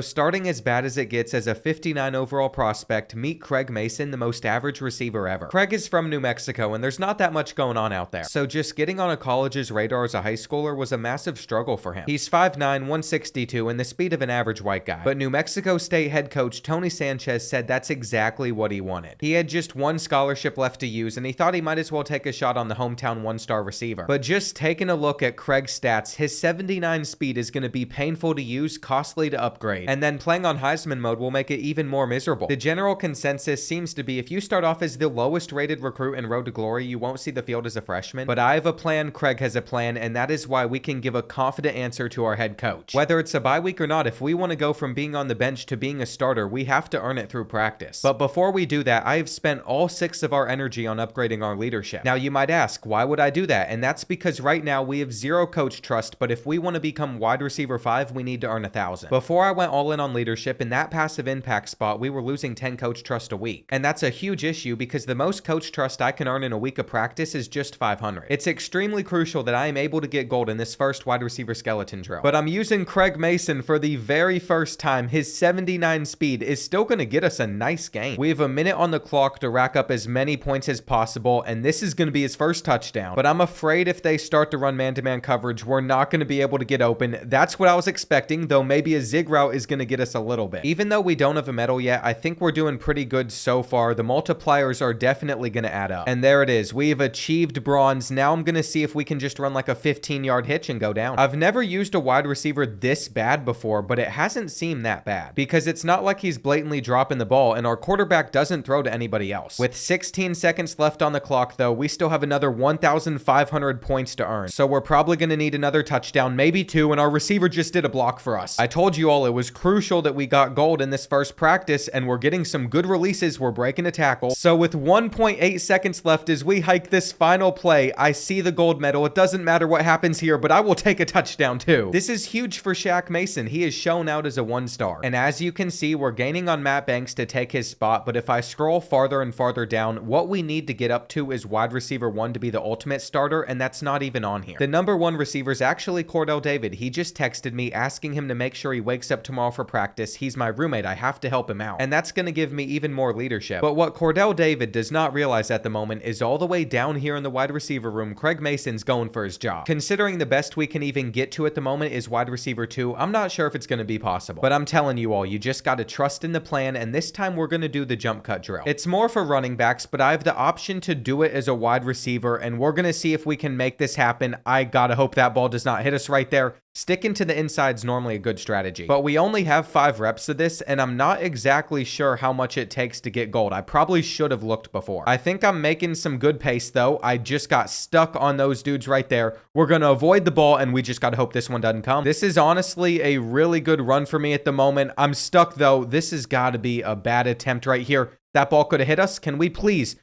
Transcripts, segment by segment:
Starting as bad as it gets as a 59 overall prospect, meet Craig Mason, the most average receiver ever. Craig is from New Mexico, and there's not that much going on out there. So just getting on a college's radar as a high schooler was a massive struggle for him. He's 5'9", 162, and the speed of an average white guy. But New Mexico State head coach Tony Sanchez said that's exactly what he wanted. He had just one scholarship left to use, and he thought he might as well take a shot on the hometown one-star receiver. But just taking a look at Craig's stats, his 79 speed is going to be painful to use, costly to upgrade. And then playing on Heisman mode will make it even more miserable. The general consensus seems to be if you start off as the lowest rated recruit in Road to Glory, you won't see the field as a freshman. But I have a plan, Craig has a plan, and that is why we can give a confident answer to our head coach. Whether it's a bye week or not, if we want to go from being on the bench to being a starter, we have to earn it through practice. But before we do that, I have spent all 6 of our energy on upgrading our leadership. Now you might ask, why would I do that? And that's because right now we have 0 coach trust, but if we want to become wide receiver 5, we need to earn 1,000. Before I went all in on leadership, in that passive impact spot, we were losing 10 coach trust a week. And that's a huge issue because the most coach trust I can earn in a week of practice is just 500. It's extremely crucial that I am able to get gold in this first wide receiver skeleton drill. But I'm using Craig Mason for the very first time. His 79 speed is still going to get us a nice game. We have a minute on the clock to rack up as many points as possible, and this is going to be his first touchdown. But I'm afraid if they start to run man-to-man coverage, we're not going to be able to get open. That's what I was expecting, though maybe a zig route is going to get us a little bit. Even though we don't have a medal yet, I think we're doing pretty good so far. The multipliers are definitely going to add up. And there it is. We have achieved bronze. Now I'm going to see if we can just run like a 15-yard hitch and go down. I've never used a wide receiver this bad before, but it hasn't seemed that bad because it's not like he's blatantly dropping the ball, and our quarterback doesn't throw to anybody else. With 16 seconds left on the clock, though, we still have another 1,500 points to earn. So we're probably going to need another touchdown, maybe 2, and our receiver just did a block for us. I told you all it was crucial that we got gold in this first practice, and we're getting some good releases. We're breaking a tackle. So with 1.8 seconds left as we hike this final play, I see the gold medal. It doesn't matter what happens here, but I will take a touchdown too. This is huge for Shaq Mason. He is shown out as a 1-star. And as you can see, we're gaining on Matt Banks to take his spot, but if I scroll farther and farther down, what we need to get up to is wide receiver 1 to be the ultimate starter, and that's not even on here. The number 1 receiver is actually Cordell David. He just texted me asking him to make sure he wakes up tomorrow for practice. He's my roommate. I have to help him out. And that's going to give me even more leadership. But what Cordell David does not realize at the moment is all the way down here in the wide receiver room, Craig Mason's going for his job. Considering the best we can even get to at the moment is wide receiver 2, I'm not sure if it's going to be possible. But I'm telling you all, you just got to trust in the plan, and this time we're going to do the jump cut drill. It's more for running backs, but I have the option to do it as a wide receiver, and we're going to see if we can make this happen. I gotta hope that ball does not hit us right there. Sticking to the inside is normally a good strategy, but we only have 5 reps of this, and I'm not exactly sure how much it takes to get gold. I probably should have looked before. I think I'm making some good pace, though. I just got stuck on those dudes right there. We're going to avoid the ball, and we just got to hope this one doesn't come. This is honestly a really good run for me at the moment. I'm stuck, though. This has got to be a bad attempt right here. That ball could have hit us. Can we please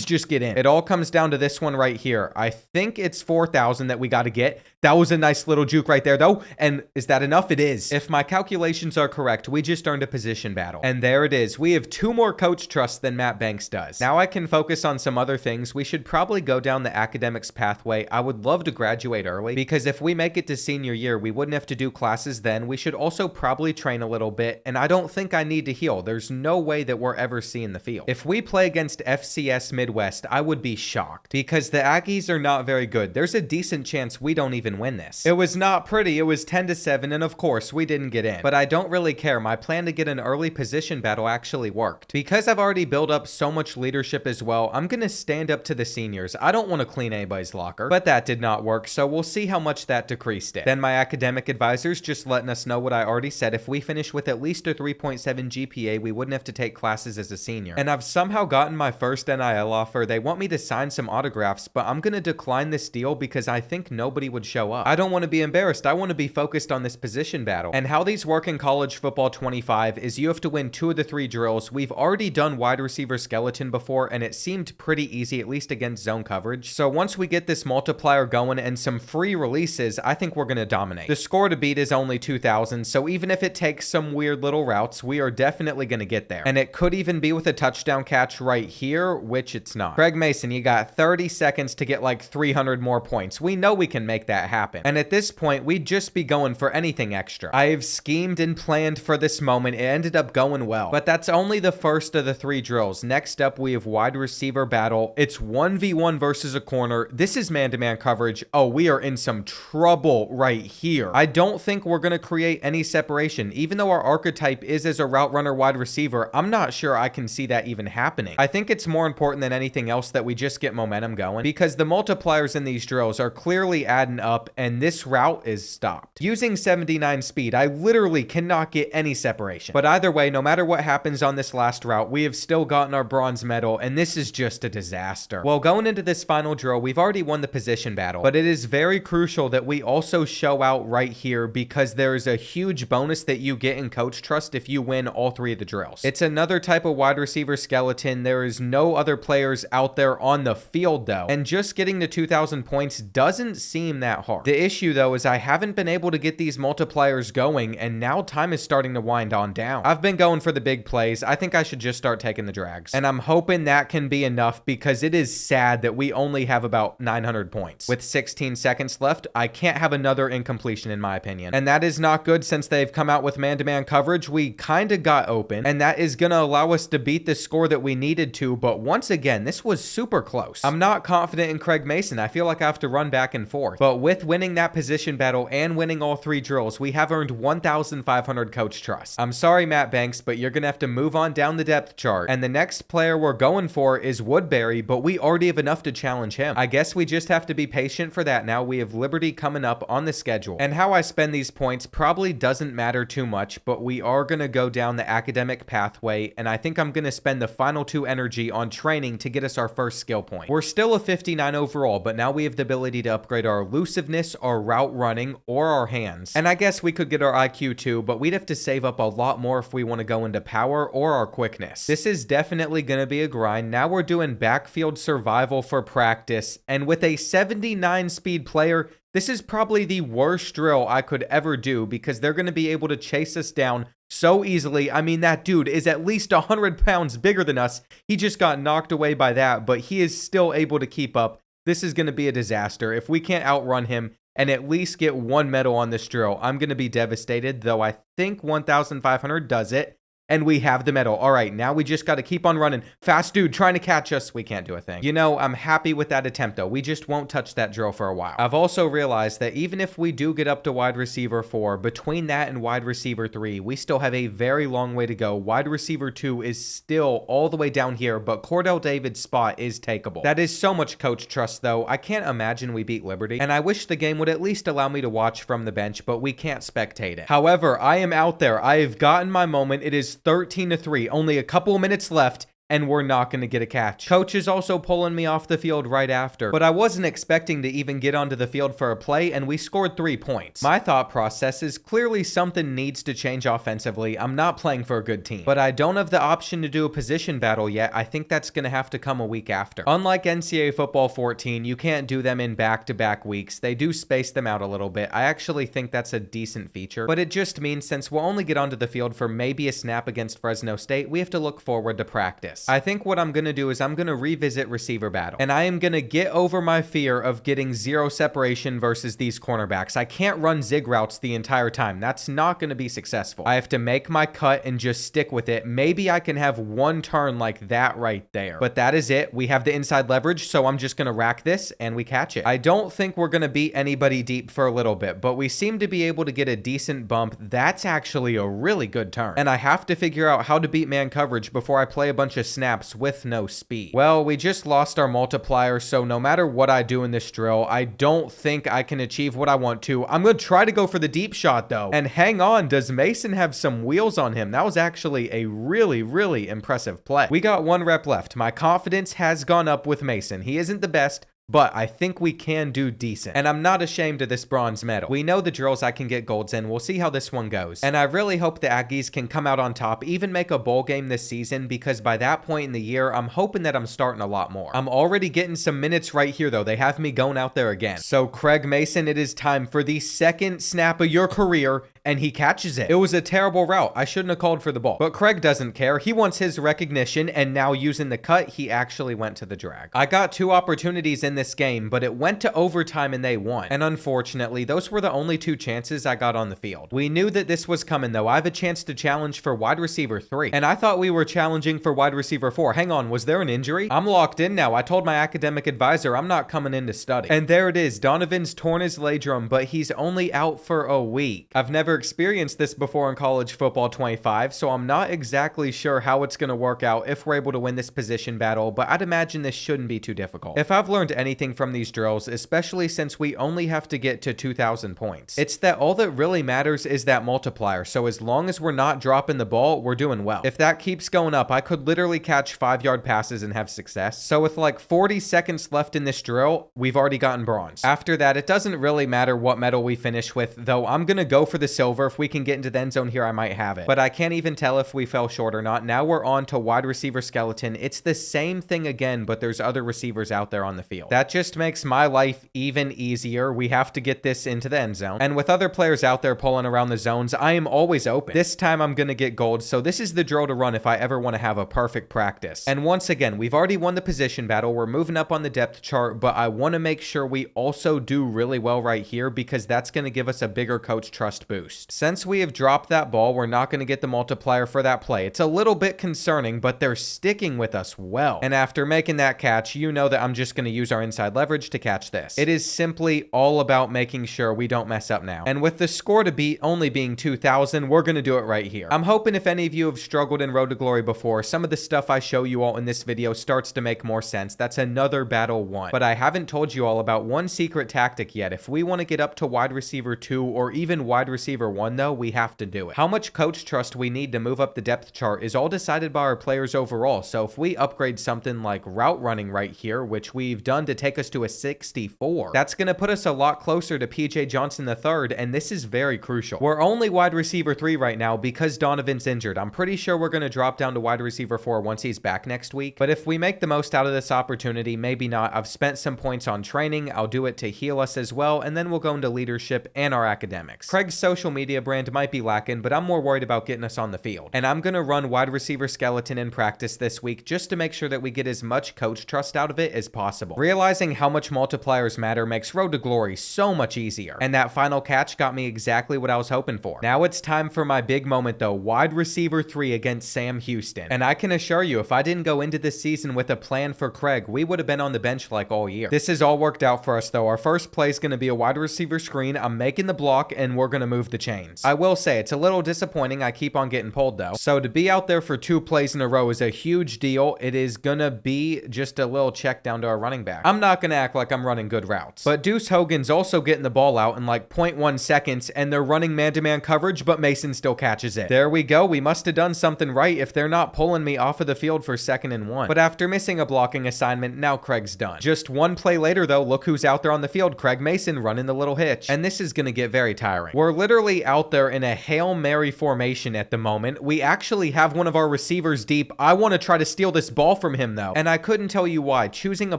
just get in? It all comes down to this one right here. I think it's 4,000 that we got to get. That was a nice little juke right there, though. And is that enough? It is. If my calculations are correct, we just earned a position battle. And there it is. We have 2 more coach trusts than Matt Banks does. Now I can focus on some other things. We should probably go down the academics pathway. I would love to graduate early because if we make it to senior year, we wouldn't have to do classes then. We should also probably train a little bit. And I don't think I need to heal. There's no way that we're ever seeing the field. If we play against FCS Midwest, I would be shocked because the Aggies are not very good. There's a decent chance we don't even win this. It was not pretty. It was 10-7, and of course, we didn't get in. But I don't really care. My plan to get an early position battle actually worked. Because I've already built up so much leadership as well, I'm going to stand up to the seniors. I don't want to clean anybody's locker, but that did not work, so we'll see how much that decreased it. Then my academic advisors just letting us know what I already said. If we finish with at least a 3.7 GPA, we wouldn't have to take classes as a senior. And I've somehow gotten my first NIL offer. They want me to sign some autographs, but I'm going to decline this deal because I think nobody would show up. I don't want to be embarrassed. I want to be focused on this position battle. And how these work in College Football 25 is you have to win 2 of the 3 drills. We've already done wide receiver skeleton before, and it seemed pretty easy, at least against zone coverage. So once we get this multiplier going and some free releases, I think we're going to dominate. The score to beat is only 2,000, so even if it takes some weird little routes, we are definitely going to get there. And it could even be with a touchdown catch right here, which it's not. Craig Mason, you got 30 seconds to get like 300 more points. We know we can make that happen. And at this point, we'd just be going for anything extra. I've schemed and planned for this moment. It ended up going well. But that's only the first of the 3 drills. Next up, we have wide receiver battle. It's 1v1 versus a corner. This is man-to-man coverage. Oh, we are in some trouble right here. I don't think we're going to create any separation. Even though our archetype is as a route runner wide receiver, I'm not sure I can see that even happening. I think it's more important than anything else that we just get momentum going, because the multipliers in these drills are clearly adding up, and this route is stopped. Using 79 speed, I literally cannot get any separation. But either way, no matter what happens on this last route, we have still gotten our bronze medal, and this is just a disaster. Well, going into this final drill, we've already won the position battle, but it is very crucial that we also show out right here, because there is a huge bonus that you get in coach trust if you win all 3 of the drills. It's another type of wide receiver skeleton. There is no other players out there on the field though, and just getting to 2,000 points doesn't seem that hard. The issue though is I haven't been able to get these multipliers going, and now time is starting to wind on down. I've been going for the big plays. I think I should just start taking the drags, and I'm hoping that can be enough, because it is sad that we only have about 900 points. With 16 seconds left, I can't have another incompletion in my opinion, and that is not good since they've come out with man-to-man coverage. We kind of got open, and that is going to allow us to beat the score that we needed to, but once again, this was super close. I'm not confident in Craig Mason. I feel like I have to run back and forth, but with winning that position battle and winning all 3 drills, we have earned 1,500 coach trust. I'm sorry, Matt Banks, but you're going to have to move on down the depth chart, and the next player we're going for is Woodbury, but we already have enough to challenge him. I guess we just have to be patient for that now. We have Liberty coming up on the schedule, and how I spend these points probably doesn't matter too much, but we are going to go down the academic pathway, and I think I'm going to spend the final 2 energy on training to get us our first skill point. We're still a 59 overall, but now we have the ability to upgrade our elusiveness, our route running, or our hands. And I guess we could get our IQ too, but we'd have to save up a lot more if we want to go into power or our quickness. This is definitely going to be a grind. Now we're doing backfield survival for practice, and with a 79 speed player, this is probably the worst drill I could ever do, because they're going to be able to chase us down so easily. I mean, that dude is at least 100 pounds bigger than us. He just got knocked away by that, but he is still able to keep up. This is going to be a disaster. If we can't outrun him and at least get 1 medal on this drill, I'm going to be devastated, though I think 1,500 does it. And we have the medal. All right, now we just got to keep on running. Fast dude trying to catch us. We can't do a thing. You know, I'm happy with that attempt, though. We just won't touch that drill for a while. I've also realized that even if we do get up to wide receiver 4, between that and wide receiver 3, we still have a very long way to go. Wide receiver 2 is still all the way down here, but Cordell David's spot is takeable. That is so much coach trust, though. I can't imagine we beat Liberty, and I wish the game would at least allow me to watch from the bench, but we can't spectate it. However, I am out there. I have gotten my moment. It is 13-3, only a couple of minutes left, and we're not going to get a catch. Coach is also pulling me off the field right after, but I wasn't expecting to even get onto the field for a play, and we scored 3 points. My thought process is clearly something needs to change offensively. I'm not playing for a good team, but I don't have the option to do a position battle yet. I think that's going to have to come a week after. Unlike NCAA Football 14, you can't do them in back-to-back weeks. They do space them out a little bit. I actually think that's a decent feature, but it just means since we'll only get onto the field for maybe a snap against Fresno State, we have to look forward to practice. I think what I'm going to do is I'm going to revisit receiver battle, and I am going to get over my fear of getting 0 separation versus these cornerbacks. I can't run zig routes the entire time. That's not going to be successful. I have to make my cut and just stick with it. Maybe I can have 1 turn like that right there, but that is it. We have the inside leverage, so I'm just going to rack this and we catch it. I don't think we're going to beat anybody deep for a little bit, but we seem to be able to get a decent bump. That's actually a really good turn, and I have to figure out how to beat man coverage before I play a bunch of snaps with no speed. Well, we just lost our multiplier, so no matter what I do in this drill, I don't think I can achieve what I want to. I'm going to try to go for the deep shot, though. And hang on, does Mason have some wheels on him? That was actually a really, really impressive play. We got 1 rep left. My confidence has gone up with Mason. He isn't the best, but I think we can do decent. And I'm not ashamed of this bronze medal. We know the drills I can get golds in. We'll see how this one goes. And I really hope the Aggies can come out on top, even make a bowl game this season, because by that point in the year, I'm hoping that I'm starting a lot more. I'm already getting some minutes right here, though. They have me going out there again. So Craig Mason, it is time for the second snap of your career, and he catches it. It was a terrible route. I shouldn't have called for the ball. But Craig doesn't care. He wants his recognition, and now using the cut, he actually went to the drag. I got 2 opportunities in this game, but it went to overtime and they won. And unfortunately, those were the only 2 chances I got on the field. We knew that this was coming, though. I have a chance to challenge for wide receiver 3. And I thought we were challenging for wide receiver 4. Hang on, was there an injury? I'm locked in now. I told my academic advisor I'm not coming in to study. And there it is. Donovan's torn his labrum, but he's only out for a week. I've never experienced this before in college football 25, so I'm not exactly sure how it's going to work out if we're able to win this position battle, but I'd imagine this shouldn't be too difficult. If I've learned anything from these drills, especially since we only have to get to 2,000 points, it's that all that really matters is that multiplier, so as long as we're not dropping the ball, we're doing well. If that keeps going up, I could literally catch 5-yard passes and have success. So with like 40 seconds left in this drill, we've already gotten bronze. After that, it doesn't really matter what medal we finish with, though I'm gonna go for the silver. If we can get into the end zone here, I might have it. But I can't even tell if we fell short or not. Now we're on to wide receiver skeleton. It's the same thing again, but there's other receivers out there on the field. That just makes my life even easier. We have to get this into the end zone. And with other players out there pulling around the zones, I am always open. This time I'm gonna get gold, so this is the drill to run if I ever want to have a perfect practice. And once again, we've already won the position battle. We're moving up on the depth chart, but I want to make sure we also do really well right here because that's going to give us a bigger coach trust boost. Since we have dropped that ball, we're not going to get the multiplier for that play. It's a little bit concerning, but they're sticking with us well. And after making that catch, you know that I'm just going to use our inside leverage to catch this. It is simply all about making sure we don't mess up now. And with the score to beat only being 2,000, we're going to do it right here. I'm hoping if any of you have struggled in Road to Glory before, some of the stuff I show you all in this video starts to make more sense. That's another battle won. But I haven't told you all about one secret tactic yet. If we want to get up to wide receiver 2 or even wide receiver 1 though, we have to do it. How much coach trust we need to move up the depth chart is all decided by our players overall. So if we upgrade something like route running right here, which we've done to take us to a 64, that's going to put us a lot closer to PJ Johnson III, and this is very crucial. We're only wide receiver 3 right now because Donovan's injured. I'm pretty sure we're going to drop down to wide receiver 4 once he's back next week. But if we make the most out of this opportunity, maybe not. I've spent some points on training. I'll do it to heal us as well, and then we'll go into leadership and our academics. Craig's social media brand might be lacking, but I'm more worried about getting us on the field. And I'm going to run wide receiver skeleton in practice this week just to make sure that we get as much coach trust out of it as possible. Realizing how much multipliers matter makes Road to Glory so much easier. And that final catch got me exactly what I was hoping for. Now it's time for my big moment though, wide receiver 3 against Sam Houston. And I can assure you, if I didn't go into this season with a plan for Craig, we would have been on the bench like all year. This has all worked out for us though. Our first play is going to be a wide receiver screen. I'm making the block and we're going to move the chains. I will say it's a little disappointing. I keep on getting pulled though. So to be out there for 2 plays in a row is a huge deal. It is going to be just a little check down to our running back. I'm not going to act like I'm running good routes. But Deuce Hogan's also getting the ball out in like 0.1 seconds and they're running man-to-man coverage, but Mason still catches it. There we go. We must have done something right if they're not pulling me off of the field for 2nd and 1. But after missing a blocking assignment, now Craig's done. Just 1 play later though, look who's out there on the field. Craig Mason running the little hitch. And this is going to get very tiring. We're literally out there in a Hail Mary formation at the moment. We actually have one of our receivers deep. I want to try to steal this ball from him though. And I couldn't tell you why. Choosing a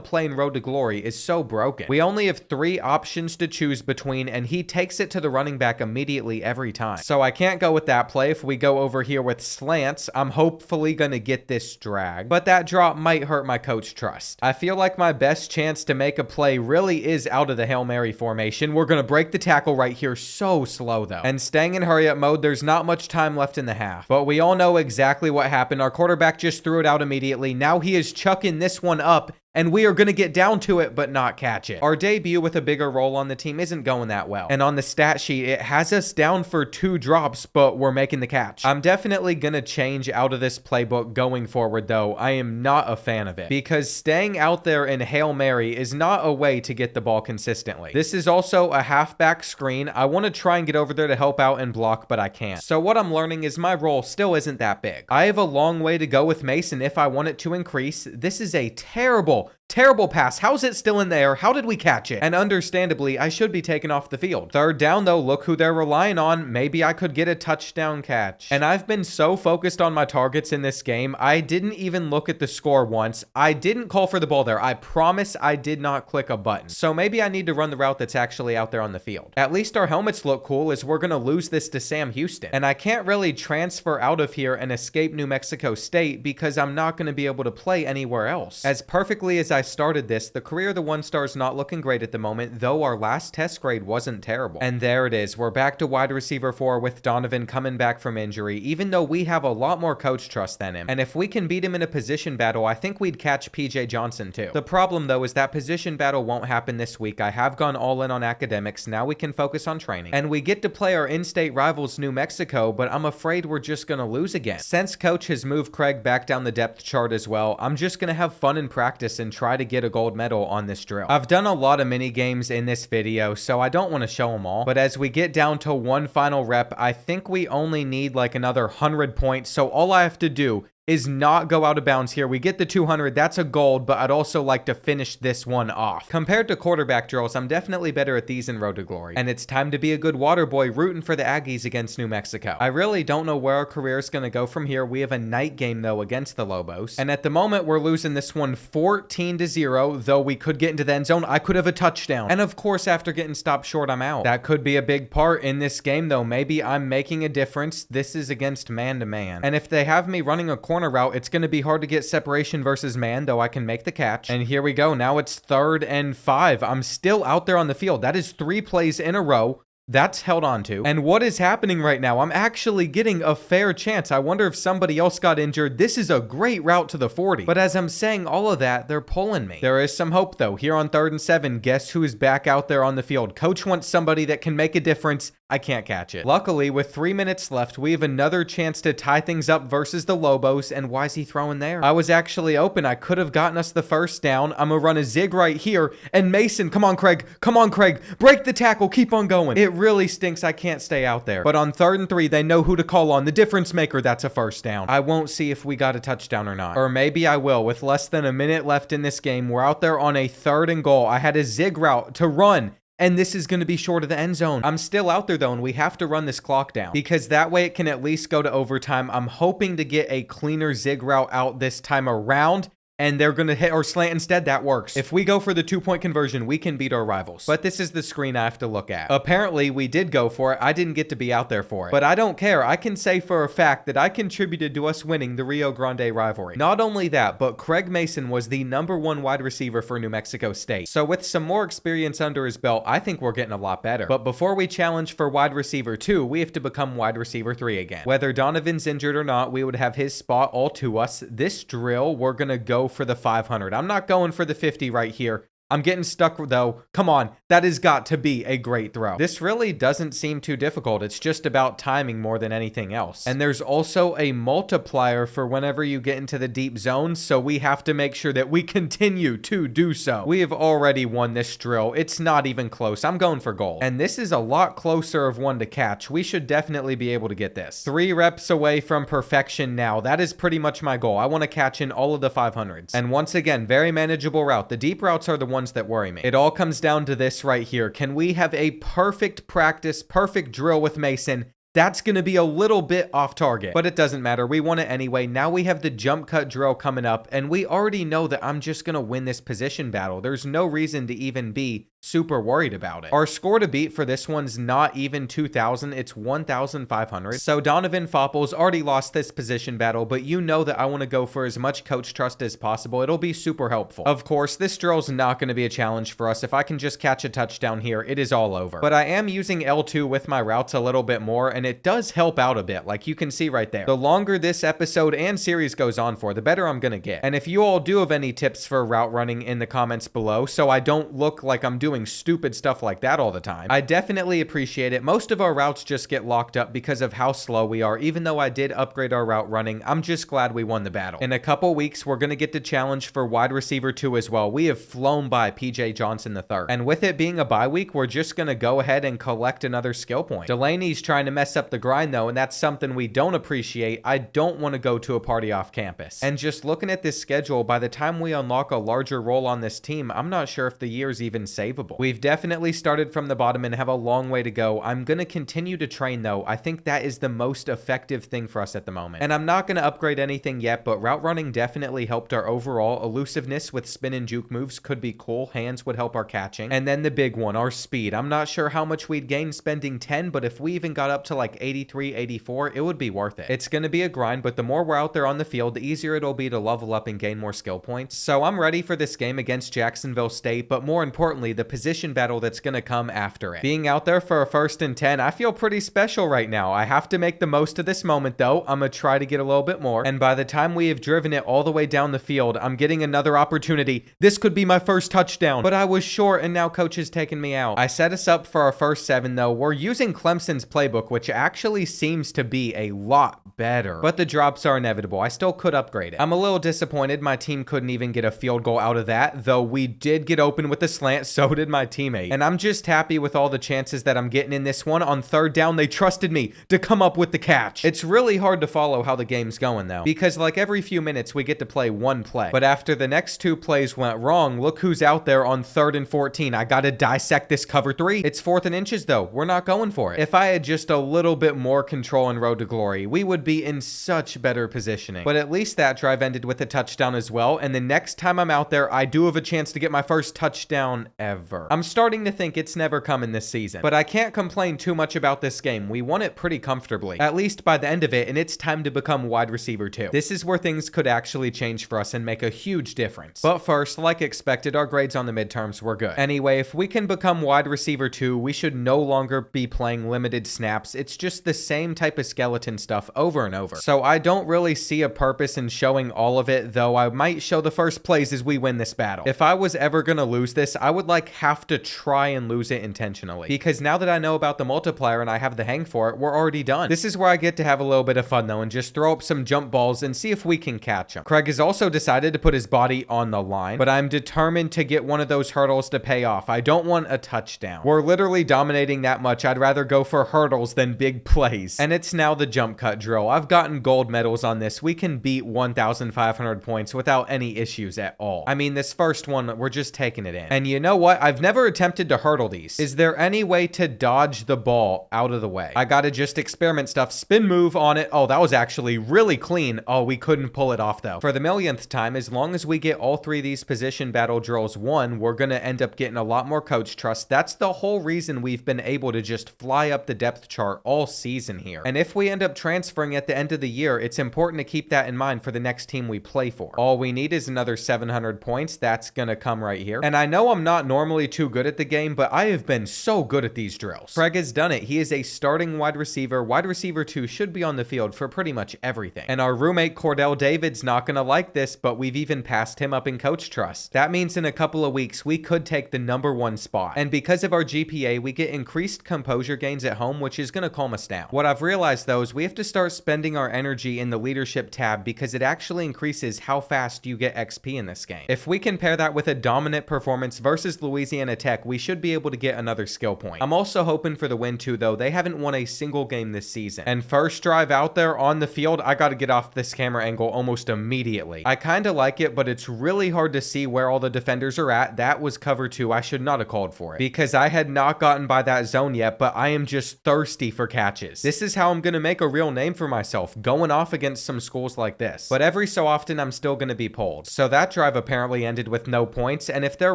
play in Road to Glory is so broken. We only have 3 options to choose between and he takes it to the running back immediately every time. So I can't go with that play. If we go over here with slants, I'm hopefully going to get this drag. But that drop might hurt my coach trust. I feel like my best chance to make a play really is out of the Hail Mary formation. We're going to break the tackle right here. So slow though. And staying in hurry up mode, there's not much time left in the half. But we all know exactly what happened. Our quarterback just threw it out immediately. Now he is chucking this one up. And we are going to get down to it, but not catch it. Our debut with a bigger role on the team isn't going that well. And on the stat sheet, it has us down for 2 drops, but we're making the catch. I'm definitely going to change out of this playbook going forward, though. I am not a fan of it. Because staying out there in Hail Mary is not a way to get the ball consistently. This is also a halfback screen. I want to try and get over there to help out and block, but I can't. So what I'm learning is my role still isn't that big. I have a long way to go with Mason if I want it to increase. This is a terrible Terrible pass. How's it still in the air? How did we catch it? And understandably, I should be taken off the field. Third down though, look who they're relying on. Maybe I could get a touchdown catch. And I've been so focused on my targets in this game, I didn't even look at the score once. I didn't call for the ball there. I promise I did not click a button. So maybe I need to run the route that's actually out there on the field. At least our helmets look cool, as we're going to lose this to Sam Houston. And I can't really transfer out of here and escape New Mexico State because I'm not going to be able to play anywhere else. As perfectly as I started this, the career of the one star is not looking great at the moment, though our last test grade wasn't terrible. And there it is. We're back to wide receiver 4 with Donovan coming back from injury, even though we have a lot more coach trust than him. And if we can beat him in a position battle, I think we'd catch PJ Johnson too. The problem though is that position battle won't happen this week. I have gone all in on academics. Now we can focus on training. And we get to play our in-state rivals New Mexico, but I'm afraid we're just going to lose again. Since coach has moved Craig back down the depth chart as well, I'm just going to have fun in practice and try to get a gold medal on this drill. I've done a lot of mini games in this video, so I don't want to show them all, but as we get down to one final rep, I think we only need like another 100 points, so all I have to do is not go out of bounds here. We get the 200, that's a gold, but I'd also like to finish this one off. Compared to quarterback drills, I'm definitely better at these in Road to Glory. And it's time to be a good water boy rooting for the Aggies against New Mexico. I really don't know where our career is going to go from here. We have a night game though against the Lobos. And at the moment, we're losing this one 14-0, though we could get into the end zone. I could have a touchdown. And of course, after getting stopped short, I'm out. That could be a big part in this game though. Maybe I'm making a difference. This is against man-to-man. And if they have me running a corner route, it's going to be hard to get separation versus man, though I can make the catch. And here we go. Now it's 3rd and 5. I'm still out there on the field. That is 3 plays in a row. That's held on to. And what is happening right now? I'm actually getting a fair chance. I wonder if somebody else got injured. This is a great route to the 40. But as I'm saying all of that, they're pulling me. There is some hope though. Here on 3rd and 7, guess who is back out there on the field? Coach wants somebody that can make a difference. I can't catch it. Luckily, with 3 minutes left, we have another chance to tie things up versus the Lobos. And why is he throwing there? I was actually open. I could have gotten us the first down. I'm gonna run a zig right here. And Mason, come on, Craig. Come on, Craig. Break the tackle. Keep on going. It really stinks I can't stay out there. But on 3rd and 3, they know who to call on. The difference maker, that's a first down. I won't see if we got a touchdown or not. Or maybe I will. With less than a minute left in this game, we're out there on a 3rd and goal. I had a zig route to run, and this is going to be short of the end zone. I'm still out there though, and we have to run this clock down because that way it can at least go to overtime. I'm hoping to get a cleaner zig route out this time around, and they're going to hit or slant instead. That works. If we go for the 2-point conversion, we can beat our rivals. But this is the screen I have to look at. Apparently, we did go for it. I didn't get to be out there for it. But I don't care. I can say for a fact that I contributed to us winning the Rio Grande rivalry. Not only that, but Craig Mason was the #1 wide receiver for New Mexico State. So with some more experience under his belt, I think we're getting a lot better. But before we challenge for wide receiver 2, we have to become wide receiver 3 again. Whether Donovan's injured or not, we would have his spot all to us. This drill, we're going to go for the 500. I'm not going for the 50 right here. I'm getting stuck though. Come on. That has got to be a great throw. This really doesn't seem too difficult. It's just about timing more than anything else. And there's also a multiplier for whenever you get into the deep zone, so we have to make sure that we continue to do so. We have already won this drill. It's not even close. I'm going for gold. And this is a lot closer of one to catch. We should definitely be able to get this. 3 reps away from perfection now. That is pretty much my goal. I want to catch in all of the 500s. And once again, very manageable route. The deep routes are the ones that worry me. It all comes down to this right here. Can we have a perfect practice, perfect drill with Mason? That's going to be a little bit off target, but it doesn't matter. We won it anyway. Now we have the jump cut drill coming up, and we already know that I'm just going to win this position battle. There's no reason to even be super worried about it. Our score to beat for this one's not even 2,000. It's 1,500. So Donovan Fopple's already lost this position battle, but you know that I want to go for as much coach trust as possible. It'll be super helpful. Of course, this drill's not going to be a challenge for us. If I can just catch a touchdown here, it is all over. But I am using L2 with my routes a little bit more, and it does help out a bit, like you can see right there. The longer this episode and series goes on for, the better I'm going to get. And if you all do have any tips for route running in the comments below, so I don't look like I'm doing doing stupid stuff like that all the time. I definitely appreciate it. Most of our routes just get locked up because of how slow we are. Even though I did upgrade our route running, I'm just glad we won the battle. In a couple weeks, we're going to get to challenge for wide receiver 2 as well. We have flown by PJ Johnson III. And with it being a bye week, we're just going to go ahead and collect another skill point. Delaney's trying to mess up the grind though, and that's something we don't appreciate. I don't want to go to a party off campus. And just looking at this schedule, by the time we unlock a larger role on this team, I'm not sure if the year's even savable. We've definitely started from the bottom and have a long way to go. I'm going to continue to train though. I think that is the most effective thing for us at the moment. And I'm not going to upgrade anything yet, but route running definitely helped our overall. Elusiveness with spin and juke moves could be cool. Hands would help our catching. And then the big one, our speed. I'm not sure how much we'd gain spending 10, but if we even got up to like 83, 84, it would be worth it. It's going to be a grind, but the more we're out there on the field, the easier it'll be to level up and gain more skill points. So I'm ready for this game against Jacksonville State, but more importantly, the position battle that's going to come after it. Being out there for a 1st and 10, I feel pretty special right now. I have to make the most of this moment though. I'm going to try to get a little bit more. And by the time we have driven it all the way down the field, I'm getting another opportunity. This could be my first touchdown, but I was short and now coach has taken me out. I set us up for our first 7 though. We're using Clemson's playbook, which actually seems to be a lot better, but the drops are inevitable. I still could upgrade it. I'm a little disappointed my team couldn't even get a field goal out of that, though we did get open with a slant, so did my teammate. And I'm just happy with all the chances that I'm getting in this one. On 3rd down, they trusted me to come up with the catch. It's really hard to follow how the game's going though, because like every few minutes we get to play one play, but after the next 2 plays went wrong, look who's out there on 3rd and 14. I gotta dissect this cover 3. It's 4th and inches though. We're not going for it. If I had just a little bit more control and road to glory, we would be in such better positioning. But at least that drive ended with a touchdown as well, and the next time I'm out there, I do have a chance to get my first touchdown ever. I'm starting to think it's never coming this season, but I can't complain too much about this game. We won it pretty comfortably, at least by the end of it, and it's time to become wide receiver 2. This is where things could actually change for us and make a huge difference. But first, like expected, our grades on the midterms were good. Anyway, if we can become wide receiver 2, we should no longer be playing limited snaps. It's just the same type of skeleton stuff over and over. So I don't really see a purpose in showing all of it, though I might show the first plays as we win this battle. If I was ever gonna lose this, I would have to try and lose it intentionally, because now that I know about the multiplier and I have the hang for it, we're already done. This is where I get to have a little bit of fun though and just throw up some jump balls and see if we can catch them. Craig has also decided to put his body on the line, but I'm determined to get one of those hurdles to pay off. I don't want a touchdown. We're literally dominating that much. I'd rather go for hurdles than big plays. And it's now the jump cut drill. I've gotten gold medals on this. We can beat 1,500 points without any issues at all. I mean, this first one, we're just taking it in. And you know what? I've never attempted to hurdle these. Is there any way to dodge the ball out of the way? I gotta just experiment stuff. Spin move on it. Oh, that was actually really clean. Oh, we couldn't pull it off though. For the millionth time, as long as we get all 3 of these position battle drills won, we're gonna end up getting a lot more coach trust. That's the whole reason we've been able to just fly up the depth chart all season here. And if we end up transferring at the end of the year, it's important to keep that in mind for the next team we play for. All we need is another 700 points. That's gonna come right here. And I know I'm not normally too good at the game, but I have been so good at these drills. Craig has done it. He is a starting wide receiver. Wide receiver 2 should be on the field for pretty much everything. And our roommate Cordell David's not gonna like this, but we've even passed him up in coach trust. That means in a couple of weeks, we could take the #1 spot. And because of our GPA, we get increased composure gains at home, which is gonna calm us down. What I've realized though is we have to start spending our energy in the leadership tab, because it actually increases how fast you get XP in this game. If we can pair that with a dominant performance versus Louisiana Tech, we should be able to get another skill point. I'm also hoping for the win too though. They haven't won a single game this season. And first drive out there on the field, I gotta get off this camera angle almost immediately. I kinda like it, but it's really hard to see where all the defenders are at. That was cover 2. I should not have called for it, because I had not gotten by that zone yet, but I am just thirsty for catches. This is how I'm gonna make a real name for myself, going off against some schools like this. But every so often, I'm still gonna be pulled. So that drive apparently ended with no points, and if they're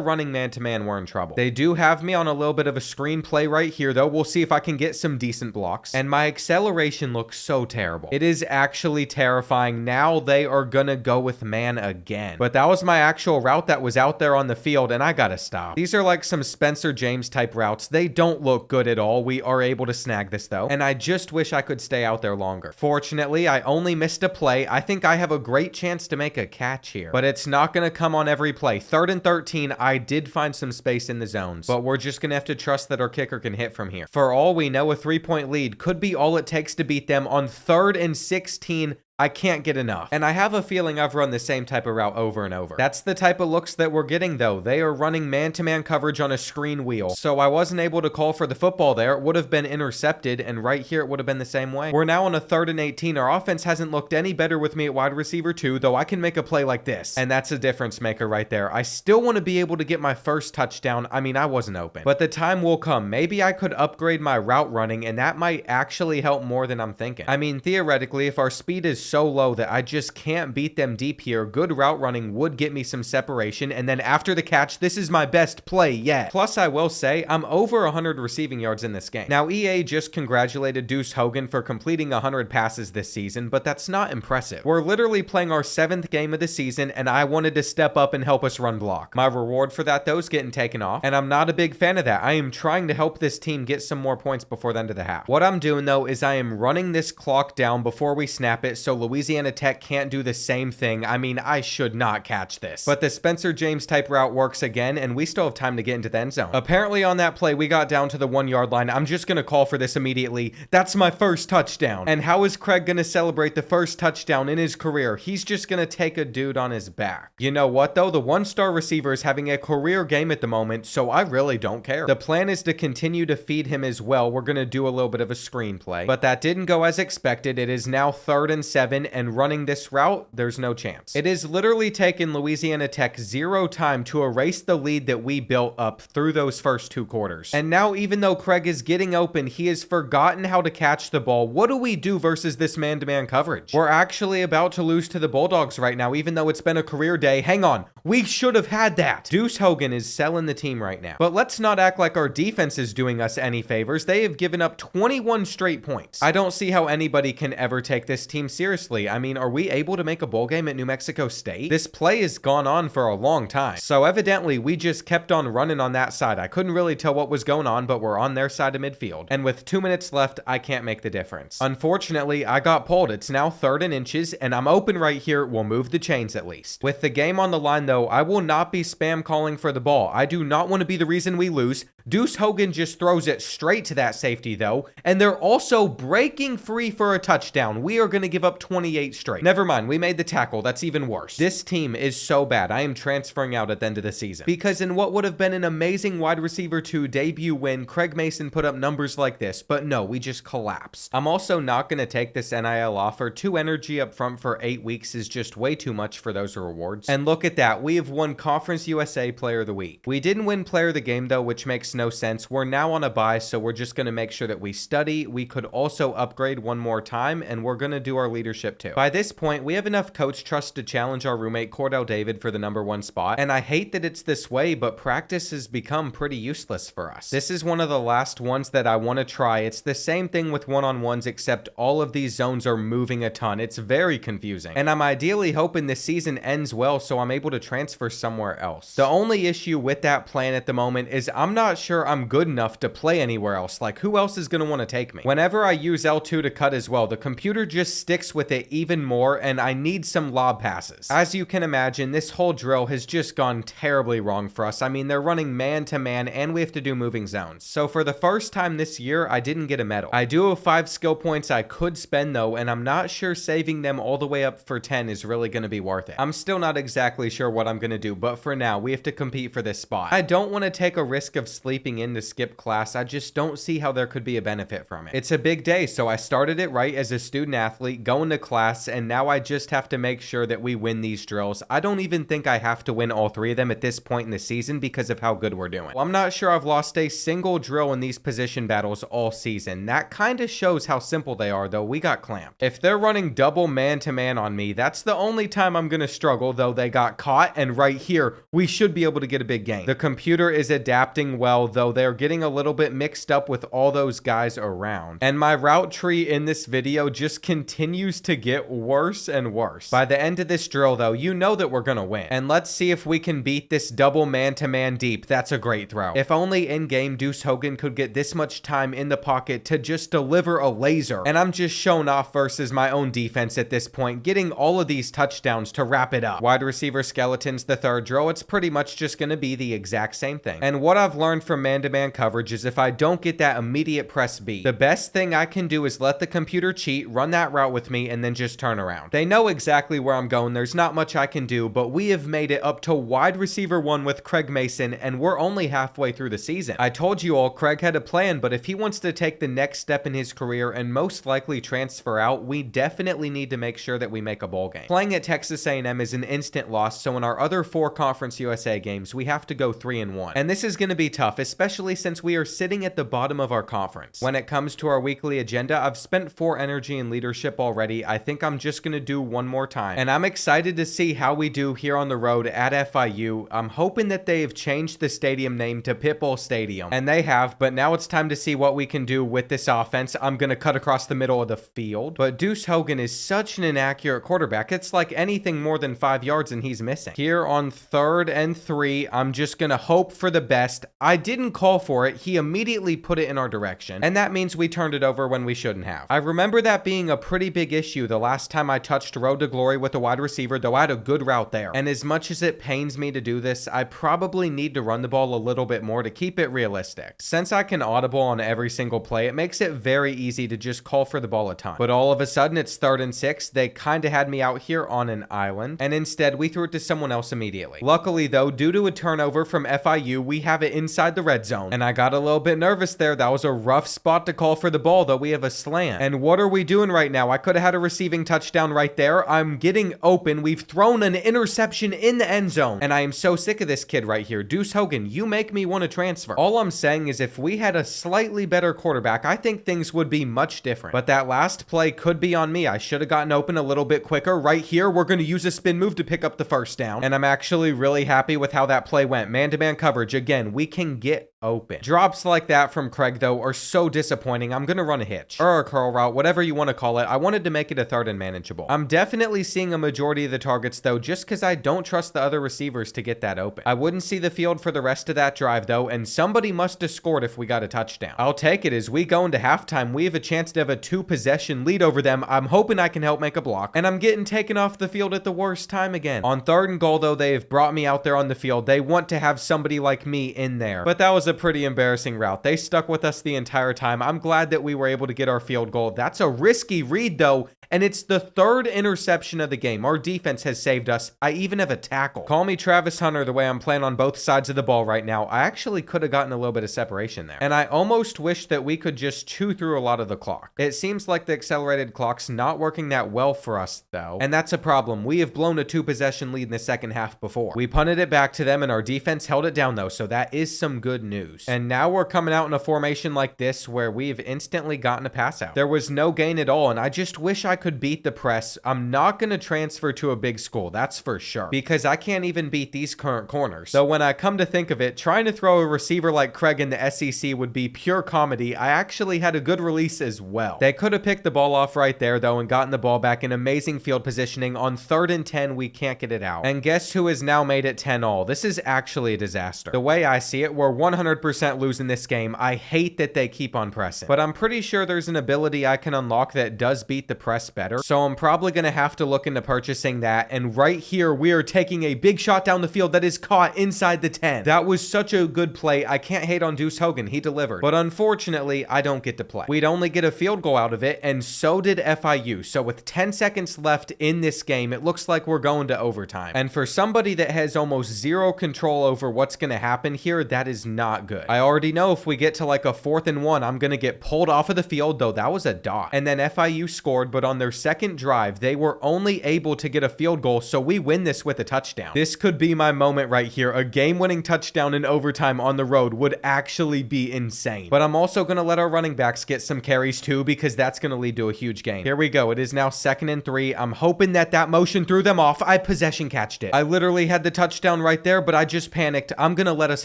running man-to-man, we're in trouble. They do have me on a little bit of a screen play right here though. We'll see if I can get some decent blocks. And my acceleration looks so terrible. It is actually terrifying. Now they are gonna go with man again. But that was my actual route that was out there on the field, and I gotta stop. These are like some Spencer James type routes. They don't look good at all. We are able to snag this though, and I just wish I could stay out there longer. Fortunately, I only missed a play. I think I have a great chance to make a catch here, but it's not gonna come on every play. 3rd and 13, I did find some space space in the zones, but we're just gonna have to trust that our kicker can hit from here. For all we know, a 3-point lead could be all it takes to beat them on 3rd and 16. I can't get enough. And I have a feeling I've run the same type of route over and over. That's the type of looks that we're getting though. They are running man-to-man coverage on a screen wheel. So I wasn't able to call for the football there. It would have been intercepted, and right here it would have been the same way. We're now on a 3rd and 18. Our offense hasn't looked any better with me at wide receiver 2, though I can make a play like this. And that's a difference maker right there. I still want to be able to get my first touchdown. I mean, I wasn't open. But the time will come. Maybe I could upgrade my route running, and that might actually help more than I'm thinking. I mean, theoretically, if our speed is so low that I just can't beat them deep here, good route running would get me some separation, and then after the catch, this is my best play yet. Plus, I will say, I'm over 100 receiving yards in this game. Now, EA just congratulated Deuce Hogan for completing 100 passes this season, but that's not impressive. We're literally playing our 7th game of the season, and I wanted to step up and help us run block. My reward for that, though, is getting taken off, and I'm not a big fan of that. I am trying to help this team get some more points before the end of the half. What I'm doing, though, is I am running this clock down before we snap it, so Louisiana Tech can't do the same thing. I mean, I should not catch this. But the Spencer James type route works again, and we still have time to get into the end zone. Apparently on that play, we got down to the 1-yard line. I'm just going to call for this immediately. That's my first touchdown. And how is Craig going to celebrate the first touchdown in his career? He's just going to take a dude on his back. You know what though? The 1-star receiver is having a career game at the moment, so I really don't care. The plan is to continue to feed him as well. We're going to do a little bit of a screenplay, but that didn't go as expected. It is now 3rd and 7, and running this route, there's no chance. It has literally taken Louisiana Tech 0 time to erase the lead that we built up through those first 2 quarters. And now, even though Craig is getting open, he has forgotten how to catch the ball. What do we do versus this man-to-man coverage? We're actually about to lose to the Bulldogs right now, even though it's been a career day. Hang on. We should have had that. Deuce Hogan is selling the team right now. But let's not act like our defense is doing us any favors. They have given up 21 straight points. I don't see how anybody can ever take this team seriously. I mean, are we able to make a bowl game at New Mexico State? This play has gone on for a long time. So evidently, we just kept on running on that side. I couldn't really tell what was going on, but we're on their side of midfield. And with 2 minutes left, I can't make the difference. Unfortunately, I got pulled. It's now 3rd and inches, and I'm open right here. We'll move the chains at least. With the game on the line, though, I will not be spam calling for the ball. I do not want to be the reason we lose. Deuce Hogan just throws it straight to that safety, though, and they're also breaking free for a touchdown. We are going to give up 28 straight. Never mind, we made the tackle. That's even worse. This team is so bad. I am transferring out at the end of the season. Because in what would have been an amazing wide receiver 2 debut win, Craig Mason put up numbers like this, but no, we just collapsed. I'm also not going to take this NIL offer. 2 energy up front for 8 weeks is just way too much for those rewards. And look at that. We have won Conference USA Player of the Week. We didn't win Player of the Game, though, which makes no sense. We're now on a bye, so we're just going to make sure that we study. We could also upgrade one more time, and we're going to do our leadership too. By this point, we have enough coach trust to challenge our roommate Cordell David for the #1 spot, and I hate that it's this way, but practice has become pretty useless for us. This is one of the last ones that I want to try. It's the same thing with one-on-ones, except all of these zones are moving a ton. It's very confusing, and I'm ideally hoping this season ends well so I'm able to transfer somewhere else. The only issue with that plan at the moment is I'm not sure I'm good enough to play anywhere else. Like, who else is going to want to take me? Whenever I use L2 to cut as well, the computer just sticks with it even more, and I need some lob passes. As you can imagine, this whole drill has just gone terribly wrong for us. I mean, they're running man-to-man, and we have to do moving zones. So for the first time this year, I didn't get a medal. I do have 5 skill points I could spend, though, and I'm not sure saving them all the way up for 10 is really going to be worth it. I'm still not exactly sure what I'm going to do, but for now, we have to compete for this spot. I don't want to take a risk of sleeping in to skip class. I just don't see how there could be a benefit from it. It's a big day, so I started it right as a student athlete, going to class, and now I just have to make sure that we win these drills. I don't even think I have to win all 3 of them at this point in the season because of how good we're doing. Well, I'm not sure I've lost a single drill in these position battles all season. That kind of shows how simple they are, though. We got clamped. If they're running double man-to-man on me, that's the only time I'm going to struggle, though they got caught, and right here, we should be able to get a big gain. The computer is adapting well, though they're getting a little bit mixed up with all those guys around. And my route tree in this video just continues continues to get worse and worse. By the end of this drill, though, you know that we're gonna win. And let's see if we can beat this double man-to-man deep. That's a great throw. If only in-game Deuce Hogan could get this much time in the pocket to just deliver a laser. And I'm just shown off versus my own defense at this point, getting all of these touchdowns to wrap it up. Wide receiver skeletons, the third drill, it's pretty much just gonna be the exact same thing. And what I've learned from man-to-man coverage is if I don't get that immediate press beat, the best thing I can do is let the computer cheat, run that route with me, and then just turn around. They know exactly where I'm going. There's not much I can do, but we have made it up to wide receiver 1 with Craig Mason, and we're only halfway through the season. I told you all Craig had a plan, but if he wants to take the next step in his career and most likely transfer out, we definitely need to make sure that we make a bowl game. Playing at Texas A&M is an instant loss, so in our other 4 Conference USA games, we have to go 3-1. And this is going to be tough, especially since we are sitting at the bottom of our conference. When it comes to our weekly agenda, I've spent 4 energy and leadership already. I think I'm just going to do one more time. And I'm excited to see how we do here on the road at FIU. I'm hoping that they have changed the stadium name to Pitbull Stadium. And they have, but now it's time to see what we can do with this offense. I'm going to cut across the middle of the field. But Deuce Hogan is such an inaccurate quarterback. It's like anything more than 5 yards and he's missing. Here on 3rd and 3, I'm just going to hope for the best. I didn't call for it. He immediately put it in our direction. And that means we turned it over when we shouldn't have. I remember that being a pretty big issue the last time I touched Road to Glory with a wide receiver, though I had a good route there. And as much as it pains me to do this, I probably need to run the ball a little bit more to keep it realistic. Since I can audible on every single play, it makes it very easy to just call for the ball a ton. But all of a sudden, it's 3rd and 6. They kind of had me out here on an island, and instead we threw it to someone else immediately. Luckily though, due to a turnover from FIU, we have it inside the red zone, and I got a little bit nervous there. That was a rough spot to call for the ball, though. We have a slant. And what are we doing right now? I could have had a receiving touchdown right there. I'm getting open. We've thrown an interception in the end zone, and I am so sick of this kid right here. Deuce Hogan, you make me want to transfer. All I'm saying is if we had a slightly better quarterback, I think things would be much different. But that last play could be on me. I should have gotten open a little bit quicker. Right here, we're going to use a spin move to pick up the first down, and I'm actually really happy with how that play went. Man-to-man coverage, again, we can get open. Drops like that from Craig, though, are so disappointing. I'm going to run a hitch or a curl route, whatever you want to call it. I wanted to make it a 3rd and manageable. I'm definitely seeing a majority of the targets, though, just because I don't trust the other receivers to get that open. I wouldn't see the field for the rest of that drive, though, and somebody must have scored if we got a touchdown. I'll take it. As we go into halftime, we have a chance to have a 2-possession lead over them. I'm hoping I can help make a block, and I'm getting taken off the field at the worst time again. On 3rd and goal, though, they have brought me out there on the field. They want to have somebody like me in there, but that was a pretty embarrassing route. They stuck with us the entire time. I'm glad that we were able to get our field goal. That's a risky read, though, and it's the 3rd interception of the game. Our defense has saved us. I even have a tackle. Call me Travis Hunter the way I'm playing on both sides of the ball right now. I actually could have gotten a little bit of separation there, and I almost wish that we could just chew through a lot of the clock. It seems like the accelerated clock's not working that well for us, though, and that's a problem. We have blown a 2-possession lead in the second half before. We punted it back to them, and our defense held it down, though, so that is some good news. And now we're coming out in a formation like this where we've instantly gotten a pass out. There was no gain at all, and I just wish I could beat the press. I'm not going to transfer to a big school, that's for sure, because I can't even beat these current corners. So when I come to think of it, trying to throw a receiver like Craig in the SEC would be pure comedy. I actually had a good release as well. They could have picked the ball off right there, though, and gotten the ball back in amazing field positioning. On 3rd and 10, we can't get it out. And guess who has now made it 10-all? This is actually a disaster. The way I see it, we're 100% losing this game. I hate that they keep on pressing, but I'm pretty sure there's an ability I can unlock that does beat the press better, so I'm probably going to have to look into purchasing that. And right here, we are taking a big shot down the field that is caught inside the 10. That was such a good play. I can't hate on Deuce Hogan. He delivered, but unfortunately, I don't get to play. We'd only get a field goal out of it, and so did FIU. So with 10 seconds left in this game, it looks like we're going to overtime. And for somebody that has almost zero control over what's going to happen here, that is not good. I already know if we get to like a 4th and 1, I'm going to get pulled off of the field, though that was a dot. And then FIU scored, but on their second drive, they were only able to get a field goal, so we win this with a touchdown. This could be my moment right here. A game-winning touchdown in overtime on the road would actually be insane. But I'm also going to let our running backs get some carries too, because that's going to lead to a huge gain. Here we go. It is now 2nd and 3. I'm hoping that motion threw them off. I possession catched it. I literally had the touchdown right there, but I just panicked. I'm going to let us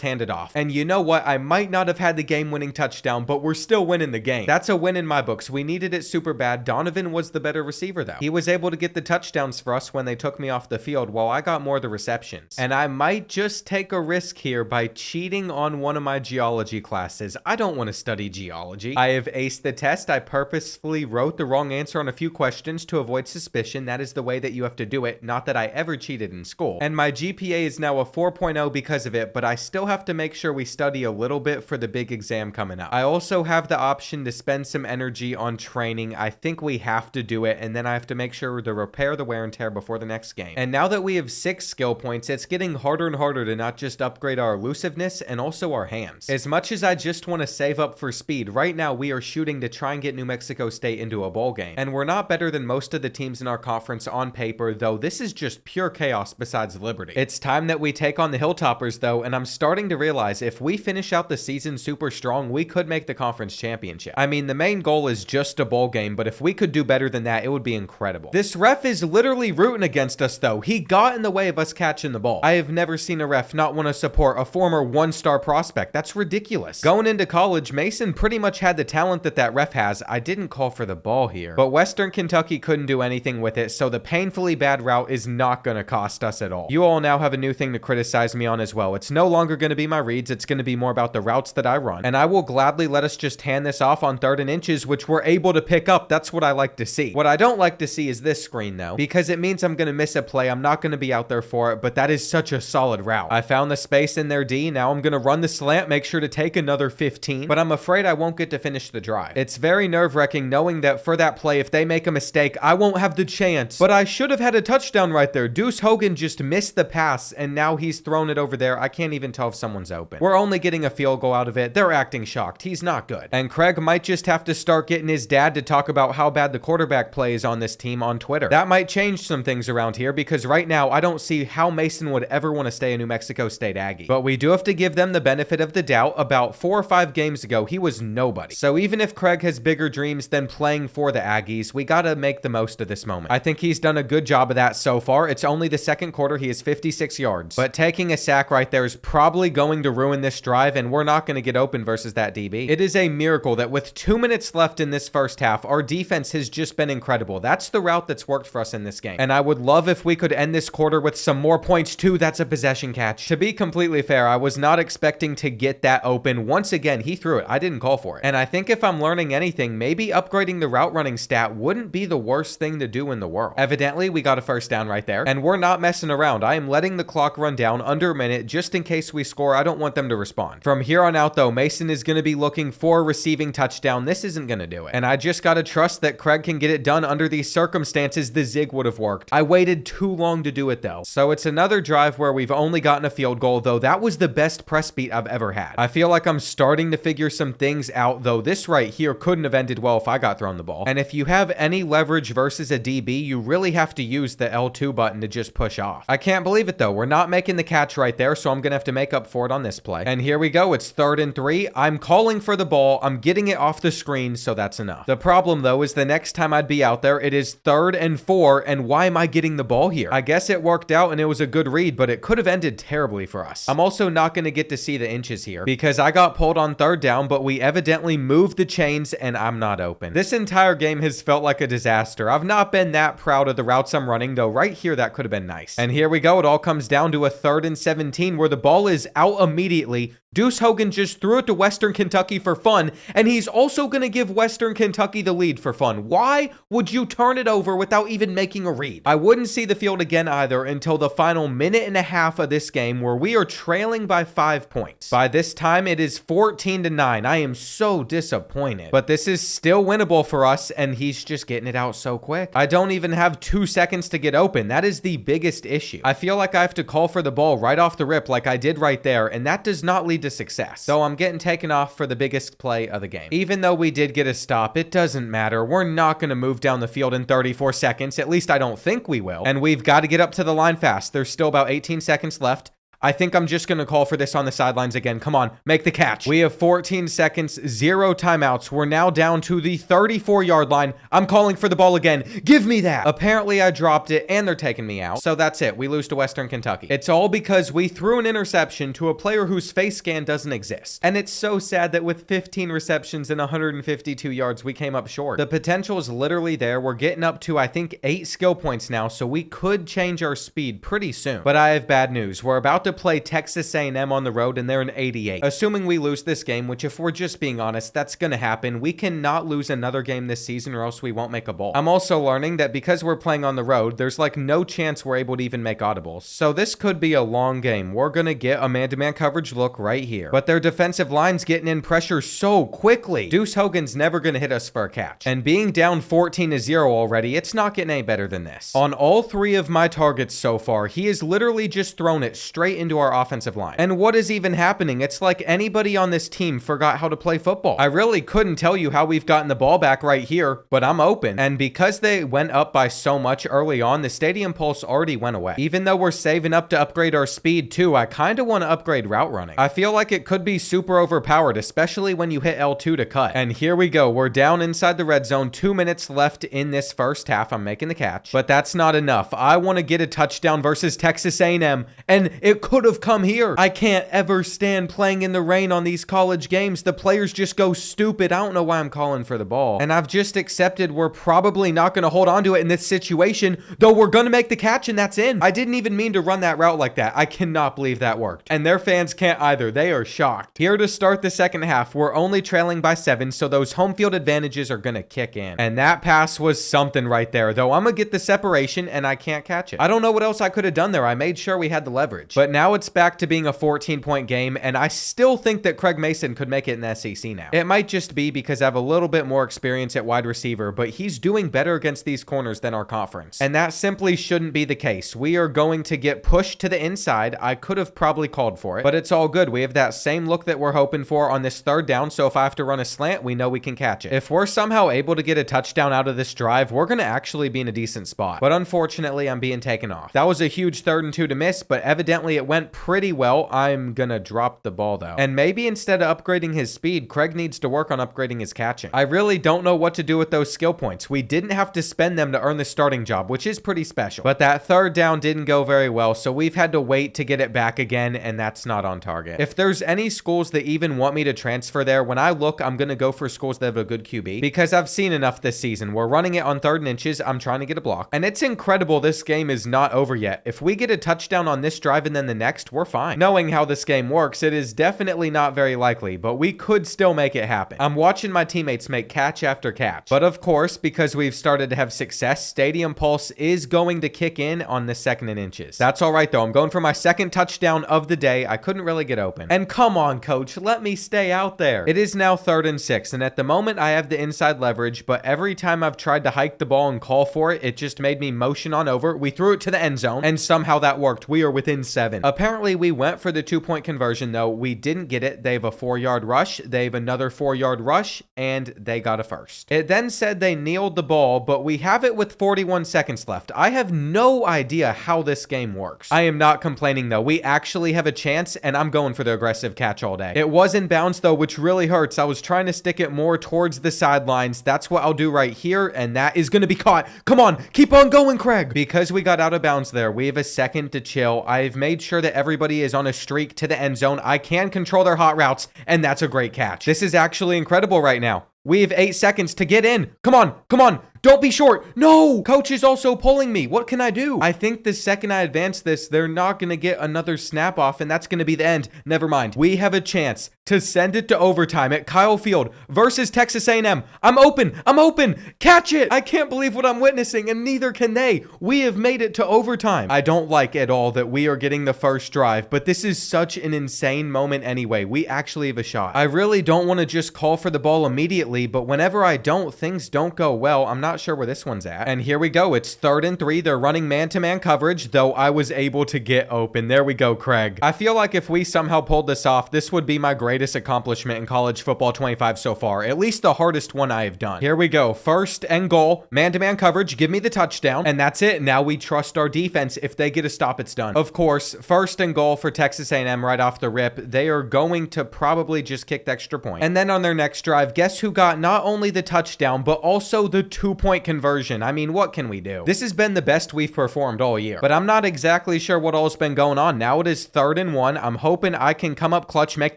hand it off. And you know what? I might not have had the game-winning touchdown, but we're still winning the game. That's a win in my books. We needed it super bad. Donovan was the better receiver, though. He was able to get the touchdowns for us when they took me off the field, while I got more of the receptions. And I might just take a risk here by cheating on one of my geology classes. I don't want to study geology. I have aced the test. I purposefully wrote the wrong answer on a few questions to avoid suspicion. That is the way that you have to do it. Not that I ever cheated in school. And my GPA is now a 4.0 because of it, but I still have to make sure we study a little bit for the big exam coming up. I also have the option to spend some energy on training. I think we have to do it, and then I have to make sure to repair the wear and tear before the next game. And now that we have 6 skill points, it's getting harder and harder to not just upgrade our elusiveness and also our hands. As much as I just want to save up for speed, right now we are shooting to try and get New Mexico State into a bowl game. And we're not better than most of the teams in our conference on paper, though this is just pure chaos besides Liberty. It's time that we take on the Hilltoppers though, and I'm starting to realize if we finish out the season super strong, we could make the conference championship. I mean, the main goal is just a bowl game, but if we could do better than that, it would be incredible. This ref is literally rooting against us though. He got in the way of us catching the ball. I have never seen a ref not want to support a former 1-star prospect. That's ridiculous. Going into college, Mason pretty much had the talent that ref has. I didn't call for the ball here, but Western Kentucky couldn't do anything with it, so the painfully bad route is not going to cost us at all. You all now have a new thing to criticize me on as well. It's no longer going to be my reads. It's going to be more about the routes that I run, and I will gladly let us just hand this off on 3rd and inches, which we're able to pick up. That's what I like to see. What I don't like to see is this screen though, because it means I'm going to miss a play. I'm not going to be out there for it, but that is such a solid route. I found the space in their D. Now I'm going to run the slant, make sure to take another 15, but I'm afraid I won't get to finish the drive. It's very nerve-wracking knowing that for that play, if they make a mistake, I won't have the chance. But I should have had a touchdown right there. Deuce Hogan just missed the pass, and now he's thrown it over there. I can't even tell if someone's open. We're only getting a field goal out of it. They're acting shocked. He's not good. And Craig might just have to start getting his dad to talk about how bad the quarterback play is on this team on Twitter. That might change some things around here, because right now, I don't see how Mason would ever want to stay a New Mexico State Aggie. But we do have to give them the benefit of the doubt. About 4 or 5 games ago, he was nobody. So even if Craig has bigger dreams than playing for the Aggies, we gotta make the most of this moment. I think he's done a good job of that so far. It's only the second quarter. He has 56 yards. But taking a sack right there is probably going to ruin this drive, and we're not going to get open versus that DB. It is a miracle that with 2 minutes left in this first half, our defense has just been incredible. That's the route that's worked for us in this game. And I would love if we could end this quarter with some more points too. That's a possession catch. To be completely fair, I was not expecting to get that open. Once again, he threw it. I didn't call for it. And I think if I'm learning anything, maybe upgrading the route running stat wouldn't be the worst thing to do in the world. Evidently, we got a first down right there, and we're not messing around. I am letting the clock run down under a minute just in case we score. I don't want them to respond. From here on out though, Mason is going to be looking for a receiving touchdown. This isn't going to do it. And I just got to trust that Craig can get it done under these circumstances. The zig would have worked. I waited too long to do it though. So it's another drive where we've only gotten a field goal, though that was the best press beat I've ever had. I feel like I'm starting to figure some things out, though this right here couldn't have ended well if I got thrown the ball. And if you have any leverage versus a DB, you really have to use the L2 button to just push off. I can't believe it though. We're not making the catch right there, so I'm gonna have to make up for it on this play. And here we go. It's 3rd and 3. I'm calling for the ball. I'm getting it off the screen, so that's enough. The problem though is the next time I'd be out there, it is 3rd and 4, and why am I getting the ball here? I guess it worked out and it was a good read, but it could have ended terribly for us. I'm also not gonna get to see the inches here because I got pulled on 3rd down, but we evidently moved the chains and I'm not open. This entire game has felt like a disaster. I've not been that proud of the routes I'm running, though right here that could have been nice. And here we go. It all comes down to a 3rd and 17 where the ball is out immediately. Deuce Hogan just threw it to Western Kentucky for fun, and he's also going to give Western Kentucky the lead for fun. Why would you turn it over without even making a read? I wouldn't see the field again either until the final minute and a half of this game where we are trailing by 5 points. By this time, it is 14-9. I am so disappointed, but this is still winnable for us, and he's just getting it out so quick. I don't even have 2 seconds to get open. That is the biggest issue. I feel like I have to call for the ball right off the rip like I did right there, and that does not lead to success. So I'm getting taken off for the biggest play of the game. Even though we did get a stop, it doesn't matter. We're not going to move down the field in 34 seconds. At least I don't think we will. And we've got to get up to the line fast. There's still about 18 seconds left. I think I'm just going to call for this on the sidelines again. Come on, make the catch. We have 14 seconds, 0 timeouts. We're now down to the 34-yard line. I'm calling for the ball again. Give me that. Apparently, I dropped it, and they're taking me out. So that's it. We lose to Western Kentucky. It's all because we threw an interception to a player whose face scan doesn't exist. And it's so sad that with 15 receptions and 152 yards, we came up short. The potential is literally there. We're getting up to, I think, 8 skill points now, so we could change our speed pretty soon. But I have bad news. We're about to play Texas A&M on the road, and they're an 88. Assuming we lose this game, which if we're just being honest, that's going to happen. We cannot lose another game this season or else we won't make a bowl. I'm also learning that because we're playing on the road, there's like no chance we're able to even make audibles. So this could be a long game. We're going to get a man-to-man coverage look right here. But their defensive line's getting in pressure so quickly. Deuce Hogan's never going to hit us for a catch. And being down 14-0 already, it's not getting any better than this. On all 3 of my targets so far, he has literally just thrown it straight into our offensive line. And what is even happening? It's like anybody on this team forgot how to play football. I really couldn't tell you how we've gotten the ball back right here, but I'm open. And because they went up by so much early on, the stadium pulse already went away. Even though we're saving up to upgrade our speed too, I kind of want to upgrade route running. I feel like it could be super overpowered, especially when you hit L2 to cut. And here we go. We're down inside the red zone. 2 minutes left in this first half. I'm making the catch, but that's not enough. I want to get a touchdown versus Texas A&M, and it could have come here. I can't ever stand playing in the rain on these college games. The players just go stupid. I don't know why I'm calling for the ball. And I've just accepted we're probably not going to hold on to it in this situation, though we're going to make the catch and that's in. I didn't even mean to run that route like that. I cannot believe that worked. And their fans can't either. They are shocked. Here to start the second half, we're only trailing by 7, so those home field advantages are going to kick in. And that pass was something right there, though I'm going to get the separation and I can't catch it. I don't know what else I could have done there. I made sure we had the leverage. But now it's back to being a 14-point game, and I still think that Craig Mason could make it in the SEC now. It might just be because I have a little bit more experience at wide receiver, but he's doing better against these corners than our conference. And that simply shouldn't be the case. We are going to get pushed to the inside. I could have probably called for it, but it's all good. We have that same look that we're hoping for on this third down, so if I have to run a slant, we know we can catch it. If we're somehow able to get a touchdown out of this drive, we're going to actually be in a decent spot. But unfortunately, I'm being taken off. That was a huge 3rd and 2 to miss, but evidently it went pretty well. I'm going to drop the ball though. And maybe instead of upgrading his speed, Craig needs to work on upgrading his catching. I really don't know what to do with those skill points. We didn't have to spend them to earn the starting job, which is pretty special. But that third down didn't go very well, so we've had to wait to get it back again, and that's not on target. If there's any schools that even want me to transfer there, when I look, I'm going to go for schools that have a good QB, because I've seen enough this season. We're running it on 3rd and inches. I'm trying to get a block. And it's incredible this game is not over yet. If we get a touchdown on this drive and then the next, we're fine. Knowing how this game works, it is definitely not very likely, but we could still make it happen. I'm watching my teammates make catch after catch. But of course, because we've started to have success, Stadium Pulse is going to kick in on the 2nd and inches. That's all right though. I'm going for my 2nd touchdown of the day. I couldn't really get open. And come on, coach, let me stay out there. It is now 3rd and 6, and at the moment I have the inside leverage, but every time I've tried to hike the ball and call for it, it just made me motion on over. We threw it to the end zone, and somehow that worked. We are within 7. Apparently, we went for the 2-point conversion, though. We didn't get it. They have a 4-yard rush. They have another 4-yard rush, and they got a first. It then said they kneeled the ball, but we have it with 41 seconds left. I have no idea how this game works. I am not complaining, though. We actually have a chance, and I'm going for the aggressive catch all day. It was in bounds, though, which really hurts. I was trying to stick it more towards the sidelines. That's what I'll do right here, and that is going to be caught. Come on, keep on going, Craig. Because we got out of bounds there, we have a second to chill. I've made sure that everybody is on a streak to the end zone. I can control their hot routes, and that's a great catch. This is actually incredible right now. We have 8 seconds to get in. Come on, come on. Don't be short. No! Coach is also pulling me. What can I do? I think the second I advance this, they're not going to get another snap off, and that's going to be the end. Never mind. We have a chance to send it to overtime at Kyle Field versus Texas A&M. I'm open. I'm open. Catch it. I can't believe what I'm witnessing, and neither can they. We have made it to overtime. I don't like at all that we are getting the first drive, but this is such an insane moment anyway. We actually have a shot. I really don't want to just call for the ball immediately. lately, but whenever I don't, things don't go well. I'm not sure where this one's at. And here we go. It's 3rd and 3. They're running man-to-man coverage, though I was able to get open. There we go, Craig. I feel like if we somehow pulled this off, this would be my greatest accomplishment in college football 25 so far. At least the hardest one I have done. Here we go. 1st and goal. Man-to-man coverage. Give me the touchdown. And that's it. Now we trust our defense. If they get a stop, it's done. Of course, 1st and goal for Texas A&M right off the rip. They are going to probably just kick the extra point. And then on their next drive, guess who got not only the touchdown, but also the 2-point conversion? I mean, what can we do? This has been the best we've performed all year, but I'm not exactly sure what all's been going on. Now it is 3rd and 1. I'm hoping I can come up clutch, make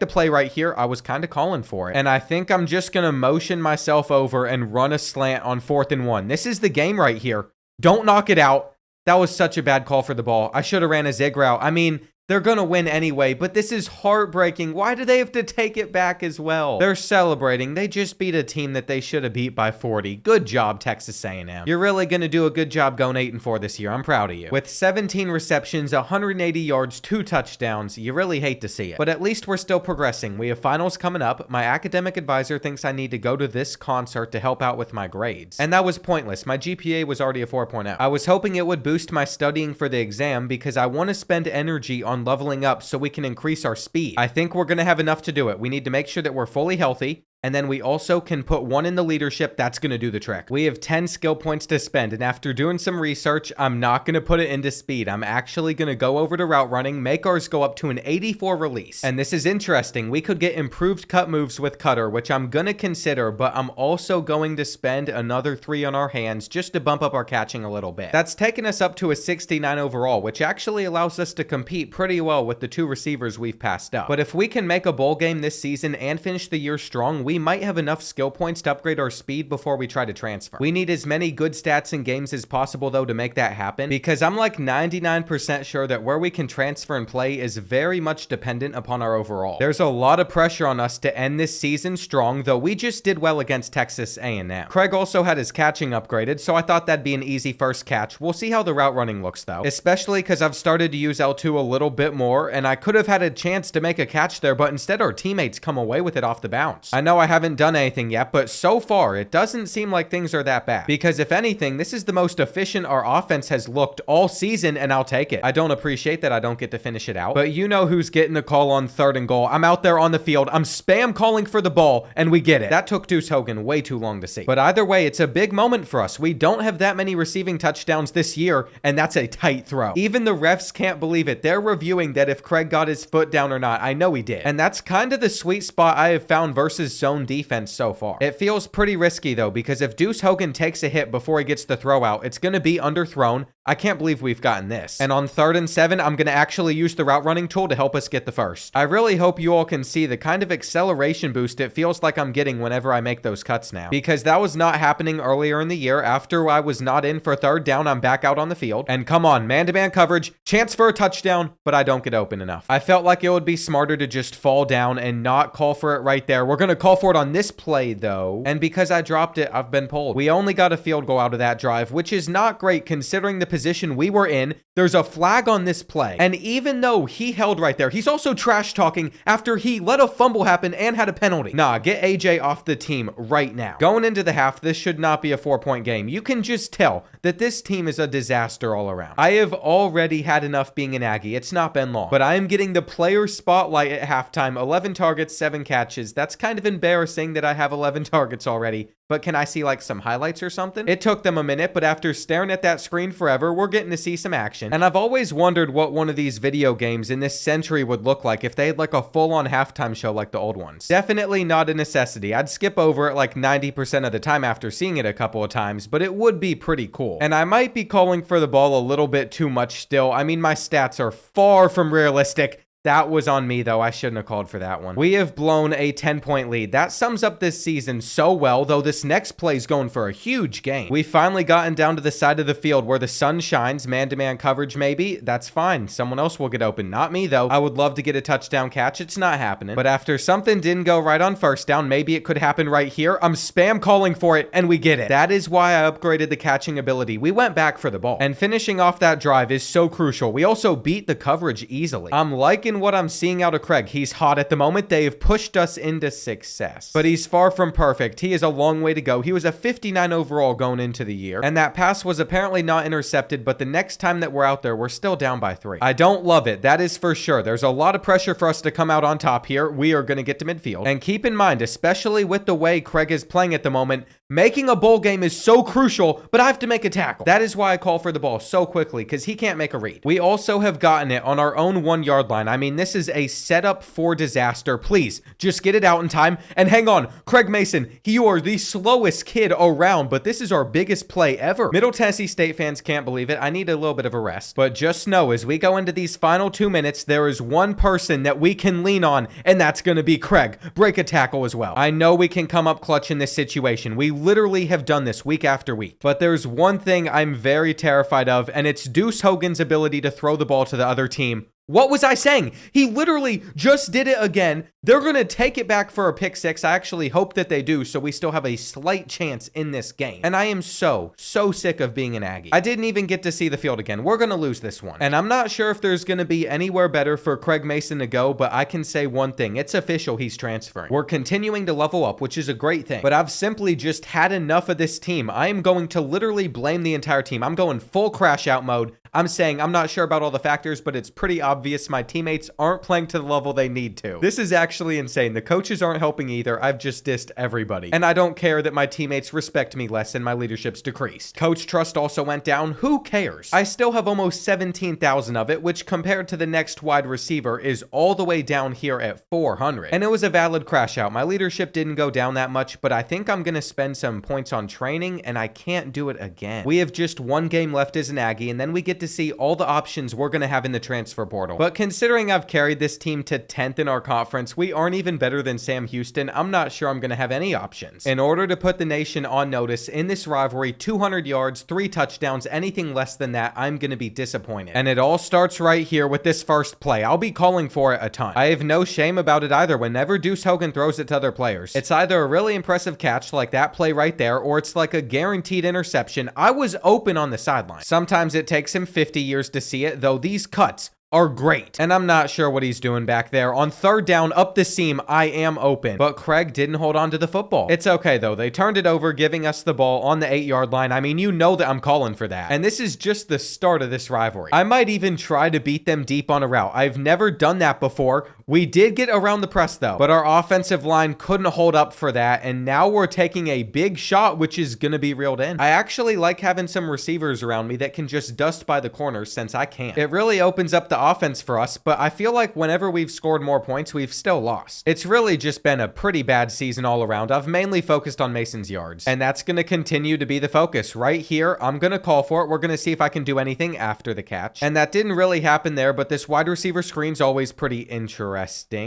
the play right here. I was kind of calling for it. And I think I'm just going to motion myself over and run a slant on 4th and 1. This is the game right here. Don't knock it out. That was such a bad call for the ball. I should have ran a zig route. I mean, they're going to win anyway, but this is heartbreaking. Why do they have to take it back as well? They're celebrating. They just beat a team that they should have beat by 40. Good job, Texas A&M. You're really going to do a good job going 8-4 this year. I'm proud of you. With 17 receptions, 180 yards, 2 touchdowns, you really hate to see it. But at least we're still progressing. We have finals coming up. My academic advisor thinks I need to go to this concert to help out with my grades. And that was pointless. My GPA was already a 4.0. I was hoping it would boost my studying for the exam because I want to spend energy on leveling up so we can increase our speed. I think we're going to have enough to do it. We need to make sure that we're fully healthy. And then we also can put 1 in the leadership. That's going to do the trick. We have 10 skill points to spend. And after doing some research, I'm not going to put it into speed. I'm actually going to go over to route running, make ours go up to an 84 release. And this is interesting. We could get improved cut moves with cutter, which I'm going to consider, but I'm also going to spend another 3 on our hands just to bump up our catching a little bit. That's taken us up to a 69 overall, which actually allows us to compete pretty well with the 2 receivers we've passed up. But if we can make a bowl game this season and finish the year strong, we might have enough skill points to upgrade our speed before we try to transfer. We need as many good stats in games as possible though to make that happen, because I'm like 99% sure that where we can transfer and play is very much dependent upon our overall. There's a lot of pressure on us to end this season strong, though we just did well against Texas A&M. Craig also had his catching upgraded, so I thought that'd be an easy first catch. We'll see how the route running looks though, especially because I've started to use L2 a little bit more, and I could have had a chance to make a catch there, but instead our teammates come away with it off the bounce. I know I haven't done anything yet, but so far it doesn't seem like things are that bad, because if anything, this is the most efficient our offense has looked all season, and I'll take it. I don't appreciate that I don't get to finish it out, but you know who's getting the call on 3rd and goal. I'm out there on the field, I'm spam calling for the ball, and we get it. That took Deuce Hogan way too long to see, but either way, it's a big moment for us. We don't have that many receiving touchdowns this year, and that's a tight throw. Even the refs can't believe it. They're reviewing that if Craig got his foot down or not. I know he did, and that's kind of the sweet spot I have found versus zone defense so far. It feels pretty risky though, because if Deuce Hogan takes a hit before he gets the throw out, it's going to be underthrown. I can't believe we've gotten this. And on 3rd and 7, I'm going to actually use the route running tool to help us get the first. I really hope you all can see the kind of acceleration boost it feels like I'm getting whenever I make those cuts now, because that was not happening earlier in the year. After I was not in for 3rd down, I'm back out on the field, and come on, man-to-man coverage, chance for a touchdown, but I don't get open enough. I felt like it would be smarter to just fall down and not call for it right there. We're going to call for it on this play though, and because I dropped it, I've been pulled. We only got a field goal out of that drive, which is not great considering the position we were in. There's a flag on this play, and even though he held right there, he's also trash talking after he let a fumble happen and had a penalty. Nah, get AJ off the team right now. Going into the half, this should not be a 4-point game. You can just tell that this team is a disaster all around. I have already had enough being an Aggie. It's not been long, but I am getting the player spotlight at halftime. 11 targets, 7 catches. That's kind of embarrassing that I have 11 targets already, but can I see like some highlights or something? It took them a minute, but after staring at that screen forever, we're getting to see some action. And I've always wondered what one of these video games in this century would look like if they had like a full-on halftime show like the old ones. Definitely not a necessity. I'd skip over it like 90% of the time after seeing it a couple of times, but it would be pretty cool. And I might be calling for the ball a little bit too much still. I mean, my stats are far from realistic. That was on me, though. I shouldn't have called for that one. We have blown a 10-point lead. That sums up this season so well, though this next play is going for a huge gain. We've finally gotten down to the side of the field where the sun shines. Man-to-man coverage, maybe. That's fine. Someone else will get open. Not me, though. I would love to get a touchdown catch. It's not happening. But after something didn't go right on 1st down, maybe it could happen right here. I'm spam calling for it, and we get it. That is why I upgraded the catching ability. We went back for the ball. And finishing off that drive is so crucial. We also beat the coverage easily. I'm liking liking what I'm seeing out of Craig. He's hot at the moment. They have pushed us into success. But he's far from perfect. He has a long way to go. He was a 59 overall going into the year, and that pass was apparently not intercepted, but the next time that we're out there, we're still down by 3. I don't love it, that is for sure. There's a lot of pressure for us to come out on top here. We are going to get to midfield. And keep in mind, especially with the way Craig is playing at the moment, making a bowl game is so crucial, but I have to make a tackle. That is why I call for the ball so quickly, because he can't make a read. We also have gotten it on our own 1-yard line. I mean, this is a setup for disaster. Please, just get it out in time. And hang on, Craig Mason, you are the slowest kid around, but this is our biggest play ever. Middle Tennessee State fans can't believe it. I need a little bit of a rest. But just know, as we go into these final 2 minutes, there is one person that we can lean on, and that's going to be Craig. Break a tackle as well. I know we can come up clutch in this situation. We literally have done this week after week. But there's one thing I'm very terrified of, and it's Deuce Hogan's ability to throw the ball to the other team. What was I saying? He literally just did it again. They're going to take it back for a pick 6. I actually hope that they do, so we still have a slight chance in this game. And I am so sick of being an Aggie. I didn't even get to see the field again. We're going to lose this one. And I'm not sure if there's going to be anywhere better for Craig Mason to go, but I can say one thing. It's official, he's transferring. We're continuing to level up, which is a great thing. But I've simply just had enough of this team. I am going to literally blame the entire team. I'm going full crash out mode. I'm saying I'm not sure about all the factors, but it's pretty obvious my teammates aren't playing to the level they need to. This is actually insane. The coaches aren't helping either. I've just dissed everybody. And I don't care that my teammates respect me less and my leadership's decreased. Coach trust also went down. Who cares? I still have almost 17,000 of it, which compared to the next wide receiver is all the way down here at 400. And it was a valid crash out. My leadership didn't go down that much, but I think I'm going to spend some points on training, and I can't do it again. We have just one game left as an Aggie, and then we get to see all the options we're going to have in the transfer portal. But considering I've carried this team to 10th in our conference, we aren't even better than Sam Houston. I'm not sure I'm going to have any options. In order to put the nation on notice in this rivalry, 200 yards, 3 touchdowns, anything less than that, I'm going to be disappointed. And it all starts right here with this first play. I'll be calling for it a ton. I have no shame about it either. Whenever Deuce Hogan throws it to other players, it's either a really impressive catch like that play right there, or it's like a guaranteed interception. I was open on the sideline. Sometimes it takes him 50 years to see it, though these cuts are great. And I'm not sure what he's doing back there. On 3rd down, up the seam, I am open. But Craig didn't hold on to the football. It's okay, though. They turned it over, giving us the ball on the 8-yard line. I mean, you know that I'm calling for that. And this is just the start of this rivalry. I might even try to beat them deep on a route. I've never done that before. We did get around the press, though, but our offensive line couldn't hold up for that, and now we're taking a big shot, which is going to be reeled in. I actually like having some receivers around me that can just dust by the corners since I can't. It really opens up the offense for us, but I feel like whenever we've scored more points, we've still lost. It's really just been a pretty bad season all around. I've mainly focused on Mason's yards, and that's going to continue to be the focus. Right here, I'm going to call for it. We're going to see if I can do anything after the catch, and that didn't really happen there, but this wide receiver screen's always pretty interesting.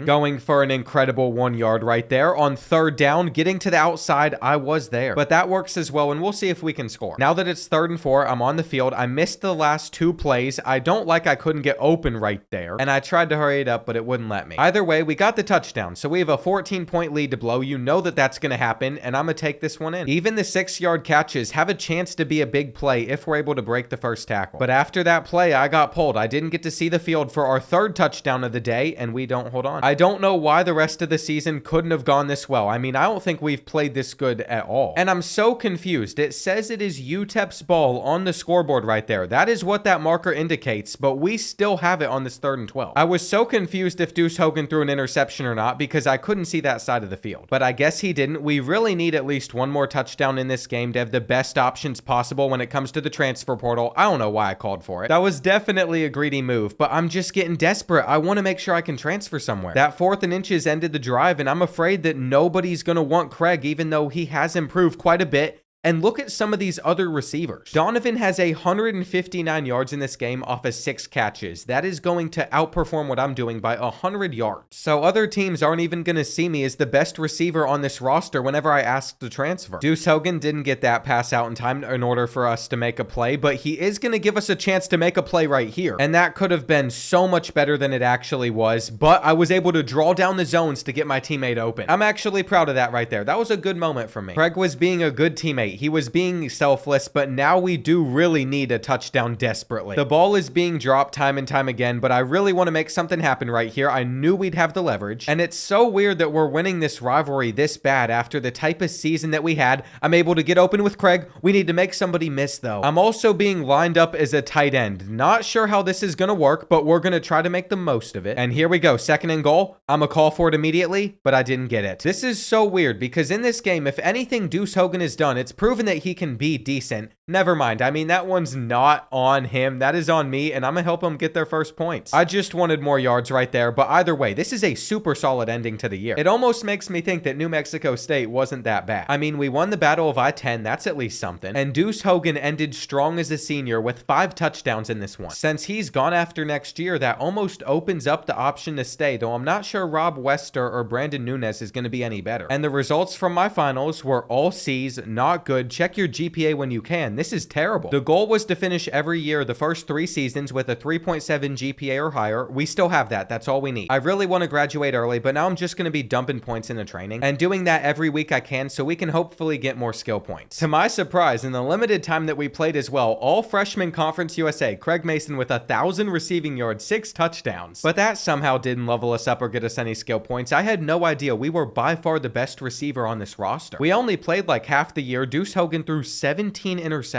Going for an incredible 1 yard right there. On 3rd down, getting to the outside, I was there. But that works as well, and we'll see if we can score. Now that it's 3rd and 4, I'm on the field. I missed the last 2 plays. I don't like I couldn't get open right there, and I tried to hurry it up, but it wouldn't let me. Either way, we got the touchdown, so we have a 14-point lead to blow. You know that that's going to happen, and I'm going to take this one in. Even the 6-yard catches have a chance to be a big play if we're able to break the first tackle. But after that play, I got pulled. I didn't get to see the field for our 3rd touchdown of the day, and we don't hold on. I don't know why the rest of the season couldn't have gone this well. I mean, I don't think we've played this good at all. And I'm so confused. It says it is UTEP's ball on the scoreboard right there. That is what that marker indicates, but we still have it on this 3rd and 12. I was so confused if Deuce Hogan threw an interception or not because I couldn't see that side of the field. But I guess he didn't. We really need at least one more touchdown in this game to have the best options possible when it comes to the transfer portal. I don't know why I called for it. That was definitely a greedy move, but I'm just getting desperate. I want to make sure I can transfer somewhere. That 4th and inches ended the drive, and I'm afraid that nobody's going to want Craig, even though he has improved quite a bit. And look at some of these other receivers. Donovan has 159 yards in this game off of 6 catches. That is going to outperform what I'm doing by 100 yards. So other teams aren't even going to see me as the best receiver on this roster whenever I ask to transfer. Deuce Hogan didn't get that pass out in time in order for us to make a play, but he is going to give us a chance to make a play right here. And that could have been so much better than it actually was, but I was able to draw down the zones to get my teammate open. I'm actually proud of that right there. That was a good moment for me. Craig was being a good teammate. He was being selfless, but now we do really need a touchdown desperately. The ball is being dropped time and time again, but I really want to make something happen right here. I knew we'd have the leverage, and it's so weird that we're winning this rivalry this bad after the type of season that we had. I'm able to get open with Craig. We need to make somebody miss, though. I'm also being lined up as a tight end. Not sure how this is going to work, but we're going to try to make the most of it. And here we go. 2nd and goal. I'm a call for it immediately, but I didn't get it. This is so weird because in this game, if anything Deuce Hogan has done, it's proven that he can be decent. Never mind. I mean, that one's not on him. That is on me, and I'm going to help him get their first points. I just wanted more yards right there, but either way, this is a super solid ending to the year. It almost makes me think that New Mexico State wasn't that bad. I mean, we won the Battle of I-10. That's at least something. And Deuce Hogan ended strong as a senior with 5 touchdowns in this one. Since he's gone after next year, that almost opens up the option to stay, though I'm not sure Rob Wester or Brandon Nunez is going to be any better. And the results from my finals were all C's, not good. Check your GPA when you can. This is terrible. The goal was to finish every year the first 3 seasons with a 3.7 GPA or higher. We still have that. That's all we need. I really want to graduate early, but now I'm just going to be dumping points into training and doing that every week I can so we can hopefully get more skill points. To my surprise, in the limited time that we played as well, all freshman Conference USA, Craig Mason with 1,000 receiving yards, 6 touchdowns. But that somehow didn't level us up or get us any skill points. I had no idea we were by far the best receiver on this roster. We only played like half the year. Deuce Hogan threw 17 interceptions.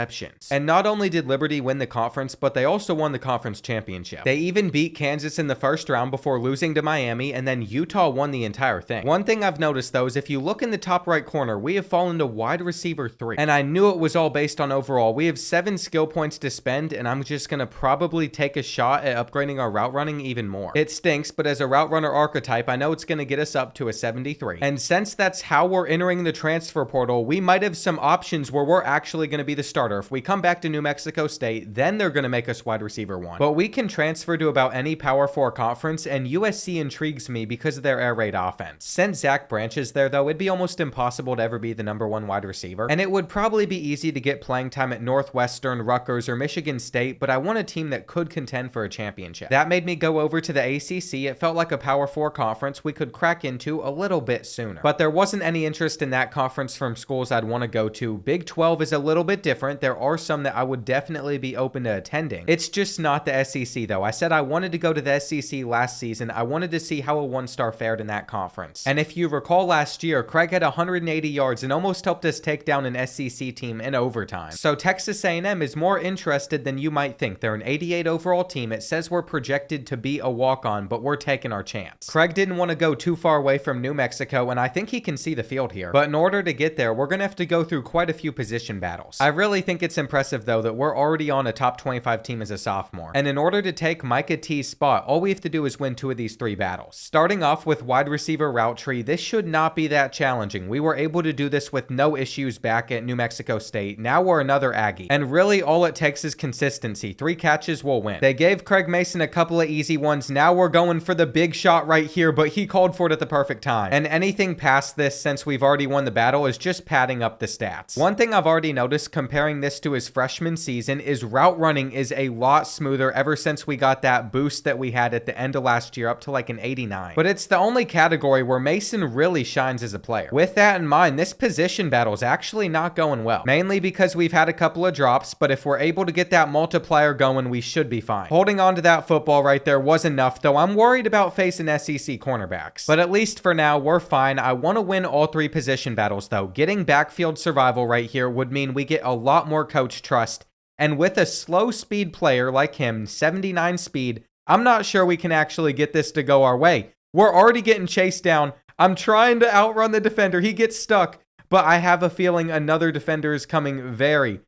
And not only did Liberty win the conference, but they also won the conference championship. They even beat Kansas in the first round before losing to Miami, and then Utah won the entire thing. One thing I've noticed though is if you look in the top right corner, we have fallen to wide receiver 3. And I knew it was all based on overall. We have 7 skill points to spend, and I'm just going to probably take a shot at upgrading our route running even more. It stinks, but as a route runner archetype, I know it's going to get us up to a 73. And since that's how we're entering the transfer portal, we might have some options where we're actually going to be the starter. If we come back to New Mexico State, then they're going to make us wide receiver 1. But we can transfer to about any Power 4 conference, and USC intrigues me because of their air raid offense. Since Zach Branch is there though, it'd be almost impossible to ever be the #1 wide receiver. And it would probably be easy to get playing time at Northwestern, Rutgers, or Michigan State, but I want a team that could contend for a championship. That made me go over to the ACC. It felt like a Power 4 conference we could crack into a little bit sooner. But there wasn't any interest in that conference from schools I'd want to go to. Big 12 is a little bit different. There are some that I would definitely be open to attending. It's just not the SEC though. I said I wanted to go to the SEC last season. I wanted to see how a 1-star fared in that conference. And if you recall last year, Craig had 180 yards and almost helped us take down an SEC team in overtime. So Texas A&M is more interested than you might think. They're an 88 overall team. It says we're projected to be a walk-on, but we're taking our chance. Craig didn't want to go too far away from New Mexico, and I think he can see the field here. But in order to get there, we're going to have to go through quite a few position battles. I really think it's impressive though that we're already on a top 25 team as a sophomore. And in order to take Micah T's spot, all we have to do is win 2 of these 3 battles. Starting off with wide receiver route tree, this should not be that challenging. We were able to do this with no issues back at New Mexico State. Now we're another Aggie. And really all it takes is consistency. 3 catches will win. They gave Craig Mason a couple of easy ones. Now we're going for the big shot right here, but he called for it at the perfect time. And anything past this, since we've already won the battle, is just padding up the stats. One thing I've already noticed comparing this to his freshman season is route running is a lot smoother ever since we got that boost that we had at the end of last year up to like an 89. But it's the only category where Mason really shines as a player. With that in mind, this position battle is actually not going well. Mainly because we've had a couple of drops, but if we're able to get that multiplier going, we should be fine. Holding on to that football right there was enough, though I'm worried about facing SEC cornerbacks. But at least for now, we're fine. I want to win all 3 position battles though. Getting backfield survival right here would mean we get a lot more coach trust. And with a slow speed player like him, 79 speed, I'm not sure we can actually get this to go our way. We're already getting chased down. I'm trying to outrun the defender. He gets stuck, but I have a feeling another defender is coming very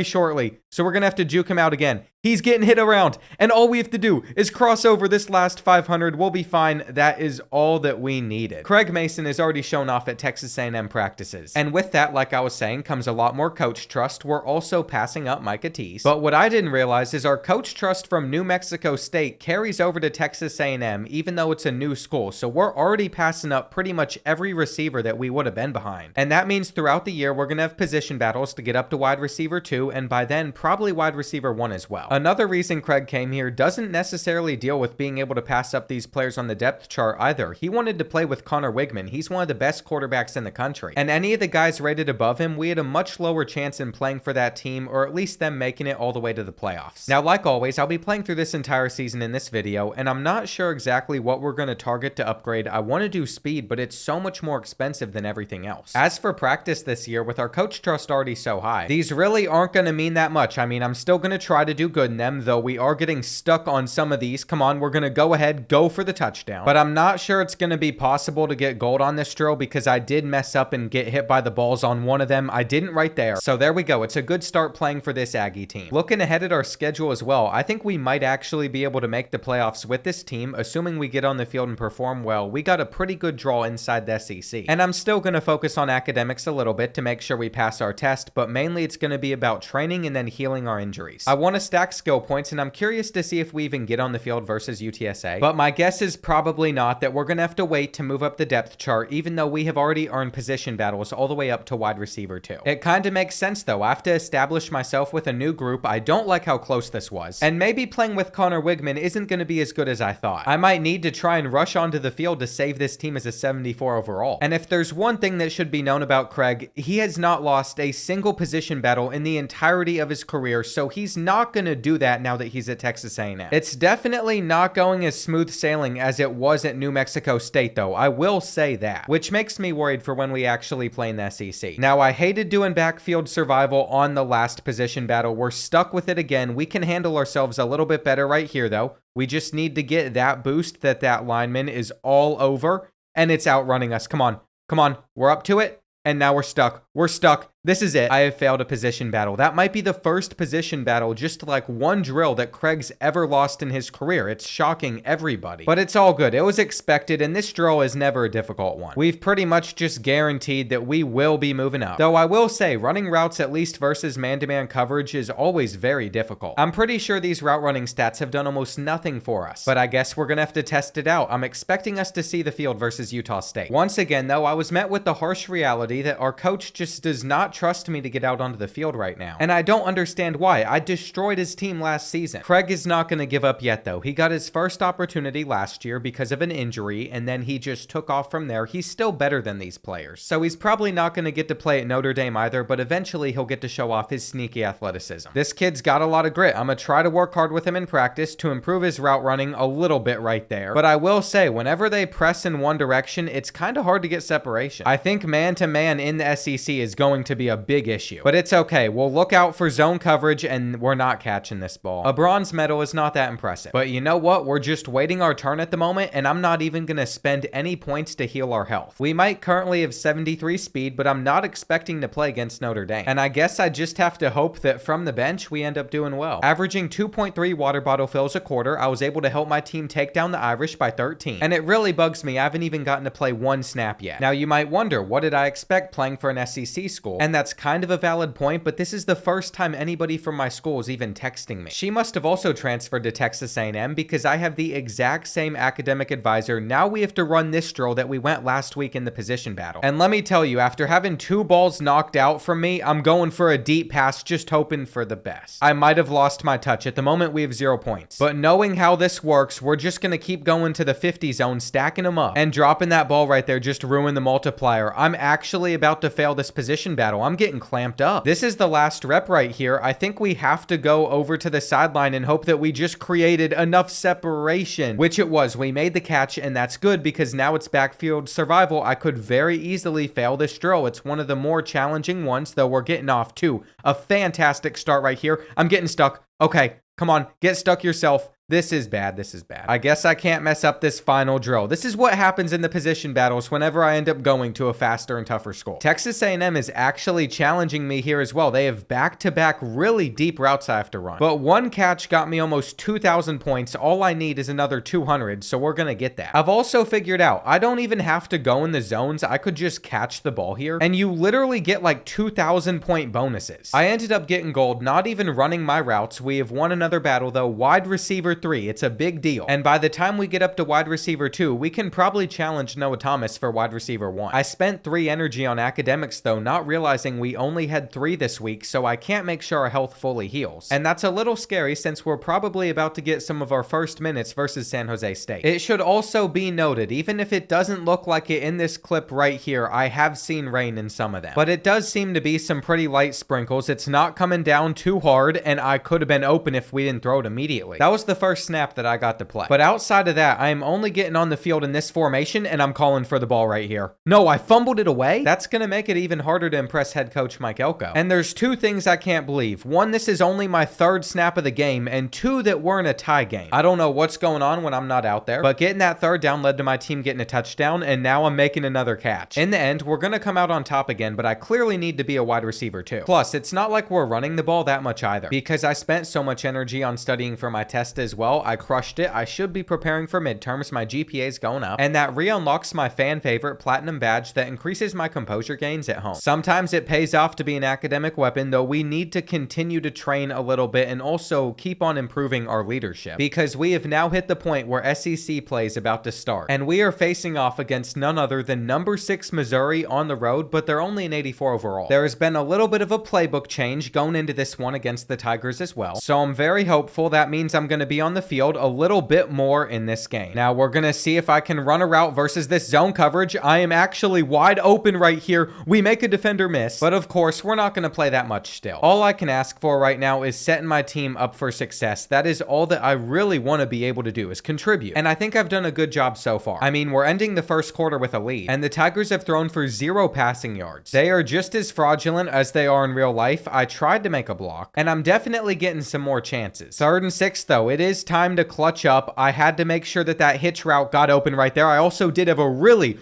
shortly. So we're going to have to juke him out again. He's getting hit around, and all we have to do is cross over this last 500. We'll be fine. That is all that we needed. Craig Mason has already shown off at Texas A&M practices. And with that, like I was saying, comes a lot more coach trust. We're also passing up Micah T's. But what I didn't realize is our coach trust from New Mexico State carries over to Texas A&M, even though it's a new school. So we're already passing up pretty much every receiver that we would have been behind. And that means throughout the year, we're going to have position battles to get up to wide receiver 2, and by then, probably wide receiver 1 as well. Another reason Craig came here doesn't necessarily deal with being able to pass up these players on the depth chart either. He wanted to play with Connor Wigman. He's one of the best quarterbacks in the country. And any of the guys rated above him, we had a much lower chance in playing for that team, or at least them making it all the way to the playoffs. Now, like always, I'll be playing through this entire season in this video, and I'm not sure exactly what we're going to target to upgrade. I want to do speed, but it's so much more expensive than everything else. As for practice this year, with our coach trust already so high, these really aren't going to mean that much. I mean, I'm still going to try to do good in them, though we are getting stuck on some of these. Come on, we're going to go ahead, go for the touchdown. But I'm not sure it's going to be possible to get gold on this drill because I did mess up and get hit by the balls on one of them. I didn't right there. So there we go. It's a good start playing for this Aggie team. Looking ahead at our schedule as well, I think we might actually be able to make the playoffs with this team, assuming we get on the field and perform well. We got a pretty good draw inside the SEC. And I'm still going to focus on academics a little bit to make sure we pass our test, but mainly it's going to be about training and then healing our injuries. I want to stack skill points, and I'm curious to see if we even get on the field versus UTSA, but my guess is probably not, that we're going to have to wait to move up the depth chart, even though we have already earned position battles all the way up to wide receiver 2. It kind of makes sense though. I have to establish myself with a new group. I don't like how close this was, and maybe playing with Connor Wigman isn't going to be as good as I thought. I might need to try and rush onto the field to save this team as a 74 overall. And if there's one thing that should be known about Craig, he has not lost a single position battle in the entirety of his career, so he's not going to do that now that he's at Texas A&M. It's definitely not going as smooth sailing as it was at New Mexico State though, I will say that, which makes me worried for when we actually play in the SEC. Now, I hated doing backfield survival on the last position battle. We're stuck with it again. We can handle ourselves a little bit better right here though. We just need to get that boost that lineman is all over and it's outrunning us. Come on, come on, we're up to it. And now we're stuck. We're stuck. This is it. I have failed a position battle. That might be the first position battle, just like one drill, that Craig's ever lost in his career. It's shocking everybody. But it's all good. It was expected, and this drill is never a difficult one. We've pretty much just guaranteed that we will be moving up. Though I will say, running routes at least versus man-to-man coverage is always very difficult. I'm pretty sure these route running stats have done almost nothing for us, but I guess we're gonna have to test it out. I'm expecting us to see the field versus Utah State. Once again, though, I was met with the harsh reality that our coach just does not trust me to get out onto the field right now. And I don't understand why. I destroyed his team last season. Craig is not going to give up yet though. He got his first opportunity last year because of an injury, and then he just took off from there. He's still better than these players. So he's probably not going to get to play at Notre Dame either, but eventually he'll get to show off his sneaky athleticism. This kid's got a lot of grit. I'm going to try to work hard with him in practice to improve his route running a little bit right there. But I will say, whenever they press in one direction, it's kind of hard to get separation. I think man-to-man in the SEC is going to be a big issue, but it's okay. We'll look out for zone coverage, and we're not catching this ball. A bronze medal is not that impressive, but you know what? We're just waiting our turn at the moment, and I'm not even going to spend any points to heal our health. We might currently have 73 speed, but I'm not expecting to play against Notre Dame, and I guess I just have to hope that from the bench we end up doing well. Averaging 2.3 water bottle fills a quarter, I was able to help my team take down the Irish by 13, and it really bugs me I haven't even gotten to play one snap yet. Now you might wonder, what did I expect playing for an SEC school? And that's kind of a valid point, but this is the first time anybody from my school is even texting me. She must have also transferred to Texas A&M because I have the exact same academic advisor. Now we have to run this drill that we went last week in the position battle. And let me tell you, after having 2 balls knocked out from me, I'm going for a deep pass, just hoping for the best. I might have lost my touch. At the moment, we have 0 points. But knowing how this works, we're just going to keep going to the 50 zone, stacking them up, and dropping that ball right there just ruined the multiplier. I'm actually about to fail this position battle. I'm getting clamped up. This is the last rep right here. I think we have to go over to the sideline and hope that we just created enough separation, which it was. We made the catch, and that's good because now it's backfield survival. I could very easily fail this drill. It's one of the more challenging ones, though we're getting off to a fantastic start right here. I'm getting stuck. Okay, come on, get stuck yourself. This is bad. This is bad. I guess I can't mess up this final drill. This is what happens in the position battles whenever I end up going to a faster and tougher school. Texas A&M is actually challenging me here as well. They have back-to-back really deep routes I have to run. But one catch got me almost 2,000 points. All I need is another 200, so we're going to get that. I've also figured out I don't even have to go in the zones. I could just catch the ball here, and you literally get like 2,000 point bonuses. I ended up getting gold, not even running my routes. We have won another battle, though. Wide receivers receiver 3. It's a big deal. And by the time we get up to wide receiver 2, we can probably challenge Noah Thomas for wide receiver 1. I spent 3 energy on academics though, not realizing we only had 3 this week, so I can't make sure our health fully heals. And that's a little scary since we're probably about to get some of our first minutes versus San Jose State. It should also be noted, even if it doesn't look like it in this clip right here, I have seen rain in some of them. But it does seem to be some pretty light sprinkles. It's not coming down too hard, and I could have been open if we didn't throw it immediately. That was the first snap that I got to play. But outside of that, I am only getting on the field in this formation, and I'm calling for the ball right here. No, I fumbled it away? That's gonna make it even harder to impress head coach Mike Elko. And there's 2 things I can't believe. 1, this is only my 3rd snap of the game, and 2, that we're in a tie game. I don't know what's going on when I'm not out there, but getting that 3rd down led to my team getting a touchdown, and now I'm making another catch. In the end, we're gonna come out on top again, but I clearly need to be a wide receiver too. Plus, it's not like we're running the ball that much either. Because I spent so much energy on studying for my test as well, I crushed it. I should be preparing for midterms, my GPA's going up, and that re-unlocks my fan favorite platinum badge that increases my composure gains at home. Sometimes it pays off to be an academic weapon, though we need to continue to train a little bit and also keep on improving our leadership. Because we have now hit the point where SEC play is about to start, and we are facing off against none other than number 6 Missouri on the road, but they're only an 84 overall. There has been a little bit of a playbook change going into this one against the Tigers as well, so I'm very hopeful. That means I'm going to be on the field a little bit more in this game. Now we're going to see if I can run a route versus this zone coverage. I am actually wide open right here. We make a defender miss, but of course we're not going to play that much still. All I can ask for right now is setting my team up for success. That is all that I really want to be able to do, is contribute, and I think I've done a good job so far. I mean, we're ending the first quarter with a lead, and the Tigers have thrown for 0 passing yards. They are just as fraudulent as they are in real life. I tried to make a block, and I'm definitely getting some more chances. 3rd and 6 though, it is time to clutch up. I had to make sure that that hitch route got open right there. I also did have a really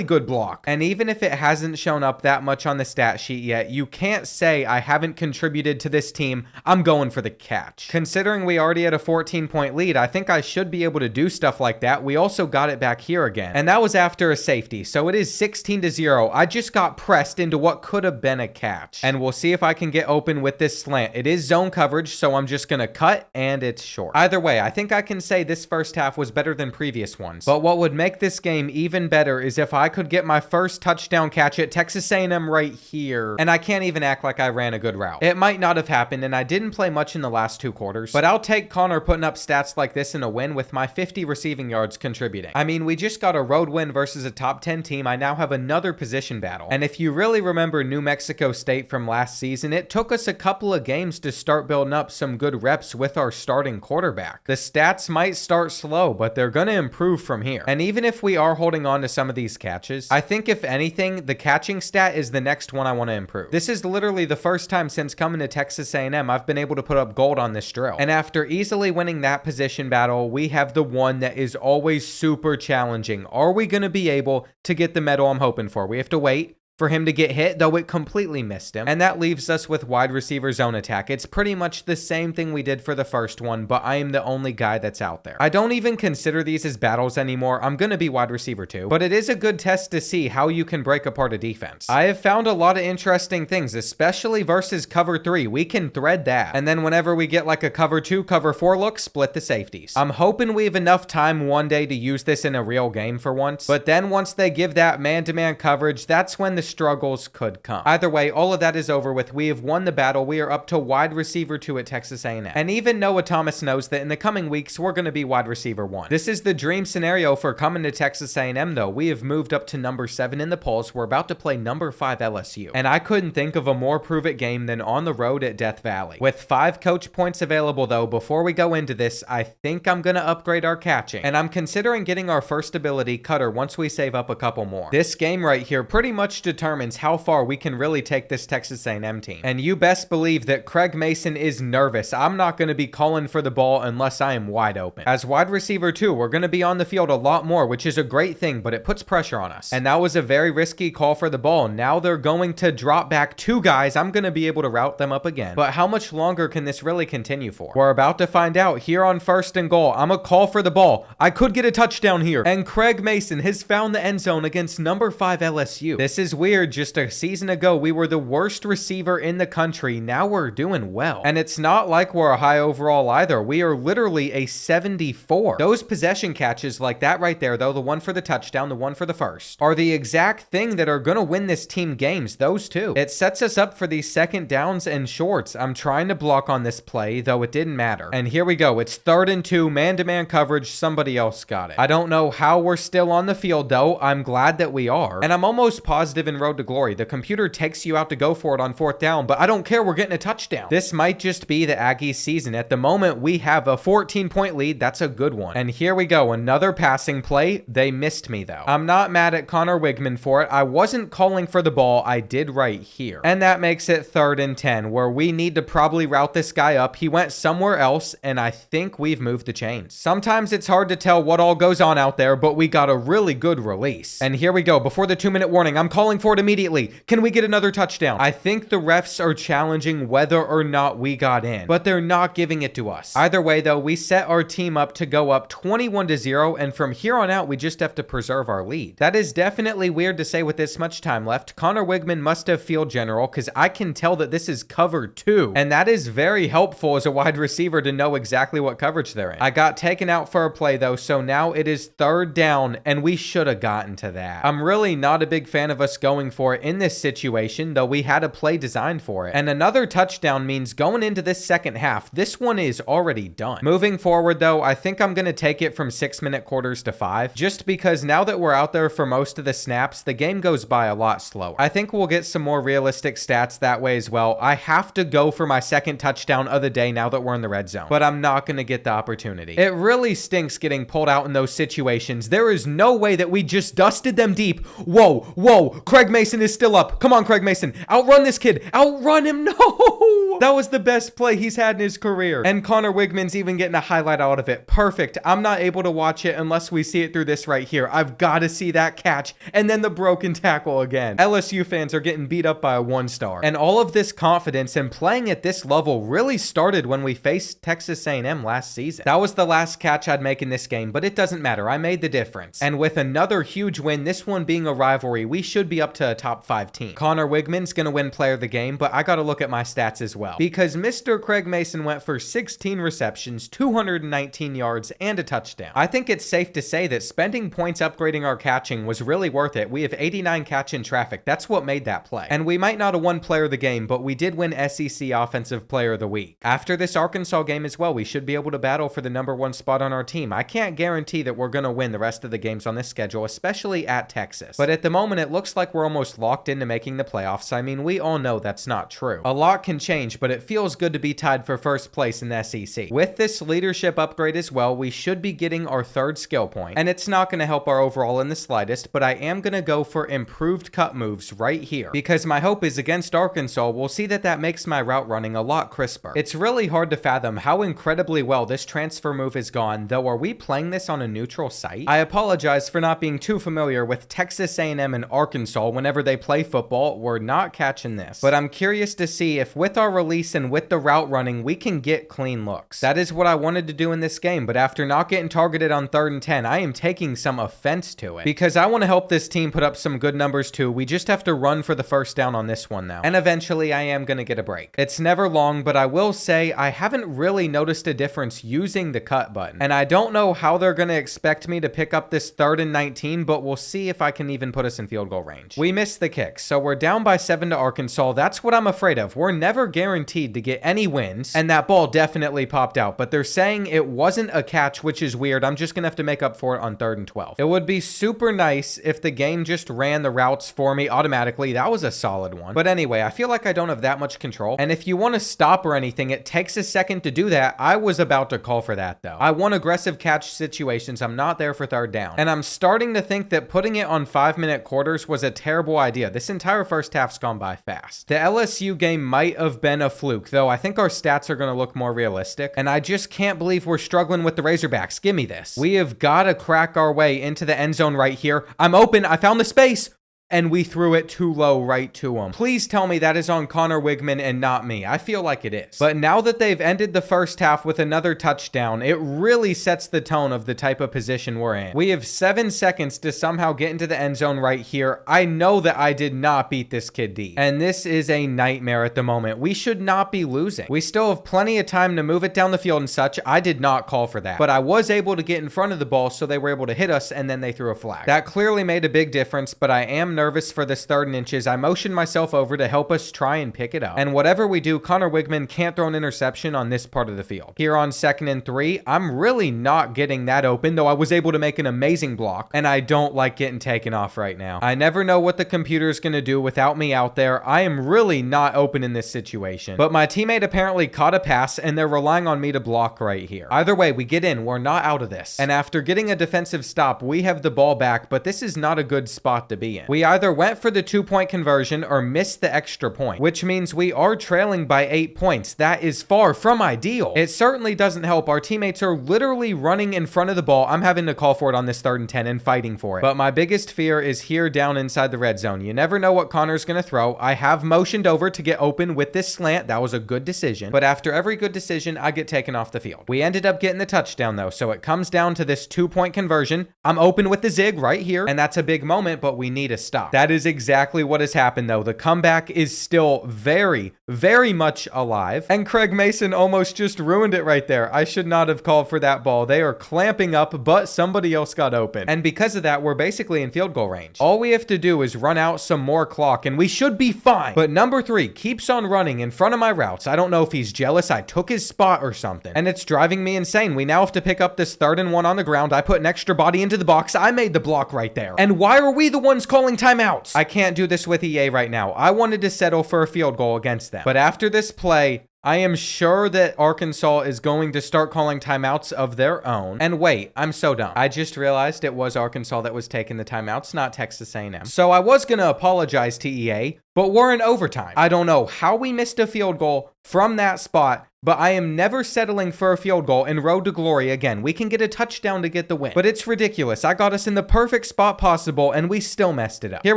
good block, and even if it hasn't shown up that much on the stat sheet yet, you can't say I haven't contributed to this team. I'm going for the catch. Considering we already had a 14-point lead, I think I should be able to do stuff like that. We also got it back here again, and that was after a safety, so it is 16-0. I just got pressed into what could have been a catch, and we'll see if I can get open with this slant. It is zone coverage, so I'm just gonna cut, and it's short. Either way, I think I can say this first half was better than previous ones, but what would make this game even better is if I could get my first touchdown catch at Texas A&M right here, and I can't even act like I ran a good route. It might not have happened, and I didn't play much in the last 2 quarters, but I'll take Connor putting up stats like this in a win with my 50 receiving yards contributing. I mean, we just got a road win versus a top 10 team. I now have another position battle, and if you really remember New Mexico State from last season, it took us a couple of games to start building up some good reps with our starting quarterback. The stats might start slow, but they're gonna improve from here. And even if we are holding on to some of these catches, I think if anything, the catching stat is the next one I want to improve. This is literally the first time since coming to Texas A&M I've been able to put up gold on this drill. And after easily winning that position battle, we have the one that is always super challenging. Are we going to be able to get the medal I'm hoping for? We have to wait for him to get hit, though it completely missed him. And that leaves us with wide receiver zone attack. It's pretty much the same thing we did for the first one, but I am the only guy that's out there. I don't even consider these as battles anymore. I'm gonna be wide receiver too, but it is a good test to see how you can break apart a defense. I have found a lot of interesting things, especially versus cover 3. We can thread that. And then whenever we get like a cover 2, cover 4 look, split the safeties. I'm hoping we have enough time one day to use this in a real game for once, but then once they give that man-to-man coverage, that's when the struggles could come. Either way, all of that is over with. We have won the battle. We are up to wide receiver 2 at Texas A&M. And even Noah Thomas knows that in the coming weeks, we're going to be wide receiver 1. This is the dream scenario for coming to Texas A&M though. We have moved up to number 7 in the polls. We're about to play number 5 LSU. And I couldn't think of a more prove-it game than on the road at Death Valley. With 5 coach points available though, before we go into this, I think I'm going to upgrade our catching. And I'm considering getting our first ability, Cutter, once we save up a couple more. This game right here pretty much determines how far we can really take this Texas A&M team. And you best believe that Craig Mason is nervous. I'm not going to be calling for the ball unless I am wide open. As wide receiver 2, we're going to be on the field a lot more, which is a great thing, but it puts pressure on us. And that was a very risky call for the ball. Now they're going to drop back 2 guys. I'm going to be able to route them up again. But how much longer can this really continue for? We're about to find out here on 1st and goal. I'm a call for the ball. I could get a touchdown here. And Craig Mason has found the end zone against number 5 LSU. This is weird weird. Just a season ago, we were the worst receiver in the country. Now we're doing well. And it's not like we're a high overall either. We are literally a 74. Those possession catches like that right there, though, the one for the touchdown, the one for the first, are the exact thing that are going to win this team games. Those two. It sets us up for these second downs and shorts. I'm trying to block on this play, though it didn't matter. And here we go. It's 3rd and 2, man-to-man coverage. Somebody else got it. I don't know how we're still on the field, though. I'm glad that we are. And I'm almost positive in Road to Glory, the computer takes you out to go for it on 4th down, but I don't care. We're getting a touchdown. This might just be the Aggies season. At the moment, we have a 14-point lead. That's a good one. And here we go. Another passing play. They missed me, though. I'm not mad at Connor Wigman for it. I wasn't calling for the ball. I did right here. And that makes it 3rd and 10, where we need to probably route this guy up. He went somewhere else, and I think we've moved the chains. Sometimes it's hard to tell what all goes on out there, but we got a really good release. And here we go. Before the 2-minute warning, I'm calling for it immediately. Can we get another touchdown? I think the refs are challenging whether or not we got in, but they're not giving it to us. Either way, though, we set our team up to go up 21-0, and from here on out, we just have to preserve our lead. That is definitely weird to say with this much time left. Connor Wigman must have field general, because I can tell that this is cover 2, and that is very helpful as a wide receiver to know exactly what coverage they're in. I got taken out for a play, though, so now it is 3rd down, and we should have gotten to that. I'm really not a big fan of us going for it in this situation, though we had a play designed for it. And another touchdown means going into this second half, this one is already done. Moving forward, though, I think I'm going to take it from 6-minute quarters to 5, just because now that we're out there for most of the snaps, the game goes by a lot slower. I think we'll get some more realistic stats that way as well. I have to go for my second touchdown of the day now that we're in the red zone, but I'm not going to get the opportunity. It really stinks getting pulled out in those situations. There is no way that we just dusted them deep. Whoa, whoa, Craig Mason is still up. Come on, Craig Mason. Outrun this kid. Outrun him. No! That was the best play he's had in his career. And Connor Wigman's even getting a highlight out of it. Perfect. I'm not able to watch it unless we see it through this right here. I've got to see that catch and then the broken tackle again. LSU fans are getting beat up by a 1-star. And all of this confidence and playing at this level really started when we faced Texas A&M last season. That was the last catch I'd make in this game, but it doesn't matter. I made the difference. And with another huge win, this one being a rivalry, we should be up to a top 5 team. Connor Wigman's going to win player of the game, but I got to look at my stats as well, because Mr. Craig Mason went for 16 receptions, 219 yards, and a touchdown. I think it's safe to say that spending points upgrading our catching was really worth it. We have 89 catch in traffic. That's what made that play. And we might not have won player of the game, but we did win SEC Offensive Player of the Week. After this Arkansas game as well, we should be able to battle for the #1 spot on our team. I can't guarantee that we're going to win the rest of the games on this schedule, especially at Texas. But at the moment, it looks like we're almost locked into making the playoffs. I mean, we all know that's not true. A lot can change, but it feels good to be tied for first place in the SEC. With this leadership upgrade as well, we should be getting our 3rd skill point, and it's not going to help our overall in the slightest, but I am going to go for improved cut moves right here, because my hope is against Arkansas, we'll see that makes my route running a lot crisper. It's really hard to fathom how incredibly well this transfer move has gone, though. Are we playing this on a neutral site? I apologize for not being too familiar with Texas A&M and Arkansas whenever they play football. We're not catching this, but I'm curious to see if with our release and with the route running, we can get clean looks. That is what I wanted to do in this game, but after not getting targeted on 3rd and 10, I am taking some offense to it, because I want to help this team put up some good numbers too. We just have to run for the 1st down on this one now, and eventually I am going to get a break. It's never long, but I will say I haven't really noticed a difference using the cut button, and I don't know how they're going to expect me to pick up this 3rd and 19, but we'll see if I can even put us in field goal range. We missed the kick, so we're down by 7 to Arkansas. That's what I'm afraid of. We're never guaranteed to get any wins, and that ball definitely popped out, but they're saying it wasn't a catch, which is weird. I'm just going to have to make up for it on 3rd and 12. It would be super nice if the game just ran the routes for me automatically. That was a solid one. But anyway, I feel like I don't have that much control, and if you want to stop or anything, it takes a second to do that. I was about to call for that, though. I want aggressive catch situations. I'm not there for 3rd down, and I'm starting to think that putting it on 5-minute quarters was a terrible idea. This entire first half's gone by fast. The LSU game might have been a fluke, though. I think our stats are going to look more realistic, and I just can't believe we're struggling with the Razorbacks. Give me this. We have got to crack our way into the end zone right here. I'm open. I found the space. and we threw it too low right to him. Please tell me that is on Connor Wigman and not me. I feel like it is. But now that they've ended the first half with another touchdown, it really sets the tone of the type of position we're in. We have 7 seconds to somehow get into the end zone right here. I know that I did not beat this kid deep, and this is a nightmare at the moment. We should not be losing. We still have plenty of time to move it down the field and such. I did not call for that, but I was able to get in front of the ball, so they were able to hit us, and then they threw a flag. That clearly made a big difference, but I am nervous for this 3rd and inches. I motioned myself over to help us try and pick it up. And whatever we do, Connor Wigman can't throw an interception on this part of the field. Here on 2nd and 3, I'm really not getting that open, though I was able to make an amazing block, and I don't like getting taken off right now. I never know what the computer's gonna do without me out there. I am really not open in this situation, but my teammate apparently caught a pass, and they're relying on me to block right here. Either way, we get in. We're not out of this. And after getting a defensive stop, we have the ball back, but this is not a good spot to be in. We either went for the 2-point conversion or missed the extra point, which means we are trailing by 8 points. That is far from ideal. It certainly doesn't help. Our teammates are literally running in front of the ball. I'm having to call for it on this 3rd and 10 and fighting for it. But my biggest fear is here down inside the red zone. You never know what Connor's going to throw. I have motioned over to get open with this slant. That was a good decision. But after every good decision, I get taken off the field. We ended up getting the touchdown though, so it comes down to this 2-point conversion. I'm open with the zig right here, and that's a big moment, but we need a stop. That is exactly what has happened though. The comeback is still very, very much alive, and Craig Mason almost just ruined it right there. I should not have called for that ball. They are clamping up, but somebody else got open, and because of that, we're basically in field goal range. All we have to do is run out some more clock, and we should be fine. But number 3 keeps on running in front of my routes. I don't know if he's jealous I took his spot or something, and it's driving me insane. We now have to pick up this 3rd and 1 on the ground. I put an extra body into the box. I made the block right there. And why are we the ones calling timeouts? I can't do this with EA right now. I wanted to settle for a field goal against them, but after this play, I am sure that Arkansas is going to start calling timeouts of their own. And wait, I'm so dumb. I just realized it was Arkansas that was taking the timeouts, not Texas A&M. So I was going to apologize to EA, but we're in overtime. I don't know how we missed a field goal from that spot, but I am never settling for a field goal in Road to Glory again. We can get a touchdown to get the win, but it's ridiculous. I got us in the perfect spot possible, and we still messed it up. Here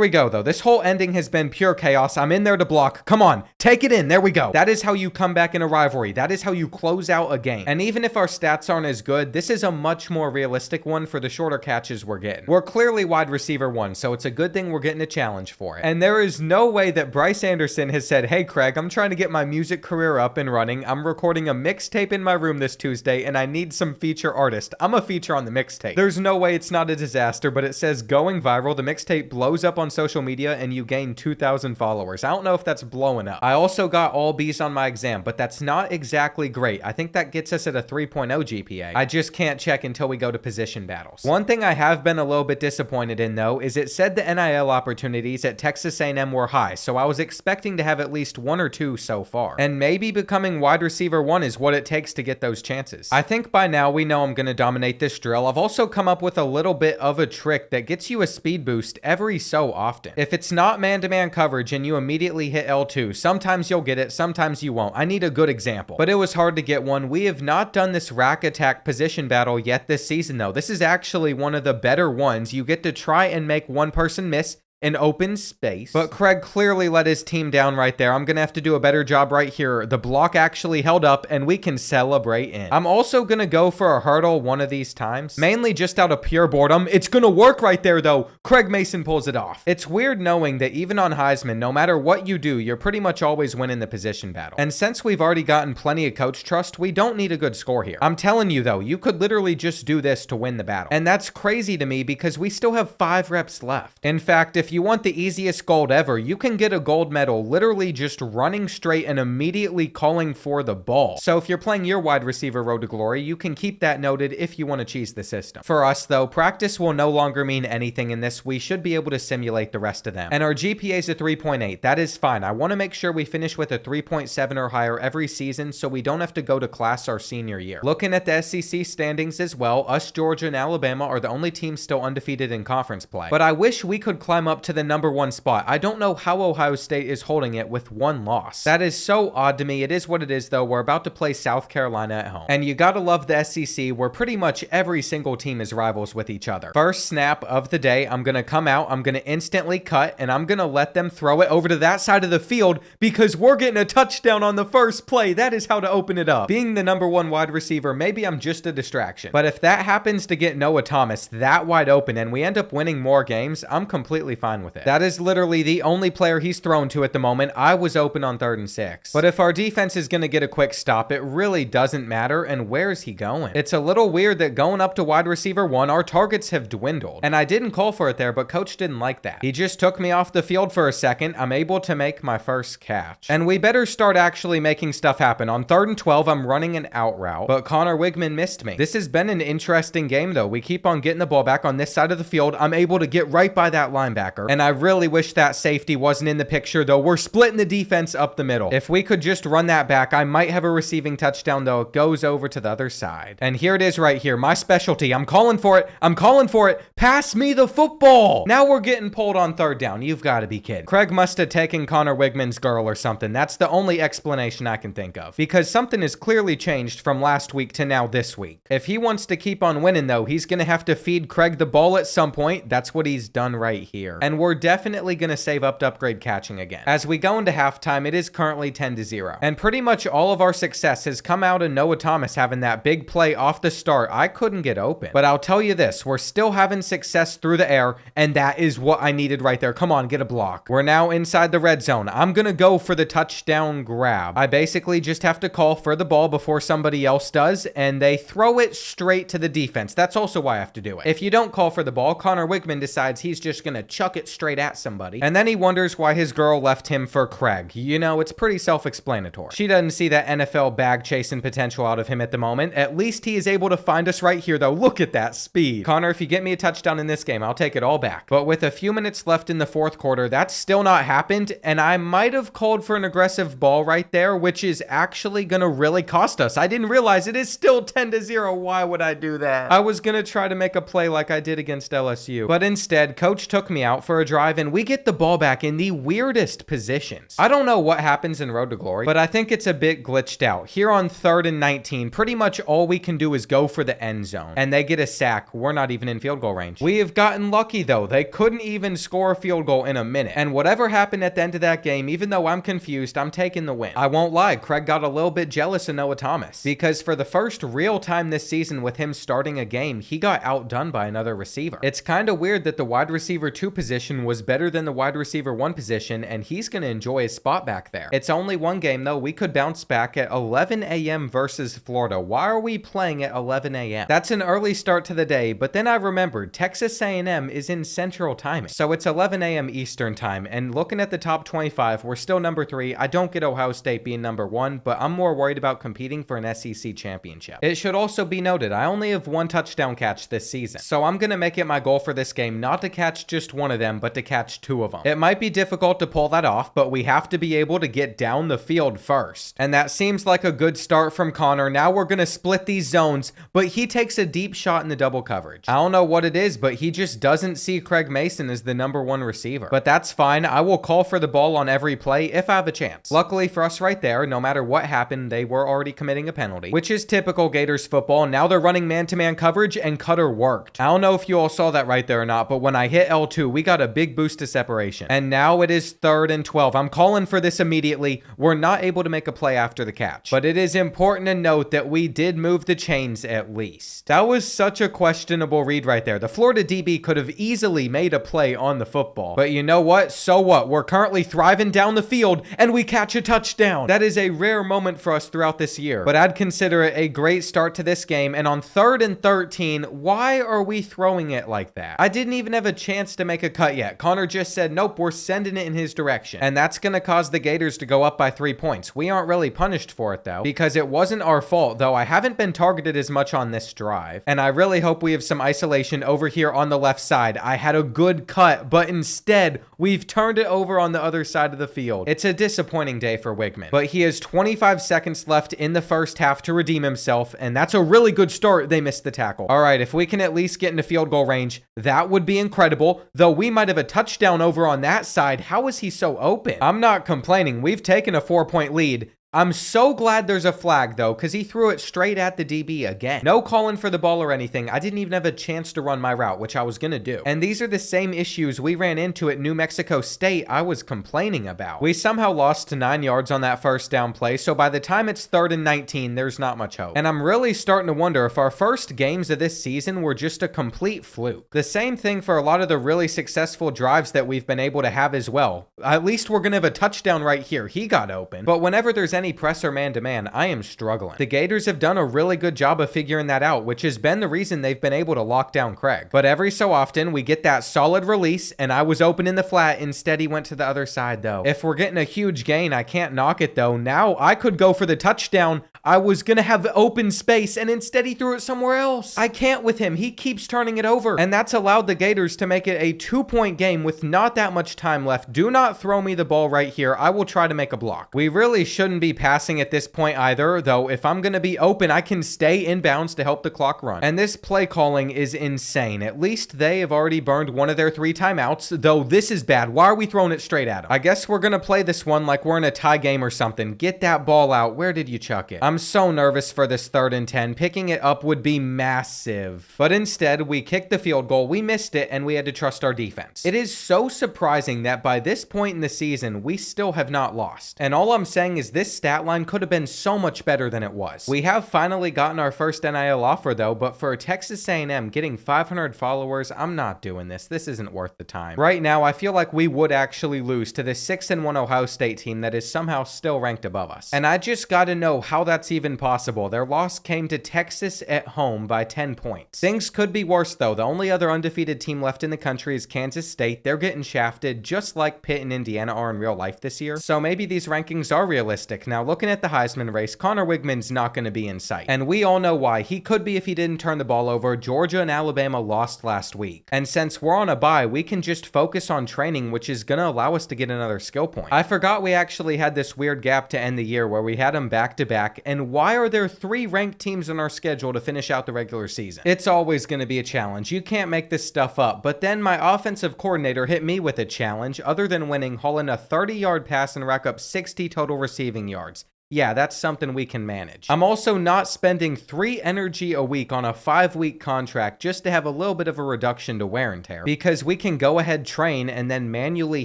we go, though. This whole ending has been pure chaos. I'm in there to block. Come on, take it in. There we go. That is how you come back in a rivalry. That is how you close out a game. And even if our stats aren't as good, this is a much more realistic one for the shorter catches we're getting. We're clearly wide receiver 1, so it's a good thing we're getting a challenge for it. And there is no way that Bryce Anderson has said, hey, Craig, I'm trying to get my music career up and running. I'm recording a mixtape in my room this Tuesday, and I need some feature artist. I'm a feature on the mixtape. There's no way it's not a disaster, but it says going viral. The mixtape blows up on social media, and you gain 2,000 followers. I don't know if that's blowing up. I also got all B's on my exam, but that's not exactly great. I think that gets us at a 3.0 GPA. I just can't check until we go to position battles. One thing I have been a little bit disappointed in, though, is it said the NIL opportunities at Texas A&M were high, so I was expecting to have at least 1 or 2 so far. And maybe becoming wide receiver 1 is what it takes to get those chances. I think by now we know I'm going to dominate this drill. I've also come up with a little bit of a trick that gets you a speed boost every so often. If it's not man-to-man coverage and you immediately hit L2, sometimes you'll get it, sometimes you won't. I need a good example, but it was hard to get one. We have not done this rack attack position battle yet this season, though. This is actually one of the better ones. You get to try and make one person miss in open space, but Craig clearly let his team down right there. I'm gonna have to do a better job right here. The block actually held up, and we can celebrate in. I'm also gonna go for a hurdle one of these times, mainly just out of pure boredom. It's gonna work right there, though. Craig Mason pulls it off. It's weird knowing that even on Heisman, no matter what you do, you're pretty much always winning the position battle. And since we've already gotten plenty of coach trust, we don't need a good score here. I'm telling you, though, you could literally just do this to win the battle. And that's crazy to me because we still have 5 reps left. In fact, if you want the easiest gold ever, you can get a gold medal literally just running straight and immediately calling for the ball. So if you're playing your wide receiver road to glory, you can keep that noted if you want to cheese the system. For us though, practice will no longer mean anything in this. We should be able to simulate the rest of them. And our GPA is a 3.8. That is fine. I want to make sure we finish with a 3.7 or higher every season so we don't have to go to class our senior year. Looking at the SEC standings as well, us, Georgia, and Alabama are the only teams still undefeated in conference play. But I wish we could climb up up to the #1 spot. I don't know how Ohio State is holding it with 1 loss. That is so odd to me. It is what it is, though. We're about to play South Carolina at home. And you gotta love the SEC, where pretty much every single team is rivals with each other. First snap of the day, I'm gonna come out, I'm gonna instantly cut, and I'm gonna let them throw it over to that side of the field because we're getting a touchdown on the first play. That is how to open it up. Being the #1 wide receiver, maybe I'm just a distraction. But if that happens to get Noah Thomas that wide open and we end up winning more games, I'm completely fine with it. That is literally the only player he's thrown to at the moment. I was open on 3rd and 6. But if our defense is gonna get a quick stop, it really doesn't matter. And where's he going? It's a little weird that going up to wide receiver 1, our targets have dwindled. And I didn't call for it there, but coach didn't like that. He just took me off the field for a second. I'm able to make my first catch. And we better start actually making stuff happen. On 3rd and 12, I'm running an out route, but Connor Wigman missed me. This has been an interesting game, though. We keep on getting the ball back on this side of the field. I'm able to get right by that linebacker. And I really wish that safety wasn't in the picture, though. We're splitting the defense up the middle. If we could just run that back, I might have a receiving touchdown, though. It goes over to the other side. And here it is right here. My specialty. I'm calling for it. I'm calling for it. Pass me the football. Now we're getting pulled on 3rd down. You've got to be kidding. Craig must have taken Connor Wigman's girl or something. That's the only explanation I can think of. Because something has clearly changed from last week to now this week. If he wants to keep on winning, though, he's going to have to feed Craig the ball at some point. That's what he's done right here. And we're definitely going to save up to upgrade catching again. As we go into halftime, it is currently 10-0. And pretty much all of our success has come out of Noah Thomas having that big play off the start. I couldn't get open. But I'll tell you this, we're still having success through the air, and that is what I needed right there. Come on, get a block. We're now inside the red zone. I'm going to go for the touchdown grab. I basically just have to call for the ball before somebody else does, and they throw it straight to the defense. That's also why I have to do it. If you don't call for the ball, Connor Wigman decides he's just going to chuck it straight at somebody, and then he wonders why his girl left him for Craig. You know, it's pretty self-explanatory. She doesn't see that NFL bag chasing potential out of him at the moment. At least he is able to find us right here, though. Look at that speed. Connor, if you get me a touchdown in this game, I'll take it all back. But with a few minutes left in the 4th quarter, that's still not happened, and I might have called for an aggressive ball right there, which is actually going to really cost us. I didn't realize it is still 10-0. Why would I do that? I was going to try to make a play like I did against LSU, but instead, coach took me out for a drive, and we get the ball back in the weirdest positions. I don't know what happens in Road to Glory, but I think it's a bit glitched out. Here on 3rd and 19, pretty much all we can do is go for the end zone, and they get a sack. We're not even in field goal range. We have gotten lucky, though. They couldn't even score a field goal in a minute, and whatever happened at the end of that game, even though I'm confused, I'm taking the win. I won't lie, Craig got a little bit jealous of Noah Thomas, because for the first real time this season with him starting a game, he got outdone by another receiver. It's kind of weird that the wide receiver 2 position was better than the wide receiver 1 position, and he's going to enjoy his spot back there. It's only one game, though. We could bounce back at 11 a.m. versus Florida. Why are we playing at 11 a.m.? That's an early start to the day, but then I remembered Texas A&M is in Central Timing, so it's 11 a.m. Eastern Time, and looking at the top 25, we're still number 3. I don't get Ohio State being number 1, but I'm more worried about competing for an SEC championship. It should also be noted, I only have 1 touchdown catch this season, so I'm going to make it my goal for this game not to catch just 1 of them, but to catch 2 of them. It might be difficult to pull that off, but we have to be able to get down the field first. And that seems like a good start from Connor. Now we're going to split these zones, but he takes a deep shot in the double coverage. I don't know what it is, but he just doesn't see Craig Mason as the #1 receiver. But that's fine. I will call for the ball on every play if I have a chance. Luckily for us right there, no matter what happened, they were already committing a penalty, which is typical Gators football. Now they're running man-to-man coverage, and Cutter worked. I don't know if you all saw that right there or not, but when I hit L2, we got a big boost to separation. And now it is 3rd and 12. I'm calling for this immediately. We're not able to make a play after the catch, but it is important to note that we did move the chains at least. That was such a questionable read right there. The Florida DB could have easily made a play on the football, but you know what? So what? We're currently thriving down the field, and we catch a touchdown. That is a rare moment for us throughout this year, but I'd consider it a great start to this game. And on 3rd and 13, why are we throwing it like that? I didn't even have a chance to make a cut yet. Connor just said, nope, we're sending it in his direction, and that's going to cause the Gators to go up by 3 points. We aren't really punished for it, though, because it wasn't our fault, though I haven't been targeted as much on this drive, and I really hope we have some isolation over here on the left side. I had a good cut, but instead, we've turned it over on the other side of the field. It's a disappointing day for Wigman, but he has 25 seconds left in the first half to redeem himself, and that's a really good start. They missed the tackle. All right, if we can at least get into field goal range, that would be incredible, though we might have a touchdown over on that side. How is he so open? I'm not complaining. We've taken a 4-point lead. I'm so glad there's a flag, though, because he threw it straight at the DB again. No calling for the ball or anything. I didn't even have a chance to run my route, which I was going to do. And these are the same issues we ran into at New Mexico State I was complaining about. We somehow lost to 9 yards on that first down play, so by the time it's 3rd and 19, there's not much hope. And I'm really starting to wonder if our first games of this season were just a complete fluke. The same thing for a lot of the really successful drives that we've been able to have as well. At least we're going to have a touchdown right here. He got open. But whenever there's any press or man-to-man, I am struggling. The Gators have done a really good job of figuring that out, which has been the reason they've been able to lock down Craig. But every so often, we get that solid release, and I was open in the flat. Instead, he went to the other side, though. If we're getting a huge gain, I can't knock it, though. Now, I could go for the touchdown. I was going to have open space, and instead, he threw it somewhere else. I can't with him. He keeps turning it over, and that's allowed the Gators to make it a 2-point game with not that much time left. Do not throw me the ball right here. I will try to make a block. We really shouldn't be passing at this point either, though. If I'm going to be open, I can stay in bounds to help the clock run. And this play calling is insane. At least they have already burned one of their 3 timeouts, though this is bad. Why are we throwing it straight at them? I guess we're going to play this one like we're in a tie game or something. Get that ball out. Where did you chuck it? I'm so nervous for this 3rd and 10. Picking it up would be massive. But instead, we kicked the field goal. We missed it, and we had to trust our defense. It is so surprising that by this point in the season, we still have not lost. And all I'm saying is this stat line could have been so much better than it was. We have finally gotten our first NIL offer, though, but for Texas A&M getting 500 followers, I'm not doing this. This isn't worth the time. Right now, I feel like we would actually lose to the 6-1 Ohio State team that is somehow still ranked above us. And I just gotta know how that's even possible. Their loss came to Texas at home by 10 points. Things could be worse, though. The only other undefeated team left in the country is Kansas State. They're getting shafted just like Pitt and Indiana are in real life this year. So maybe these rankings are realistic. Now, looking at the Heisman race, Connor Wigman's not going to be in sight. And we all know why. He could be if he didn't turn the ball over. Georgia and Alabama lost last week. And since we're on a bye, we can just focus on training, which is going to allow us to get another skill point. I forgot we actually had this weird gap to end the year where we had them back-to-back. And why are there 3 ranked teams on our schedule to finish out the regular season? It's always going to be a challenge. You can't make this stuff up. But then my offensive coordinator hit me with a challenge other than winning, hauling a 30-yard pass and rack up 60 total receiving yards. Yeah, that's something we can manage. I'm also not spending 3 energy a week on a 5-week contract just to have a little bit of a reduction to wear and tear, because we can go ahead, train, and then manually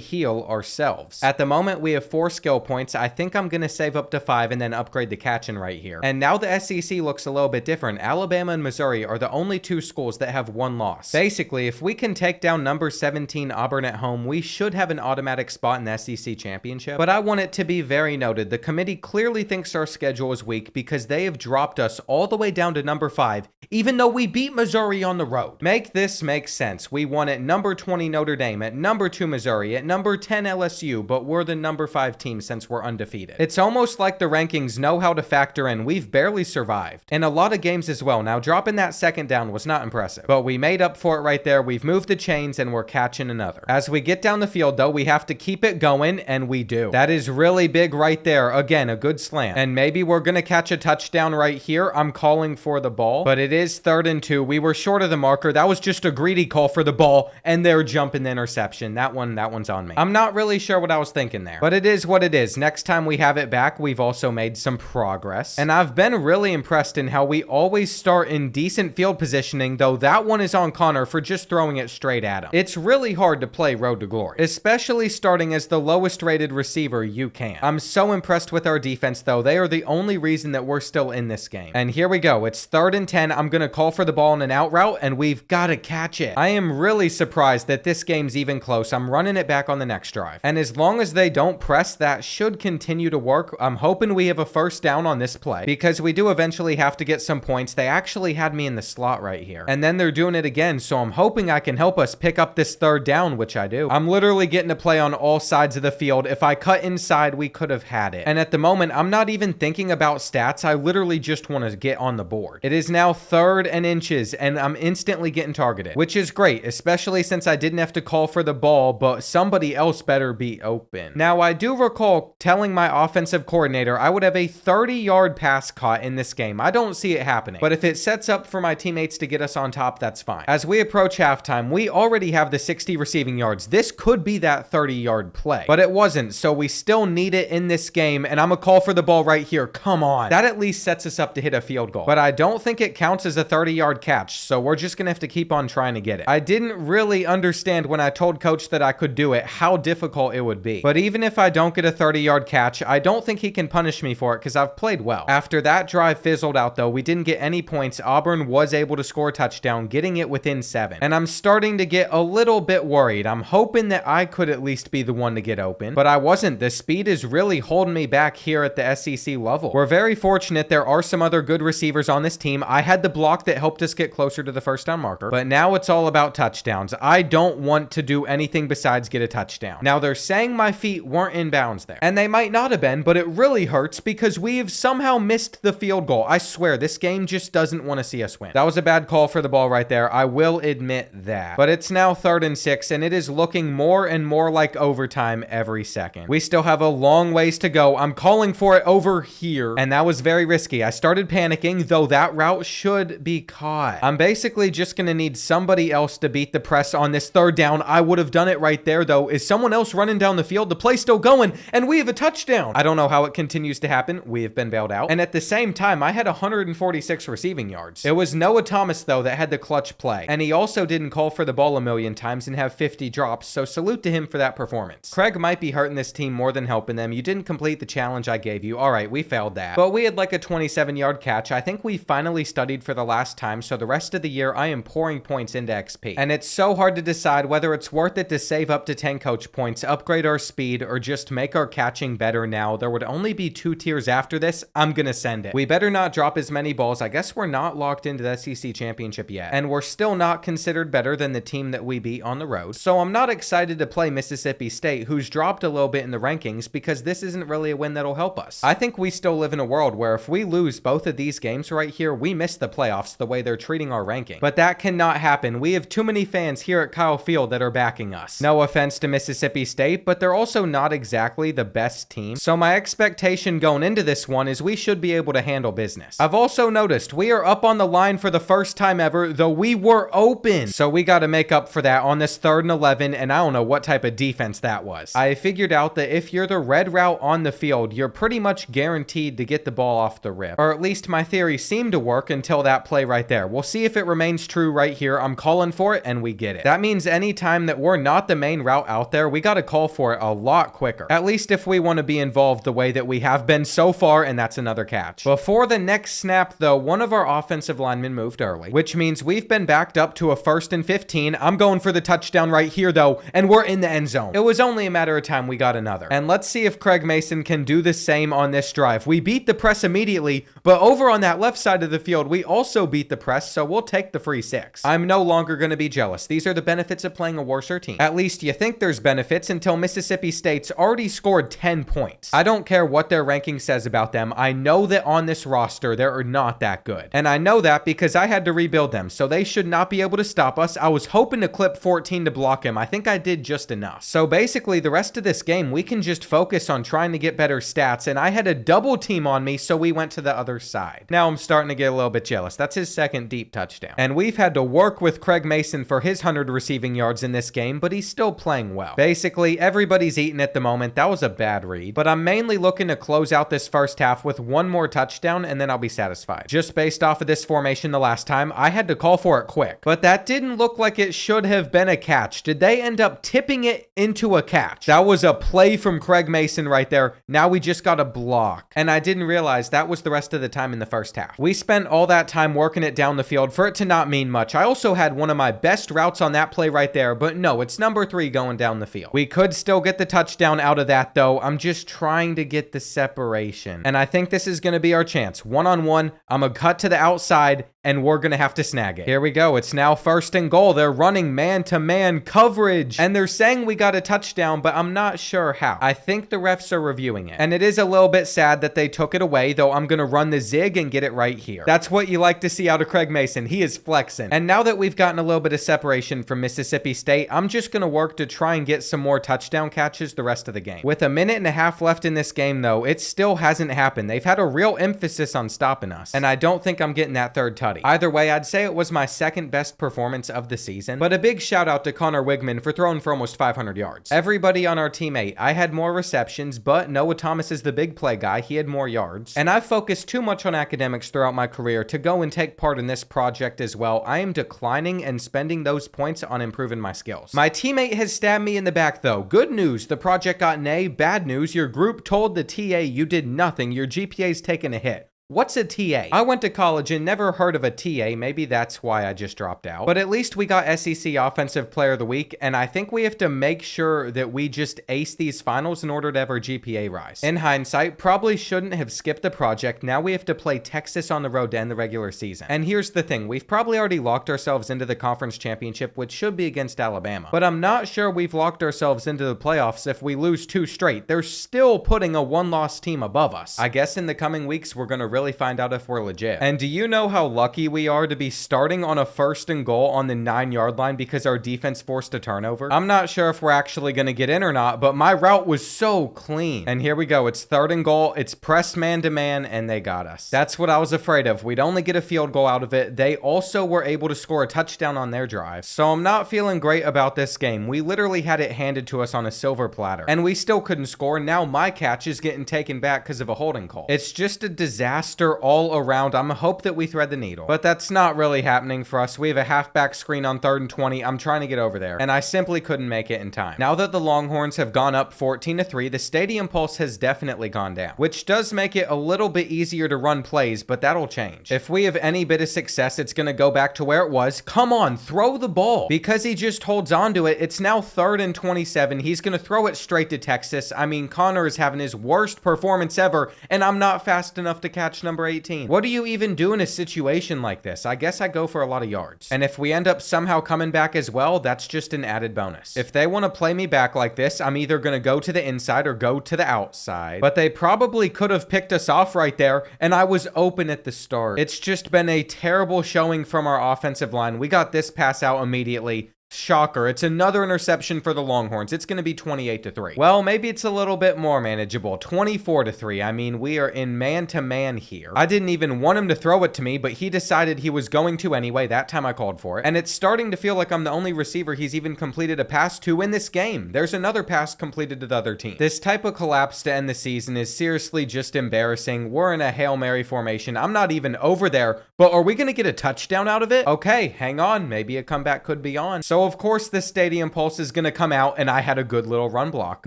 heal ourselves. At the moment, we have 4 skill points. I think I'm going to save up to 5 and then upgrade the catching right here. And now the SEC looks a little bit different. Alabama and Missouri are the only 2 schools that have 1 loss. Basically, if we can take down number 17 Auburn at home, we should have an automatic spot in the SEC championship. But I want it to be very noted, the committee clearly thinks our schedule is weak because they have dropped us all the way down to number 5, even though we beat Missouri on the road. Make this make sense. We won at number 20 Notre Dame, at number 2 Missouri, at number 10 LSU, but we're the number 5 team since we're undefeated. It's almost like the rankings know how to factor in. We've barely survived. And a lot of games as well. Now, dropping that second down was not impressive, but we made up for it right there. We've moved the chains and we're catching another. As we get down the field, though, we have to keep it going, and we do. That is really big right there. Again, a good slant. And maybe we're going to catch a touchdown right here. I'm calling for the ball, but it is 3rd and 2. We were short of the marker. That was just a greedy call for the ball, and they're jumping the interception. That one's on me. I'm not really sure what I was thinking there, but it is what it is. Next time we have it back, we've also made some progress, and I've been really impressed in how we always start in decent field positioning, though that one is on Connor for just throwing it straight at him. It's really hard to play Road to Glory, especially starting as the lowest rated receiver you can. I'm so impressed with our defense, though. They are the only reason that we're still in this game. And here we go. It's 3rd and 10. I'm going to call for the ball in an out route, and we've got to catch it. I am really surprised that this game's even close. I'm running it back on the next drive. And as long as they don't press, that should continue to work. I'm hoping we have a first down on this play, because we do eventually have to get some points. They actually had me in the slot right here. And then they're doing it again, so I'm hoping I can help us pick up this 3rd down, which I do. I'm literally getting to play on all sides of the field. If I cut inside, we could have had it. And at the moment, I'm I'm not even thinking about stats. I literally just want to get on the board. It is now 3rd and inches, and I'm instantly getting targeted, which is great, especially since I didn't have to call for the ball, but somebody else better be open. Now, I do recall telling my offensive coordinator I would have a 30-yard pass caught in this game. I don't see it happening, but if it sets up for my teammates to get us on top, that's fine. As we approach halftime, we already have the 60 receiving yards. This could be that 30-yard play, but it wasn't, so we still need it in this game, and I'm gonna call for the ball right here. Come on. That at least sets us up to hit a field goal, but I don't think it counts as a 30-yard catch, so we're just gonna have to keep on trying to get it. I didn't really understand when I told coach that I could do it how difficult it would be, but even if I don't get a 30-yard catch, I don't think he can punish me for it because I've played well. After that drive fizzled out though, we didn't get any points. Auburn was able to score a touchdown, getting it within 7, and I'm starting to get a little bit worried. I'm hoping that I could at least be the one to get open, but I wasn't. The speed is really holding me back here at the SEC level. We're very fortunate there are some other good receivers on this team. I had the block that helped us get closer to the first down marker, but now it's all about touchdowns. I don't want to do anything besides get a touchdown. Now they're saying my feet weren't in bounds there, and they might not have been, but it really hurts because we've somehow missed the field goal. I swear this game just doesn't want to see us win. That was a bad call for the ball right there. I will admit that, but it's now 3rd and 6, and it is looking more and more like overtime every second. We still have a long ways to go. I'm calling for it over here, and that was very risky. I started panicking, though that route should be caught. I'm basically just gonna need somebody else to beat the press on this 3rd down. I would have done it right there, though. Is someone else running down the field? The play's still going, and we have a touchdown. I don't know how it continues to happen. We have been bailed out, and at the same time, I had 146 receiving yards. It was Noah Thomas, though, that had the clutch play, and he also didn't call for the ball a million times and have 50 drops, so salute to him for that performance. Craig might be hurting this team more than helping them. You didn't complete the challenge I gave you. All right, we failed that, but we had like a 27-yard catch. I think we finally studied for the last time, so the rest of the year I am pouring points into XP, and it's so hard to decide whether it's worth it to save up to 10 coach points, upgrade our speed, or just make our catching better now. There would only be 2 tiers after this. I'm gonna send it. We better not drop as many balls. I guess we're not locked into the SEC championship yet, and we're still not considered better than the team that we beat on the road, so I'm not excited to play Mississippi State, who's dropped a little bit in the rankings, because this isn't really a win that'll help us. I think we still live in a world where if we lose both of these games right here, we miss the playoffs the way they're treating our ranking, but that cannot happen. We have too many fans here at Kyle Field that are backing us. No offense to Mississippi State, but they're also not exactly the best team, so my expectation going into this one is we should be able to handle business. I've also noticed we are up on the line for the first time ever, though we were open, so we got to make up for that on this 3rd and 11, and I don't know what type of defense that was. I figured out that if you're the red route on the field, you're pretty much guaranteed to get the ball off the rip, or at least my theory seemed to work until that play right there. We'll see if it remains true right here. I'm calling for it, and we get it. That means anytime that we're not the main route out there, we got to call for it a lot quicker, at least if we want to be involved the way that we have been so far, and that's another catch. Before the next snap, though, one of our offensive linemen moved early, which means we've been backed up to a 1st and 15. I'm going for the touchdown right here, though, and we're in the end zone. It was only a matter of time we got another, and let's see if Craig Mason can do the same on this drive. We beat the press immediately, but over on that left side of the field, we also beat the press, so we'll take the free 6. I'm no longer going to be jealous. These are the benefits of playing a worser team. At least you think there's benefits until Mississippi State's already scored 10 points. I don't care what their ranking says about them. I know that on this roster, they're not that good, and I know that because I had to rebuild them, so they should not be able to stop us. I was hoping to clip 14 to block him. I think I did just enough. So basically, the rest of this game, we can just focus on trying to get better stats, and I had a double team on me, so we went to the other side. Now I'm starting to get a little bit jealous. That's his 2nd deep touchdown, and we've had to work with Craig Mason for his 100 receiving yards in this game, but he's still playing well. Basically, everybody's eating at the moment. That was a bad read, but I'm mainly looking to close out this first half with one more touchdown, and then I'll be satisfied. Just based off of this formation the last time, I had to call for it quick, but that didn't look like it should have been a catch. Did they end up tipping it into a catch? That was a play from Craig Mason right there. Now we just got a block, and I didn't realize that was the rest of the time in the first half. We spent all that time working it down the field for it to not mean much. I also had one of my best routes on that play right there, but no, it's number 3 going down the field. We could still get the touchdown out of that, though. I'm just trying to get the separation, and I think this is going to be our chance. One-on-one, I'm going to cut to the outside, and we're going to have to snag it. Here we go. It's now 1st and goal. They're running man-to-man coverage, and they're saying we got a touchdown, but I'm not sure how. I think the refs are reviewing it, and it is a little bit sad that they took it away, though I'm going to run the zig and get it right here. That's what you like to see out of Craig Mason. He is flexing. And now that we've gotten a little bit of separation from Mississippi State, I'm just going to work to try and get some more touchdown catches the rest of the game. With a minute and a half left in this game, though, it still hasn't happened. They've had a real emphasis on stopping us, and I don't think I'm getting that third tutty. Either way, I'd say it was my second best performance of the season, but a big shout out to Connor Wigman for throwing for almost 500 yards. Everybody on our team ate. I had more receptions, but Noah Thomas is the big play guy. He had more yards. And I've focused too much on academics throughout my career to go and take part in this project as well. I am declining and spending those points on improving my skills. My teammate has stabbed me in the back though. Good news, the project got an A. Bad news, your group told the TA you did nothing. Your GPA's taken a hit. What's a TA? I went to college and never heard of a TA. Maybe that's why I just dropped out. But at least we got SEC Offensive Player of the Week, and I think we have to make sure that we just ace these finals in order to have our GPA rise. In hindsight, probably shouldn't have skipped the project. Now we have to play Texas on the road to end the regular season. And here's the thing, we've probably already locked ourselves into the conference championship, which should be against Alabama. But I'm not sure we've locked ourselves into the playoffs if we lose 2 straight. They're still putting a 1-loss team above us. I guess in the coming weeks, we're going to really find out if we're legit. And do you know how lucky we are to be starting on a 1st and goal on the 9-yard line because our defense forced a turnover? I'm not sure if we're actually going to get in or not, but my route was so clean. And here we go. It's 3rd and goal. It's pressed man to man, and they got us. That's what I was afraid of. We'd only get a field goal out of it. They also were able to score a touchdown on their drive. So I'm not feeling great about this game. We literally had it handed to us on a silver platter, and we still couldn't score. Now my catch is getting taken back because of a holding call. It's just a disaster all around. I'm a hope that we thread the needle, but that's not really happening for us. We have a halfback screen on 3rd and 20. I'm trying to get over there, and I simply couldn't make it in time. Now that the Longhorns have gone up 14-3, the stadium pulse has definitely gone down, which does make it a little bit easier to run plays, but that'll change. If we have any bit of success, it's going to go back to where it was. Come on, throw the ball. Because he just holds on to it, it's now 3rd and 27. He's going to throw it straight to Texas. I mean, Connor is having his worst performance ever, and I'm not fast enough to catch number 18. What do you even do in a situation like this? I guess I go for a lot of yards. And if we end up somehow coming back as well, that's just an added bonus. If they want to play me back like this, I'm either going to go to the inside or go to the outside. But they probably could have picked us off right there, and I was open at the start. It's just been a terrible showing from our offensive line. We got this pass out immediately. Shocker, it's another interception for the Longhorns. It's going to be 28-3. Well, maybe it's a little bit more manageable. 24-3. I mean, we are in man-to-man here. I didn't even want him to throw it to me, but he decided he was going to anyway. That time I called for it. And it's starting to feel like I'm the only receiver he's even completed a pass to in this game. There's another pass completed to the other team. This type of collapse to end the season is seriously just embarrassing. We're in a Hail Mary formation. I'm not even over there, but are we going to get a touchdown out of it? Okay, hang on. Maybe a comeback could be on. So of course the stadium pulse is going to come out, and I had a good little run block.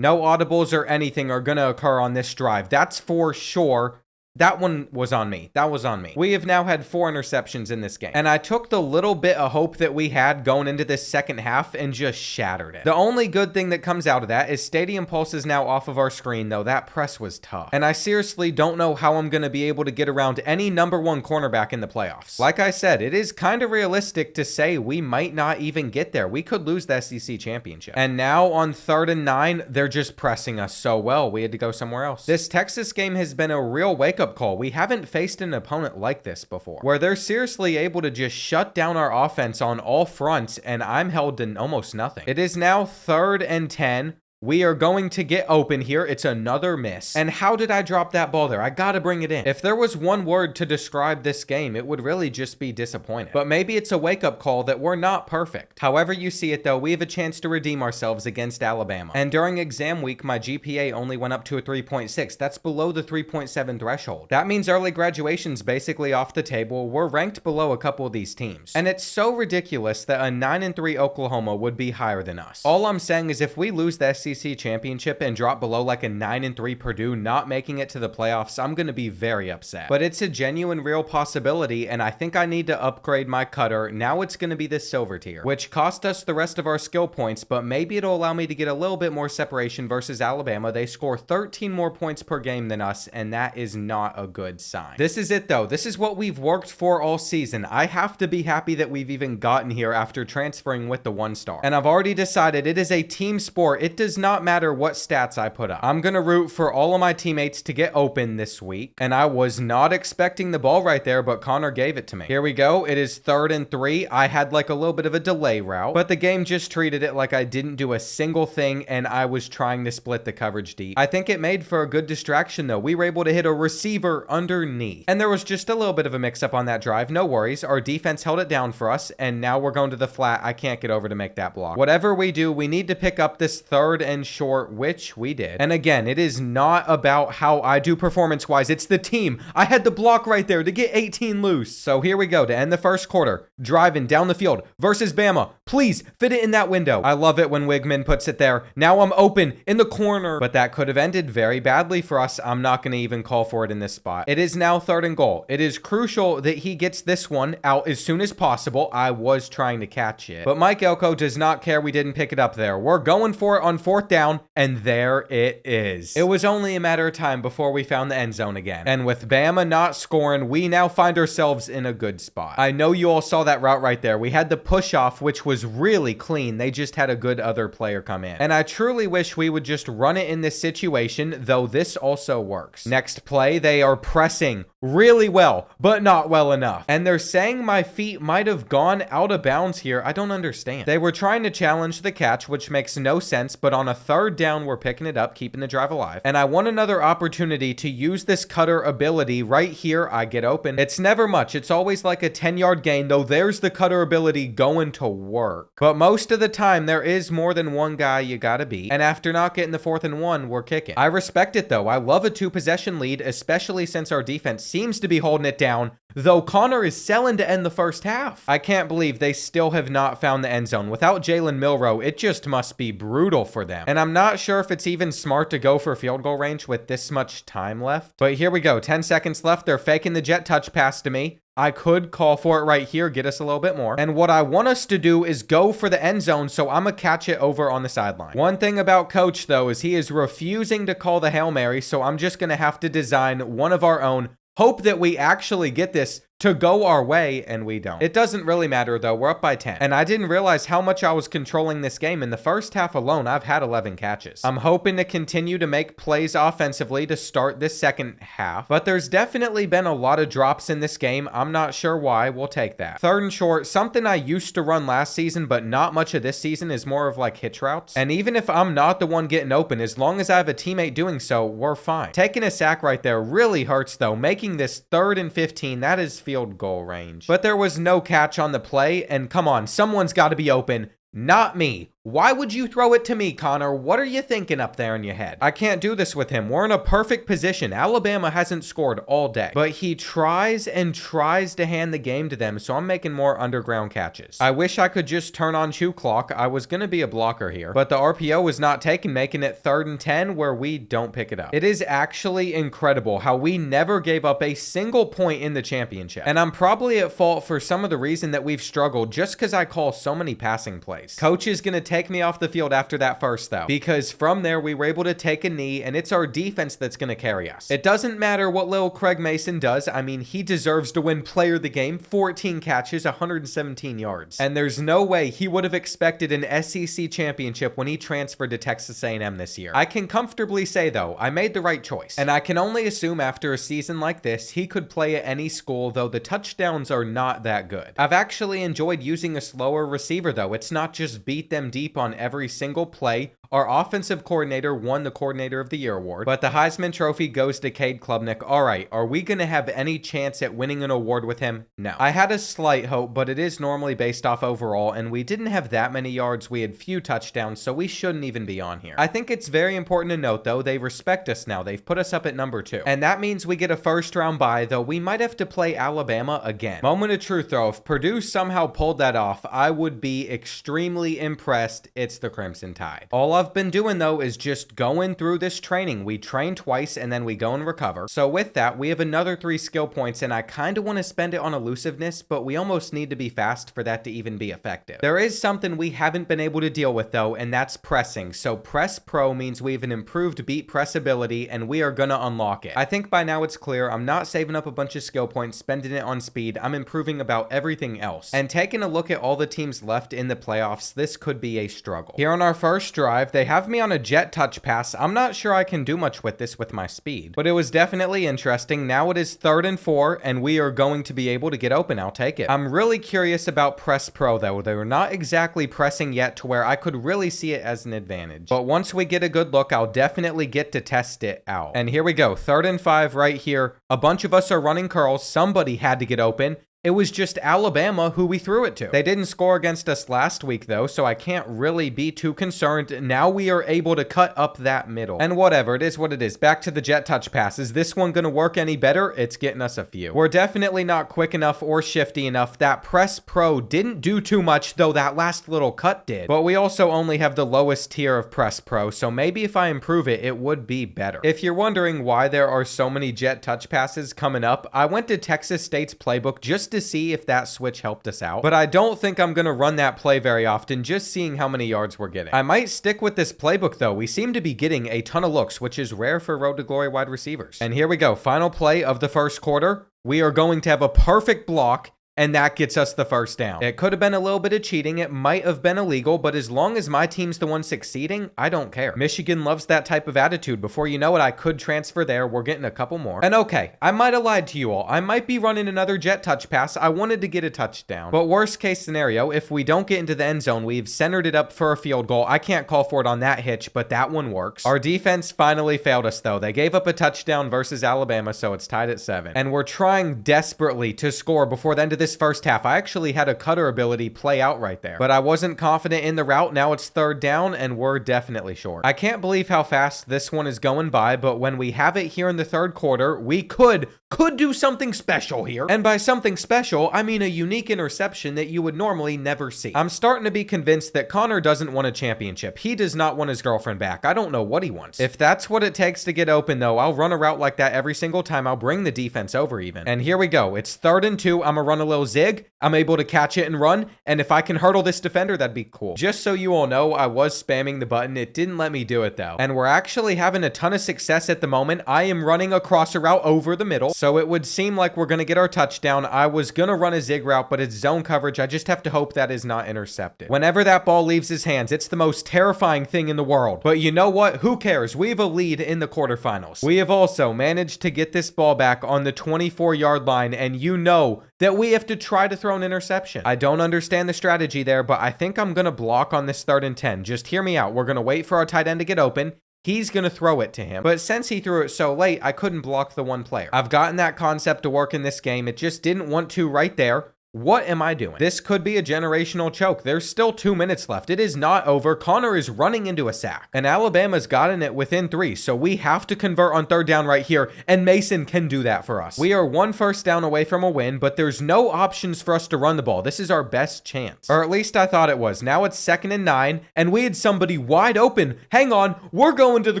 No audibles or anything are going to occur on this drive. That's for sure. That one was on me. That was on me. We have now had 4 interceptions in this game, and I took the little bit of hope that we had going into this second half and just shattered it. The only good thing that comes out of that is Stadium Pulse is now off of our screen, though. That press was tough, and I seriously don't know how I'm going to be able to get around any number 1 cornerback in the playoffs. Like I said, it is kind of realistic to say we might not even get there. We could lose the SEC championship. And now on 3rd and 9, they're just pressing us so well. We had to go somewhere else. This Texas game has been a real wake-up call. We haven't faced an opponent like this before, where they're seriously able to just shut down our offense on all fronts, and I'm held to almost nothing. It is now 3rd and 10. We are going to get open here. It's another miss. And how did I drop that ball there? I gotta bring it in. If there was one word to describe this game, it would really just be disappointed. But maybe it's a wake-up call that we're not perfect. However you see it though, we have a chance to redeem ourselves against Alabama. And during exam week, my GPA only went up to a 3.6. That's below the 3.7 threshold. That means early graduation's basically off the table. We're ranked below a couple of these teams. And it's so ridiculous that a 9-3 Oklahoma would be higher than us. All I'm saying is if we lose the SEC championship and drop below like a 9-3 Purdue not making it to the playoffs, I'm going to be very upset. But it's a genuine real possibility, and I think I need to upgrade my cutter. Now it's going to be the silver tier, which cost us the rest of our skill points, but maybe it'll allow me to get a little bit more separation versus Alabama. They score 13 more points per game than us, and that is not a good sign. This is it though. This is what we've worked for all season. I have to be happy that we've even gotten here after transferring with the 1-star. And I've already decided it is a team sport. It does not matter what stats I put up. I'm going to root for all of my teammates to get open this week. And I was not expecting the ball right there, but Connor gave it to me. Here we go. It is 3rd and 3. I had like a little bit of a delay route, but the game just treated it like I didn't do a single thing and I was trying to split the coverage deep. I think it made for a good distraction though. We were able to hit a receiver underneath. And there was just a little bit of a mix up on that drive. No worries. Our defense held it down for us and now we're going to the flat. I can't get over to make that block. Whatever we do, we need to pick up this 3rd and short, which we did. And again, it is not about how I do performance-wise. It's the team. I had the block right there to get 18 loose. So here we go to end the first quarter. Driving down the field versus Bama. Please fit it in that window. I love it when Wigman puts it there. Now I'm open in the corner. But that could have ended very badly for us. I'm not going to even call for it in this spot. It is now 3rd and goal. It is crucial that he gets this one out as soon as possible. I was trying to catch it. But Mike Elko does not care we didn't pick it up there. We're going for it on 4th down. And there it is. It was only a matter of time before we found the end zone again. And with Bama not scoring, we now find ourselves in a good spot. I know you all saw that route right there. We had the push off, which was really clean. They just had a good other player come in. And I truly wish we would just run it in this situation, though this also works. Next play, they are pressing really well, but not well enough. And they're saying my feet might have gone out of bounds here. I don't understand. They were trying to challenge the catch, which makes no sense, but on a 3rd down, we're picking it up, keeping the drive alive. And I want another opportunity to use this cutter ability right here. I get open. It's never much. It's always like a 10-yard gain, though there's the cutter ability going to work. But most of the time, there is more than one guy you gotta beat. And after not getting the 4th and 1, we're kicking. I respect it, though. I love a 2-possession lead, especially since our defense seems to be holding it down, though Connor is selling to end the first half. I can't believe they still have not found the end zone. Without Jalen Milroe, it just must be brutal for them. And I'm not sure if it's even smart to go for field goal range with this much time left. But here we go. 10 seconds left. They're faking the jet touch pass to me. I could call for it right here, get us a little bit more. And what I want us to do is go for the end zone, so I'm going to catch it over on the sideline. One thing about Coach, though, is he is refusing to call the Hail Mary, so I'm just going to have to design one of our own. Hope that we actually get this to go our way, and we don't. It doesn't really matter, though. We're up by 10. And I didn't realize how much I was controlling this game. In the first half alone, I've had 11 catches. I'm hoping to continue to make plays offensively to start this second half, but there's definitely been a lot of drops in this game. I'm not sure why. We'll take that. 3rd and short, something I used to run last season, but not much of this season, is more of like hitch routes. And even if I'm not the one getting open, as long as I have a teammate doing so, we're fine. Taking a sack right there really hurts, though. Making this 3rd and 15, that is field goal range. But there was no catch on the play, and come on, someone's got to be open. Not me. Why would you throw it to me, Connor? What are you thinking up there in your head? I can't do this with him. We're in a perfect position. Alabama hasn't scored all day, but he tries and tries to hand the game to them, so I'm making more underground catches. I wish I could just turn on shoe clock. I was going to be a blocker here, but the RPO was not taken, making it 3rd and 10 where we don't pick it up. It is actually incredible how we never gave up a single point in the championship, and I'm probably at fault for some of the reason that we've struggled just because I call so many passing plays. Coach is going to take me off the field after that first, though, because from there we were able to take a knee, and it's our defense that's going to carry us. It doesn't matter what little Craig Mason does. I mean, he deserves to win player of the game. 14 catches, 117 yards. And there's no way he would have expected an SEC championship when he transferred to Texas A&M this year. I can comfortably say, though, I made the right choice. And I can only assume after a season like this, he could play at any school, though the touchdowns are not that good. I've actually enjoyed using a slower receiver, though. It's not just beat them deep on every single play. Our offensive coordinator won the Coordinator of the Year award, but the Heisman Trophy goes to Cade Klubnik. All right, are we going to have any chance at winning an award with him? No. I had a slight hope, but it is normally based off overall, and we didn't have that many yards. We had few touchdowns, so we shouldn't even be on here. I think it's very important to note, though, they respect us now. They've put us up at number 2, and that means we get a first-round bye, though we might have to play Alabama again. Moment of truth, though. If Purdue somehow pulled that off, I would be extremely impressed. It's the Crimson Tide. All I've been doing, though, is just going through this training. We train twice and then we go and recover. So with that, we have another 3 skill points, and I kind of want to spend it on elusiveness, but we almost need to be fast for that to even be effective. There is something we haven't been able to deal with, though, and that's pressing. So press pro means we have an improved beat press ability, and we are gonna unlock it. I think by now it's clear I'm not saving up a bunch of skill points, spending it on speed. I'm improving about everything else. And taking a look at all the teams left in the playoffs, this could be a struggle. Here on our first drive, they have me on a jet touch pass. I'm not sure I can do much with this with my speed, but it was definitely interesting. Now it is 3rd and 4, and we are going to be able to get open. I'll take it. I'm really curious about press pro though. They're not exactly pressing yet to where I could really see it as an advantage. But once we get a good look, I'll definitely get to test it out. And here we go. 3rd and 5 right here. A bunch of us are running curls. Somebody had to get open. It was just Alabama who we threw it to. They didn't score against us last week though, so I can't really be too concerned. Now we are able to cut up that middle. And whatever, it is what it is. Back to the jet touch pass. Is this one going to work any better? It's getting us a few. We're definitely not quick enough or shifty enough. That press pro didn't do too much, though that last little cut did. But we also only have the lowest tier of press pro, so maybe if I improve it, it would be better. If you're wondering why there are so many jet touch passes coming up, I went to Texas State's playbook just to see if that switch helped us out, but I don't think I'm going to run that play very often, just seeing how many yards we're getting. I might stick with this playbook though. We seem to be getting a ton of looks, which is rare for Road to Glory wide receivers. And here we go. Final play of the first quarter. We are going to have a perfect block, and that gets us the first down. It could have been a little bit of cheating. It might have been illegal, but as long as my team's the one succeeding, I don't care. Michigan loves that type of attitude. Before you know it, I could transfer there. We're getting a couple more. And okay, I might have lied to you all. I might be running another jet touch pass. I wanted to get a touchdown. But worst case scenario, if we don't get into the end zone, we've centered it up for a field goal. I can't call for it on that hitch, but that one works. Our defense finally failed us though. They gave up a touchdown versus Alabama, so it's tied at 7. And we're trying desperately to score before the end of this first half. I actually had a cutter ability play out right there, but I wasn't confident in the route. Now it's 3rd down, and we're definitely short. I can't believe how fast this one is going by, but when we have it here in the 3rd quarter, we could do something special here. And by something special, I mean a unique interception that you would normally never see. I'm starting to be convinced that Connor doesn't want a championship. He does not want his girlfriend back. I don't know what he wants. If that's what it takes to get open though, I'll run a route like that every single time. I'll bring the defense over even. And here we go. It's 3rd and 2. I'm gonna run a little zig. I'm able to catch it and run. And if I can hurdle this defender, that'd be cool. Just so you all know, I was spamming the button. It didn't let me do it though. And we're actually having a ton of success at the moment. I am running a crosser route over the middle, so it would seem like we're going to get our touchdown. I was going to run a zig route, but it's zone coverage. I just have to hope that is not intercepted. Whenever that ball leaves his hands, it's the most terrifying thing in the world. But you know what? Who cares? We have a lead in the quarterfinals. We have also managed to get this ball back on the 24-yard line, and you know that we have to try to throw an interception. I don't understand the strategy there, but I think I'm going to block on this 3rd and 10. Just hear me out. We're going to wait for our tight end to get open. He's going to throw it to him. But since he threw it so late, I couldn't block the one player. I've gotten that concept to work in this game. It just didn't want to right there. What am I doing? This could be a generational choke. There's still 2 minutes left. It is not over. Connor is running into a sack. And Alabama's gotten it within 3. So we have to convert on 3rd down right here. And Mason can do that for us. We are 1 first down away from a win, but there's no options for us to run the ball. This is our best chance. Or at least I thought it was. Now it's 2nd and 9. And we had somebody wide open. Hang on. We're going to the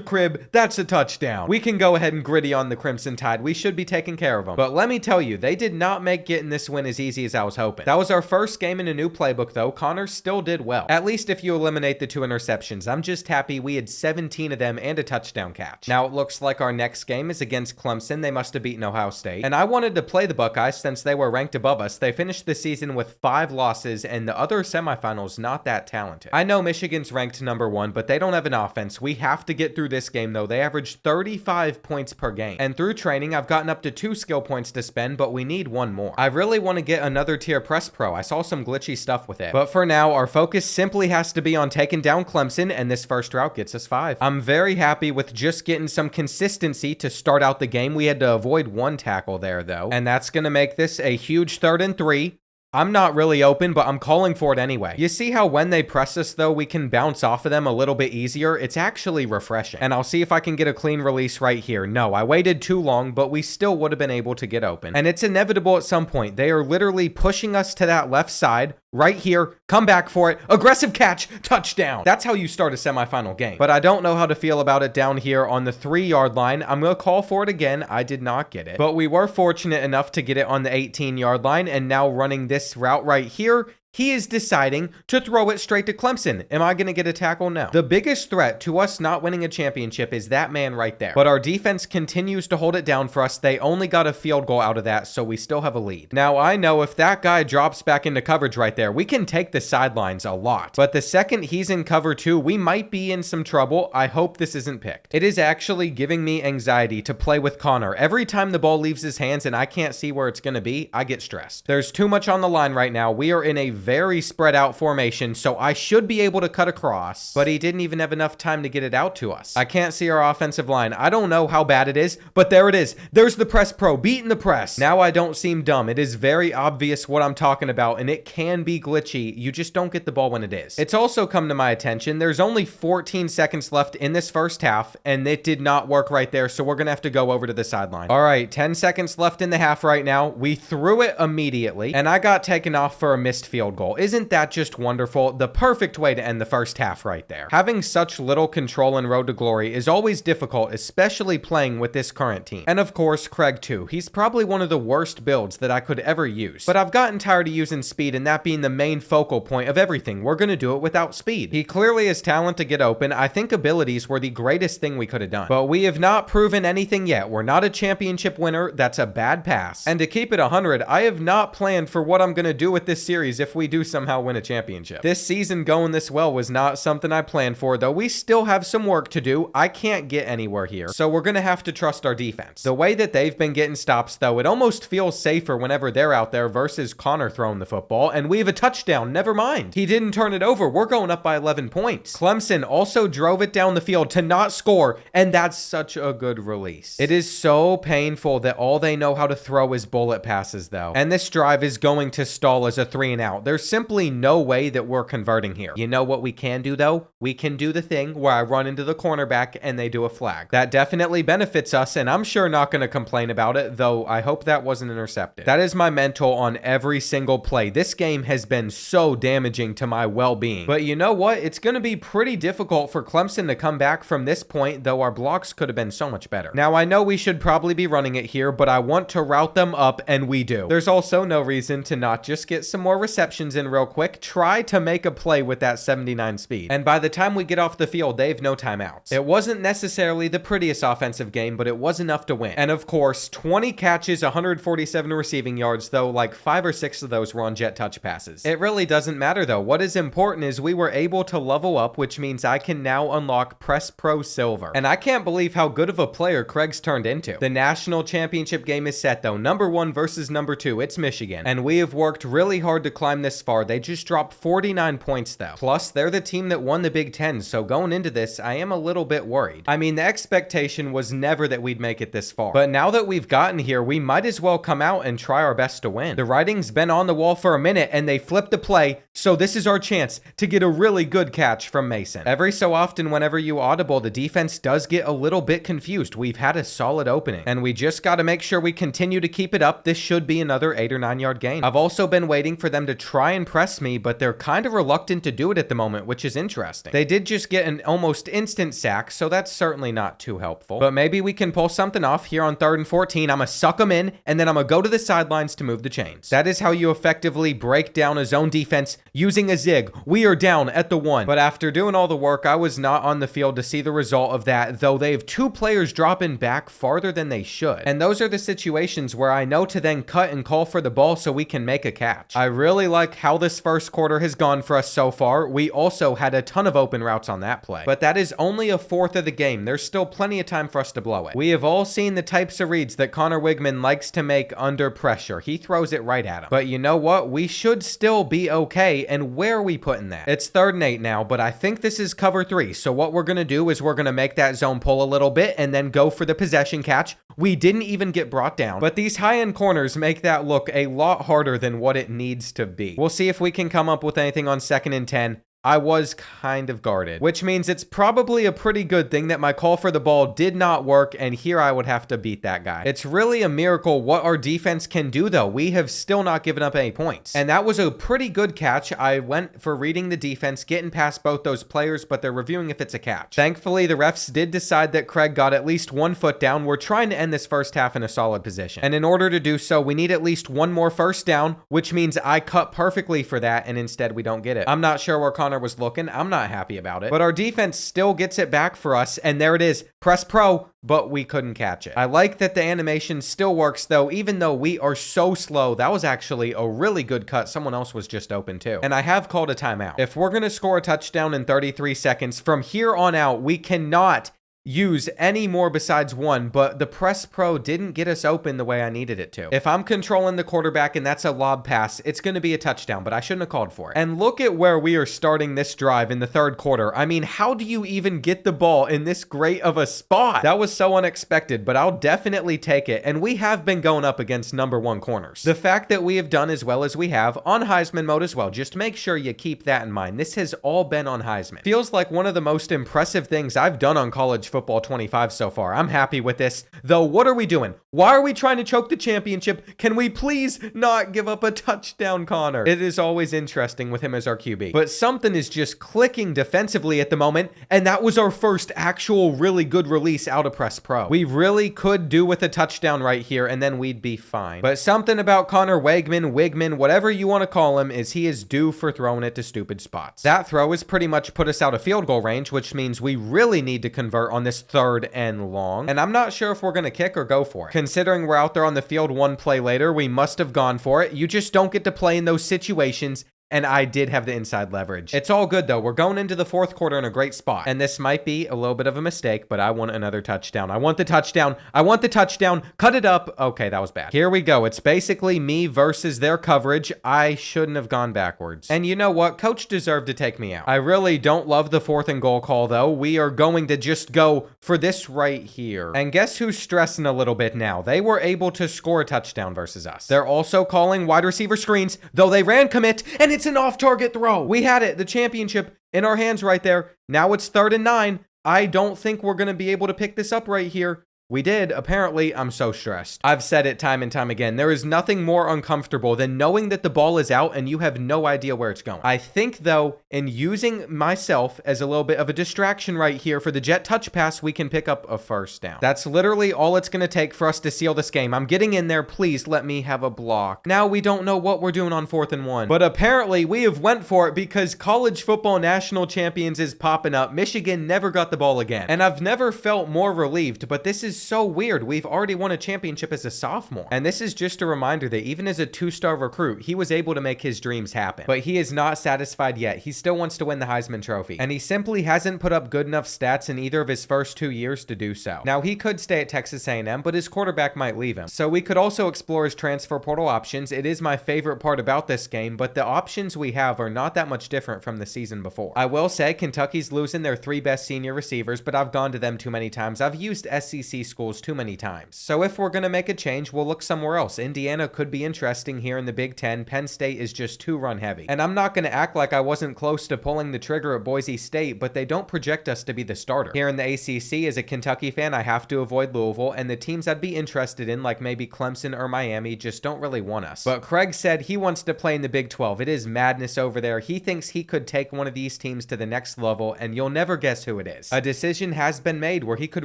crib. That's a touchdown. We can go ahead and gritty on the Crimson Tide. We should be taking care of them. But let me tell you, they did not make getting this win as easy as I was hoping. That was our first game in a new playbook though. Connor still did well. At least if you eliminate the 2 interceptions. I'm just happy we had 17 of them and a touchdown catch. Now it looks like our next game is against Clemson. They must have beaten Ohio State. And I wanted to play the Buckeyes since they were ranked above us. They finished the season with 5 losses and the other semifinals not that talented. I know Michigan's ranked number 1, but they don't have an offense. We have to get through this game though. They averaged 35 points per game. And through training, I've gotten up to 2 skill points to spend, but we need 1 more. I really want to get another tier press pro. I saw some glitchy stuff with it. But for now, our focus simply has to be on taking down Clemson, and this first route gets us 5. I'm very happy with just getting some consistency to start out the game. We had to avoid 1 tackle there though, and that's going to make this a huge 3rd and 3. I'm not really open, but I'm calling for it anyway. You see how when they press us though, we can bounce off of them a little bit easier? It's actually refreshing. And I'll see if I can get a clean release right here. No, I waited too long, but we still would have been able to get open. And it's inevitable at some point. They are literally pushing us to that left side. Right here, come back for it, aggressive catch, touchdown. That's how you start a semifinal game. But I don't know how to feel about it down here on the 3-yard line. I'm gonna call for it again. I did not get it. But we were fortunate enough to get it on the 18-yard line, and now running this route right here he is deciding to throw it straight to Clemson. Am I going to get a tackle? No. The biggest threat to us not winning a championship is that man right there. But our defense continues to hold it down for us. They only got a field goal out of that, so we still have a lead. Now, I know if that guy drops back into coverage right there, we can take the sidelines a lot. But the second he's in cover 2, we might be in some trouble. I hope this isn't picked. It is actually giving me anxiety to play with Connor. Every time the ball leaves his hands and I can't see where it's going to be, I get stressed. There's too much on the line right now. We are in a very spread out formation, so I should be able to cut across, but he didn't even have enough time to get it out to us. I can't see our offensive line. I don't know how bad it is, but there it is. There's the press pro, beating the press. Now I don't seem dumb. It is very obvious what I'm talking about, and it can be glitchy. You just don't get the ball when it is. It's also come to my attention, there's only 14 seconds left in this first half, and it did not work right there, so we're gonna have to go over to the sideline. All right, 10 seconds left in the half right now. We threw it immediately, and I got taken off for a missed field goal. Isn't that just wonderful? The perfect way to end the first half right there. Having such little control in Road to Glory is always difficult, especially playing with this current team. And of course, Craig too. He's probably one of the worst builds that I could ever use. But I've gotten tired of using speed and that being the main focal point of everything. We're going to do it without speed. He clearly has talent to get open. I think abilities were the greatest thing we could have done. But we have not proven anything yet. We're not a championship winner. That's a bad pass. And to keep it 100, I have not planned for what I'm going to do with this series if we do somehow win a championship. This season going this well was not something I planned for, though we still have some work to do. I can't get anywhere here, so we're going to have to trust our defense. The way that they've been getting stops, though, it almost feels safer whenever they're out there versus Connor throwing the football, and we have a touchdown. Never mind. He didn't turn it over. We're going up by 11 points. Clemson also drove it down the field to not score, and that's such a good release. It is so painful that all they know how to throw is bullet passes, though, and this drive is going to stall as a 3 and out. There's simply no way that we're converting here. You know what we can do, though? We can do the thing where I run into the cornerback and they do a flag. That definitely benefits us, and I'm sure not going to complain about it, though I hope that wasn't intercepted. That is my mental on every single play. This game has been so damaging to my well-being. But you know what? It's going to be pretty difficult for Clemson to come back from this point, though our blocks could have been so much better. Now, I know we should probably be running it here, but I want to route them up, and we do. There's also no reason to not just get some more receptions in real quick. Try to make a play with that 79 speed. And by the time we get off the field, they have no timeouts. It wasn't necessarily the prettiest offensive game, but it was enough to win. And of course, 20 catches, 147 receiving yards, though like 5 or 6 of those were on jet touch passes. It really doesn't matter though. What is important is we were able to level up, which means I can now unlock Press Pro Silver. And I can't believe how good of a player Craig's turned into. The national championship game is set though. Number 1 versus number 2. It's Michigan. And we have worked really hard to climb this far. They just dropped 49 points though. Plus, they're the team that won the Big Ten, so going into this, I am a little bit worried. I mean, the expectation was never that we'd make it this far. But now that we've gotten here, we might as well come out and try our best to win. The writing's been on the wall for a minute, and they flipped the play, so this is our chance to get a really good catch from Mason. Every so often, whenever you audible, the defense does get a little bit confused. We've had a solid opening, and we just got to make sure we continue to keep it up. This should be another 8 or 9 yard gain. I've also been waiting for them to try and press me, but they're kind of reluctant to do it at the moment, which is interesting. They did just get an almost instant sack, so that's certainly not too helpful. But maybe we can pull something off here on 3rd and 14. I'm gonna suck them in, and then I'm gonna go to the sidelines to move the chains. That is how you effectively break down a zone defense using a zig. We are down at the 1. But after doing all the work, I was not on the field to see the result of that, though they have 2 players dropping back farther than they should. And those are the situations where I know to then cut and call for the ball so we can make a catch. I really like how this first quarter has gone for us so far. We also had a ton of open routes on that play. But that is only a fourth of the game. There's still plenty of time for us to blow it. We have all seen the types of reads that Connor Wigman likes to make under pressure. He throws it right at him. But you know what? We should still be okay. And where are we putting that? It's 3rd and 8 now, but I think this is cover 3. So what we're going to do is we're going to make that zone pull a little bit and then go for the possession catch. We didn't even get brought down, but these high-end corners make that look a lot harder than what it needs to be. We'll see if we can come up with anything on 2nd and 10. I was kind of guarded, which means it's probably a pretty good thing that my call for the ball did not work, and here I would have to beat that guy. It's really a miracle what our defense can do, though. We have still not given up any points, and that was a pretty good catch. I went for reading the defense, getting past both those players, but they're reviewing if it's a catch. Thankfully, the refs did decide that Craig got at least 1 foot down. We're trying to end this first half in a solid position, and in order to do so, we need at least 1 more first down, which means I cut perfectly for that, and instead we don't get it. I'm not sure where Connor was looking. I'm not happy about it, but our defense still gets it back for us, and there it is. Press pro, but we couldn't catch it. I like that the animation still works, though, even though we are so slow. That was actually a really good cut. Someone else was just open too. And I have called a timeout. If we're going to score a touchdown in 33 seconds, from here on out, we cannot use any more besides 1, but the press pro didn't get us open the way I needed it to. If I'm controlling the quarterback and that's a lob pass, it's going to be a touchdown, but I shouldn't have called for it. And look at where we are starting this drive in the 3rd quarter. I mean, how do you even get the ball in this great of a spot? That was so unexpected, but I'll definitely take it. And we have been going up against #1 corners. The fact that we have done as well as we have on Heisman mode as well, just make sure you keep that in mind. This has all been on Heisman. Feels like one of the most impressive things I've done on college football 25 so far. I'm happy with this. Though, what are we doing? Why are we trying to choke the championship? Can we please not give up a touchdown, Connor? It is always interesting with him as our QB. But something is just clicking defensively at the moment, and that was our first actual really good release out of press pro. We really could do with a touchdown right here, and then we'd be fine. But something about Connor Wigman, whatever you want to call him, is he is due for throwing it to stupid spots. That throw has pretty much put us out of field goal range, which means we really need to convert on this 3rd and long, and I'm not sure if we're going to kick or go for it. Considering we're out there on the field 1 play later, we must have gone for it. You just don't get to play in those situations, and I did have the inside leverage. It's all good, though. We're going into the 4th quarter in a great spot, and this might be a little bit of a mistake, but I want another touchdown. I want the touchdown. I want the touchdown. Cut it up. Okay, that was bad. Here we go. It's basically me versus their coverage. I shouldn't have gone backwards. And you know what? Coach deserved to take me out. I really don't love the 4th and goal call, though. We are going to just go for this right here. And guess who's stressing a little bit now? They were able to score a touchdown versus us. They're also calling wide receiver screens, though they ran commit, and it's an off-target throw. We had it, the championship, in our hands right there. Now it's 3rd and 9. I don't think we're going to be able to pick this up right here. We did, apparently. I'm so stressed. I've said it time and time again. There is nothing more uncomfortable than knowing that the ball is out and you have no idea where it's going. I think, though, in using myself as a little bit of a distraction right here for the jet touch pass, we can pick up a first down. That's literally all it's going to take for us to seal this game. I'm getting in there. Please let me have a block. Now we don't know what we're doing on 4th and 1, but apparently we have went for it because college football national champions is popping up. Michigan never got the ball again, and I've never felt more relieved, but this is so weird. We've already won a championship as a sophomore. And this is just a reminder that even as a 2-star recruit, he was able to make his dreams happen. But he is not satisfied yet. He still wants to win the Heisman Trophy. And he simply hasn't put up good enough stats in either of his first 2 years to do so. Now, he could stay at Texas A&M, but his quarterback might leave him. So we could also explore his transfer portal options. It is my favorite part about this game, but the options we have are not that much different from the season before. I will say Kentucky's losing their 3 best senior receivers, but I've gone to them too many times. I've used SEC schools too many times. So if we're going to make a change, we'll look somewhere else. Indiana could be interesting here in the Big Ten. Penn State is just too run heavy. And I'm not going to act like I wasn't close to pulling the trigger at Boise State, but they don't project us to be the starter. Here in the ACC, as a Kentucky fan, I have to avoid Louisville, and the teams I'd be interested in, like maybe Clemson or Miami, just don't really want us. But Craig said he wants to play in the Big 12. It is madness over there. He thinks he could take one of these teams to the next level, and you'll never guess who it is. A decision has been made where he could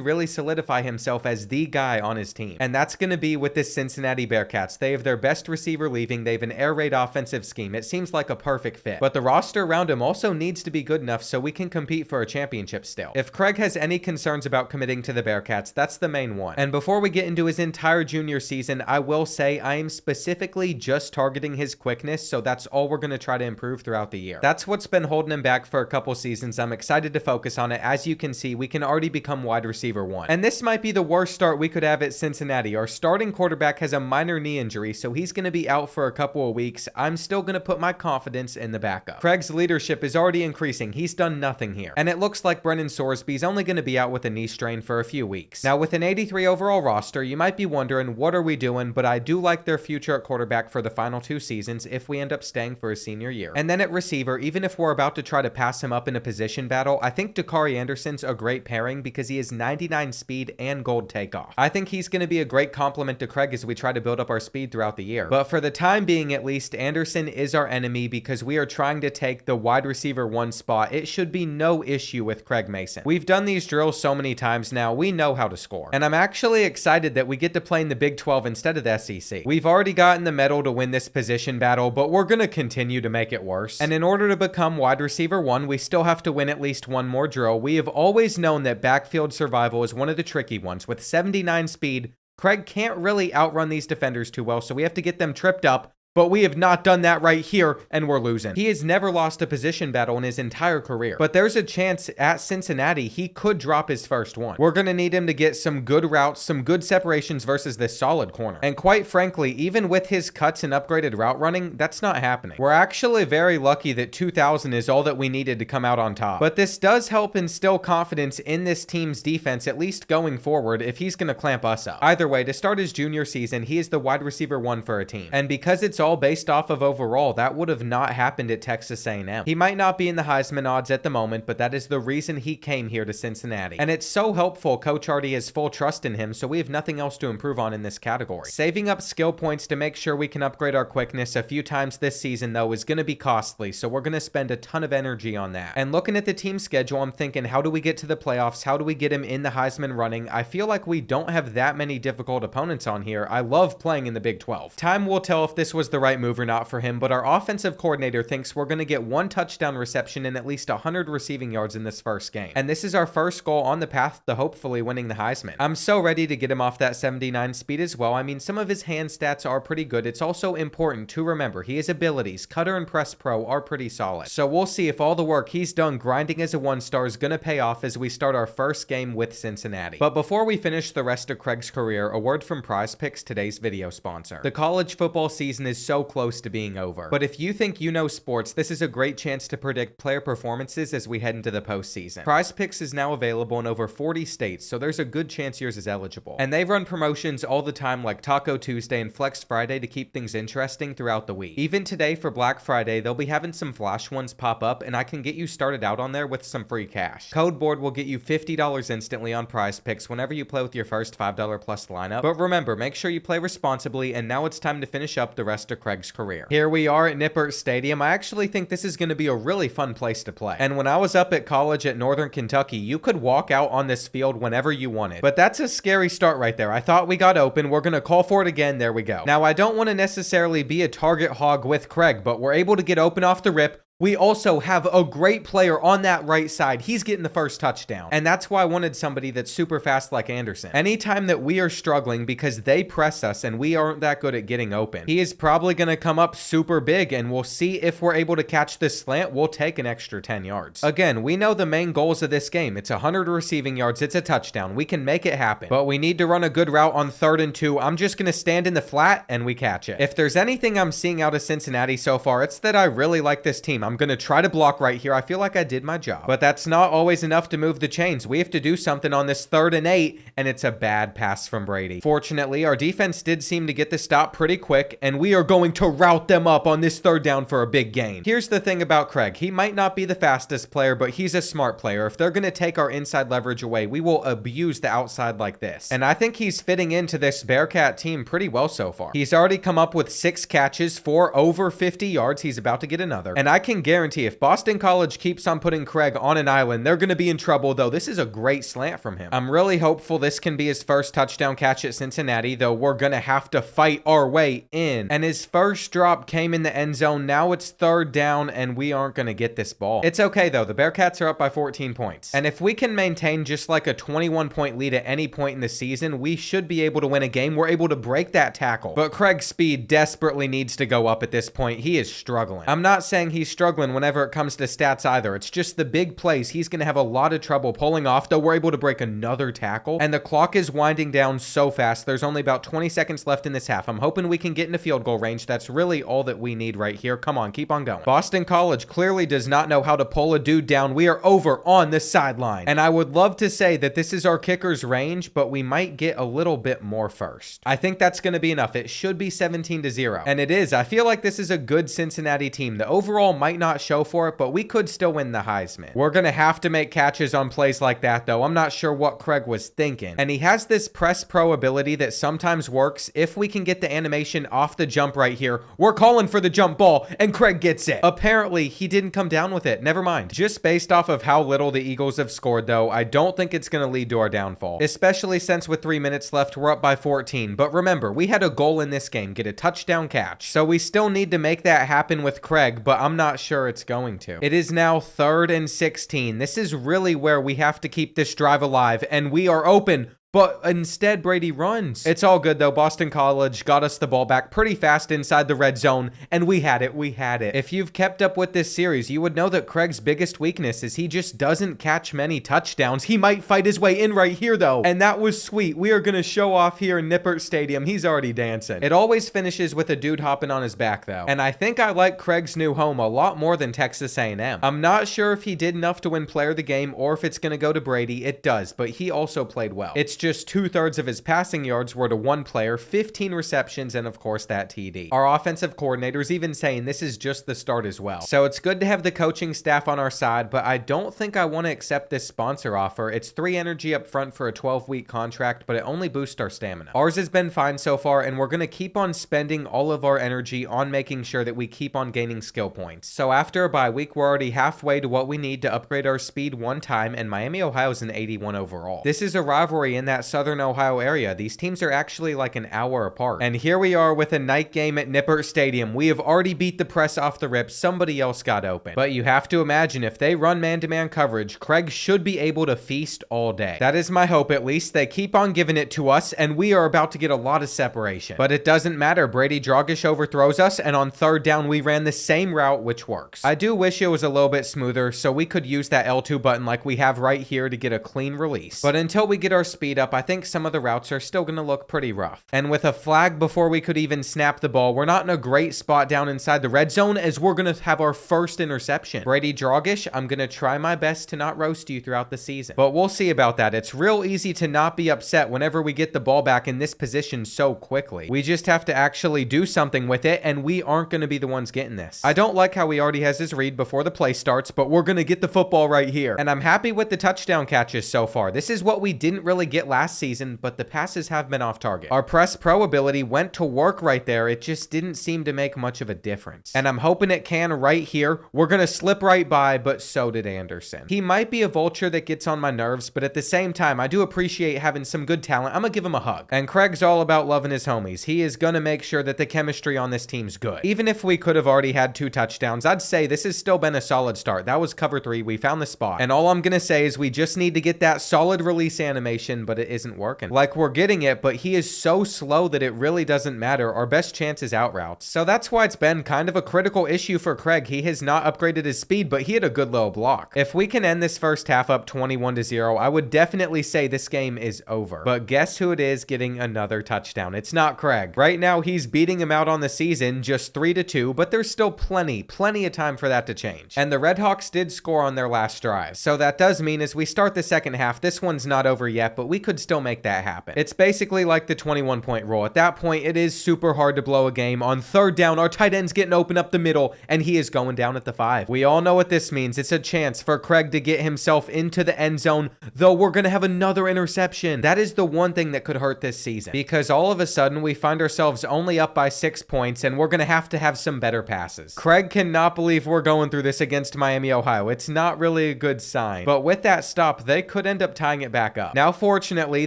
really solidify himself as the guy on his team, and that's going to be with the Cincinnati Bearcats. They have their best receiver leaving. They have an air raid offensive scheme. It seems like a perfect fit, but the roster around him also needs to be good enough so we can compete for a championship still. If Craig has any concerns about committing to the Bearcats, that's the main one. And before we get into his entire junior season, I will say I am specifically just targeting his quickness, so that's all we're going to try to improve throughout the year. That's what's been holding him back for a couple seasons. I'm excited to focus on it. As you can see, we can already become wide receiver 1, and this might be the the worst start we could have at Cincinnati. Our starting quarterback has a minor knee injury, so he's going to be out for a couple of weeks. I'm still going to put my confidence in the backup. Craig's leadership is already increasing. He's done nothing here. And it looks like Brennan Sorsby's only going to be out with a knee strain for a few weeks. Now, with an 83 overall roster, you might be wondering, what are we doing? But I do like their future at quarterback for the final 2 seasons if we end up staying for his senior year. And then at receiver, even if we're about to try to pass him up in a position battle, I think Dakari Anderson's a great pairing because he has 99 speed and gold takeoff. I think he's going to be a great complement to Craig as we try to build up our speed throughout the year. But for the time being, at least, Anderson is our enemy because we are trying to take the wide receiver 1 spot. It should be no issue with Craig Mason. We've done these drills so many times now, we know how to score. And I'm actually excited that we get to play in the Big 12 instead of the SEC. We've already gotten the medal to win this position battle, but we're going to continue to make it worse. And in order to become wide receiver 1, we still have to win at least one more drill. We have always known that backfield survival is one of the tricky ones. With 79 speed, Craig can't really outrun these defenders too well, so we have to get them tripped up. But we have not done that right here, and we're losing. He has never lost a position battle in his entire career. But there's a chance at Cincinnati he could drop his first one. We're going to need him to get some good routes, some good separations versus this solid corner. And quite frankly, even with his cuts and upgraded route running, that's not happening. We're actually very lucky that 2,000 is all that we needed to come out on top. But this does help instill confidence in this team's defense, at least going forward, if he's going to clamp us up. Either way, to start his junior season, he is the wide receiver 1 for a team. And because it's all based off of overall, that would have not happened at Texas A&M. He might not be in the Heisman odds at the moment, but that is the reason he came here to Cincinnati. And it's so helpful Coach already has full trust in him, so we have nothing else to improve on in this category. Saving up skill points to make sure we can upgrade our quickness a few times this season, though, is going to be costly, so we're going to spend a ton of energy on that. And looking at the team schedule, I'm thinking, how do we get to the playoffs? How do we get him in the Heisman running? I feel like we don't have that many difficult opponents on here. I love playing in the Big 12. Time will tell if this was the right move or not for him, but our offensive coordinator thinks we're going to get 1 touchdown reception and at least 100 receiving yards in this first game. And this is our first goal on the path to hopefully winning the Heisman. I'm so ready to get him off that 79 speed as well. I mean, some of his hand stats are pretty good. It's also important to remember he has abilities. Cutter and press pro are pretty solid. So we'll see if all the work he's done grinding as a 1-star is going to pay off as we start our first game with Cincinnati. But before we finish the rest of Craig's career, a word from Prize Picks, today's video sponsor. The college football season is so close to being over. But if you think you know sports, this is a great chance to predict player performances as we head into the postseason. Prize Picks is now available in over 40 states, so there's a good chance yours is eligible. And they run promotions all the time like Taco Tuesday and Flex Friday to keep things interesting throughout the week. Even today for Black Friday, they'll be having some flash ones pop up, and I can get you started out on there with some free cash. Code BOARD will get you $50 instantly on Prize Picks whenever you play with your first $5 plus lineup. But remember, make sure you play responsibly, and now it's time to finish up the rest of Craig's career. Here we are at Nippert Stadium. I actually think this is going to be a really fun place to play. And when I was up at college at Northern Kentucky, you could walk out on this field whenever you wanted. But that's a scary start right there. I thought we got open. We're going to call for it again. There we go. Now, I don't want to necessarily be a target hog with Craig, but we're able to get open off the rip. We also have a great player on that right side. He's getting the first touchdown. And that's why I wanted somebody that's super fast like Anderson. Anytime that we are struggling because they press us and we aren't that good at getting open, he is probably going to come up super big, and we'll see if we're able to catch this slant. We'll take an extra 10 yards. Again, we know the main goals of this game. It's 100 receiving yards. It's a touchdown. We can make it happen. But we need to run a good route on 3rd and 2. I'm just going to stand in the flat and we catch it. If there's anything I'm seeing out of Cincinnati so far, it's that I really like this team. I'm going to try to block right here. I feel like I did my job. But that's not always enough to move the chains. We have to do something on this 3rd and 8, and it's a bad pass from Brady. Fortunately, our defense did seem to get the stop pretty quick, and we are going to route them up on this 3rd down for a big gain. Here's the thing about Craig. He might not be the fastest player, but he's a smart player. If they're going to take our inside leverage away, we will abuse the outside like this. And I think he's fitting into this Bearcat team pretty well so far. He's already come up with 6 catches for over 50 yards. He's about to get another. And I can guarantee if Boston College keeps on putting Craig on an island, they're going to be in trouble, though. This is a great slant from him. I'm really hopeful this can be his first touchdown catch at Cincinnati, though we're going to have to fight our way in. And his first drop came in the end zone. Now it's 3rd down, and we aren't going to get this ball. It's okay, though. The Bearcats are up by 14 points. And if we can maintain just like a 21-point lead at any point in the season, we should be able to win a game. We're able to break that tackle. But Craig's speed desperately needs to go up at this point. He is struggling. I'm not saying he's struggling struggling whenever it comes to stats either. It's just the big plays he's going to have a lot of trouble pulling off, though we're able to break another tackle. And the clock is winding down so fast. There's only about 20 seconds left in this half. I'm hoping we can get into field goal range. That's really all that we need right here. Come on, keep on going. Boston College clearly does not know how to pull a dude down. We are over on the sideline. And I would love to say that this is our kicker's range, but we might get a little bit more first. I think that's going to be enough. It should be 17-0. And it is. I feel like this is a good Cincinnati team. The overall might not show for it, but we could still win the Heisman. We're going to have to make catches on plays like that, though. I'm not sure what Craig was thinking. And he has this press pro ability that sometimes works. If we can get the animation off the jump right here, we're calling for the jump ball, and Craig gets it. Apparently, he didn't come down with it. Never mind. Just based off of how little the Eagles have scored, though, I don't think it's going to lead to our downfall, especially since with 3 minutes left, we're up by 14. But remember, we had a goal in this game, get a touchdown catch. So we still need to make that happen with Craig, but I'm not sure it's going to. It is now 3rd and 16. This is really where we have to keep this drive alive, and we are open. But instead, Brady runs. It's all good, though. Boston College got us the ball back pretty fast inside the red zone, and we had it. We had it. If you've kept up with this series, you would know that Craig's biggest weakness is he just doesn't catch many touchdowns. He might fight his way in right here, though, and that was sweet. We are going to show off here in Nippert Stadium. He's already dancing. It always finishes with a dude hopping on his back, though, and I think I like Craig's new home a lot more than Texas A&M. I'm not sure if he did enough to win player of the game or if it's going to go to Brady. It does, but he also played well. It's just 2/3 of his passing yards were to one player, 15 receptions, and of course that TD. Our offensive coordinator's even saying this is just the start as well. So it's good to have the coaching staff on our side, but I don't think I want to accept this sponsor offer. It's 3 energy up front for a 12-week contract, but it only boosts our stamina. Ours has been fine so far, and we're going to keep on spending all of our energy on making sure that we keep on gaining skill points. So after a bye week, we're already halfway to what we need to upgrade our speed 1 time, and Miami, Ohio is an 81 overall. This is a rivalry in that Southern Ohio area. These teams are actually like an hour apart. And here we are with a night game at Nippert Stadium. We have already beat the press off the rip. Somebody else got open. But you have to imagine if they run man-to-man coverage, Craig should be able to feast all day. That is my hope, at least. They keep on giving it to us, and we are about to get a lot of separation. But it doesn't matter. Brady Dragish overthrows us, and on 3rd down, we ran the same route, which works. I do wish it was a little bit smoother, so we could use that L2 button like we have right here to get a clean release. But until we get our speed up, I think some of the routes are still going to look pretty rough. And with a flag before we could even snap the ball, we're not in a great spot down inside the red zone as we're going to have our first interception. Brady Dragish, I'm going to try my best to not roast you throughout the season. But we'll see about that. It's real easy to not be upset whenever we get the ball back in this position so quickly. We just have to actually do something with it, and we aren't going to be the ones getting this. I don't like how he already has his read before the play starts, but we're going to get the football right here. And I'm happy with the touchdown catches so far. This is what we didn't really get last season, but the passes have been off target. Our press pro ability went to work right there. It just didn't seem to make much of a difference. And I'm hoping it can right here. We're going to slip right by, but so did Anderson. He might be a vulture that gets on my nerves, but at the same time, I do appreciate having some good talent. I'm going to give him a hug. And Craig's all about loving his homies. He is going to make sure that the chemistry on this team's good. Even if we could have already had 2 touchdowns, I'd say this has still been a solid start. That was cover 3. We found the spot. And all I'm going to say is we just need to get that solid release animation, but it isn't working. Like we're getting it, but he is so slow that it really doesn't matter. Our best chance is out routes. So that's why it's been kind of a critical issue for Craig. He has not upgraded his speed, but he had a good little block. If we can end this first half up 21-0, I would definitely say this game is over. But guess who it is getting another touchdown? It's not Craig. Right now, he's beating him out on the season, just 3-2, but there's still plenty of time for that to change. And the Redhawks did score on their last drive. So that does mean as we start the second half, this one's not over yet, but we could still make that happen. It's basically like the 21-point rule. At that point, it is super hard to blow a game. On 3rd down, our tight end's getting open up the middle, and he is going down at the 5. We all know what this means. It's a chance for Craig to get himself into the end zone, though we're going to have another interception. That is the one thing that could hurt this season, because all of a sudden, we find ourselves only up by 6 points, and we're going to have some better passes. Craig cannot believe we're going through this against Miami, Ohio. It's not really a good sign. But with that stop, they could end up tying it back up. Now, fortunately, Unfortunately,